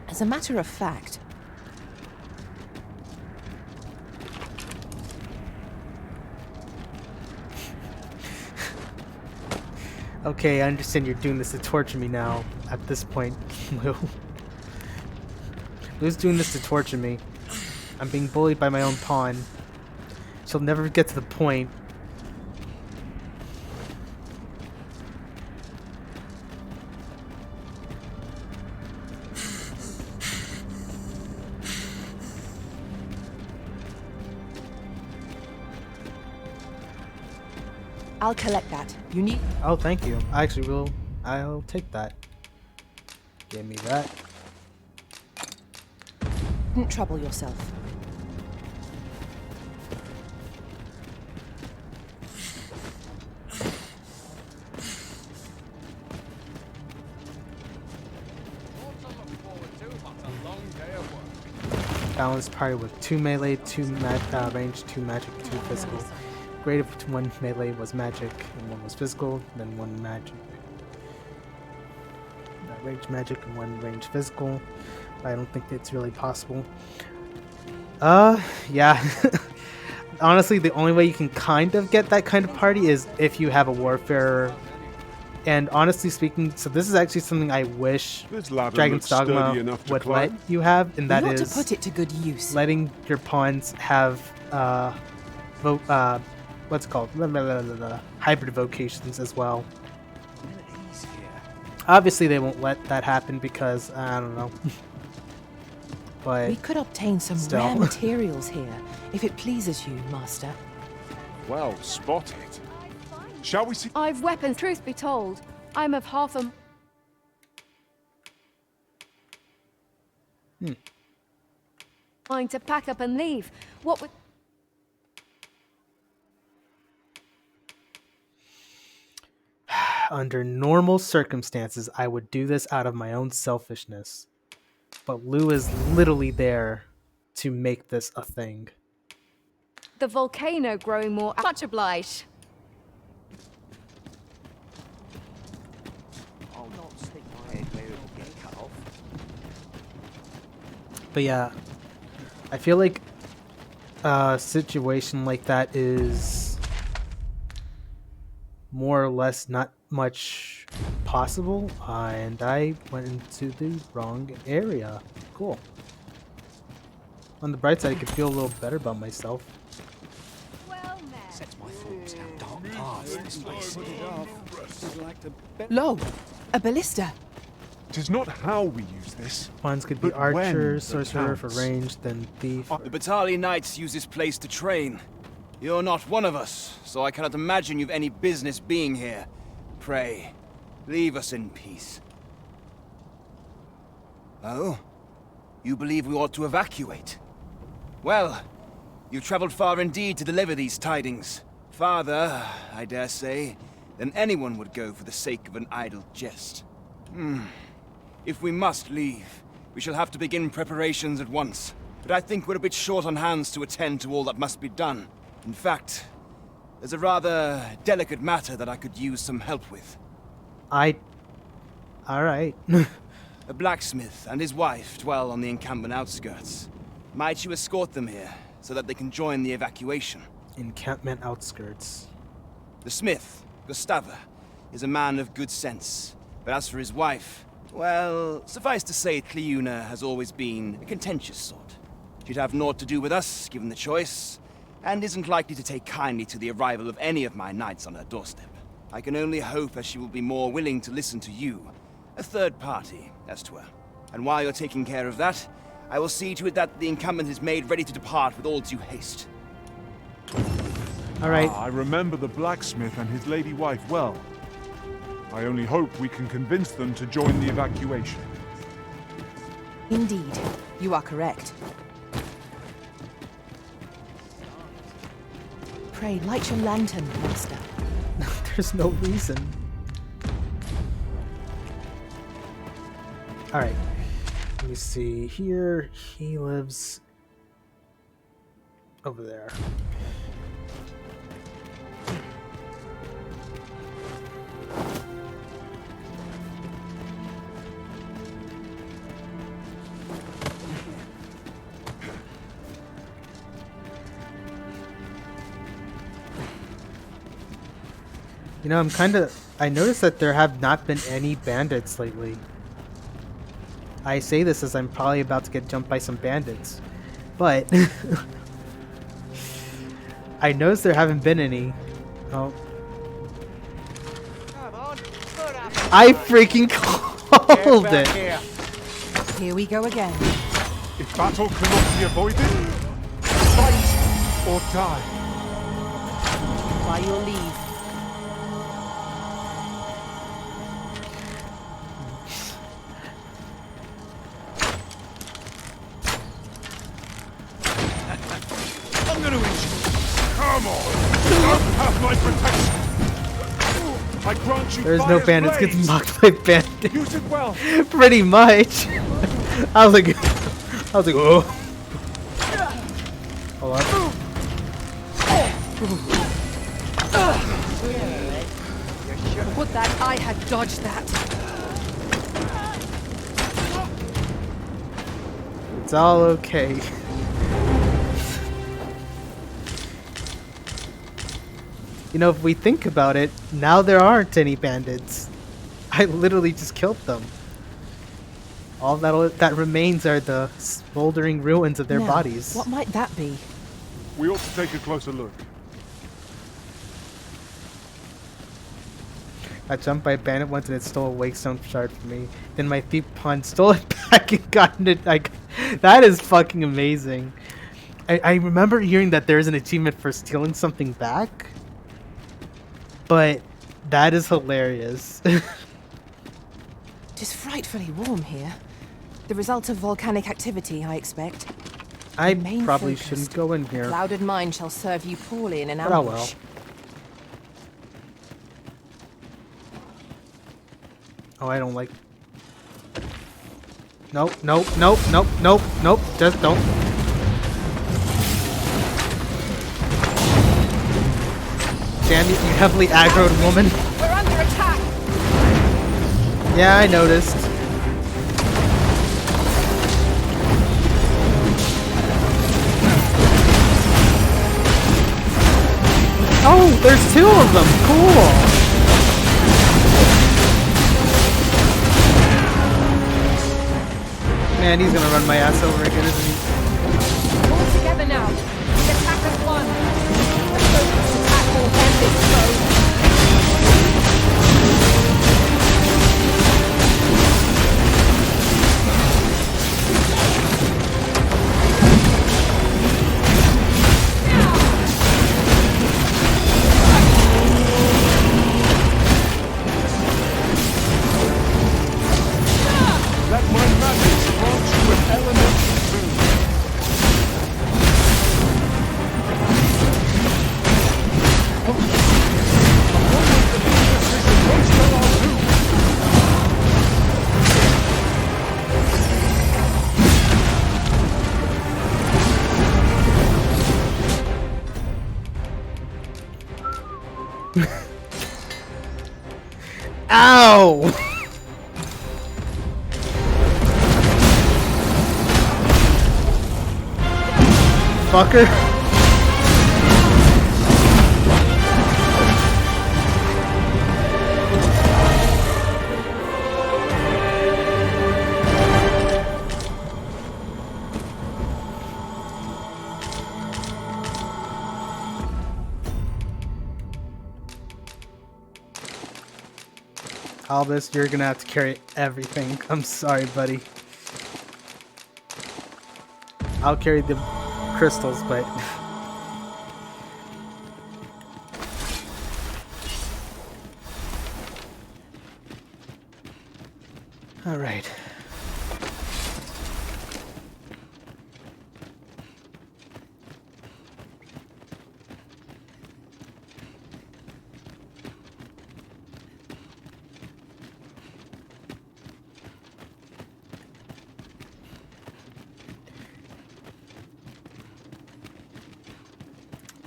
As a matter of fact, Okay, I understand you're doing this to torture me now. At this point, Lou. Lou's doing this to torture me. I'm being bullied by my own pawn. She'll never get to the point. I'll collect that. You need... Oh, thank you. I actually will. I'll take that. Give me that. Don't trouble yourself. Balanced party with 2 melee, 2 range, 2 magic, 2 physical. Great if 1 melee was magic and 1 was physical, then 1 magic. Range magic and 1 range physical. I don't think it's really possible. Yeah. Honestly, the only way you can kind of get that kind of party is if you have a warfare. And honestly speaking, so this is actually something I wish Dragon's Dogma would let you have, and that is to put it to good use. Letting your pawns have what's it called? Hybrid vocations as well. Obviously, they won't let that happen because I don't know. But we could obtain some rare materials here, if it pleases you, Master. Well spotted. Shall we see? I've weapons. Truth be told, I'm of half a... mind to pack up and leave. What would... Under normal circumstances, I would do this out of my own selfishness. But Lou is literally there to make this a thing. The volcano growing more... Much obliged. I'll not stick my head where it'll get cut off. But yeah, I feel like a situation like that is more or less not much possible, and I went into the wrong area. Cool. On the bright side, I could feel a little better about myself. Sets my thoughts how dark paths this place. Lo, a ballista. 'Tis not how we use this. Pawns could be but when archer, that sorcerer for counts. range, then thief. The battalion knights use this place to train. You're not one of us, so I cannot imagine you've any business being here. Pray, leave us in peace. Oh? You believe we ought to evacuate? Well, you've traveled far indeed to deliver these tidings. Farther, I dare say, than anyone would go for the sake of an idle jest. If we must leave, we shall have to begin preparations at once. But I think we're a bit short on hands to attend to all that must be done. In fact, there's a rather delicate matter that I could use some help with. Alright. A blacksmith and his wife dwell on the encampment outskirts. Might you escort them here, so that they can join the evacuation? Encampment outskirts. The smith, Gustava, is a man of good sense. But as for his wife, well, suffice to say Cleuna has always been a contentious sort. She'd have naught to do with us, given the choice, and isn't likely to take kindly to the arrival of any of my knights on her doorstep. I can only hope that she will be more willing to listen to you, a third party, as 'twere. And while you're taking care of that, I will see to it that the encampment is made ready to depart with all due haste. Alright. I remember the blacksmith and his lady wife well. I only hope we can convince them to join the evacuation. Indeed, you are correct. Pray, light your lantern, master. There's no reason. Alright. Let me see here. He lives over there. You know, I noticed that there have not been any bandits lately. I say this as I'm probably about to get jumped by some bandits. But I noticed there haven't been any. Oh. I freaking called it! Here we go again. If battle cannot be avoided, fight or die. By your leave. I'm gonna injure you. Come on! Don't have my protection! I grant you There's no fire's bandits blaze. getting mocked by bandits. Use it well. Pretty much. I was like, oh. Hold on. Would that I had dodged that. It's all okay. You know, if we think about it, now there aren't any bandits. I literally just killed them. All that remains are the smoldering ruins of their Now, bodies. What might that be? We ought to take a closer look. I jumped by a bandit once and it stole a wakestone shard from me. Then my thief pawn stole it back and gotten it. That is fucking amazing. I remember hearing that there's an achievement for stealing something back. But that is hilarious. It is frightfully warm here. The result of volcanic activity, I expect. I Remain probably focused. shouldn't go in here. Clouded mind shall serve you poorly in an But ambush. oh well. Oh, I don't like... Nope, nope, nope, nope, nope, nope. Just don't. Damn you, you heavily aggroed woman. We're under attack! Yeah, I noticed. Oh, there's two of them. Cool. Man, he's gonna run my ass over again, isn't he? All together now. The attack as one. The focused attack will end this foe. Let my magic grant you an elemental boon. Ow! Fucker. Albus, you're gonna have to carry everything. I'm sorry, buddy. I'll carry the crystals, but... Alright.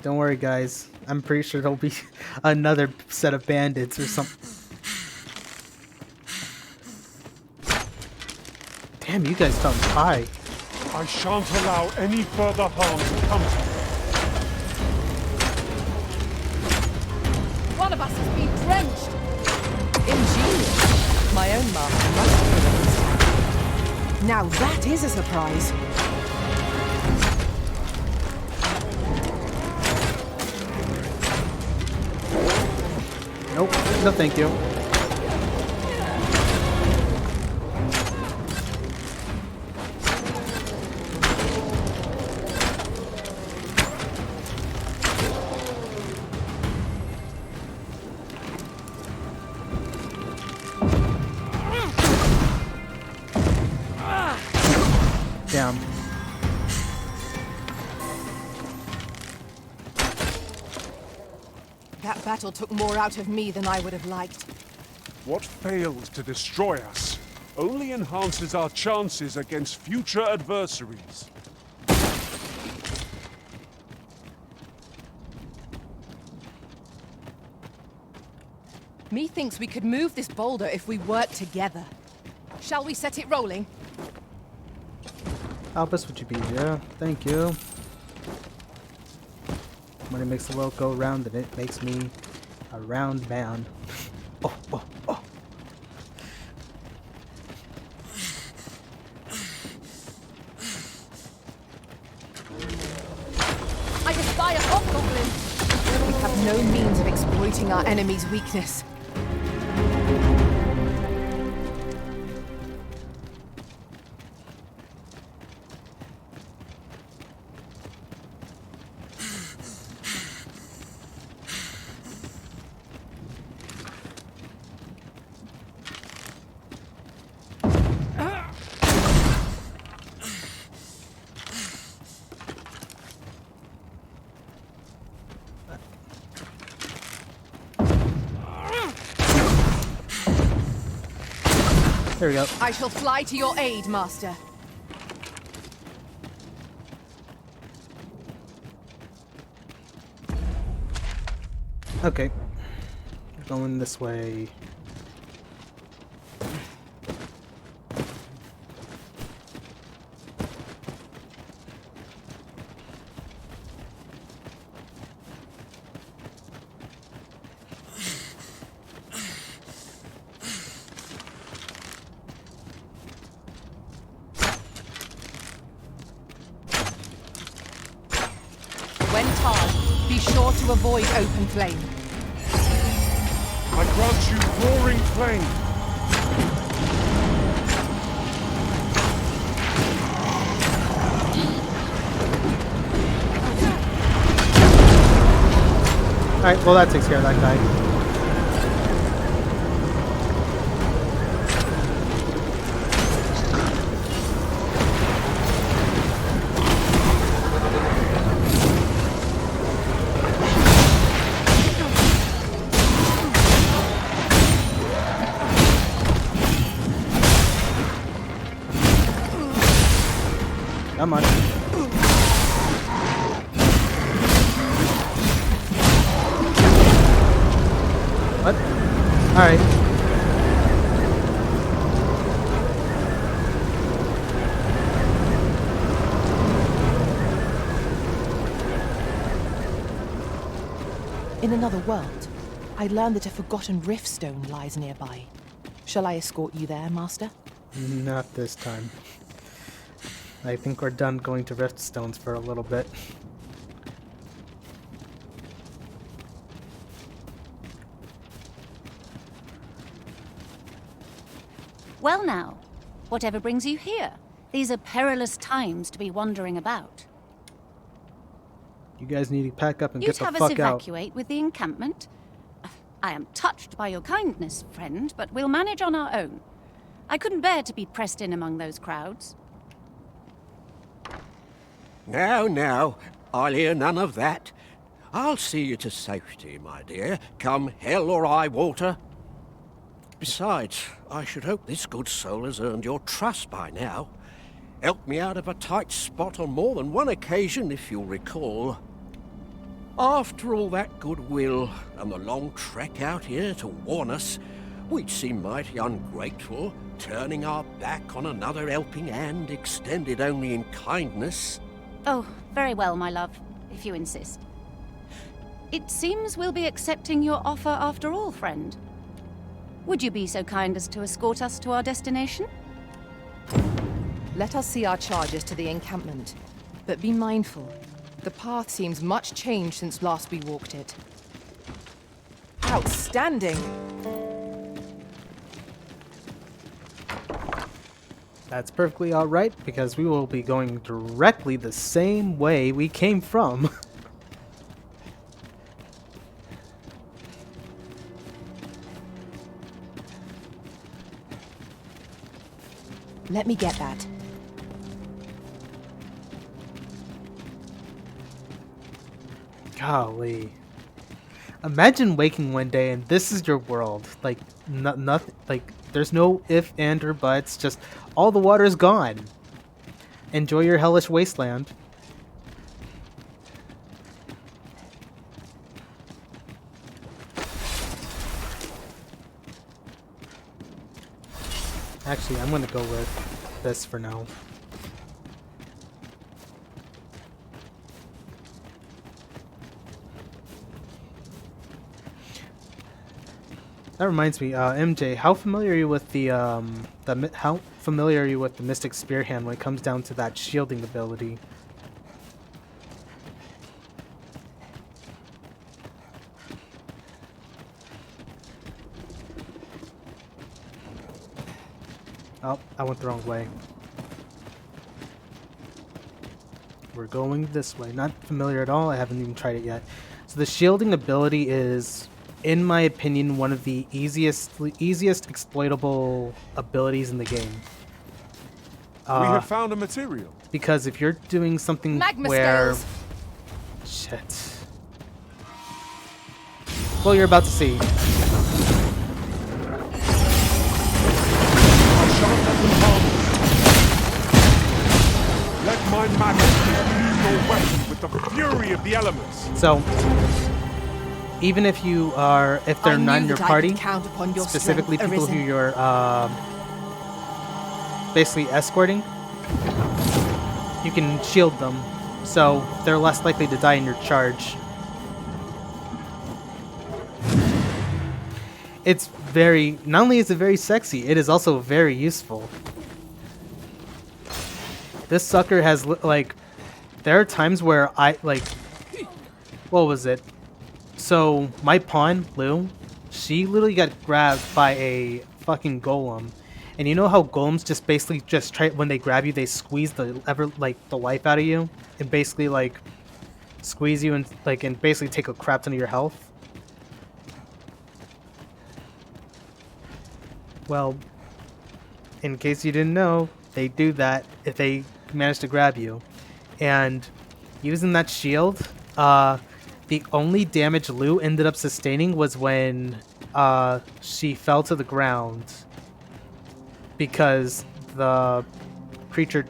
Don't worry, guys. I'm pretty sure there'll be another set of bandits or something. Damn, you guys talk high. I shan't allow any further harm to come to you. One of us has been drenched. Ingenious. My own master must have released. Now that is a surprise. Nope. No, thank you. Damn. That battle took more out of me than I would have liked. What failed to destroy us only enhances our chances against future adversaries. Methinks we could move this boulder if we work together. Shall we set it rolling? Albus, would you be there? Thank you. Money makes the world go round, and it makes me a round man. Oh, oh, oh. I spy a hobgoblin. We have no means of exploiting our enemy's weakness. There we go. I shall fly to your aid, Master. Okay. Going this way. When tarred, be sure to avoid open flame. I grant you roaring flame. Alright, well that takes care of that guy. Come on. in another world. I learned that a forgotten rift stone lies nearby. Shall I escort you there, Master? Not this time. I think we're done going to rift stones for a little bit. Well now, whatever brings you here? These are perilous times to be wandering about. You guys need to pack up and You'd get the have us fuck out. evacuate with the encampment? I am touched by your kindness, friend, but we'll manage on our own. I couldn't bear to be pressed in among those crowds. Now, now, I'll hear none of that. I'll see you to safety, my dear, come hell or high water. Besides, I should hope this good soul has earned your trust by now. Helped me out of a tight spot on more than one occasion, if you'll recall. After all that goodwill and the long trek out here to warn us, we'd seem mighty ungrateful, turning our back on another helping hand extended only in kindness. Oh, very well, my love, if you insist. It seems we'll be accepting your offer after all, friend. Would you be so kind as to escort us to our destination? Let us see our charges to the encampment. But be mindful. The path seems much changed since last we walked it. Outstanding! That's perfectly alright, because we will be going directly the same way we came from. Let me get that. Golly. Imagine waking one day and this is your world. Like, nothing, like, there's no if, and, or buts, just all the water is gone. Enjoy your hellish wasteland. Actually, I'm gonna go with this for now. That reminds me, MJ, how familiar are you with how familiar are you with the Mystic Spear Hand when it comes down to that shielding ability? Oh, I went the wrong way. We're going this way. Not familiar at all. I haven't even tried it yet. So the shielding ability is, in my opinion, one of the easiest exploitable abilities in the game. We have found a material. Because if you're doing something Magma where... scales. Shit. Well, you're about to see. Let my magic use your weapon with the fury of the elements. So, even if you are, if they're not in your party, specifically people who you're basically escorting, you can shield them, so they're less likely to die in your charge. It's very, not only is it very sexy, it is also very useful. This sucker has, like, there are times where I, like, what was it? So, my pawn, Lou, she literally got grabbed by a fucking golem. And you know how golems just basically just try, when they grab you, they squeeze the life out of you? And basically, like, squeeze you and, like, and basically take a crap ton of your health? Well, in case you didn't know, they do that if they manage to grab you. And using that shield, the only damage Lou ended up sustaining was when she fell to the ground because the creature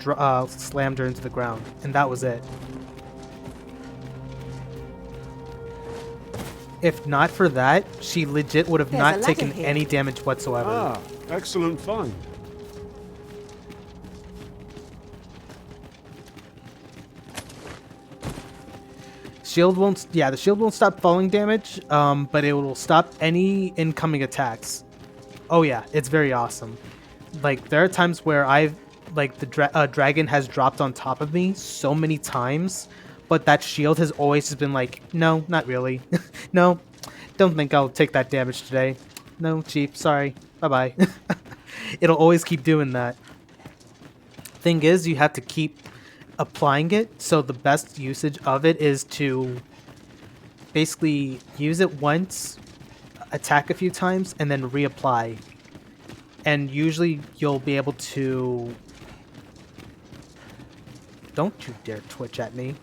slammed her into the ground, and that was it. If not for that, she legit would have not taken any damage whatsoever. Ah, excellent find. Shield won't. Yeah, the shield won't stop falling damage. But it will stop any incoming attacks. Oh yeah, it's very awesome. Like there are times where I've like the dragon has dropped on top of me so many times, but that shield has always just been like, no, not really. No, don't think I'll take that damage today. No, chief, sorry. Bye-bye. It'll always keep doing that. Thing is, you have to keep applying it, so the best usage of it is to basically use it once, attack a few times, and then reapply. And usually you'll be able to... Don't you dare twitch at me.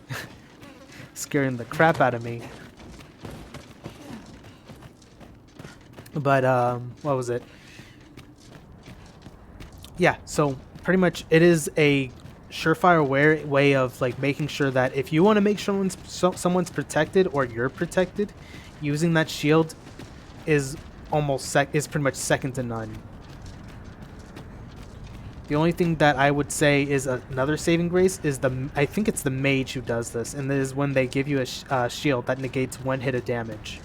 Scaring the crap out of me. But, what was it? Yeah, so pretty much it is a surefire way of like making sure that if you want to make sure someone's protected or you're protected, using that shield is pretty much second to none. The only thing that I would say is another saving grace is I think it's the mage who does this, and this is when they give you a shield that negates one hit of damage.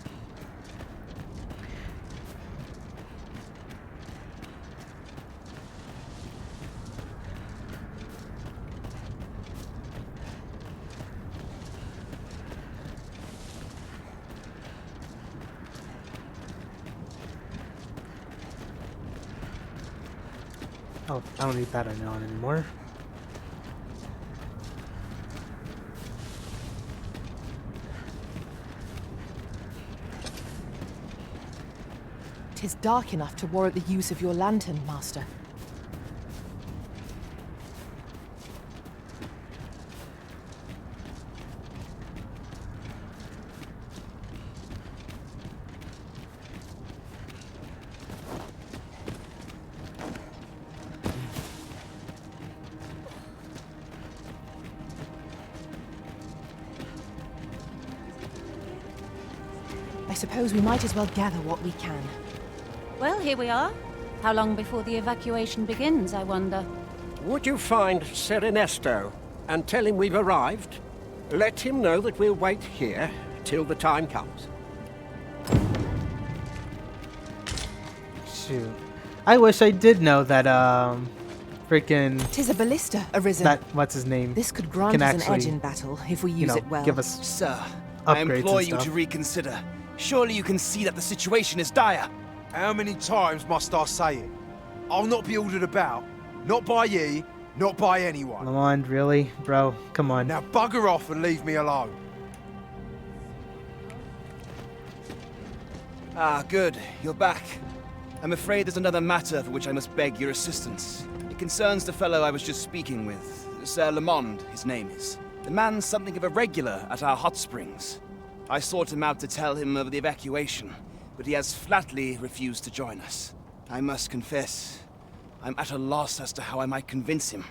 Oh, I don't need that on anymore. Tis dark enough to warrant the use of your lantern, Master. I suppose we might as well gather what we can. Well, here we are. How long before the evacuation begins, I wonder? Would you find Ser Ernesto and tell him we've arrived? Let him know that we'll wait here till the time comes. Shoot. I wish I did know that, freaking... Tis a ballista arisen. That, what's his name? This could grant us an edge in battle if we use it well. Give us Sir, I upgrades implore and you to stuff. reconsider. Surely you can see that the situation is dire. How many times must I say it? I'll not be ordered about. Not by ye, not by anyone. Lamond, really? Bro, come on. Now bugger off and leave me alone. Ah, good. You're back. I'm afraid there's another matter for which I must beg your assistance. It concerns the fellow I was just speaking with. Sir Lamond, his name is. The man's something of a regular at our hot springs. I sought him out to tell him of the evacuation, but he has flatly refused to join us. I must confess, I'm at a loss as to how I might convince him.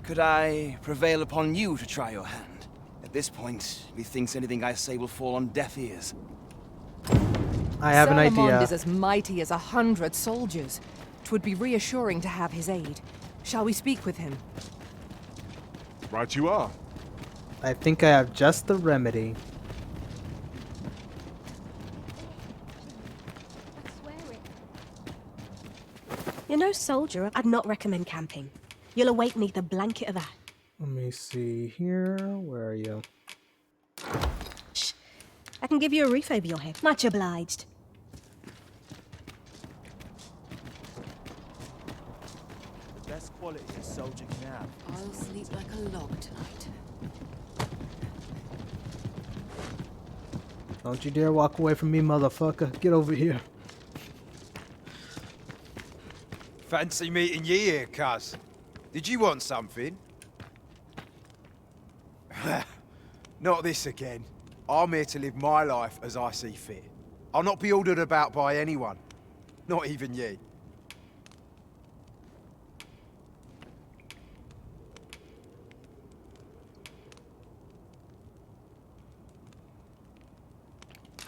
Could I prevail upon you to try your hand? At this point, methinks anything I say will fall on deaf ears. I have an Sir idea. Lamond is as mighty as 100 soldiers. 'Twould be reassuring to have his aid. Shall we speak with him? Right you are. I think I have just the remedy. You're no soldier. I'd not recommend camping. You'll await neath a blanket of ash. Let me see here. Where are you? Shh. I can give you a roof over your head. Much obliged. The best quality a soldier can have. I'll sleep like a log tonight. Don't you dare walk away from me, motherfucker. Get over here. Fancy meeting ye here, cuz. Did you want something? Not this again. I'm here to live my life as I see fit. I'll not be ordered about by anyone. Not even ye.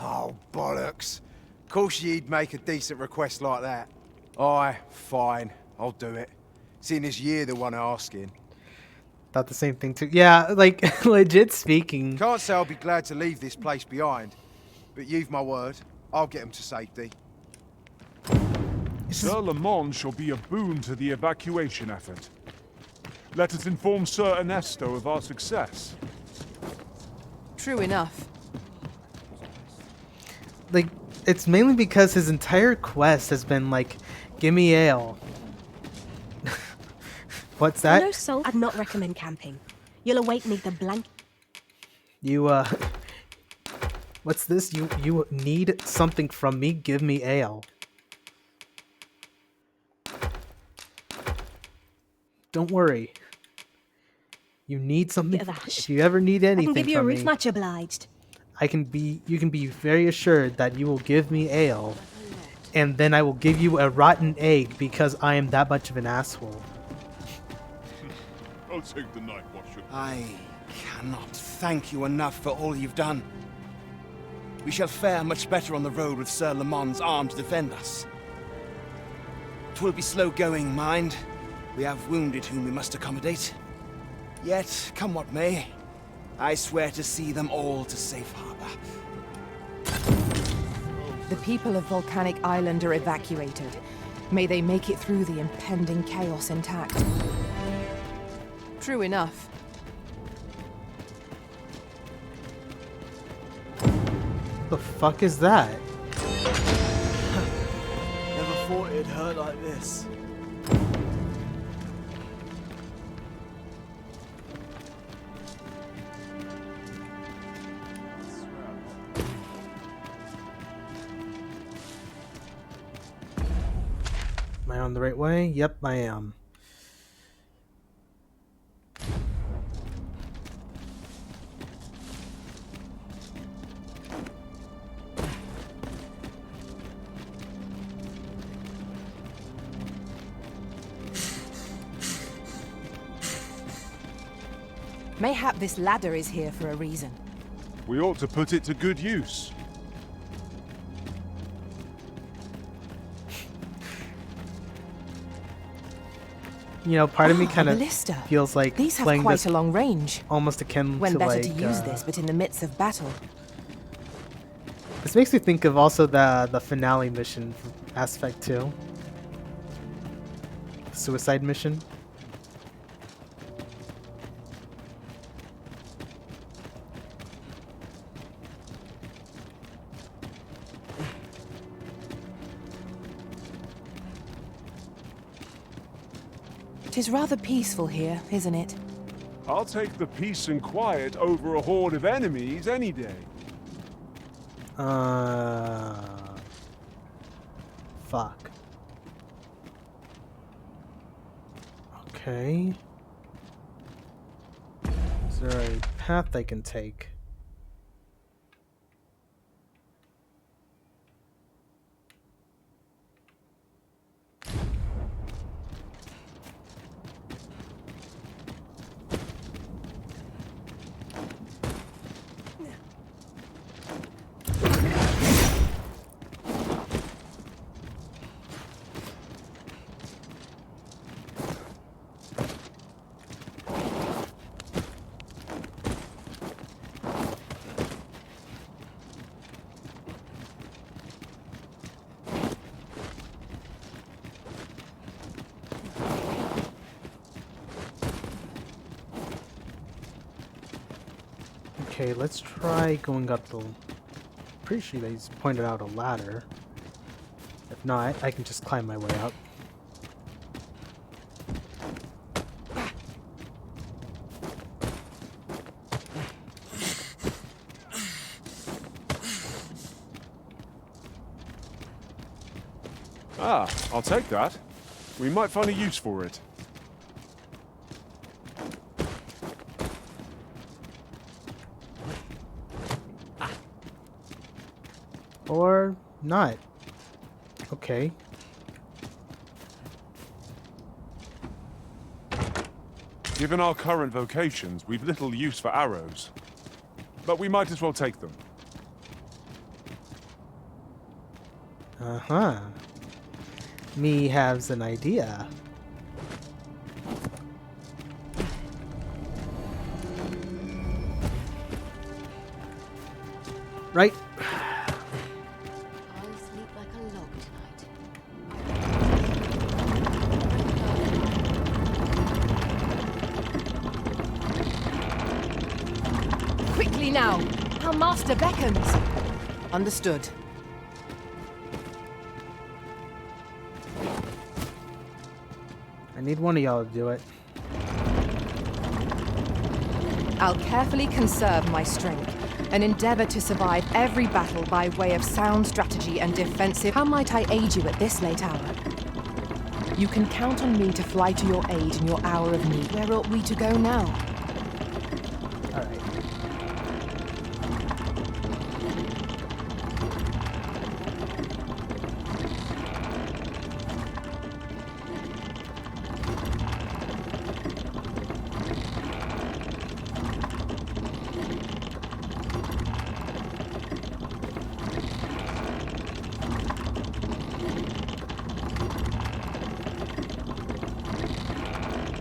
Oh, bollocks. Of course ye'd make a decent request like that. Aye, fine. I'll do it. Seeing as ye're the one asking. Thought the same thing too. Yeah, like legit speaking. Can't say I'll be glad to leave this place behind, but you've my word. I'll get them to safety. Sir Lamont shall be a boon to the evacuation effort. Let us inform Sir Ernesto of our success. True enough. Like, it's mainly because his entire quest has been like, give me ale. What's that? No soul. I'd not recommend camping. You'll await me the blanket. You what's this? You need something from me? Give me ale. Don't worry. You need something. If you ever need anything I can give you a from roof, me, much obliged. you can be very assured that you will give me ale, and then I will give you a rotten egg because I am that much of an asshole. I'll take the night watch. I cannot thank you enough for all you've done. We shall fare much better on the road with Sir Lamont's arm to defend us. 'Twill be slow going, mind. We have wounded whom we must accommodate. Yet, come what may, I swear to see them all to safe harbor. The people of Volcanic Island are evacuated. May they make it through the impending chaos intact. True enough. The fuck is that? Never thought it'd hurt like this. Am I on the right way? Yep, I am. Mayhap this ladder is here for a reason. We ought to put it to good use. You know, part of me Ah, kind of ballista. feels like These have playing quite this a long range. almost akin When to better like. to use this, but in the midst of battle. This makes me think of also the finale mission from Mass Effect 2. Suicide mission. It is rather peaceful here, isn't it? I'll take the peace and quiet over a horde of enemies any day. Fuck. Okay. Is there a path I can take? Okay, let's try going up the... Pretty sure he's pointed out a ladder. If not, I can just climb my way up. Ah, I'll take that. We might find a use for it. Or not. Okay. Given our current vocations, we've little use for arrows. But we might as well take them. Uh-huh. Me has an idea. Right? I'll sleep like a log tonight. Quickly now! Our master beckons! Understood. I need one of y'all to do it. I'll carefully conserve my strength and endeavor to survive every battle by way of sound strategy and defensive. How might I aid you at this late hour? You can count on me to fly to your aid in your hour of need. Where ought we to go now? Alright.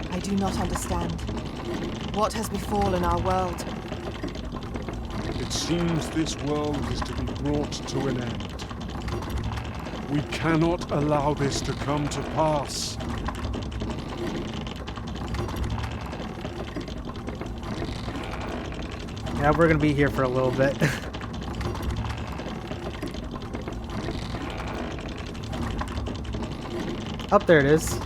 I do not understand. What has befallen our world? It seems this world is to be brought to an end. We cannot allow this to come to pass. Yeah, we're gonna be here for a little bit. Up there it is.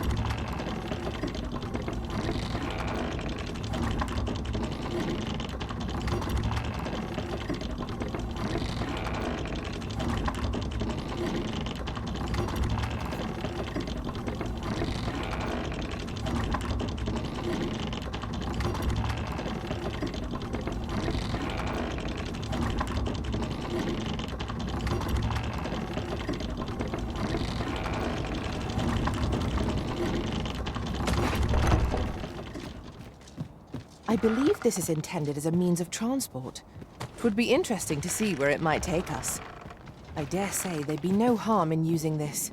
I believe this is intended as a means of transport. It would be interesting to see where it might take us. I dare say there'd be no harm in using this.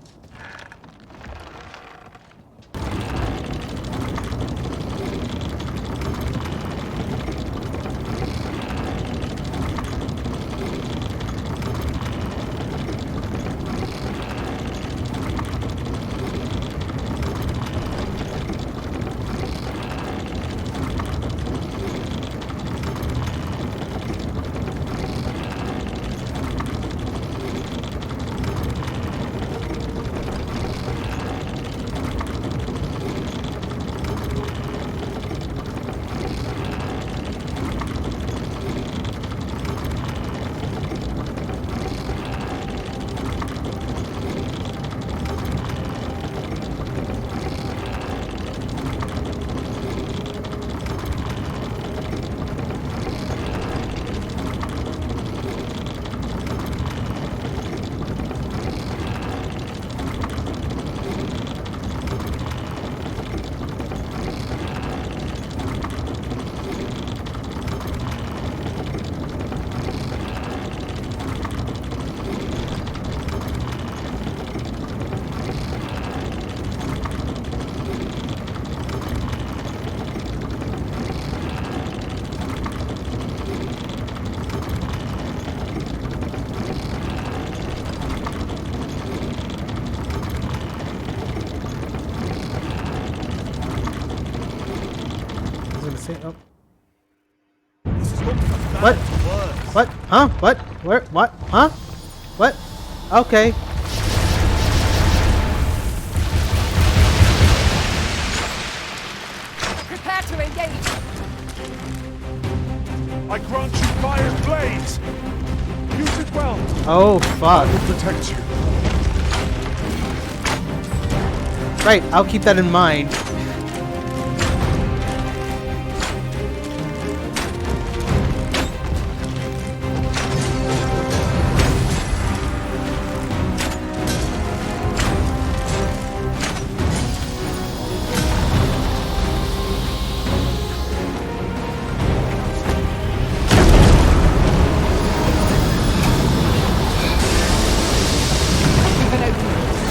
Oh. What? What? Huh? What? Where? What? Huh? What? Okay. Prepare to engage! I grant you fire's blaze! Use it well! Oh, fuck. I will protect you. Right, I'll keep that in mind.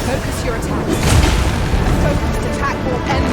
Focus your attacks. A focused attack will end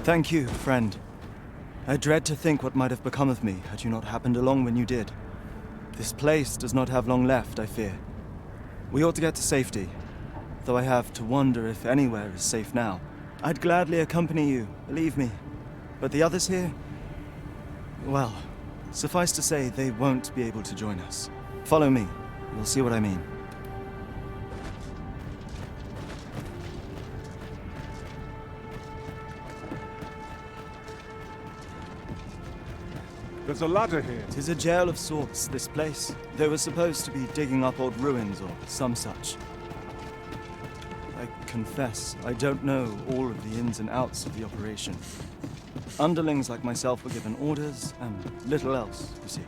Thank you, friend. I dread to think what might have become of me had you not happened along when you did. This place does not have long left, I fear. We ought to get to safety, though I have to wonder if anywhere is safe now. I'd gladly accompany you, believe me. But the others here? Well, suffice to say, they won't be able to join us. Follow me. You'll see what I mean. There's a ladder here. 'Tis a jail of sorts, this place. They were supposed to be digging up old ruins or some such. I confess, I don't know all of the ins and outs of the operation. Underlings like myself were given orders, and little else, you see.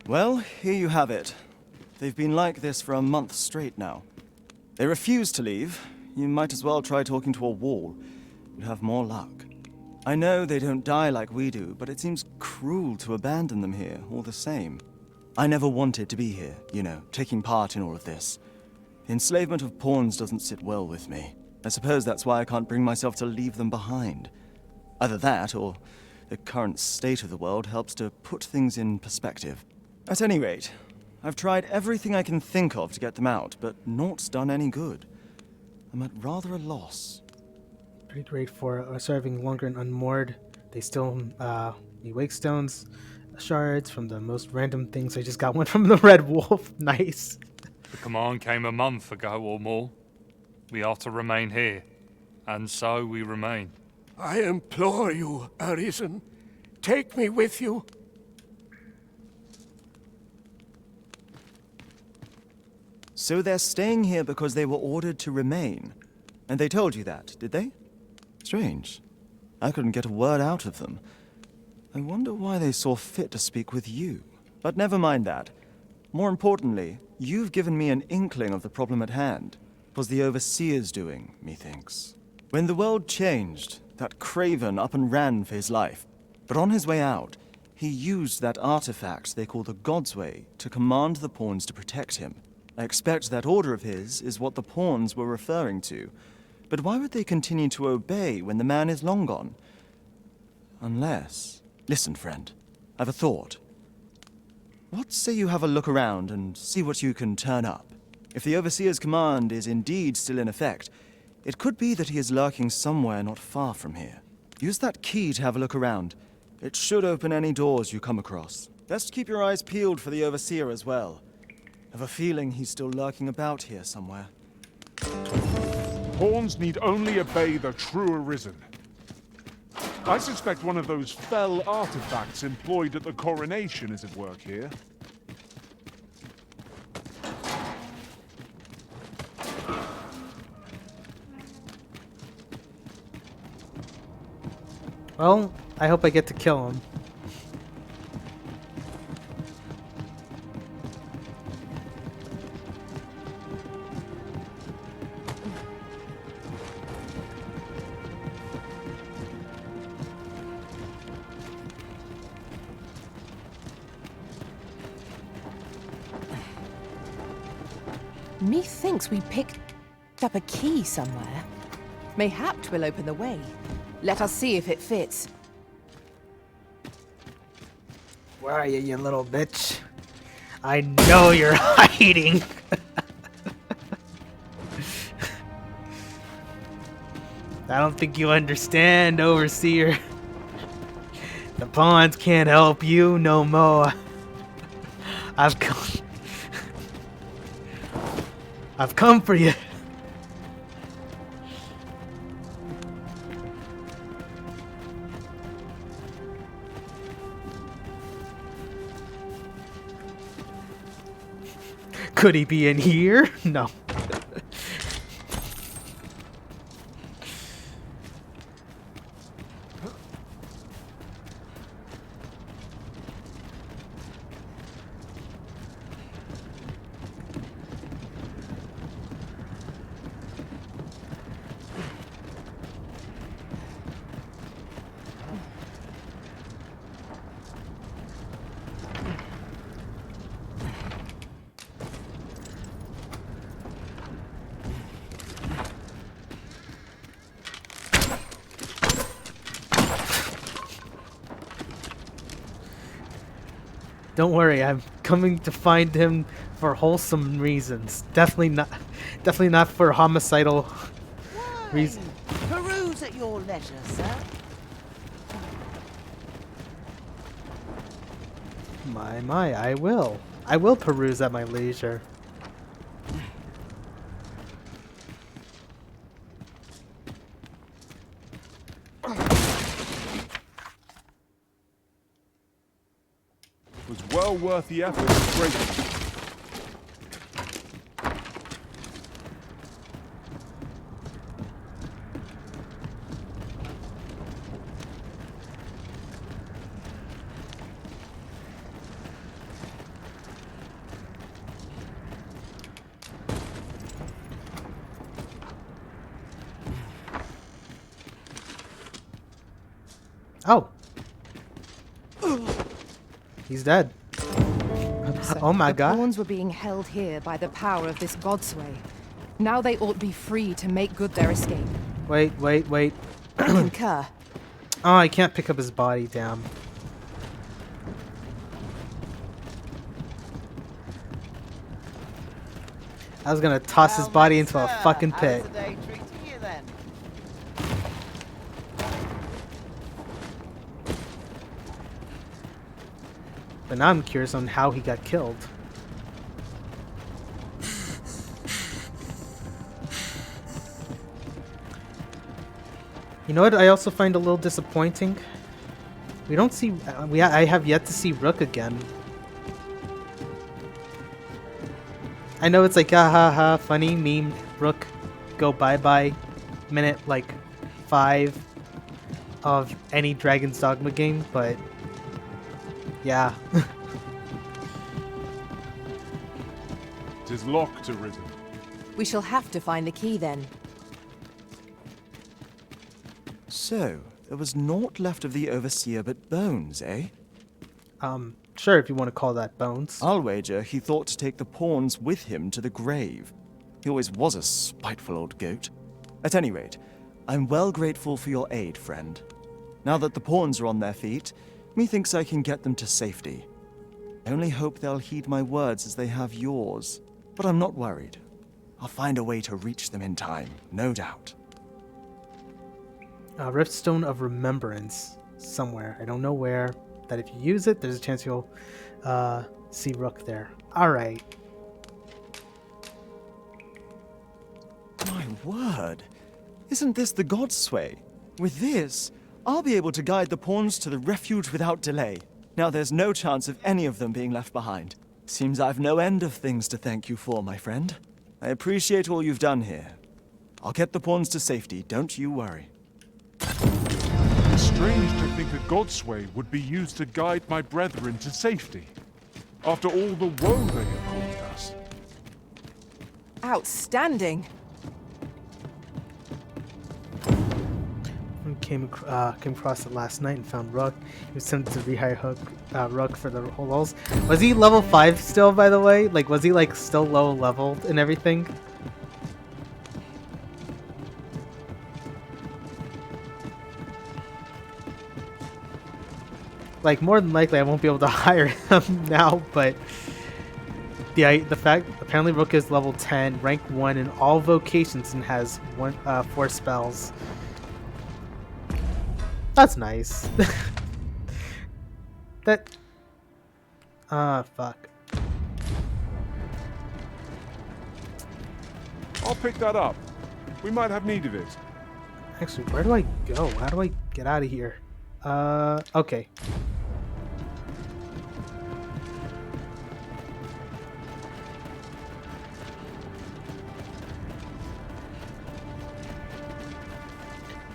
Well, here you have it. They've been like this for a month straight now. They refuse to leave. You might as well try talking to a wall. You'd have more luck. I know they don't die like we do, but it seems cruel to abandon them here, all the same. I never wanted to be here, you know, taking part in all of this. The enslavement of pawns doesn't sit well with me. I suppose that's why I can't bring myself to leave them behind. Either that, or the current state of the world helps to put things in perspective. At any rate, I've tried everything I can think of to get them out, but naught's done any good. I'm at rather a loss. Pretty great for serving longer and unmoored. They still need wake stones, shards from the most random things. I just got one from the Red Wolf. Nice. The command came a month ago or more. We are to remain here, and so we remain. I implore you, Arisen. Take me with you. So they're staying here because they were ordered to remain. And they told you that, did they? Strange. I couldn't get a word out of them. I wonder why they saw fit to speak with you. But never mind that. More importantly, you've given me an inkling of the problem at hand. 'Twas the Overseer's doing, methinks. When the world changed, that craven up and ran for his life. But on his way out, he used that artifact they call the God's Way to command the pawns to protect him. I expect that order of his is what the pawns were referring to. But why would they continue to obey when the man is long gone? Unless... Listen, friend. I've a thought. What say you have a look around and see what you can turn up? If the Overseer's command is indeed still in effect, it could be that he is lurking somewhere not far from here. Use that key to have a look around. It should open any doors you come across. Best keep your eyes peeled for the Overseer as well. I have a feeling he's still lurking about here somewhere. Pawns need only obey the true Arisen. I suspect one of those fell artifacts employed at the coronation is at work here. Well, I hope I get to kill him. Methinks we picked up a key somewhere. Mayhap 'twill open the way. Let us see if it fits. Where are you, you little bitch? I know you're hiding. I don't think you understand, Overseer. The pawns can't help you no more. I've come for you. Could he be in here? No. Don't worry, I'm coming to find him for wholesome reasons. Definitely not for homicidal reasons. Peruse at your leisure, sir. My, I will. I will peruse at my leisure. It was well worth the effort of breaking it. Oh. He's dead. Oh my god. The pawns were being held here by the power of this godsway. Now they ought be free to make good their escape. Wait. I concur. Oh, I can't pick up his body, damn. I was gonna toss his body into a fucking pit. How's the day treating you then? But now I'm curious on how he got killed. You know what I also find a little disappointing? We don't see... I have yet to see Rook again. I know it's like, ha ha ha, funny meme, Rook, go bye-bye, minute, like, 5 of any Dragon's Dogma game, but... yeah. It is locked, Arisen. We shall have to find the key then. So, there was naught left of the Overseer but bones, eh? Sure, if you want to call that bones. I'll wager he thought to take the pawns with him to the grave. He always was a spiteful old goat. At any rate, I'm well grateful for your aid, friend. Now that the pawns are on their feet, methinks I can get them to safety. I only hope they'll heed my words as they have yours. But I'm not worried. I'll find a way to reach them in time, no doubt. Riftstone of Remembrance somewhere. I don't know where. That if you use it, there's a chance you'll see Rook there. Alright. My word! Isn't this the Godsway? With this, I'll be able to guide the pawns to the refuge without delay. Now there's no chance of any of them being left behind. Seems I've no end of things to thank you for, my friend. I appreciate all you've done here. I'll get the pawns to safety, don't you worry. Strange to think a Godsway would be used to guide my brethren to safety. After all the woe they have caused us. Outstanding. Came across it last night and found Rook. He was tempted to rehire Rook for the holos. Was he level 5 still, by the way? Like, was he like still low leveled and everything? Like, more than likely I won't be able to hire him now, but the fact apparently Rook is level 10, rank 1 in all vocations, and has 4 spells. That's nice. That... fuck. I'll pick that up. We might have need of it. Actually, where do I go? How do I get out of here? Okay.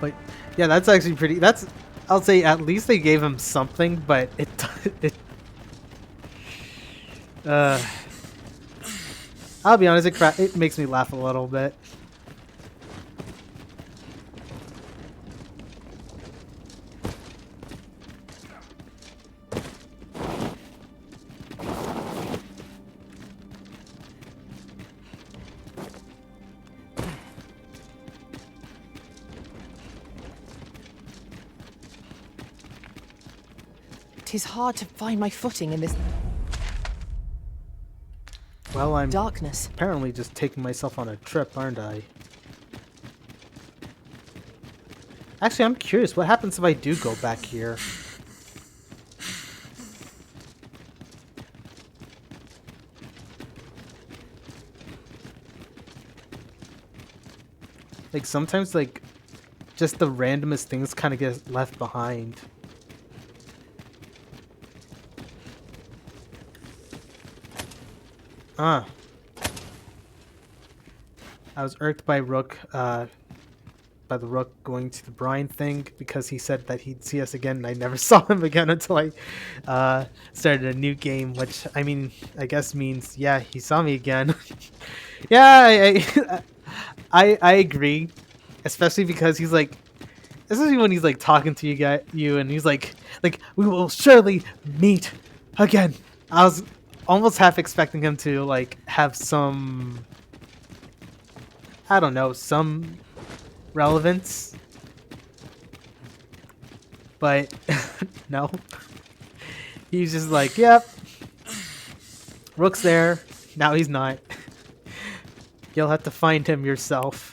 But yeah, that's actually pretty. That's, I'll say, at least they gave him something, but I'll be honest, it makes me laugh a little bit. It is hard to find my footing in this. Well, I'm darkness. apparently just taking myself on a trip, aren't I? Actually, I'm curious, what happens if I do go back here? Like, sometimes, like, just the randomest things kind of get left behind. Ah. I was irked by Rook, by the Rook going to the brine thing because he said that he'd see us again, and I never saw him again until I started a new game, which, I mean, I guess means, yeah, he saw me again. Yeah, I agree, especially because he's like, especially when he's like talking to you, and he's like, we will surely meet again. I was almost half expecting him to like have some, I don't know, some relevance, but no. He's just like, yep, Rook's there. Now he's not. You'll have to find him yourself.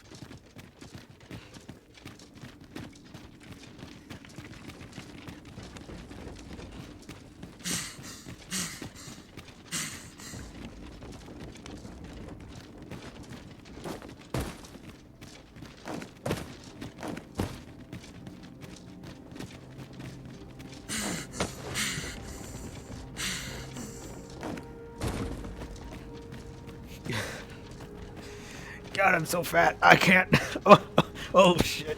God, I'm so fat. I can't. Oh shit.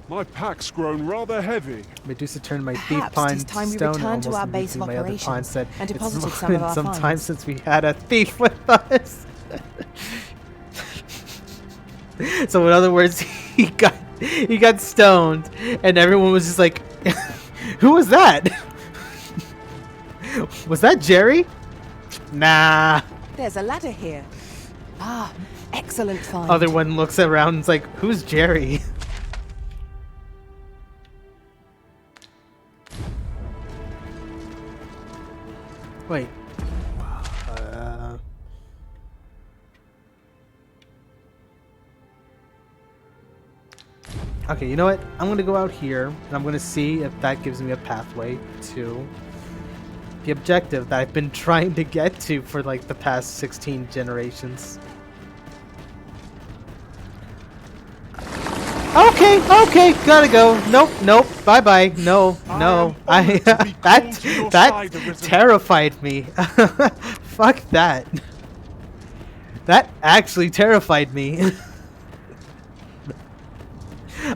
My pack's grown rather heavy. Medusa turned my thief Perhaps pawn it is time we stone return almost to our immediately. base of My other pawn operations said, and it's deposited been some of our some time finds. since we had a thief with us. So in other words, he got stoned, and everyone was just like, "Who was that? Was that Jerry?" Nah. There's a ladder here. Ah, excellent find. Other one looks around and's like, "Who's Jerry?" Wait. Okay, you know what? I'm gonna go out here, and I'm gonna see if that gives me a pathway to the objective that I've been trying to get to for like the past 16 generations. Okay, gotta go. Nope, bye-bye. No. That terrified me. Fuck that. That actually terrified me.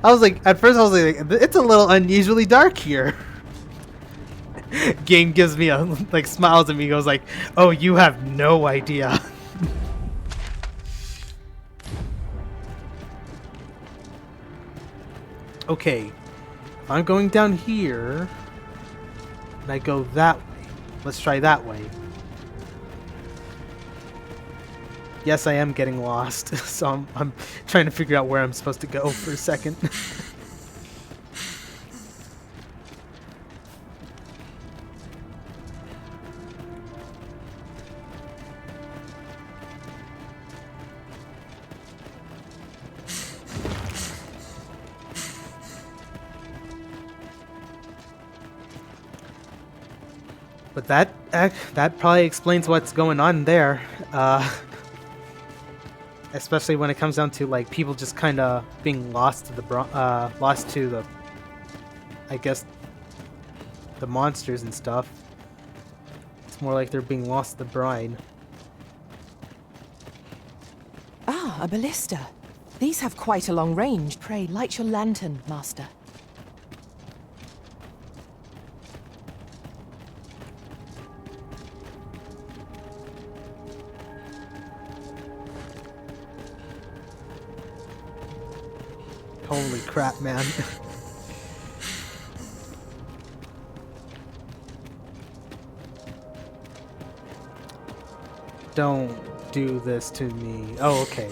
I was like, at first I was like, it's a little unusually dark here. Game gives me a, like, smiles at me, goes like, oh, you have no idea. Okay, if I'm going down here, and I go that way, let's try that way. Yes, I am getting lost, so I'm trying to figure out where I'm supposed to go for a second. But that probably explains what's going on there. Especially when it comes down to like people just kind of being lost to the I guess the monsters and stuff. It's more like they're being lost to the brine. Ah, a ballista. These have quite a long range. Pray, light your lantern, Master. Holy crap, man. Don't do this to me. Oh, okay.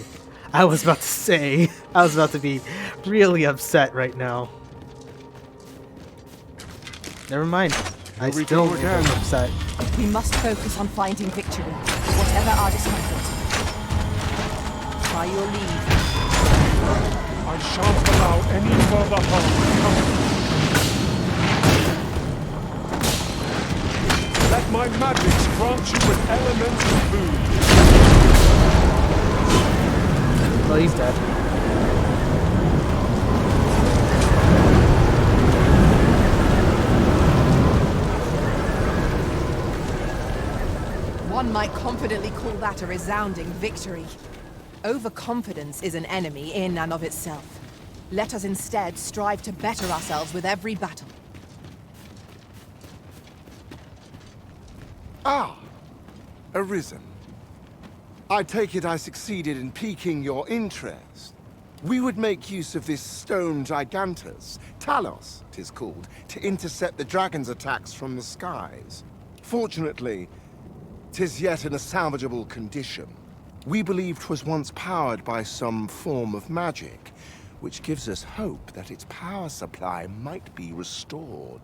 I was about to say. I was about to be really upset right now. Never mind. I we still go am again. upset. We must focus on finding victory, whatever our discomfort. By your leave. I shan't allow any further harm to come. Let my magics grant you with elemental food. Well, he's dead. One might confidently call that a resounding victory. Overconfidence is an enemy in and of itself. Let us instead strive to better ourselves with every battle. Ah! Arisen. I take it I succeeded in piquing your interest. We would make use of this stone gigantus, Talos, 'tis called, to intercept the dragon's attacks from the skies. Fortunately, 'tis yet in a salvageable condition. We believe 'twas once powered by some form of magic, which gives us hope that its power supply might be restored.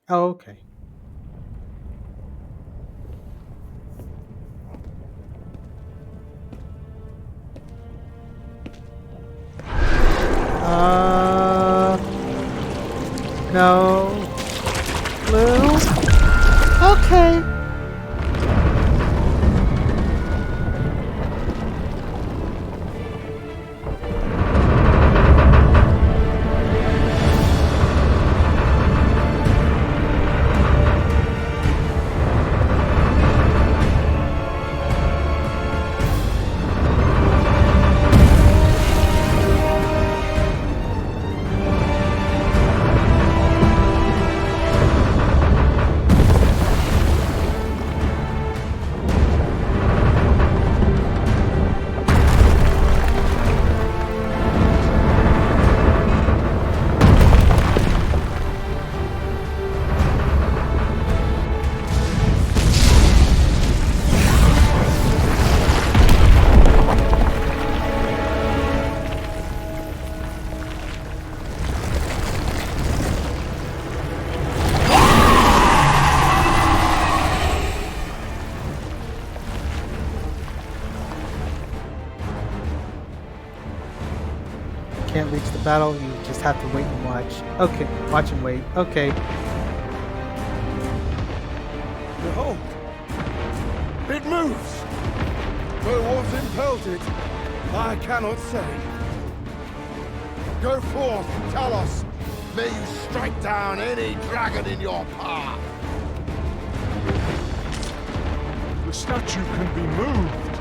Oh, okay. No. Blue? Okay. Can't reach the battle, you just have to wait and watch. Okay, watch and wait. Okay. Behold! It moves! Though what impelled it, I cannot say. Go forth, Talos! May you strike down any dragon in your path! The statue can be moved.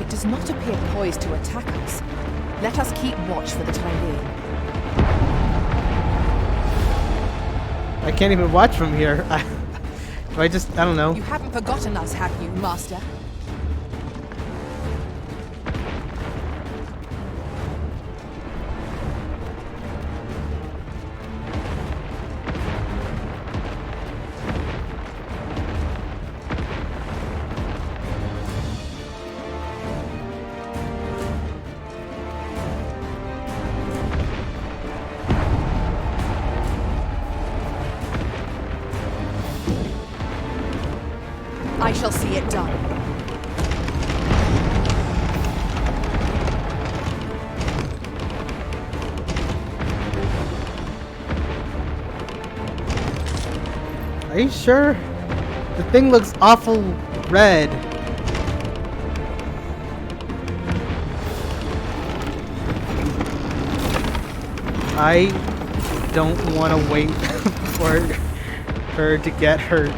It does not appear poised to attack us. Let us keep watch for the time being. I can't even watch from here. I don't know. You haven't forgotten us, have you, Master? I shall see it done. Are you sure? The thing looks awful red. I don't want to wait for her to get hurt.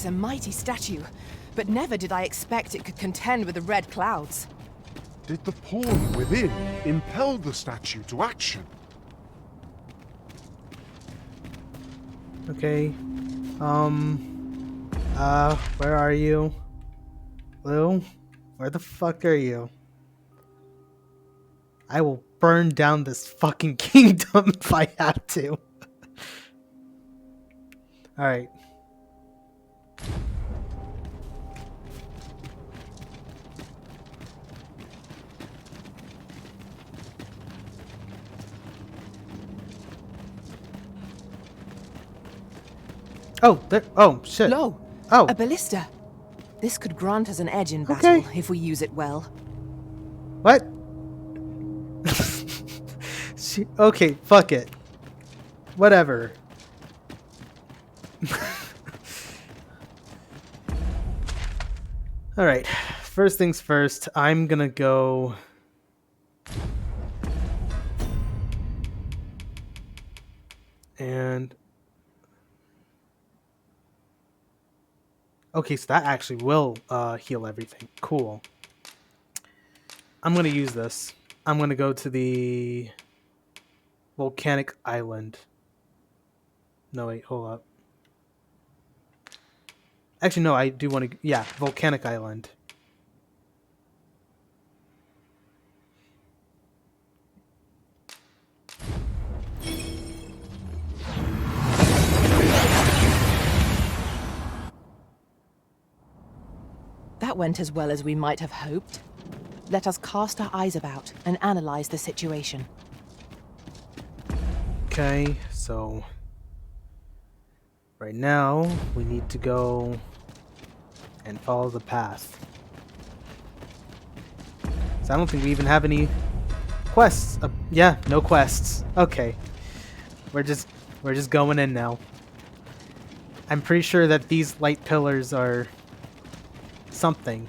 is a mighty statue, but never did I expect it could contend with the red clouds. Did the pawn within impel the statue to action? Okay. Where are you? Lou? Where the fuck are you? I will burn down this fucking kingdom if I have to. Alright. Oh, there. Oh, shit. Lo! Oh. A ballista. This could grant us an edge in battle if we use it well. What? Okay, fuck it. Whatever. Alright, first things first, I'm gonna go... And... Okay, so that actually will heal everything. Cool. I'm gonna use this. I'm gonna go to the volcanic island. No, wait, hold up. Actually, no, I do want to... Yeah, volcanic island. That went as well as we might have hoped. Let us cast our eyes about and analyze the situation. Okay, so... Right now, we need to go and follow the path. So I don't think we even have any quests. Yeah, no quests. Okay. We're just going in now. I'm pretty sure that these light pillars are something.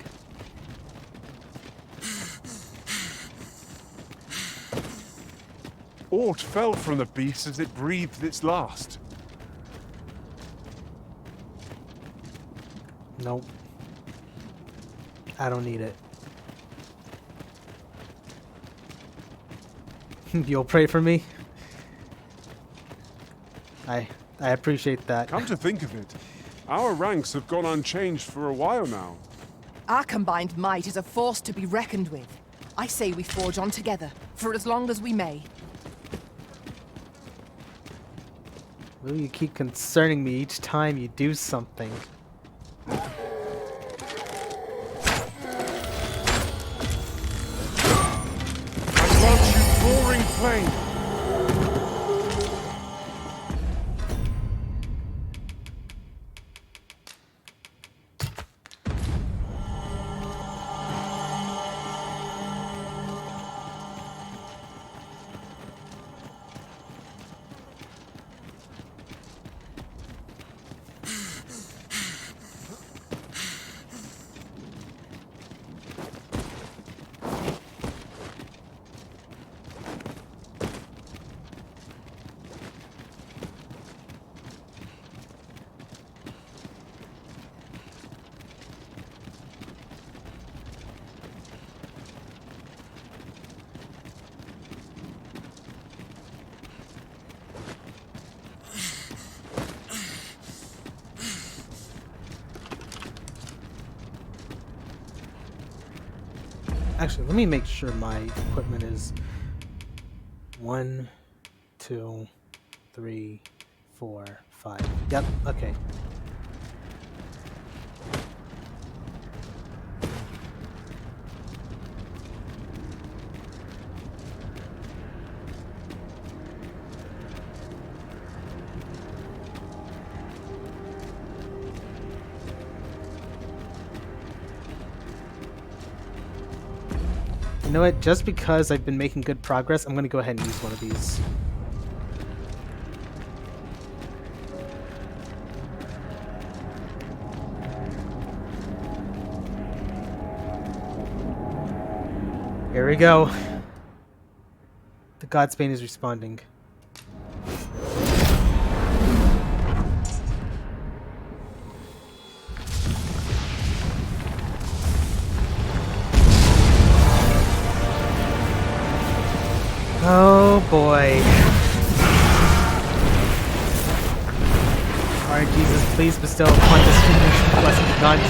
Aught fell from the beast as it breathed its last. Nope. I don't need it. You'll pray for me? I appreciate that. Come to think of it, our ranks have gone unchanged for a while now. Our combined might is a force to be reckoned with. I say we forge on together, for as long as we may. Will you keep concerning me each time you do something? Roaring flame! Actually, let me make sure my equipment is 1, 2, 3, 4, 5. Yep, okay. You know what? Just because I've been making good progress, I'm going to go ahead and use one of these. Here we go. The Godsbane is responding. Oh boy. Alright, Jesus, please bestow upon this stream blessings of God's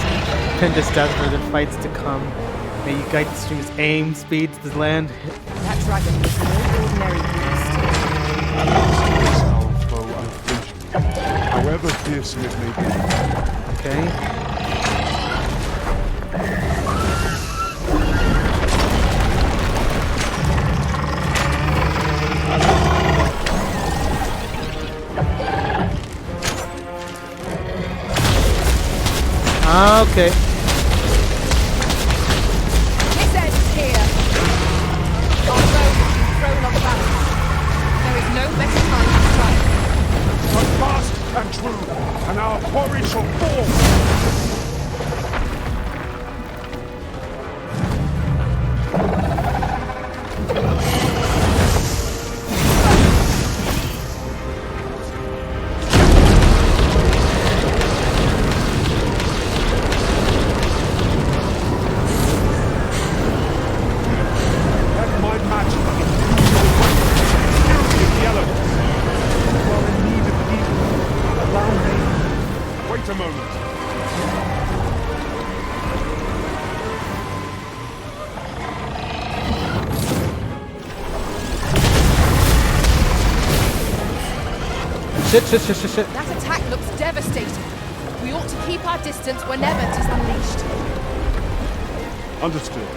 tremendous death for the fights to come. May you guide the stream's aim, speed to the land. That dragon was no ordinary beast. Is our foe unflinchingly, however fearsome it may be. Okay. Okay. His end is here. Our road has been thrown off balance. There is no better time to strike. But fast and true, and our quarry shall fall! Shit. That attack looks devastating. We ought to keep our distance whenever it is unleashed. Understood.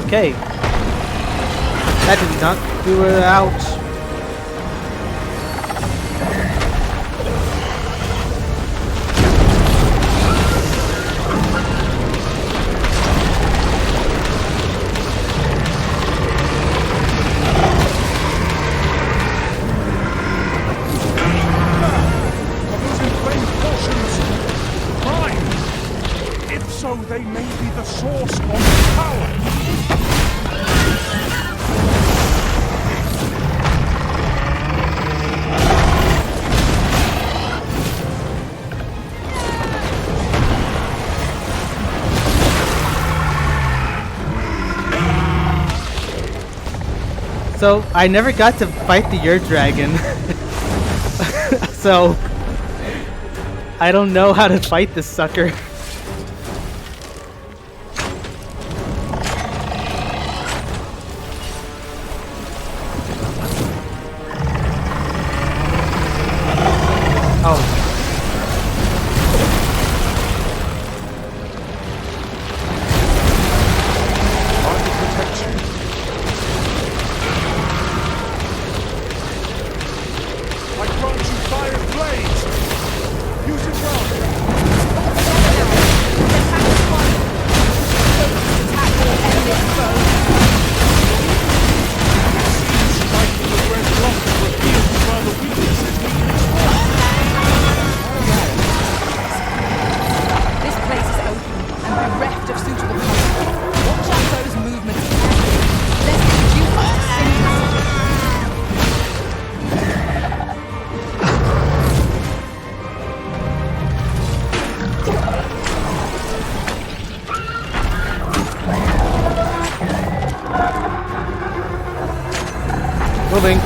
Okay. That did not do it out. So they may be the source of the power. So I never got to fight the Ur Dragon. So I don't know how to fight this sucker. Moving.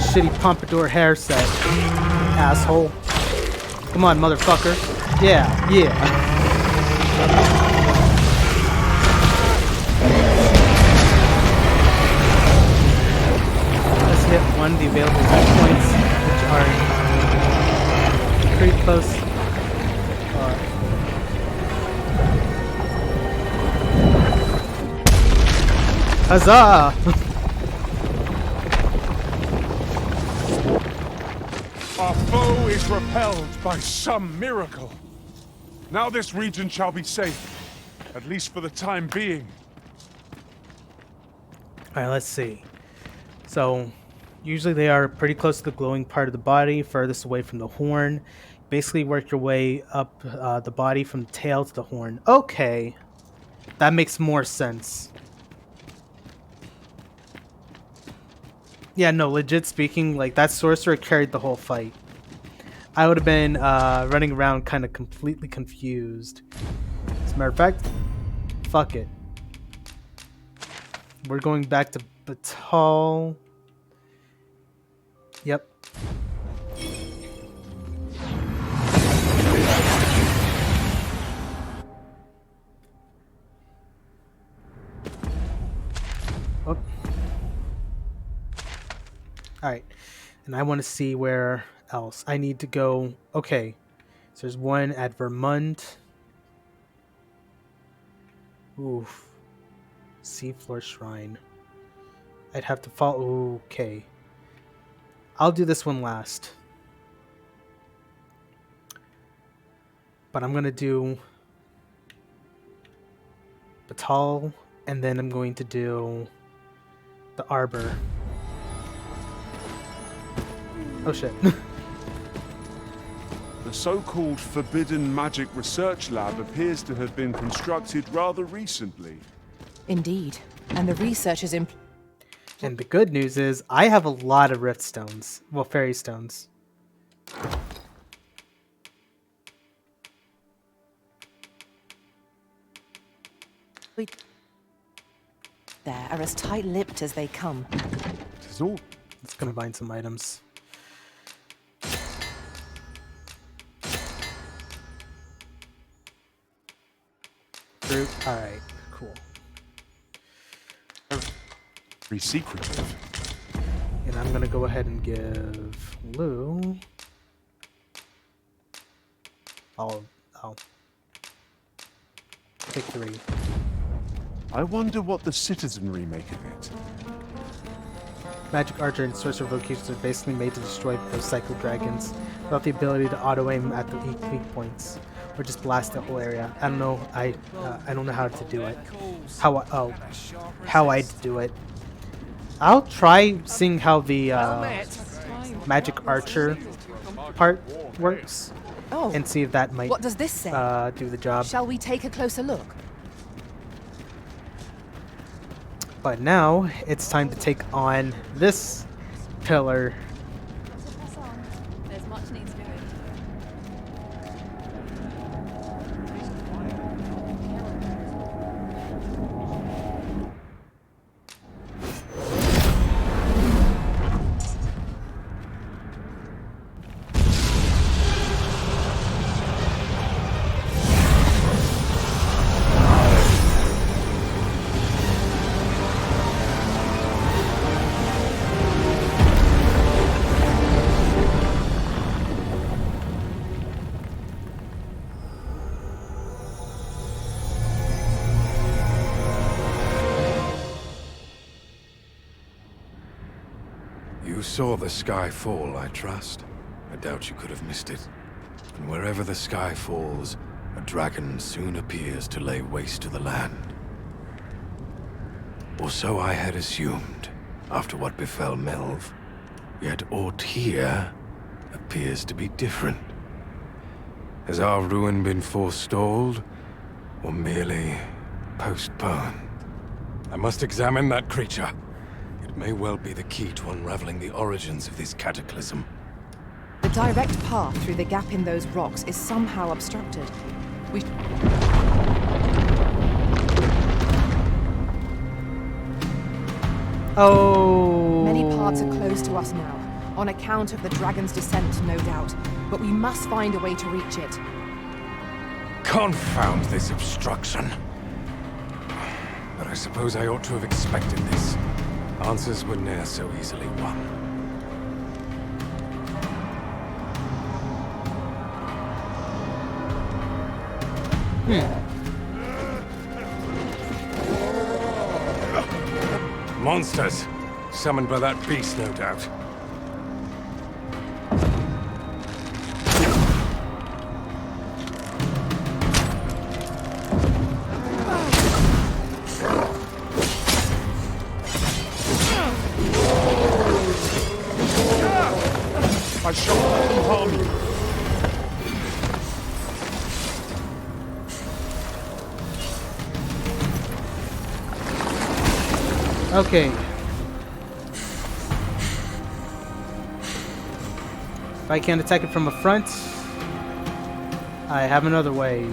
Shitty pompadour hair set, asshole. Come on, motherfucker. Yeah. one of the available weak points, which are pretty close. Huzzah! Our foe is repelled by some miracle. Now this region shall be safe, at least for the time being. Alright, let's see. So, usually they are pretty close to the glowing part of the body, furthest away from the horn. Basically work your way up the body from the tail to the horn. Okay. That makes more sense. Yeah, no, legit speaking, like, that sorcerer carried the whole fight. I would have been running around kind of completely confused. As a matter of fact, fuck it. We're going back to Batal. Yep. Oh. Alright. And I want to see where else. I need to go. Okay. So there's one at Vermont. Oof. Seafloor Shrine. I'd have to follow. Okay. I'll do this one last. But I'm going to do Batal, and then I'm going to do the Arbor. Oh shit. The so-called Forbidden Magic Research Lab appears to have been constructed rather recently. Indeed. And the research is And the good news is, I have a lot of Rift Stones. Well, Fairy Stones. there are as tight-lipped as they come. Let's combine some items. Fruit. Alright, cool. Very secretive. And I'm gonna go ahead and give Lou. I'll take 3. I wonder what the citizenry make of it. Magic Archer and Sorcerer vocations are basically made to destroy those Psycho Dragons without the ability to auto-aim at the weak points, or just blast the whole area. I don't know. I don't know how to do it. How I do it. I'll try seeing how the Magic Archer part works, and see if that might What does this say? do the job. Shall we take a closer look? But now it's time to take on this pillar. There's much needs doing. You saw the sky fall, I trust. I doubt you could have missed it. And wherever the sky falls, a dragon soon appears to lay waste to the land. Or so I had assumed, after what befell Melv. Yet aught here appears to be different. Has our ruin been forestalled, or merely postponed? I must examine that creature. It may well be the key to unraveling the origins of this cataclysm. The direct path through the gap in those rocks is somehow obstructed. We... Oh. Many parts are closed to us now, on account of the dragon's descent, no doubt. But we must find a way to reach it. Confound this obstruction. But I suppose I ought to have expected this. Answers were ne'er so easily won. Monsters! Summoned by that beast, no doubt. I shall let them harm you. Okay. If I can't attack it from the front, I have another way.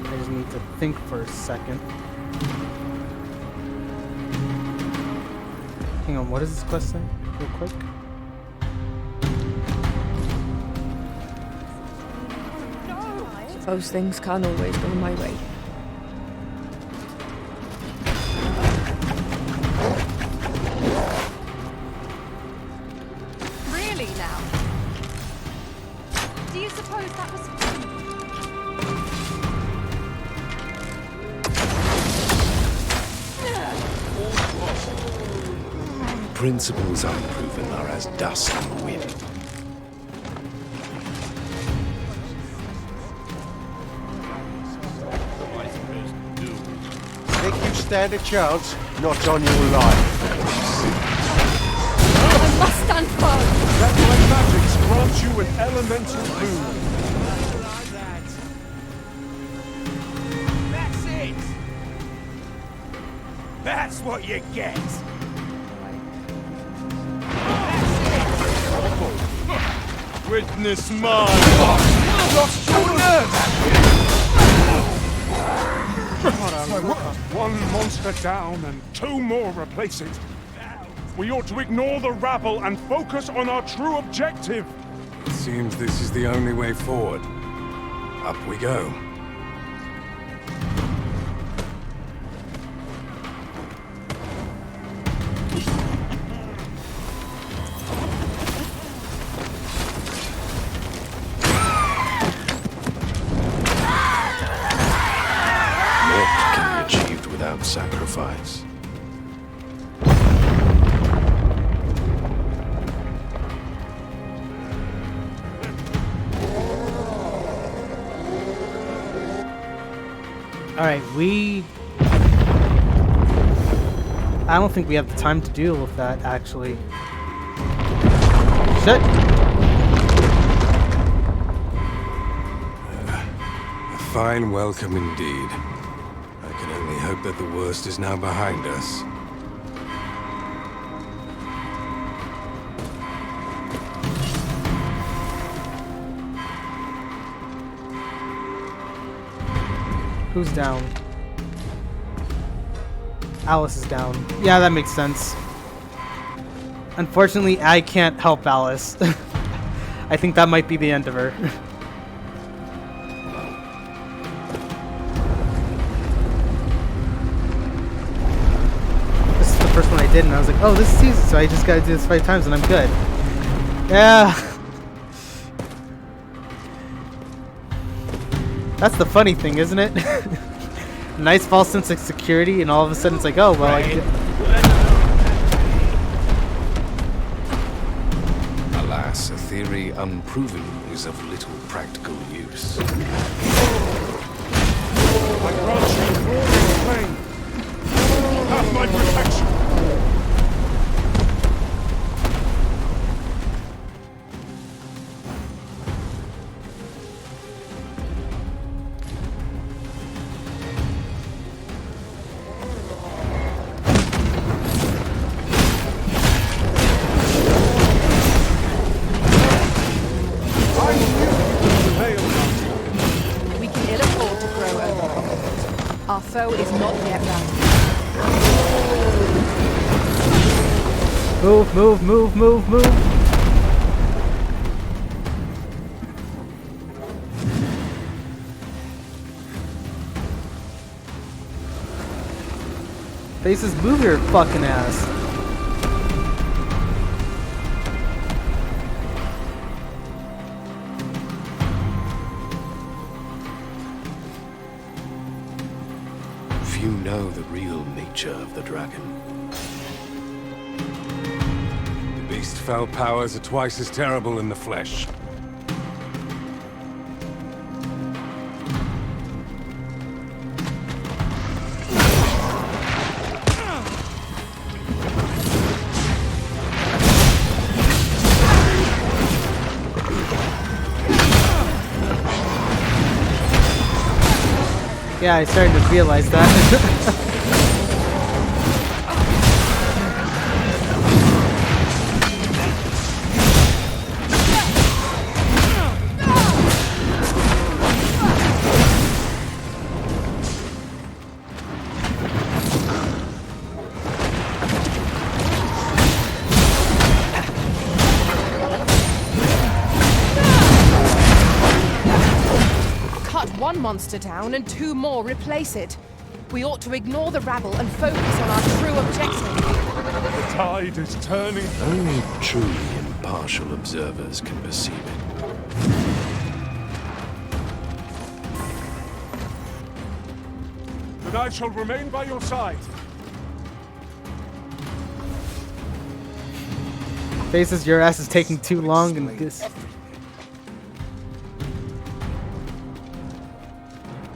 I just need to think for a second. Hang on, what does this quest say? Real quick. Suppose things can't always go my way. Really now? Do you suppose that was fun? Principles unproven are as dust in the wind. Think you stand a chance? Not on your life. I must stand firm! That my magics grant you an elemental boon. That's it! That's what you get! Witness mine! Lost your nerve! One monster down and two more replace it. We ought to ignore the rabble and focus on our true objective. It seems this is the only way forward. Up we go. Sacrifice. Alright, I don't think we have the time to deal with that, actually. Shit! A fine welcome indeed. I can only hope that the worst is now behind us. Who's down? Alice is down. Yeah, that makes sense. Unfortunately, I can't help Alice. I think that might be the end of her. This is the first one I did, and I was like, oh, this is easy, so I just gotta do this 5 times and I'm good. Yeah. That's the funny thing, isn't it? Nice false sense of security, and all of a sudden it's like, oh, well, Alas, a theory unproven is of little practical use. I grant you glorious claim. Have my protection. We can ill afford to grow overconfident. Our foe is not yet round. move, move, move, move, move. Faces, move your fucking ass. Few know the real nature of the dragon. The beast's fell powers are twice as terrible in the flesh. Yeah, I started to realize that. One monster down and 2 more replace it. We ought to ignore the rabble and focus on our true objective. The tide is turning. Only truly impartial observers can perceive it. Then I shall remain by your side. Faces, your ass is taking too long and this.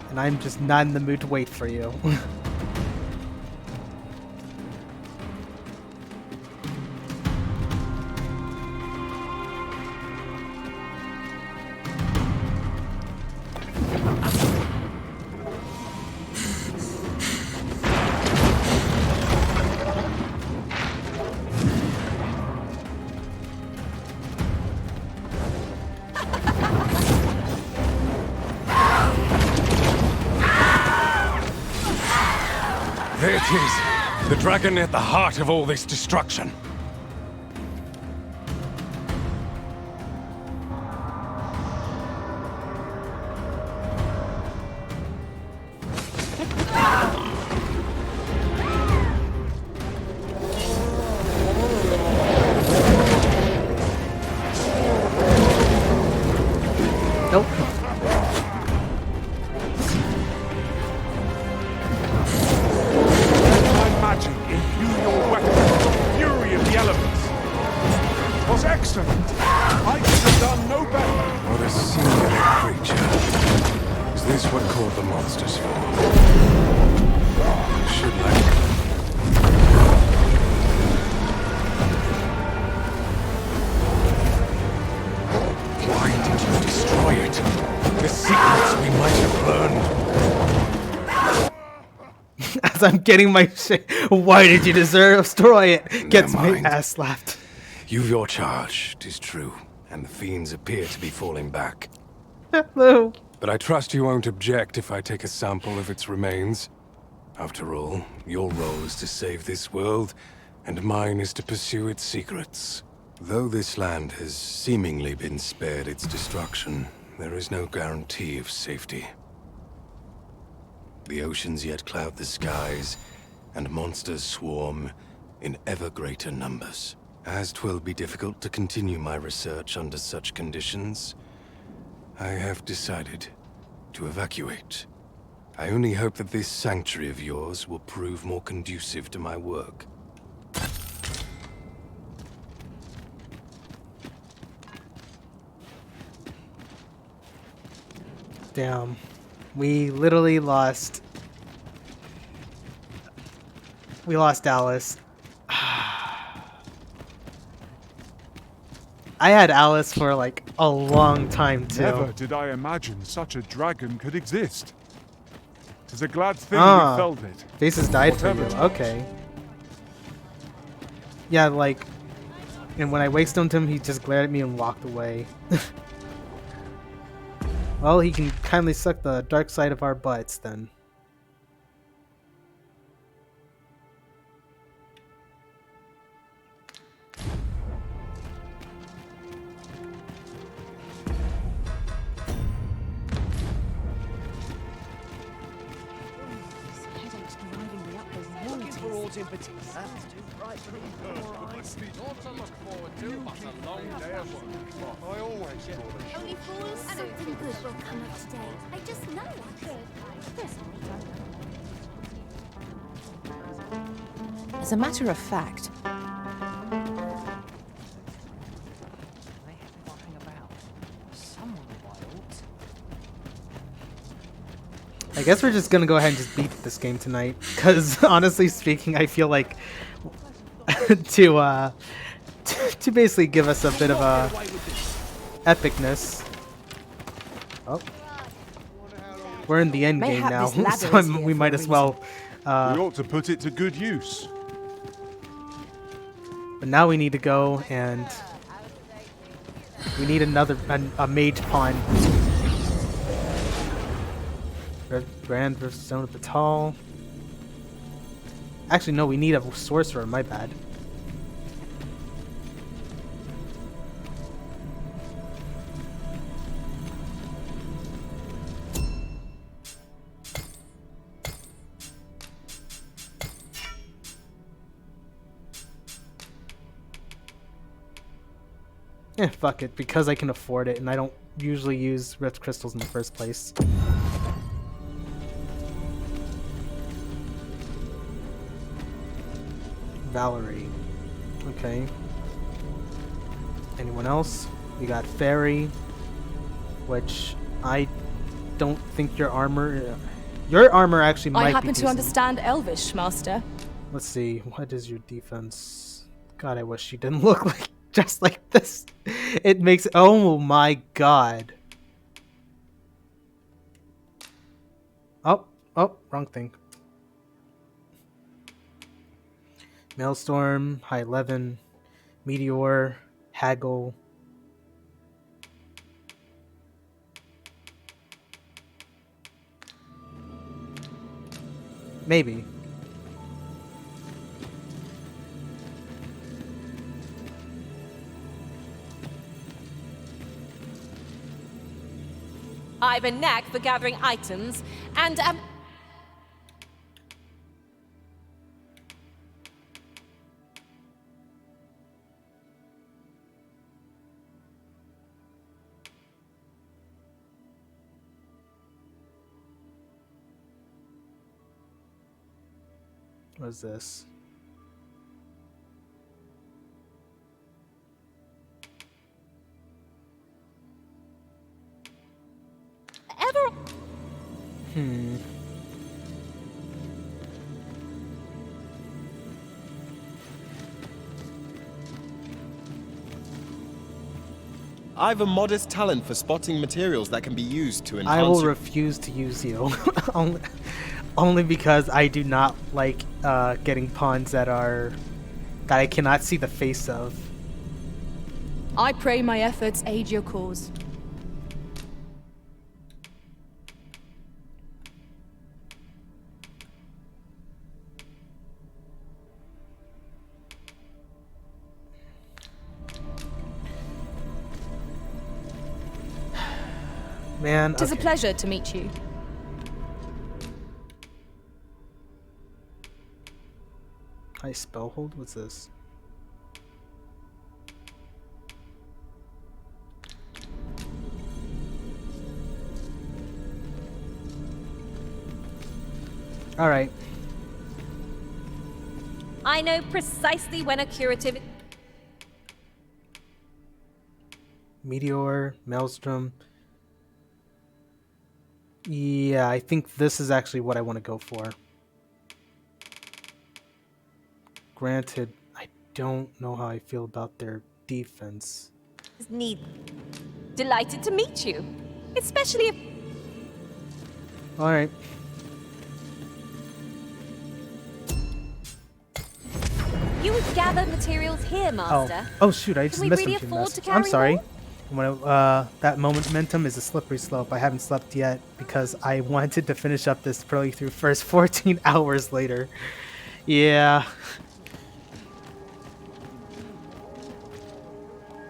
And I'm just not in the mood to wait for you. There it is! The dragon at the heart of all this destruction. Nope. Magic, imbue your weapon, fury of the elements. It was excellent. I could have done no better. What a singular creature. Is this what called the monsters for? Should I... Why did you destroy it? The secrets we might have learned. As I'm getting my shit, why did you destroy it? Gets me ass slapped. You've your charge, 'tis true, and the fiends appear to be falling back. Hello. But I trust you won't object if I take a sample of its remains. After all, your role is to save this world, and mine is to pursue its secrets. Though this land has seemingly been spared its destruction, there is no guarantee of safety. The oceans yet cloud the skies, and monsters swarm in ever greater numbers. As 'twill be difficult to continue my research under such conditions, I have decided to evacuate. I only hope that this sanctuary of yours will prove more conducive to my work. Damn. We literally lost... We lost Alice. I had Alice for like a long time too. Never did I imagine such a dragon could exist. 'Tis a glad thing we felled it. Faces died for you. Whatever. Okay. Yeah, like, and when I waystoned him, he just glared at me and walked away. Well, he can kindly suck the dark side of our butts then. In particular. That's too bright for me. Not to look forward to, but a long day of work. I always thought Only fools. Something good will come of today. I just know I could. There's only Dogma. As a matter of fact, I guess we're just gonna go ahead and just beat this game tonight, because honestly speaking, I feel like to basically give us a bit of a epicness. Oh, we're in the end game now, so we might as well. We ought to put it to good use. But now we need to go and we need another a mage pawn. Grand versus Zone of Batal. Actually, no, we need a sorcerer. My bad. Fuck it, because I can afford it, and I don't usually use rift crystals in the first place. Valerie. Okay. Anyone else? We got Fairy, which I don't think your armor... Your armor actually might be I happen to decent. understand Elvish, Master. Let's see, what is your defense? God, I wish you didn't look like just like this. It makes... Oh my god. Oh, wrong thing. Maelstrom, High 11, Meteor, Haggle. Maybe. I have a knack for gathering items, and What is this? I've a modest talent for spotting materials that can be used to enhance. I will refuse to use you. only because I do not like getting pawns that I cannot see the face of. I pray my efforts aid your cause. Man, it is a pleasure to meet you. High spell hold? What's this? Alright. I know precisely when a curative... Meteor, Maelstrom. Yeah, I think this is actually what I want to go for. Granted, I don't know how I feel about their defense. Need. Delighted to meet you. Especially if... Alright. You would gather materials here, Master. Oh shoot, I just Can we missed really something. afford to I'm carry sorry. more? When that momentum is a slippery slope. I haven't slept yet because I wanted to finish up this playthrough first 14 hours later. Yeah.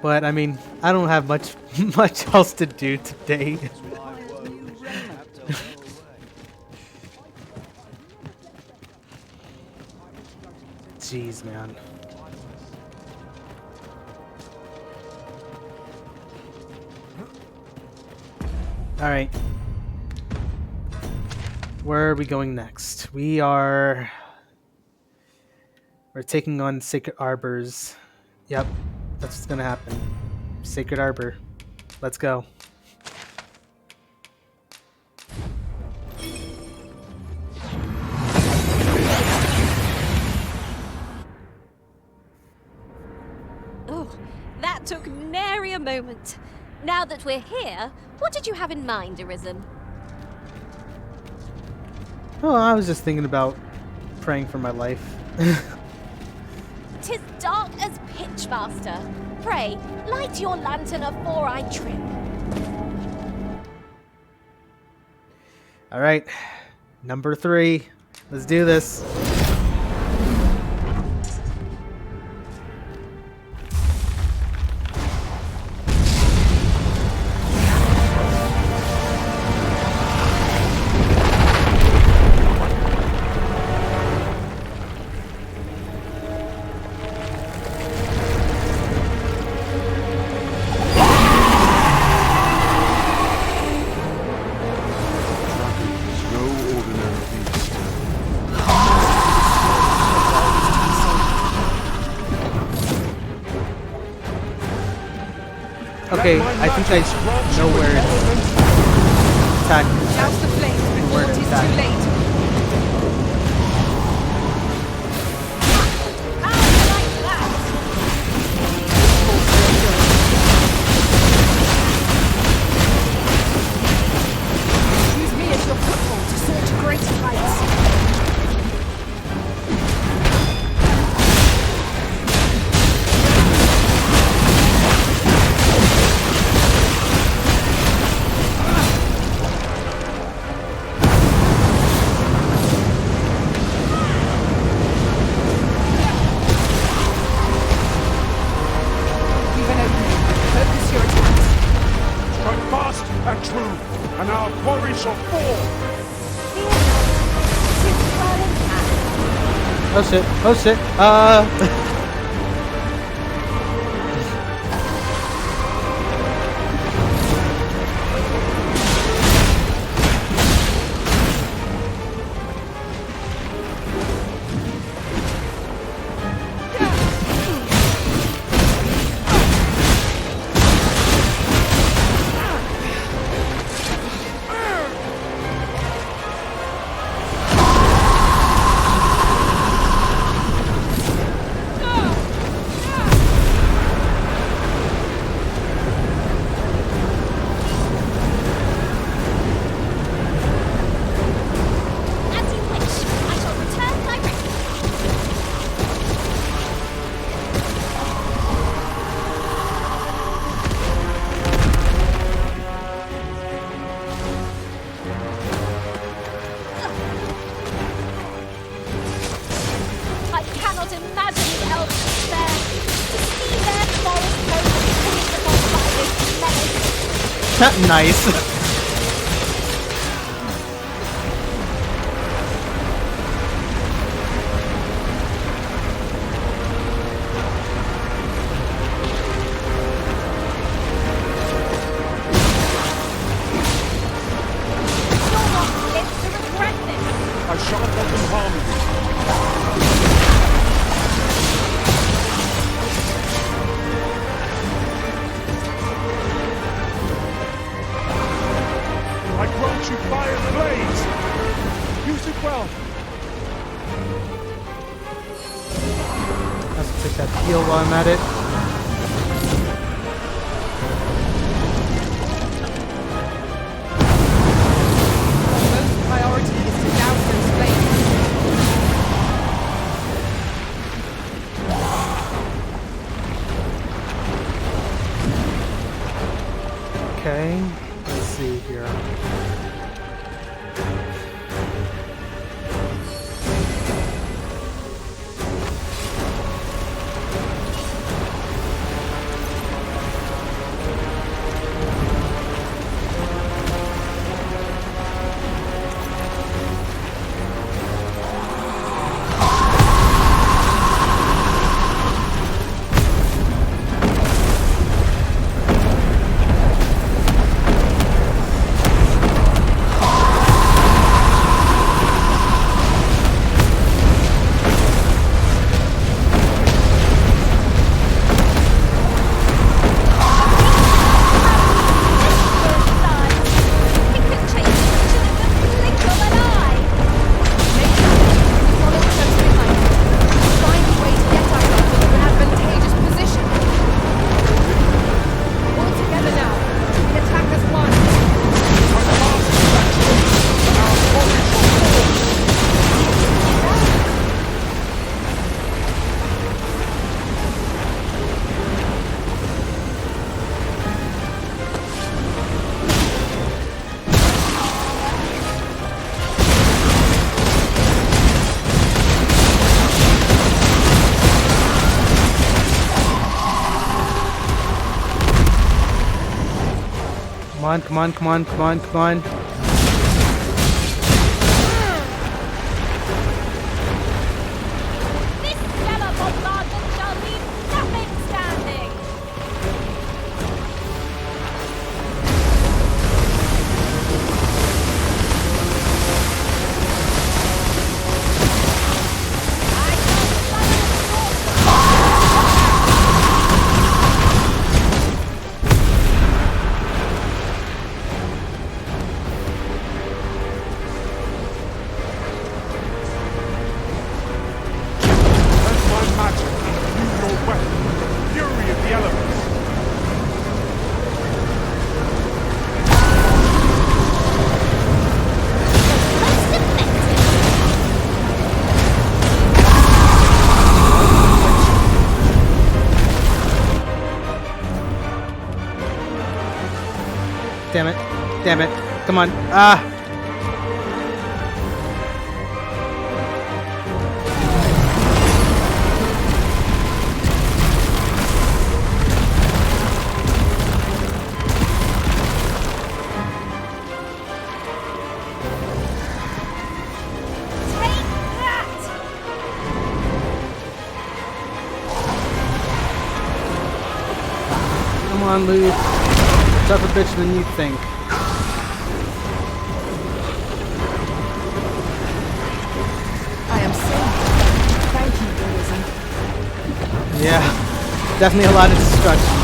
But I mean, I don't have much else to do today. Jeez, man. Alright. Where are we going next? We are... We're taking on Sacred Arbors. Yep, that's what's gonna happen. Sacred Arbor. Let's go. Oh, that took nary a moment. Now that we're here, what did you have in mind, Arisen? Oh, I was just thinking about praying for my life. 'Tis dark as pitch, master. Pray, light your lantern afore I trip. All right, number 3. Let's do this. Okay, I think I know where it's attack. Douse the flames before it is too late. Use me as your foothold to soar to greater heights. Strike fast and true, and our quarry shall fall! Oh shit, oh shit, As you wish, I shall return directly. I cannot imagine the elves' despair. To see their forest home finished upon by this menace. Not nice. You'll not live to regret this. I shan't let them harm you. I grant you fire blaze! Use it well! Let's take that heal while I'm at it. Most priority is to douse those flames. Okay, let's see here. on, come on, come on, come on, come on. This stellar bombardment shall leave nothing standing! Let my magic imbue your weapon with the fury of the elements. Damn it. Damn it. Come on. Ah! Come on, Lou. Tougher bitch than you think. I am safe. Thank you, Blizzard. Yeah, definitely a lot of destruction.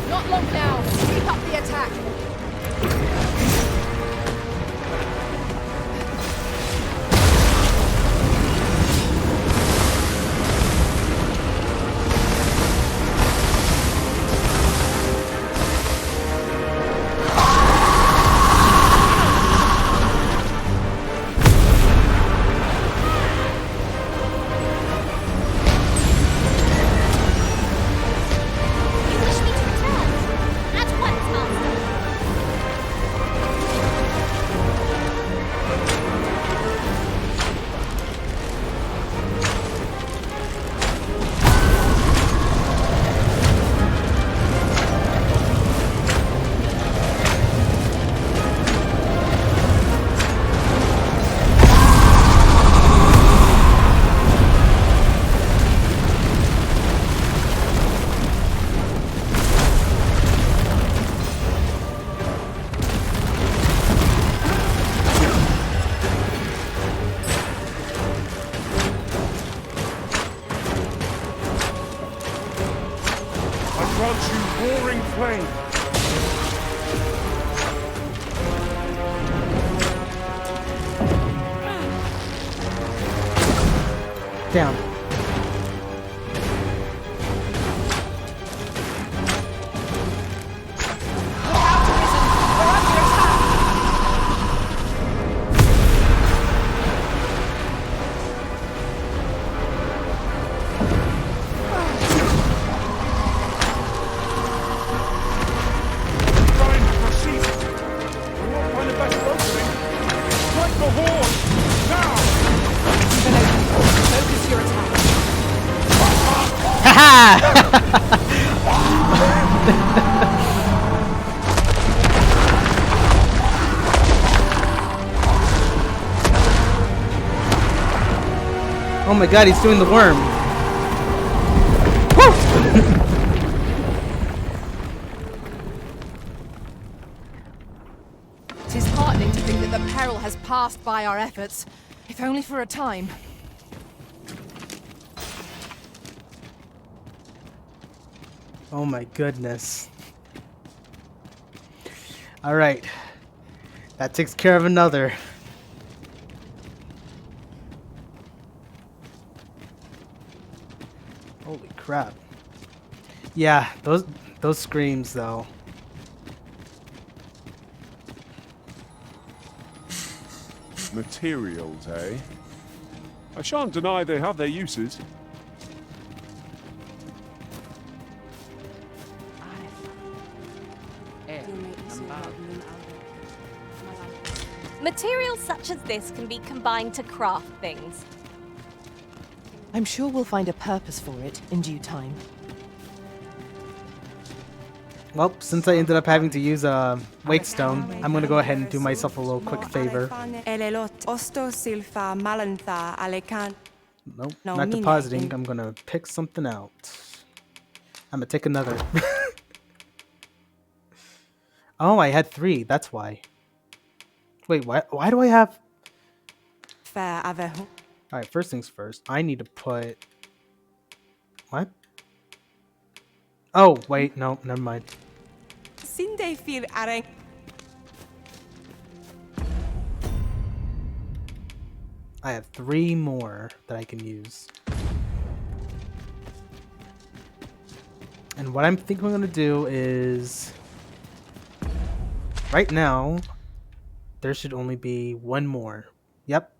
Not long now. Keep up the attack. You wish me to return? At once, Master. I grant you roaring flame. Down. Trying to proceed. We'll not find a better opening. Strike the horn! Now! Focus your attack. Oh my god, he's doing the worm. It is heartening to think that the peril has passed by our efforts, if only for a time. Oh my goodness. Alright. That takes care of another. Holy crap. Yeah, those screams though. Materials, eh? I shan't deny they have their uses. Materials such as this can be combined to craft things. I'm sure we'll find a purpose for it in due time. Well, since I ended up having to use a weight stone, I'm gonna go ahead and do myself a little quick favor. Nope, not depositing. I'm gonna pick something out. I'm gonna take another. Oh, I had 3. That's why. Wait, why do I have... Alright, first things first. I need to put... What? Oh, wait, no, never mind. I have 3 more that I can use. And what I'm thinking I'm gonna do is... Right now, there should only be 1 more. Yep,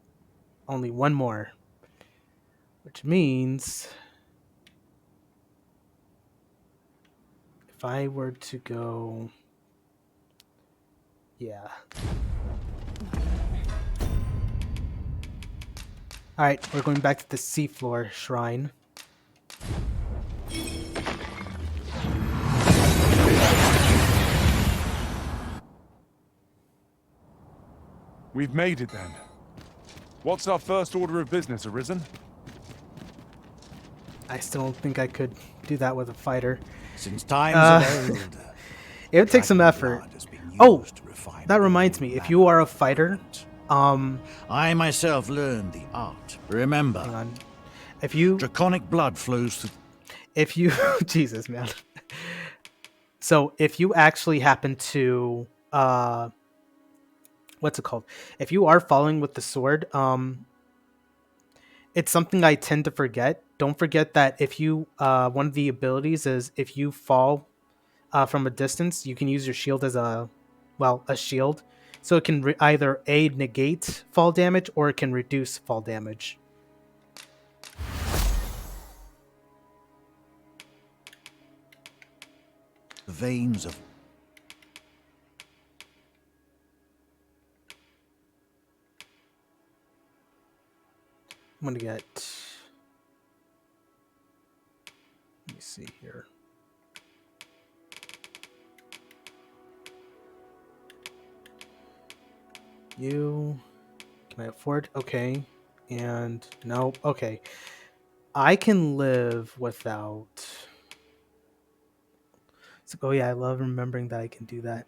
only 1 more. Which means... If I were to go... Yeah. Alright, we're going back to the seafloor shrine. We've made it then. What's our first order of business, Arisen? I still don't think I could do that with a fighter. Since times of old, it would take some effort. Oh, that reminds me. If you are a fighter, I myself learned the art. Remember, hang on. If you draconic blood flows through. If you, Jesus, man. So if you actually happen to, what's it called? If you are following with the sword, it's something I tend to forget. Don't forget that if you, one of the abilities is if you fall from a distance, you can use your shield as a shield. So it can either negate fall damage or it can reduce fall damage. The veins of... I'm gonna get... Let me see here. You... Can I afford? Okay. And... No. Okay. I can live without... Oh yeah, I love remembering that I can do that.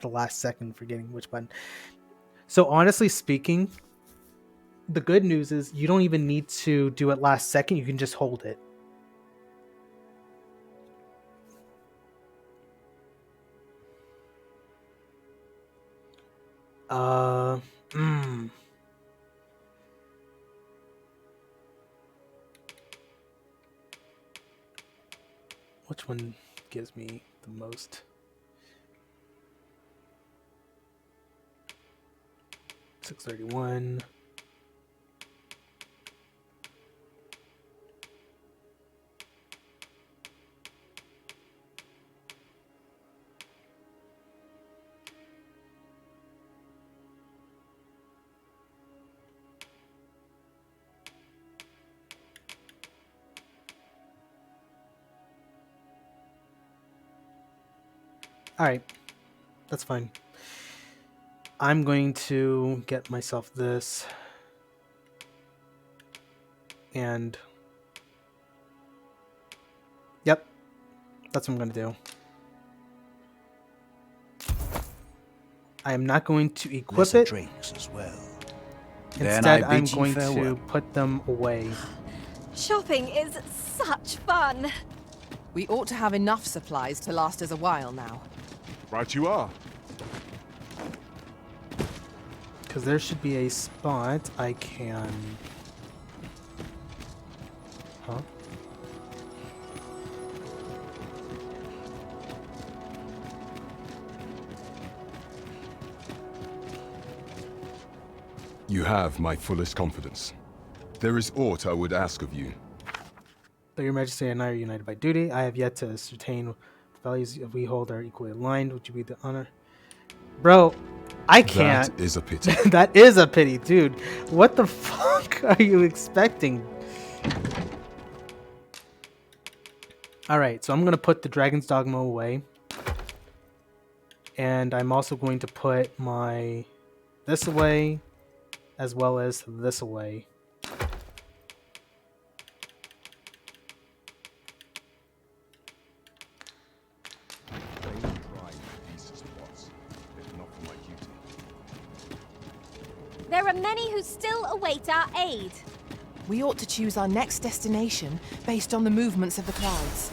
The last second, forgetting which button. So honestly speaking, the good news is you don't even need to do it last second. You can just hold it. Which one gives me the most? $631. Alright, that's fine. I'm going to get myself this. And... Yep, that's what I'm going to do. I am not going to equip it. Drinks as well. Instead, I'm going to put them away. Shopping is such fun. We ought to have enough supplies to last us a while now. Right you are. Because there should be a spot I can... Huh? You have my fullest confidence. There is aught I would ask of you. Though your majesty and I are united by duty, I have yet to ascertain values we hold are equally aligned. Would you be the honor? Bro, I can't. That is a pity. That is a pity, dude. What the fuck are you expecting? Alright, so I'm going to put the Dragon's Dogma away. And I'm also going to put my this away, as well as this away. There are many who still await our aid. We ought to choose our next destination based on the movements of the clouds.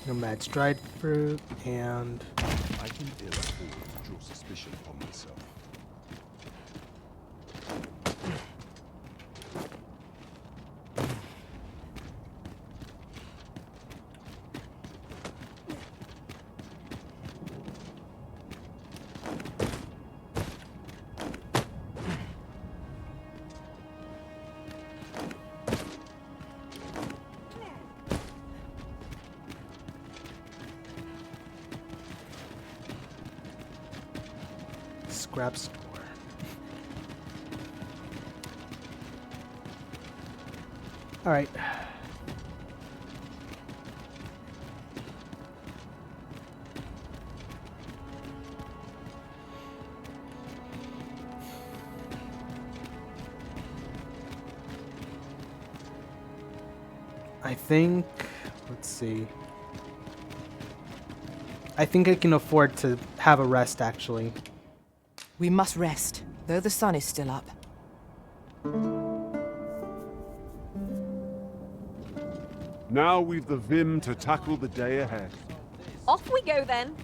Nomad's dried fruit, and I can ill afford to draw suspicion upon myself. scrap store. All right. I think, let's see. I think I can afford to have a rest, actually. We must rest, though the sun is still up. Now we've the vim to tackle the day ahead. Off we go then.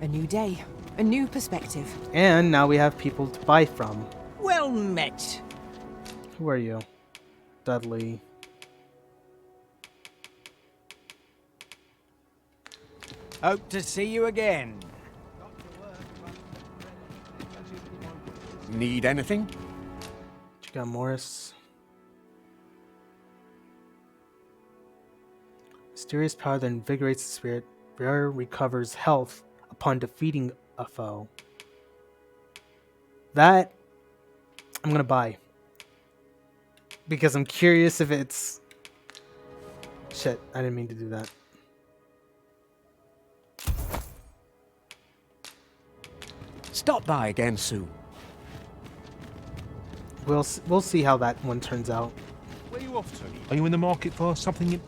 A new day, a new perspective. And now we have people to buy from. Well met. Who are you? Dudley. Hope to see you again. Need anything? You got Morris. Mysterious power that invigorates the spirit. Rare recovers health upon defeating a foe. That I'm gonna buy. Because I'm curious if it's... Shit, I didn't mean to do that. Stop by again soon. We'll see how that one turns out. Where are you off to? Are you in the market for something?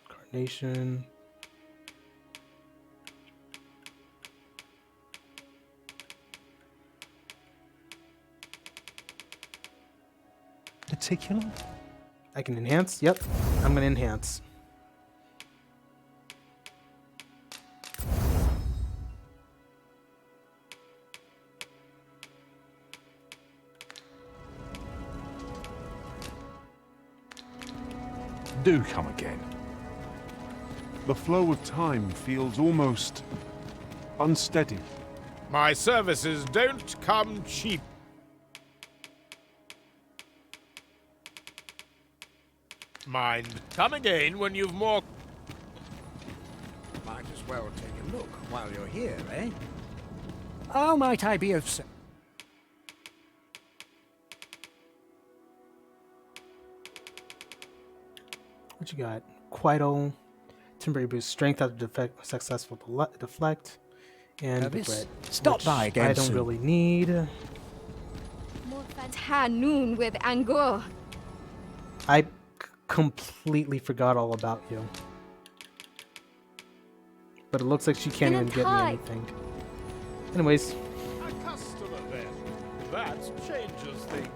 Carnation. Particular? I can enhance? Yep, I'm gonna enhance. Do come again. The flow of time feels almost unsteady. My services don't come cheap. Mind, come again when you've more... Might as well take a look while you're here, eh? How might I be of... What you got? Quietal, temporary boost strength after successful deflect, and regret. Stop by again I don't soon. really need. Tanoon with Angor. I completely forgot all about you. But it looks like she can't even get me anything. Anyways. A customer then. That changes things.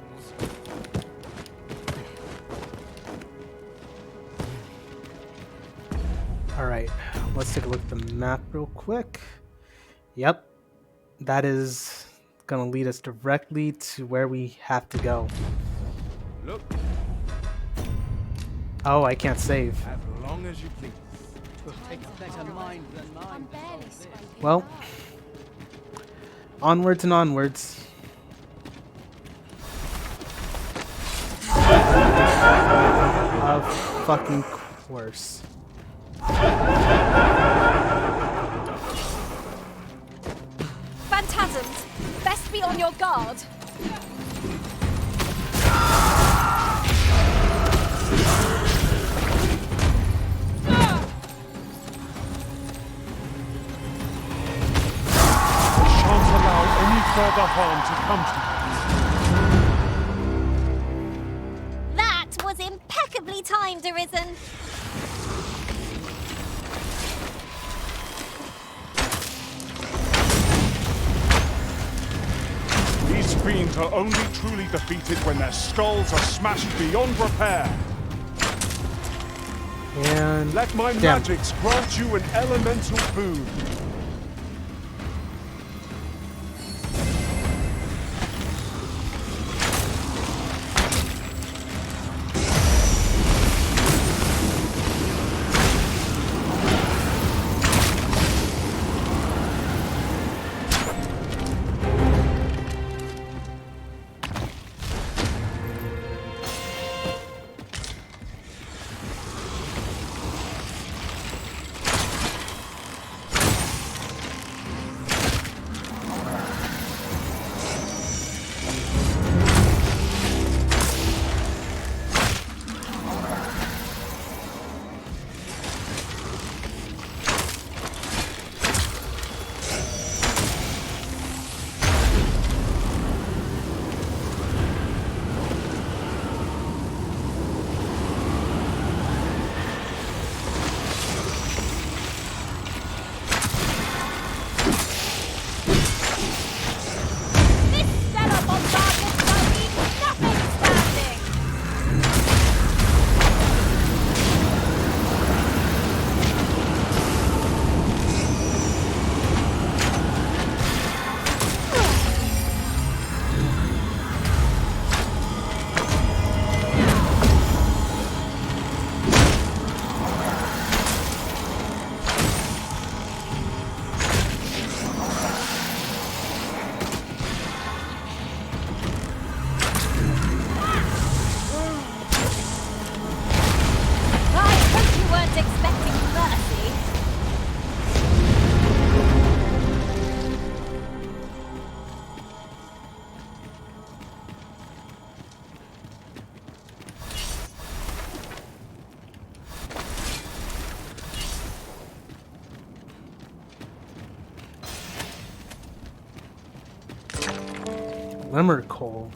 Alright, let's take a look at the map real quick. Yep, that is gonna lead us directly to where we have to go. Look. Oh, I can't save. As long as you please. Well, onwards and onwards. Of fucking course. Phantasms, best be on your guard. Shan't allow any further harm to come to you. That was impeccably timed, Arisen. These fiends are only truly defeated when their skulls are smashed beyond repair. And let my magics grant you an elemental boon. Glimmer coal.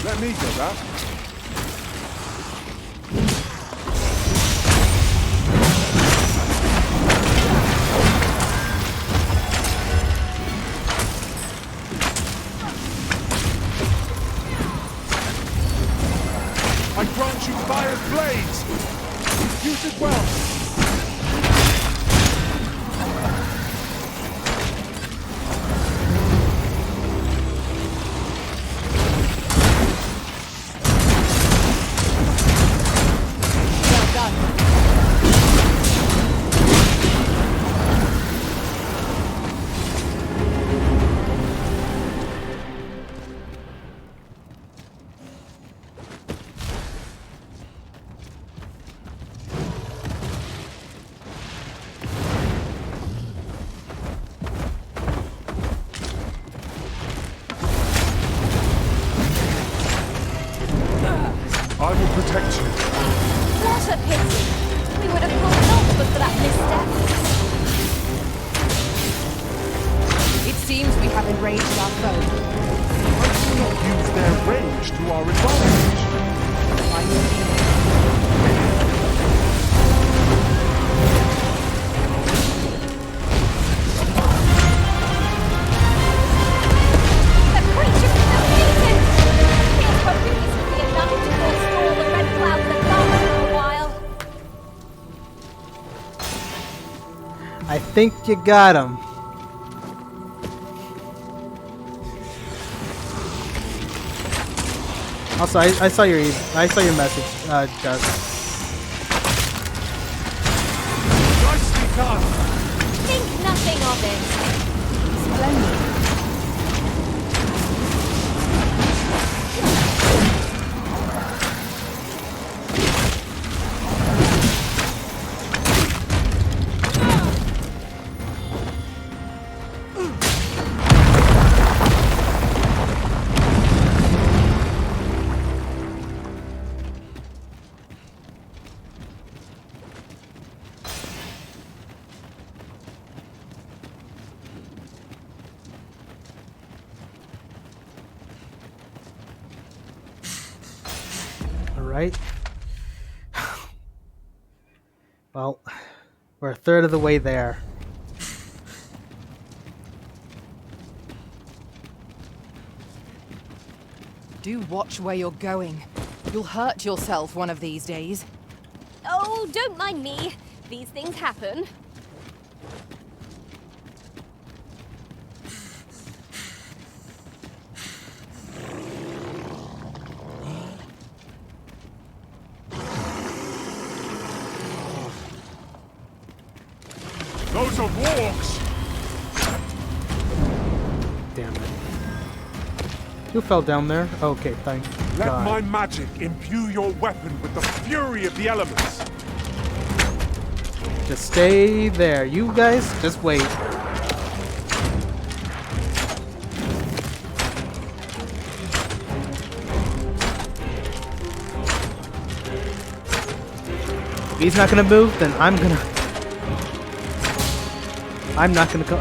Let me get that. I grant you fire's blades! Use it well! I will protect you. What a pity. We would have pulled it off but for that misstep. It seems we have enraged our foe. Why do you not use their range to our advantage? By your means. The creature is amazing! Here's hoping this will be enough to forestall the red clouds that last for a while. I think you got him. Also, I saw your message, Doug. Think nothing of it. Splendid. Alright. Well, we're a third of the way there. Do watch where you're going. You'll hurt yourself one of these days. Oh, don't mind me. These things happen. Those are wargs! Damn it. Who fell down there? Okay, thank Let God. my magic imbue your weapon with the fury of the elements. Just stay there. You guys, just wait. If he's not gonna move, then I'm not gonna go.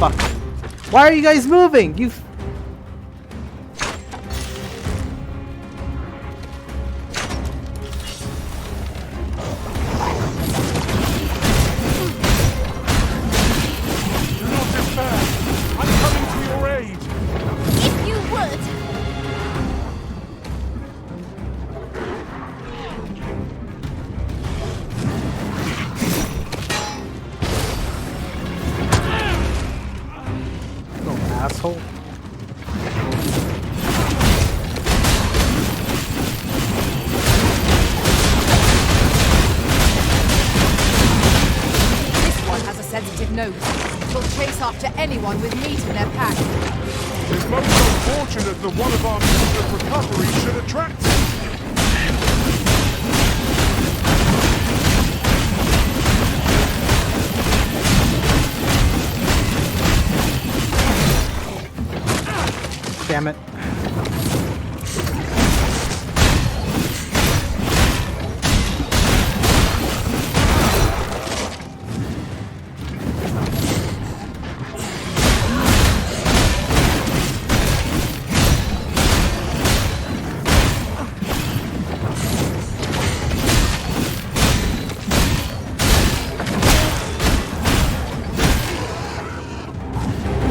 Fuck. Why are you guys moving? You. Asshole. This one has a sensitive nose. She'll chase after anyone with meat in their pack. It's most unfortunate that one of our means of recovery should attract it. Damn it.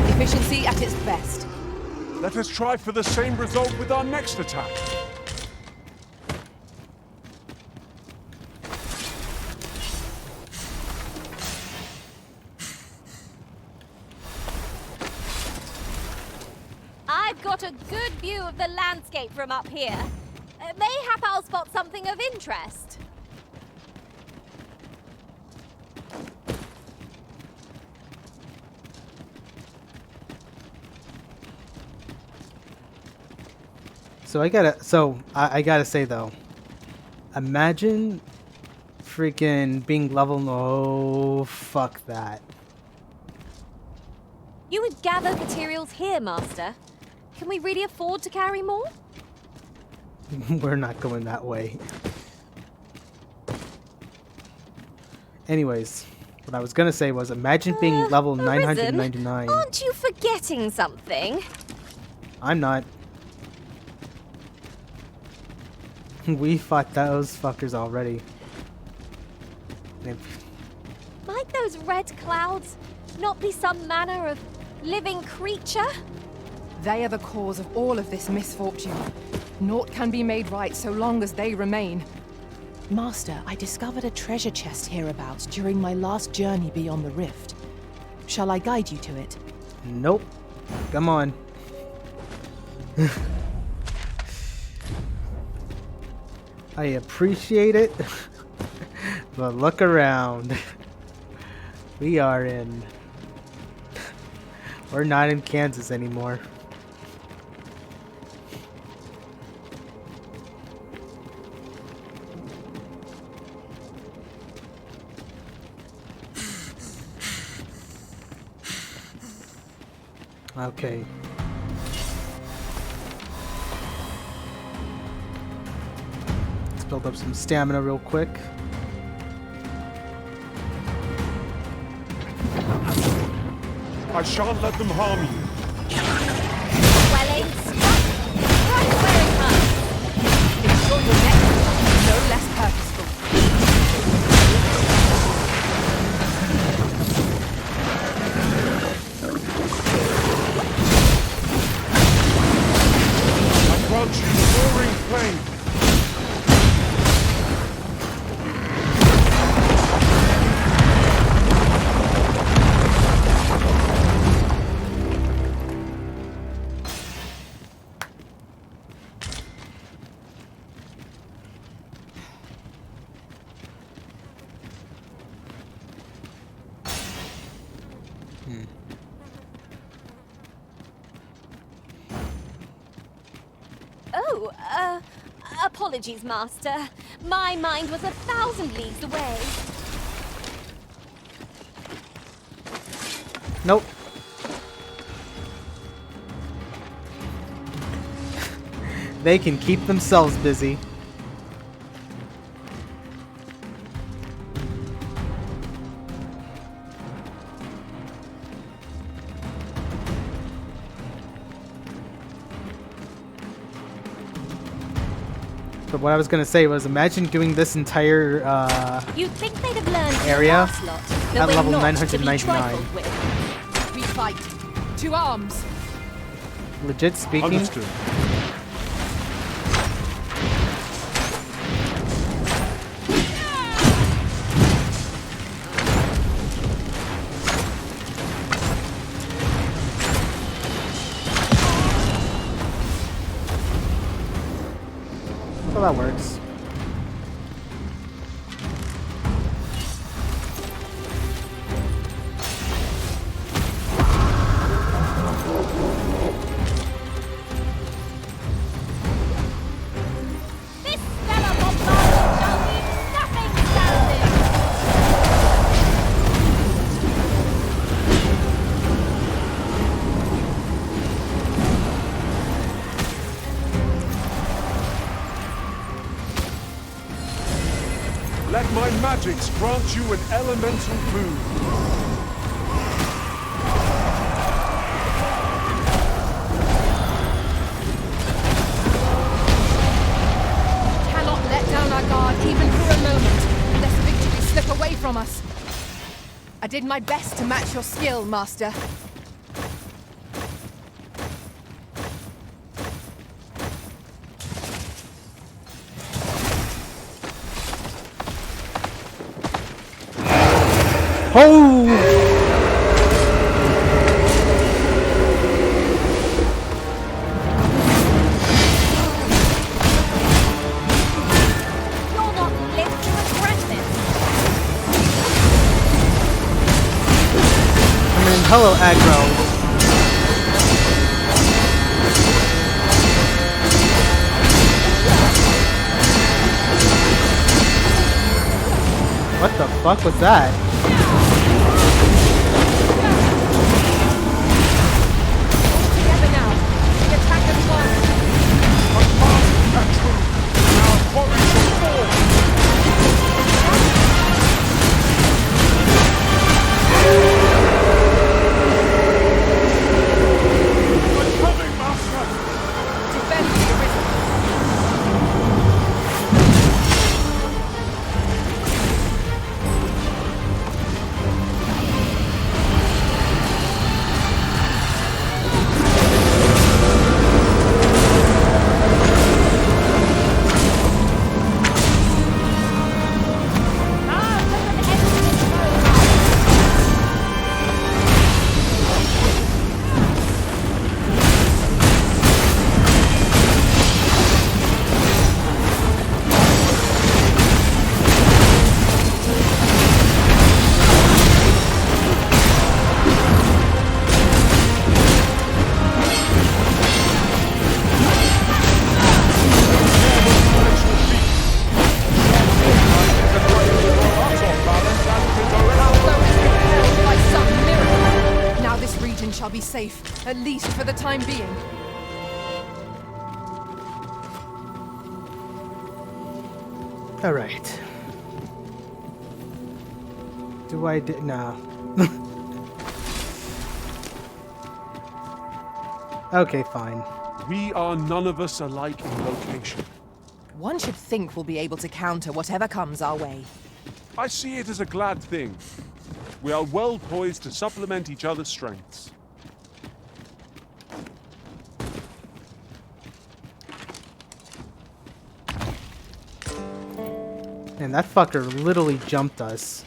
Efficiency at its best. Let us try for the same result with our next attack. I've got a good view of the landscape from up here. Mayhap I'll spot something of interest. So I gotta say though, imagine freaking being level. No, fuck that. You would gather materials here, Master. Can we really afford to carry more? We're not going that way. Anyways, what I was gonna say was, imagine being level Arisen, 999. Aren't you forgetting something? I'm not. We fought those fuckers already. Might those red clouds not be some manner of living creature? They are the cause of all of this misfortune. Naught can be made right so long as they remain. Master, I discovered a treasure chest hereabouts during my last journey beyond the rift. Shall I guide you to it? Nope. Come on. I appreciate it, but look around. We are in... We're not in Kansas anymore. Okay. Let's build up some stamina real quick. I shan't let them harm you. Well, ain't stuck. Right where it hurts. Ensure your next is no less purposeful. I grant you the roaring flame. Oh, apologies, Master. My mind was 1,000 leagues away. Nope. They can keep themselves busy. But what I was gonna say was, imagine doing this entire You'd think they'd have learned area the last lot, at that we're level not to be 999. trifled with. We fight. To arms. Legit speaking. Understood. So that works. This stellar bombardment shall leave nothing standing. Let my magics grant you an elemental boon. Cannot let down our guard even for a moment, lest victory slip away from us. I did my best to match your skill, Master. Oh! You'll not live to regret this. I mean, hello, aggro. What the fuck was that? Together now. The attack has won. Our quarry shall fall. I'm coming, Master. Defend the arisen. be safe, at least for the time being. All right. Do I did no. Okay, fine. We are none of us alike in location. One should think we'll be able to counter whatever comes our way. I see it as a glad thing. We are well poised to supplement each other's strengths. And that fucker literally jumped us.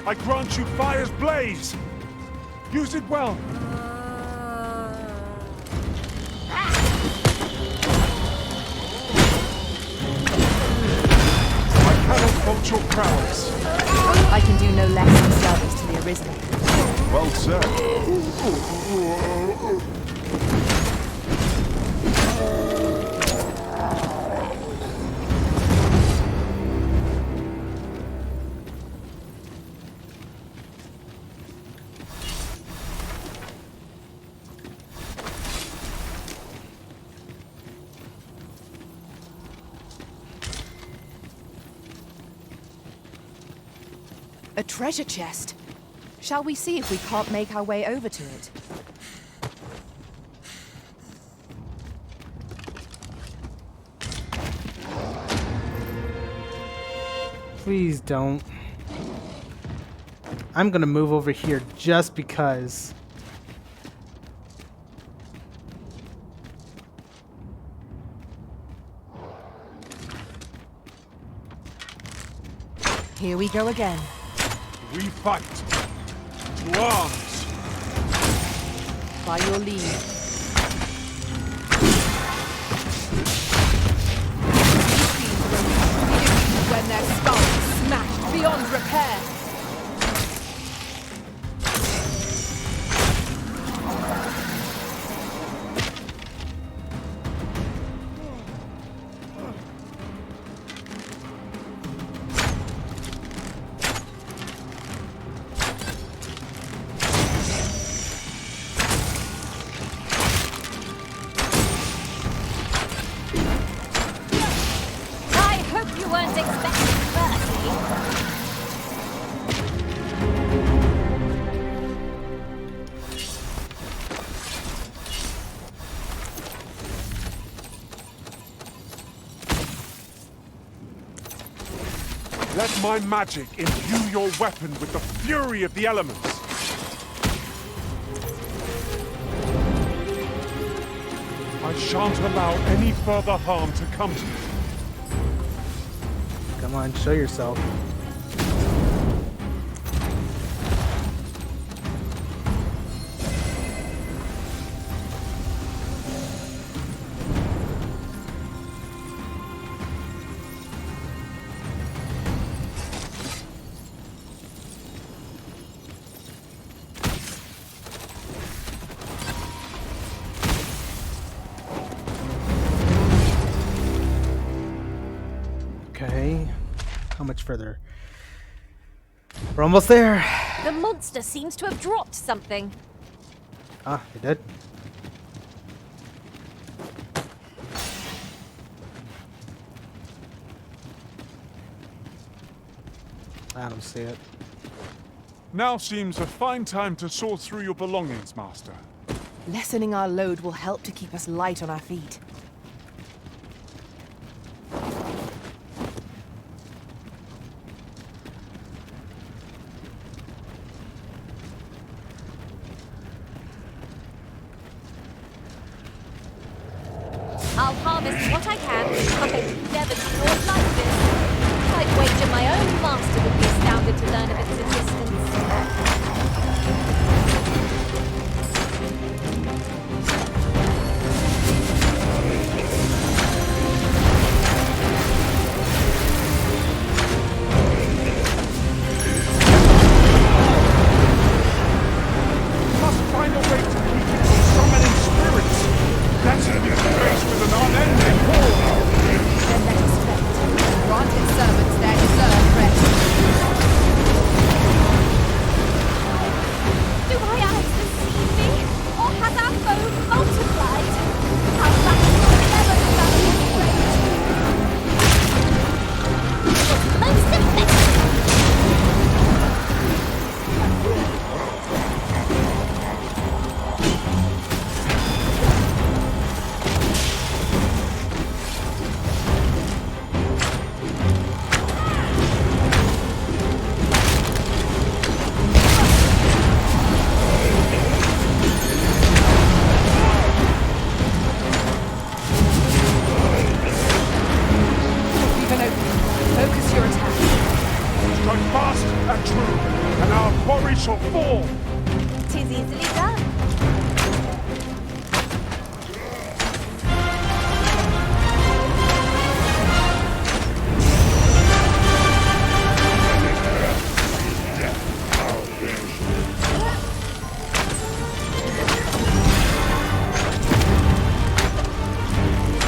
I grant you fire's blaze! Use it well! I cannot fault your prowess. I can do no less than service to the Arisen. Well said. A treasure chest. Shall we see if we can't make our way over to it? Please don't. I'm gonna move over here just because. Here we go again. We fight. To arms. By your lead. When their skulls smashed beyond repair. Let my magic imbue your weapon with the fury of the elements. I shan't allow any further harm to come to you. Come on, show yourself. Okay, how much further? We're almost there. The monster seems to have dropped something. Ah, it did. I don't see it. Now seems a fine time to sort through your belongings, Master. Lessening our load will help to keep us light on our feet. I'll harvest what I can. I've never seen aught like this. I'd wager my own master would be astounded to learn of its existence. Must find a way to keep it from summoning spirits. That's it, face with an shot fall! 'Tis easily done.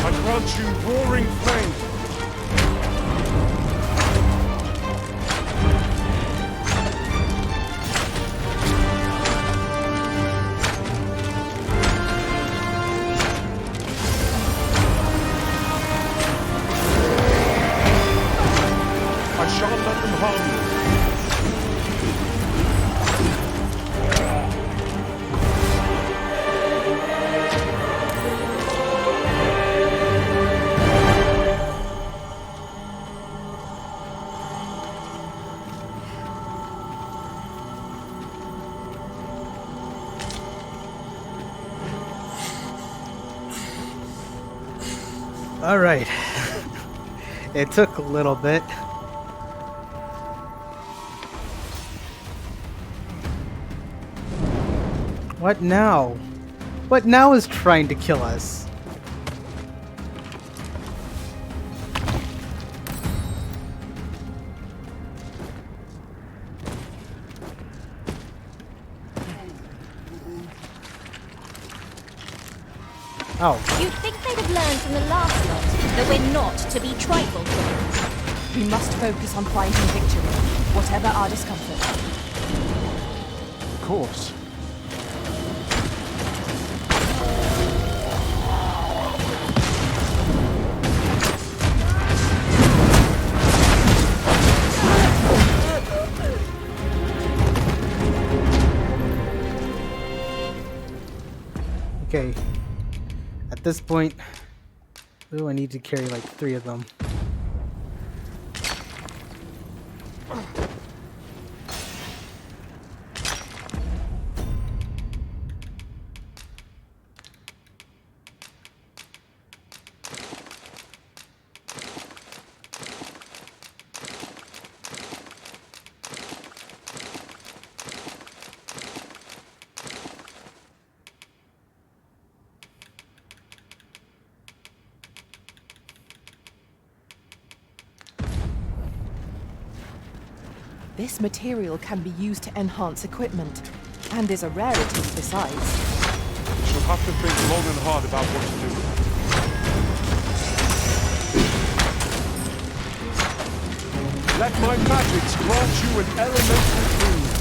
I grant you roaring flame! I shan't let them harm you. All right. It took a little bit. What now? What now is trying to kill us? Oh. You'd think they'd have learned from the last lot that we're not to be trifled with. We must focus on finding victory, whatever our discomfort. Of course. Okay. At this point, ooh, I need to carry like 3 of them. This material can be used to enhance equipment, and is a rarity besides. She'll have to think long and hard about what to do. Let my magics grant you an elemental food.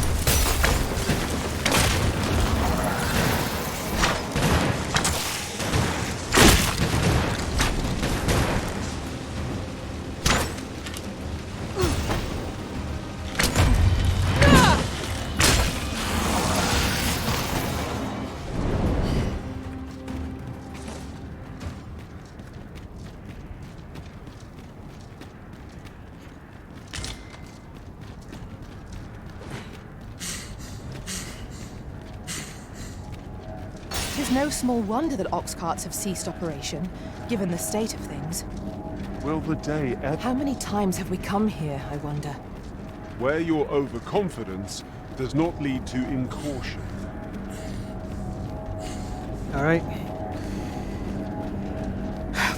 Tis no small wonder that ox carts have ceased operation, given the state of things. Will the day ever... How many times have we come here, I wonder? Where your overconfidence does not lead to incaution. All right.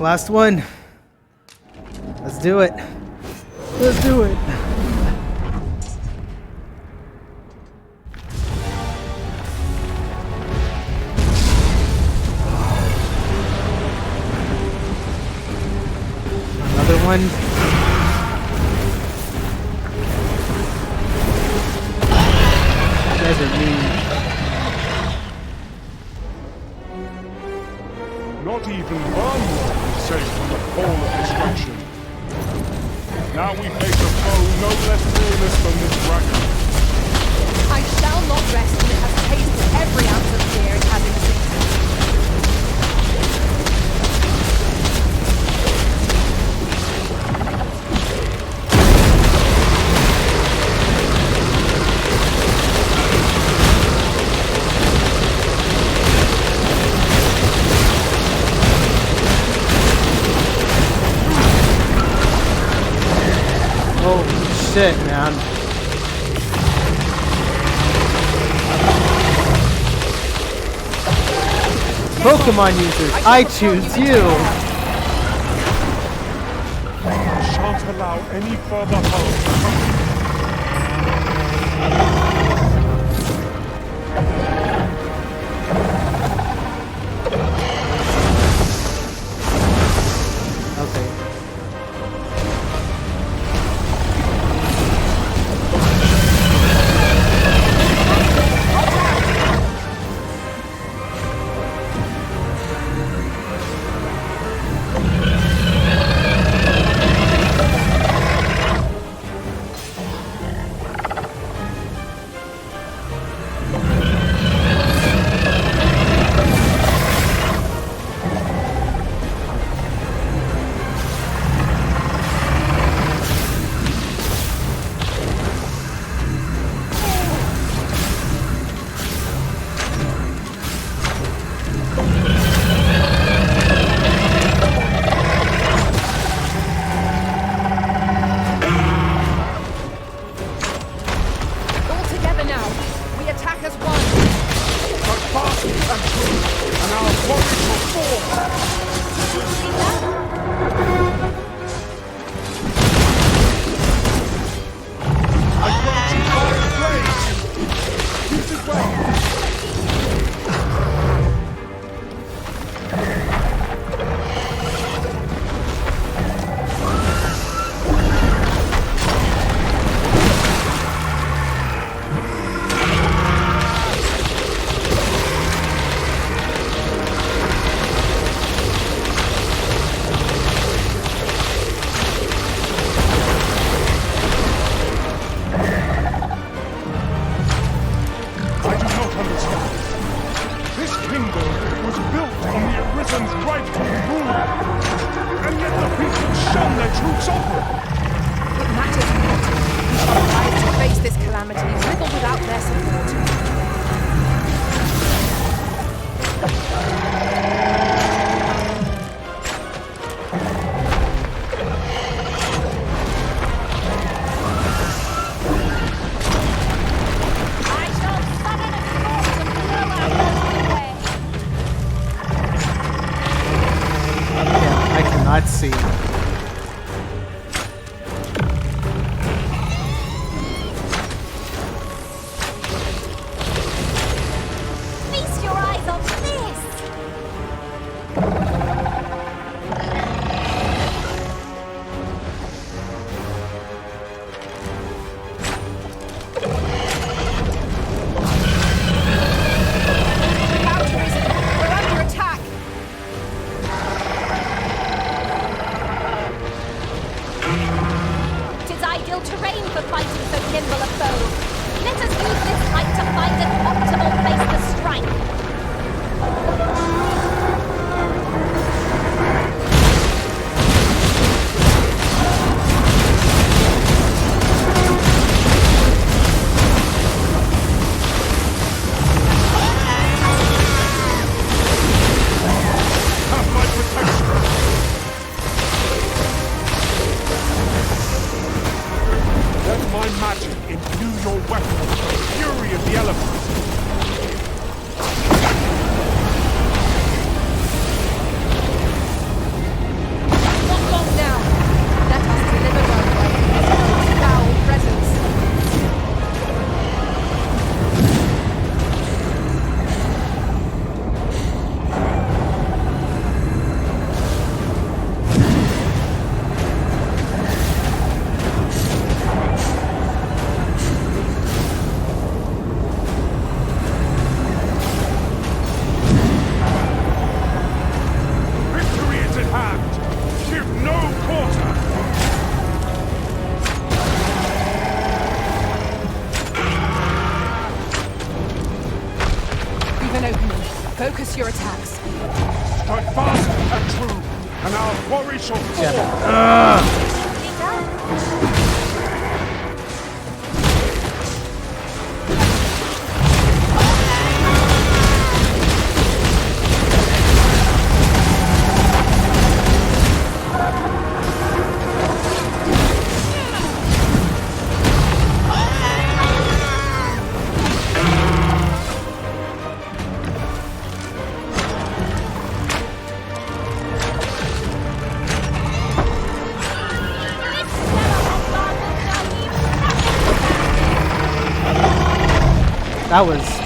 Last one. Let's do it. Let's do it. Another one. You guys are mean. Not even Barnwell is safe from the fall of destruction. Now we face a foe no less fearless than this dragon. I shall not rest till it has tasted every ounce of fear it has inflicted. Holy shit, man. Pokemon users, I choose you! I shan't allow any further harm. Let's see. Feast your eyes on this! We're under attack! Tis ideal terrain for fighting so nimble a foe. Let us use this fight to find an optimal place to strike. Have my protection! Let my magic imbue your weapon with the fury of the elements. Not long now. Let us deliver Dogma from this foul presence. Victory is at hand! Give no quarter! We've an opening. Focus your attacks. Strike fast and true, and our quarry shall fall! That was...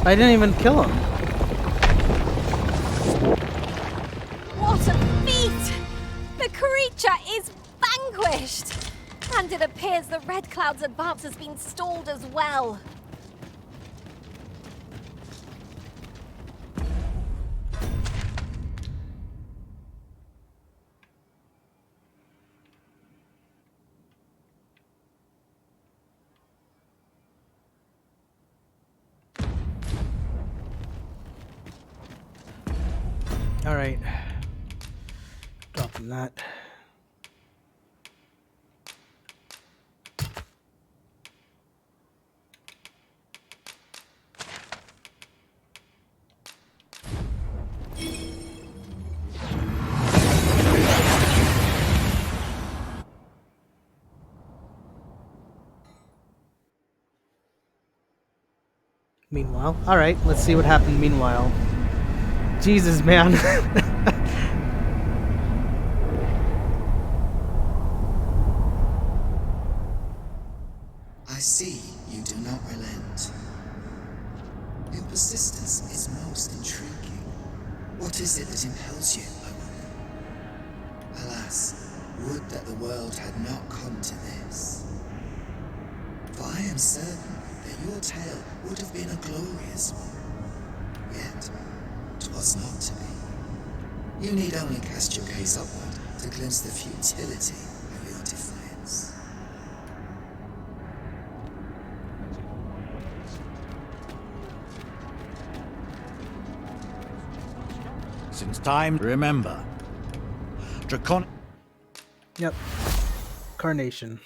I didn't even kill him. What a feat! The creature is vanquished! And it appears the Red Cloud's advance has been stalled as well. Alright. Dropping that. Meanwhile, alright, let's see what happened meanwhile. Jesus, man. I see you do not relent. Your persistence is most intriguing. What is it that impels you, Owen? Alas, would that the world had not come to this. For I am certain that your tale would have been a glorious one. Yet, 'twas not to be. You need only cast your gaze upward to glimpse the futility of your defiance. Since time, remember. Draconic. Yep. Carnation.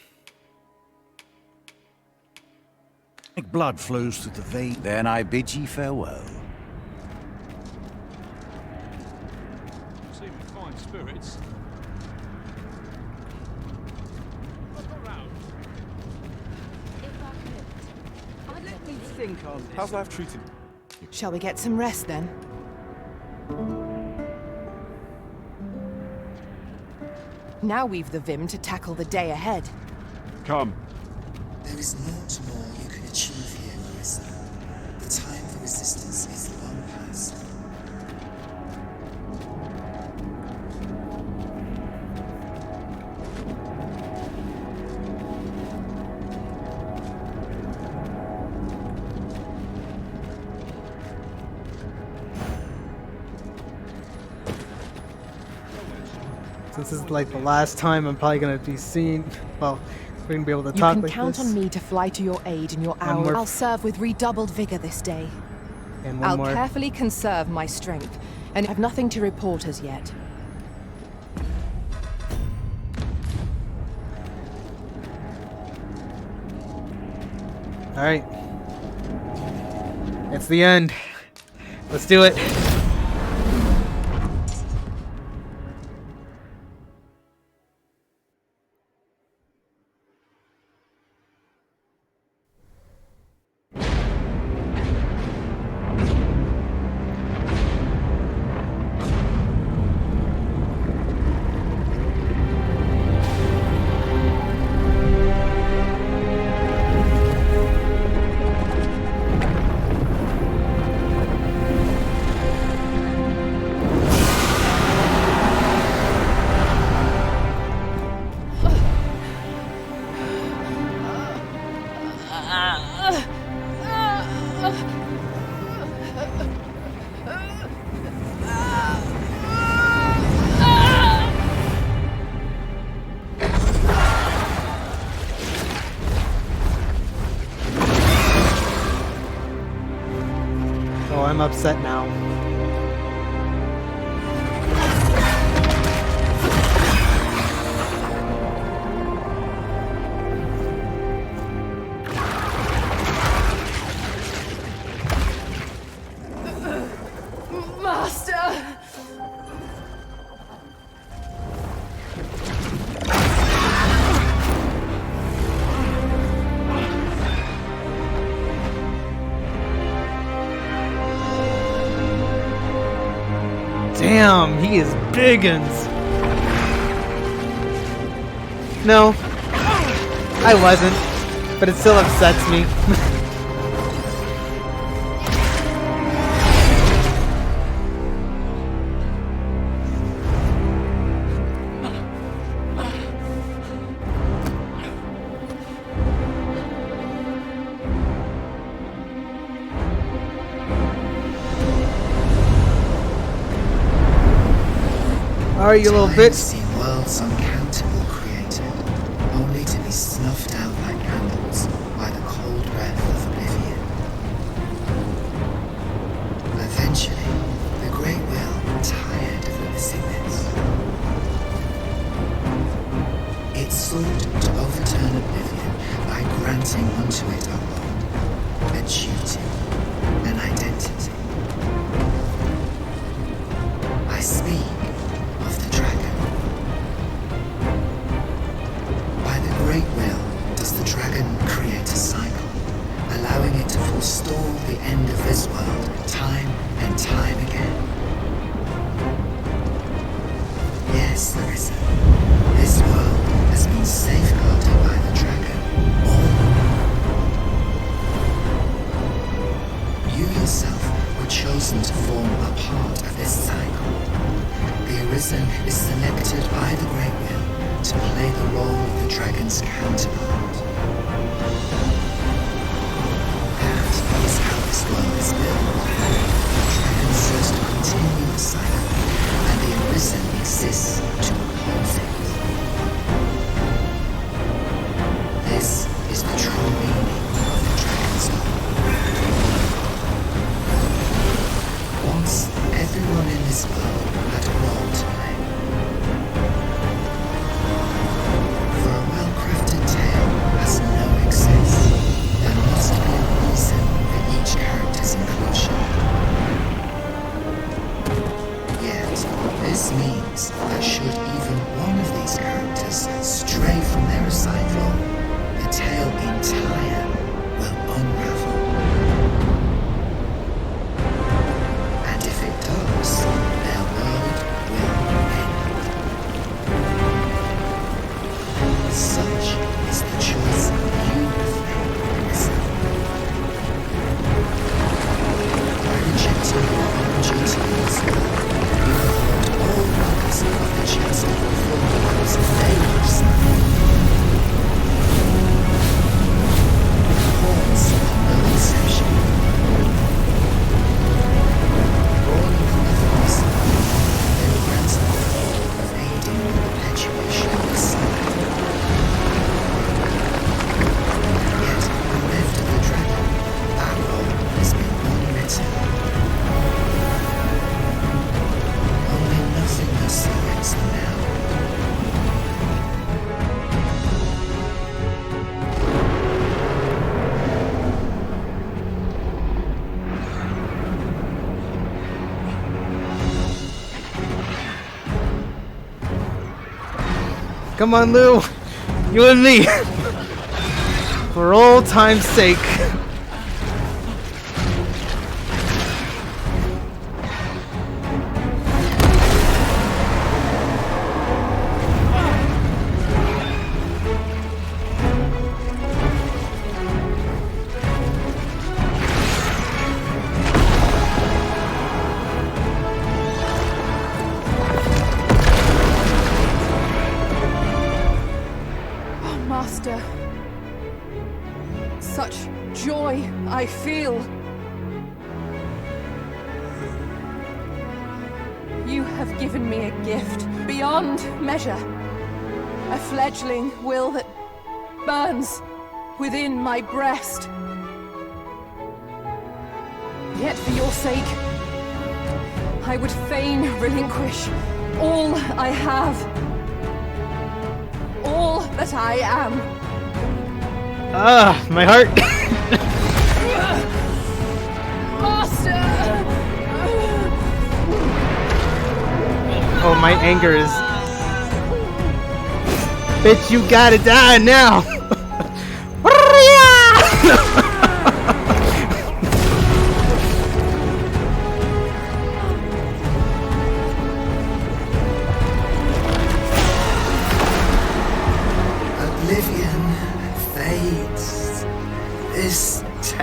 Blood flows through the vein. Then I bid ye farewell. Seem fine spirits. Look around. Let me think on this. How's life treating you? Shall we get some rest then? Now we've the vim to tackle the day ahead. Come. There is naught more you can achieve here, Marissa. The time for resistance is long past. Since this is like the last time I'm probably gonna be seen, well, we're gonna be able to talk like this. You can count on me to fly to your aid in your hour. I'll serve with redoubled vigor this day. And one I'll more. carefully conserve my strength, and have nothing to report as yet. Alright. It's the end. Let's do it. Oh, I'm upset now. Damn, he is biggins. No, I wasn't, but it still upsets me. Alright, you little Time bitch. has seen worlds uncountable created, only to be snuffed out like candles by the cold breath of oblivion. Eventually, the Great Will tired of witnessing this. It sought to overturn oblivion by granting unto it a role, a duty, an identity. I speak of the dragon. By the Great Will does the dragon create a cycle, allowing it to forestall the end of this world time and time again. Yes, Larissa, this world has been safeguarded by the dragon all. You yourself were chosen to form a part of this cycle. The Arisen is selected by the Great Will to play the role of the dragon's counterpart. That is how this world is built. The dragon serves to continue the cycle, and the Arisen exists to oppose it. This is the true meaning of the dragon's law. Once, everyone in this world had a role to play. For a well-crafted tale has no excess. There must be a reason for each character's inclusion. Yet, this means that should even one of these characters stray from their assigned role, the tale entire will unravel. And if it does, their world will end. Such is the choice you have made, Lisa. By rejecting your own duty in this world, you have robbed all others of the chance to fulfill the roles they have signed. Pawns are no exception. Born from the force, they were granted the role of aiding the perpetuation of the cycle. Yet, bereft of the dragon, that role has been unwritten. Only nothingness awaits them now. Come on, Lou. You and me. For old time's sake. Oh, Master. Such joy I feel. You have given me a gift beyond measure. A fledgling will that burns within my breast. Yet for your sake, I would fain relinquish all I have. All that I am. Ah, my heart. Master! Oh, my anger is... Bitch, you gotta die now!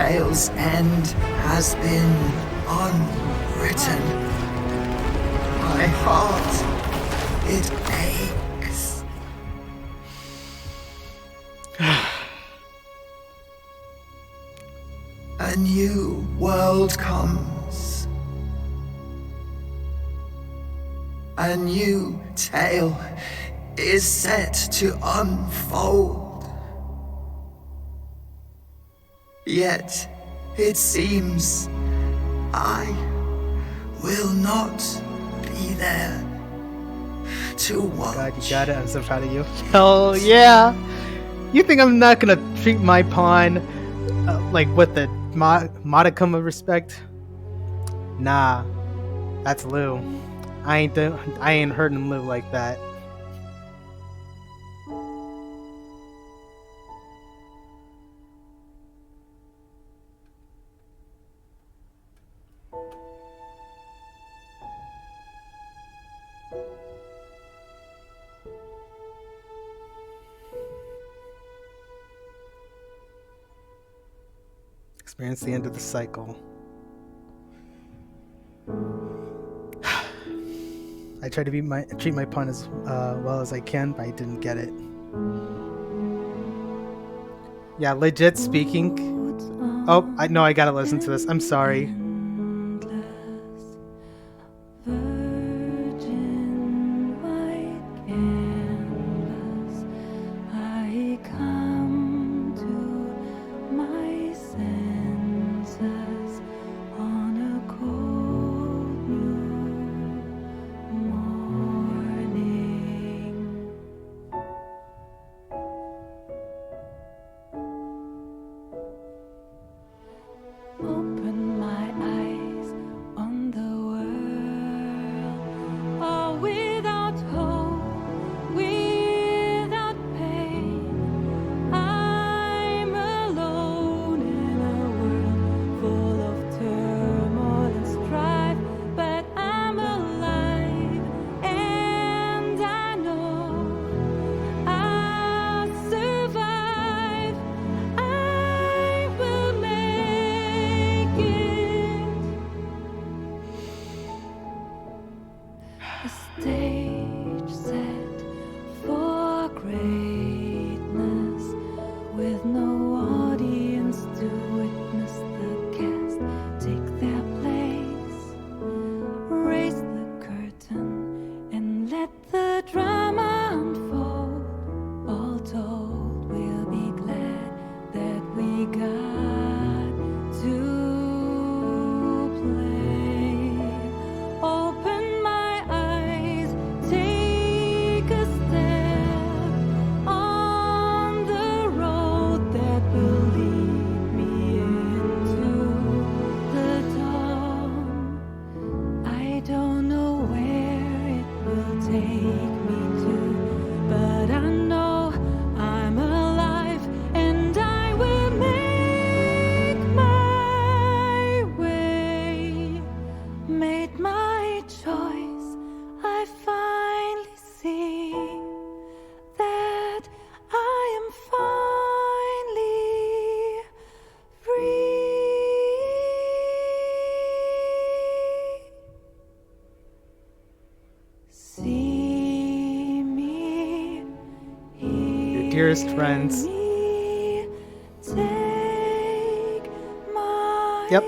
tale's end has been unwritten. My heart, it aches. A new world comes. A new tale is set to unfold. Yet, it seems I will not be there to watch. God, you got it. I'm so proud of you. Hell yeah! You think I'm not gonna treat my pawn like with the modicum of respect? Nah, that's Lou. I ain't hurting Lou like that. Experience the end of the cycle. I tried to treat my pawn as well as I can, but I didn't get it. Yeah, legit speaking. Oh, I gotta listen to this. I'm sorry. Open my eyes on the world, all without hope, without pain. I'm alone in a world full of turmoil and strife, but I'm alive, and I know I'll survive. I will make it. A stage set for greatness, with no audience to witness the cast take their place. Raise the curtain and let the drama unfold. All told, we'll be glad that we got to play. Open my eyes, take a step on the road that will lead me into the dawn. I don't know where it will take me to, but I know I'm alive, and I will make my way. Made my choice, I finally see that I am finally free. See me, Your dearest friends. take my Yep,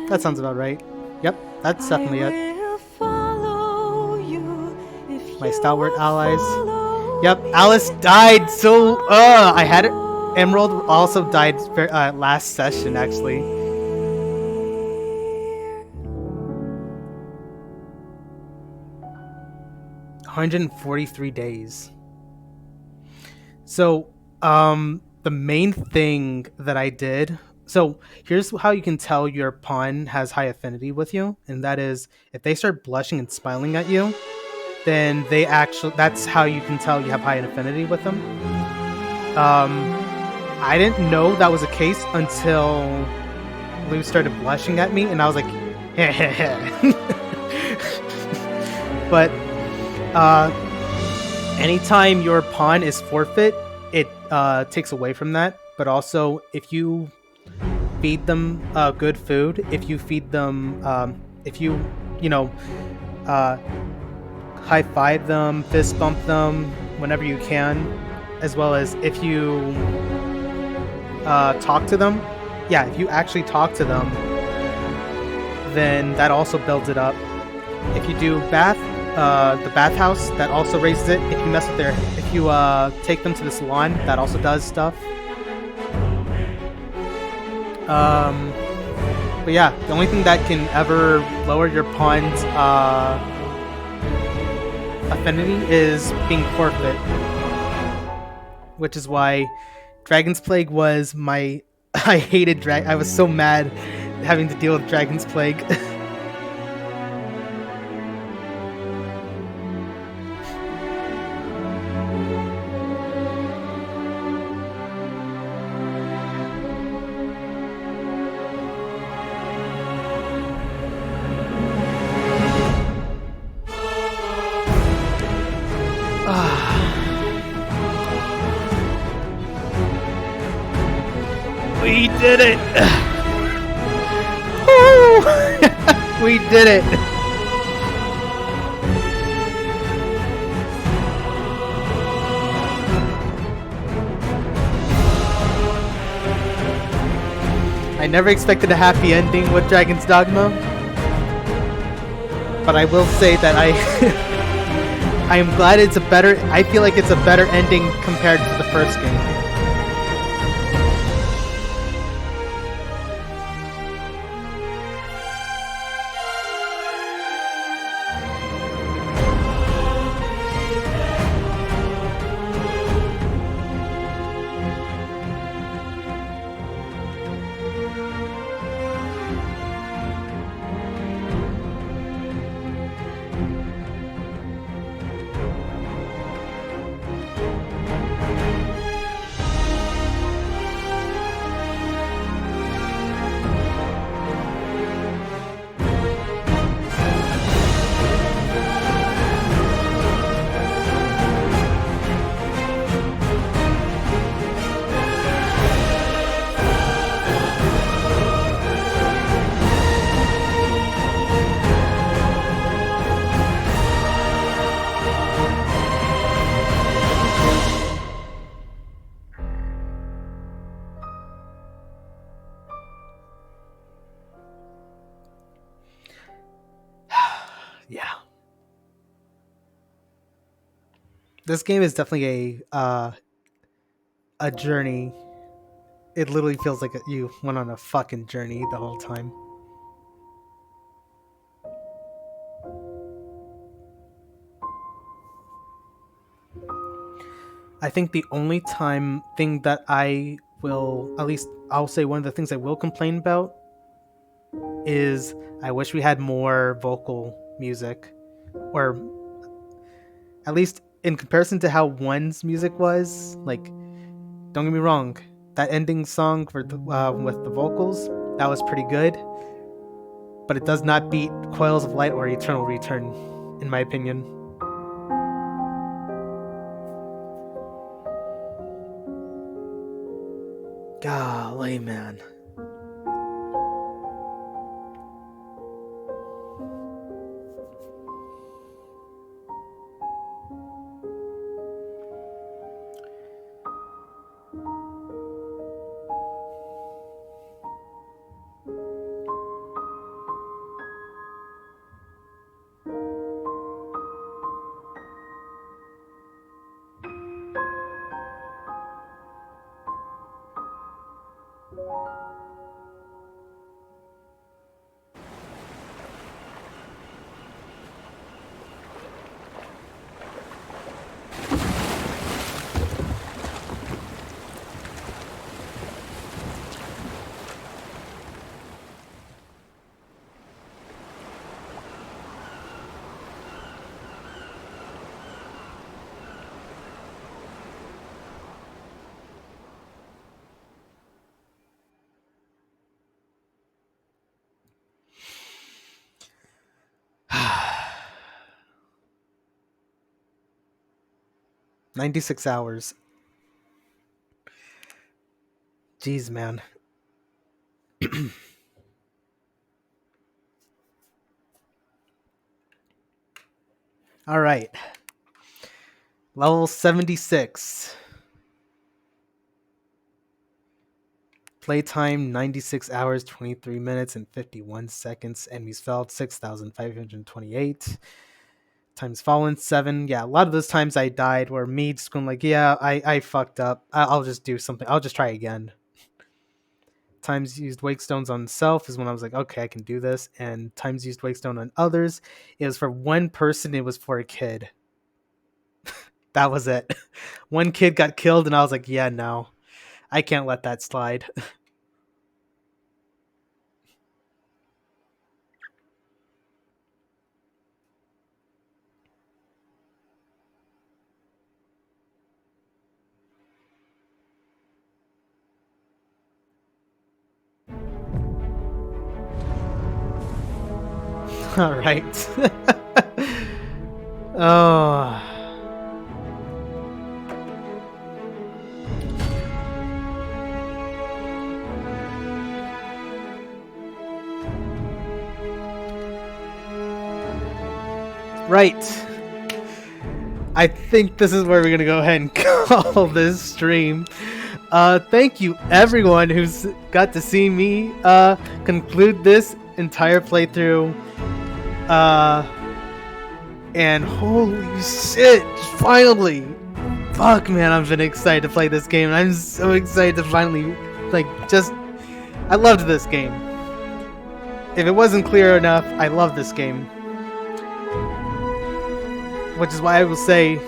that sounds about right. Yep, that's definitely it. will follow you if My stalwart allies. Yep, Alice died. So, I had it. Emerald also died last session, actually. $143 days. So, the main thing that I did. So here's how you can tell your pawn has high affinity with you, and that is if they start blushing and smiling at you, then that's how you can tell you have high affinity with them. I didn't know that was the case until Lou started blushing at me, and I was like, but anytime your pawn is forfeit, it takes away from that. But also, if you feed them good food, if you feed them, if you, high five them, fist bump them whenever you can, as well as if you talk to them. Yeah, if you actually talk to them, then that also builds it up. If you do the bathhouse, that also raises it. If you mess with if you take them to the salon, that also does stuff. But yeah, the only thing that can ever lower your pawn's affinity is being forfeit, which is why Dragon's Plague was my. I hated I was so mad having to deal with Dragon's Plague. We did it! We did it! I never expected a happy ending with Dragon's Dogma, but I will say that I am glad it's a better. I feel like it's a better ending compared to the first game. Yeah. This game is definitely a journey. It literally feels like you went on a fucking journey the whole time. I think the only thing that I will, at least I'll say one of the things I will complain about is I wish we had more vocal music, or at least in comparison to how one's music was. Like, don't get me wrong, that ending song for with the vocals, that was pretty good, but it does not beat Coils of Light or Eternal Return, in my opinion. Golly, man. $96 hours. Jeez, man. All right. Level 76. Playtime 96 hours, 23 minutes, and 51 seconds. Enemies fell 6,528. Times fallen 7. Yeah, a lot of those times I died were me just going like, yeah, I fucked up. I'll just do something. I'll just try again. Times used wake stones on self is when I was like, okay, I can do this. And times used wake stone on others. It was for one person. It was for a kid. That was it. One kid got killed, and I was like, yeah, no, I can't let that slide. All right. Oh. Right. I think this is where we're gonna go ahead and call this stream. Thank you everyone who's got to see me conclude this entire playthrough. And holy shit, finally! Fuck man, I've been excited to play this game. I'm so excited to finally, I loved this game. If it wasn't clear enough, I love this game. Which is why I will say,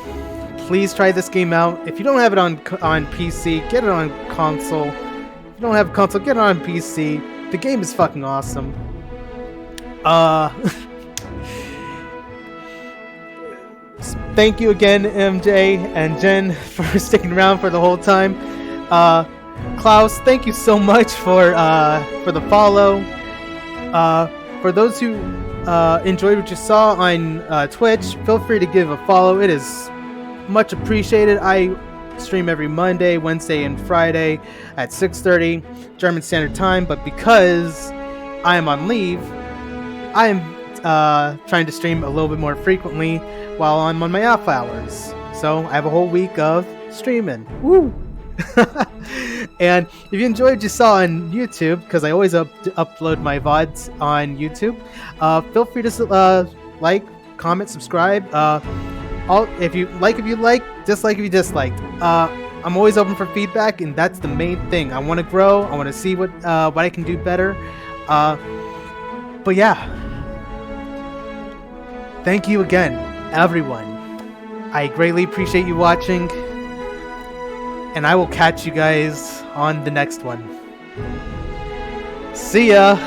please try this game out. If you don't have it on PC, get it on console. If you don't have a console, get it on PC. The game is fucking awesome. Thank you again, MJ and Jen, for sticking around for the whole time. Klaus, thank you so much for the follow. For those who enjoyed what you saw on Twitch, feel free to give a follow. It is much appreciated. I stream every Monday, Wednesday, and Friday at 6:30 German Standard Time, but because I am on leave, I am trying to stream a little bit more frequently while I'm on my off hours. So I have a whole week of streaming. Woo! And if you enjoyed what you saw on YouTube, because I always upload my VODs on YouTube, feel free to like, comment, subscribe. If you like, dislike if you disliked. I'm always open for feedback, and that's the main thing. I want to grow. I want to see what I can do better. But yeah, thank you again, everyone. I greatly appreciate you watching. And I will catch you guys on the next one. See ya!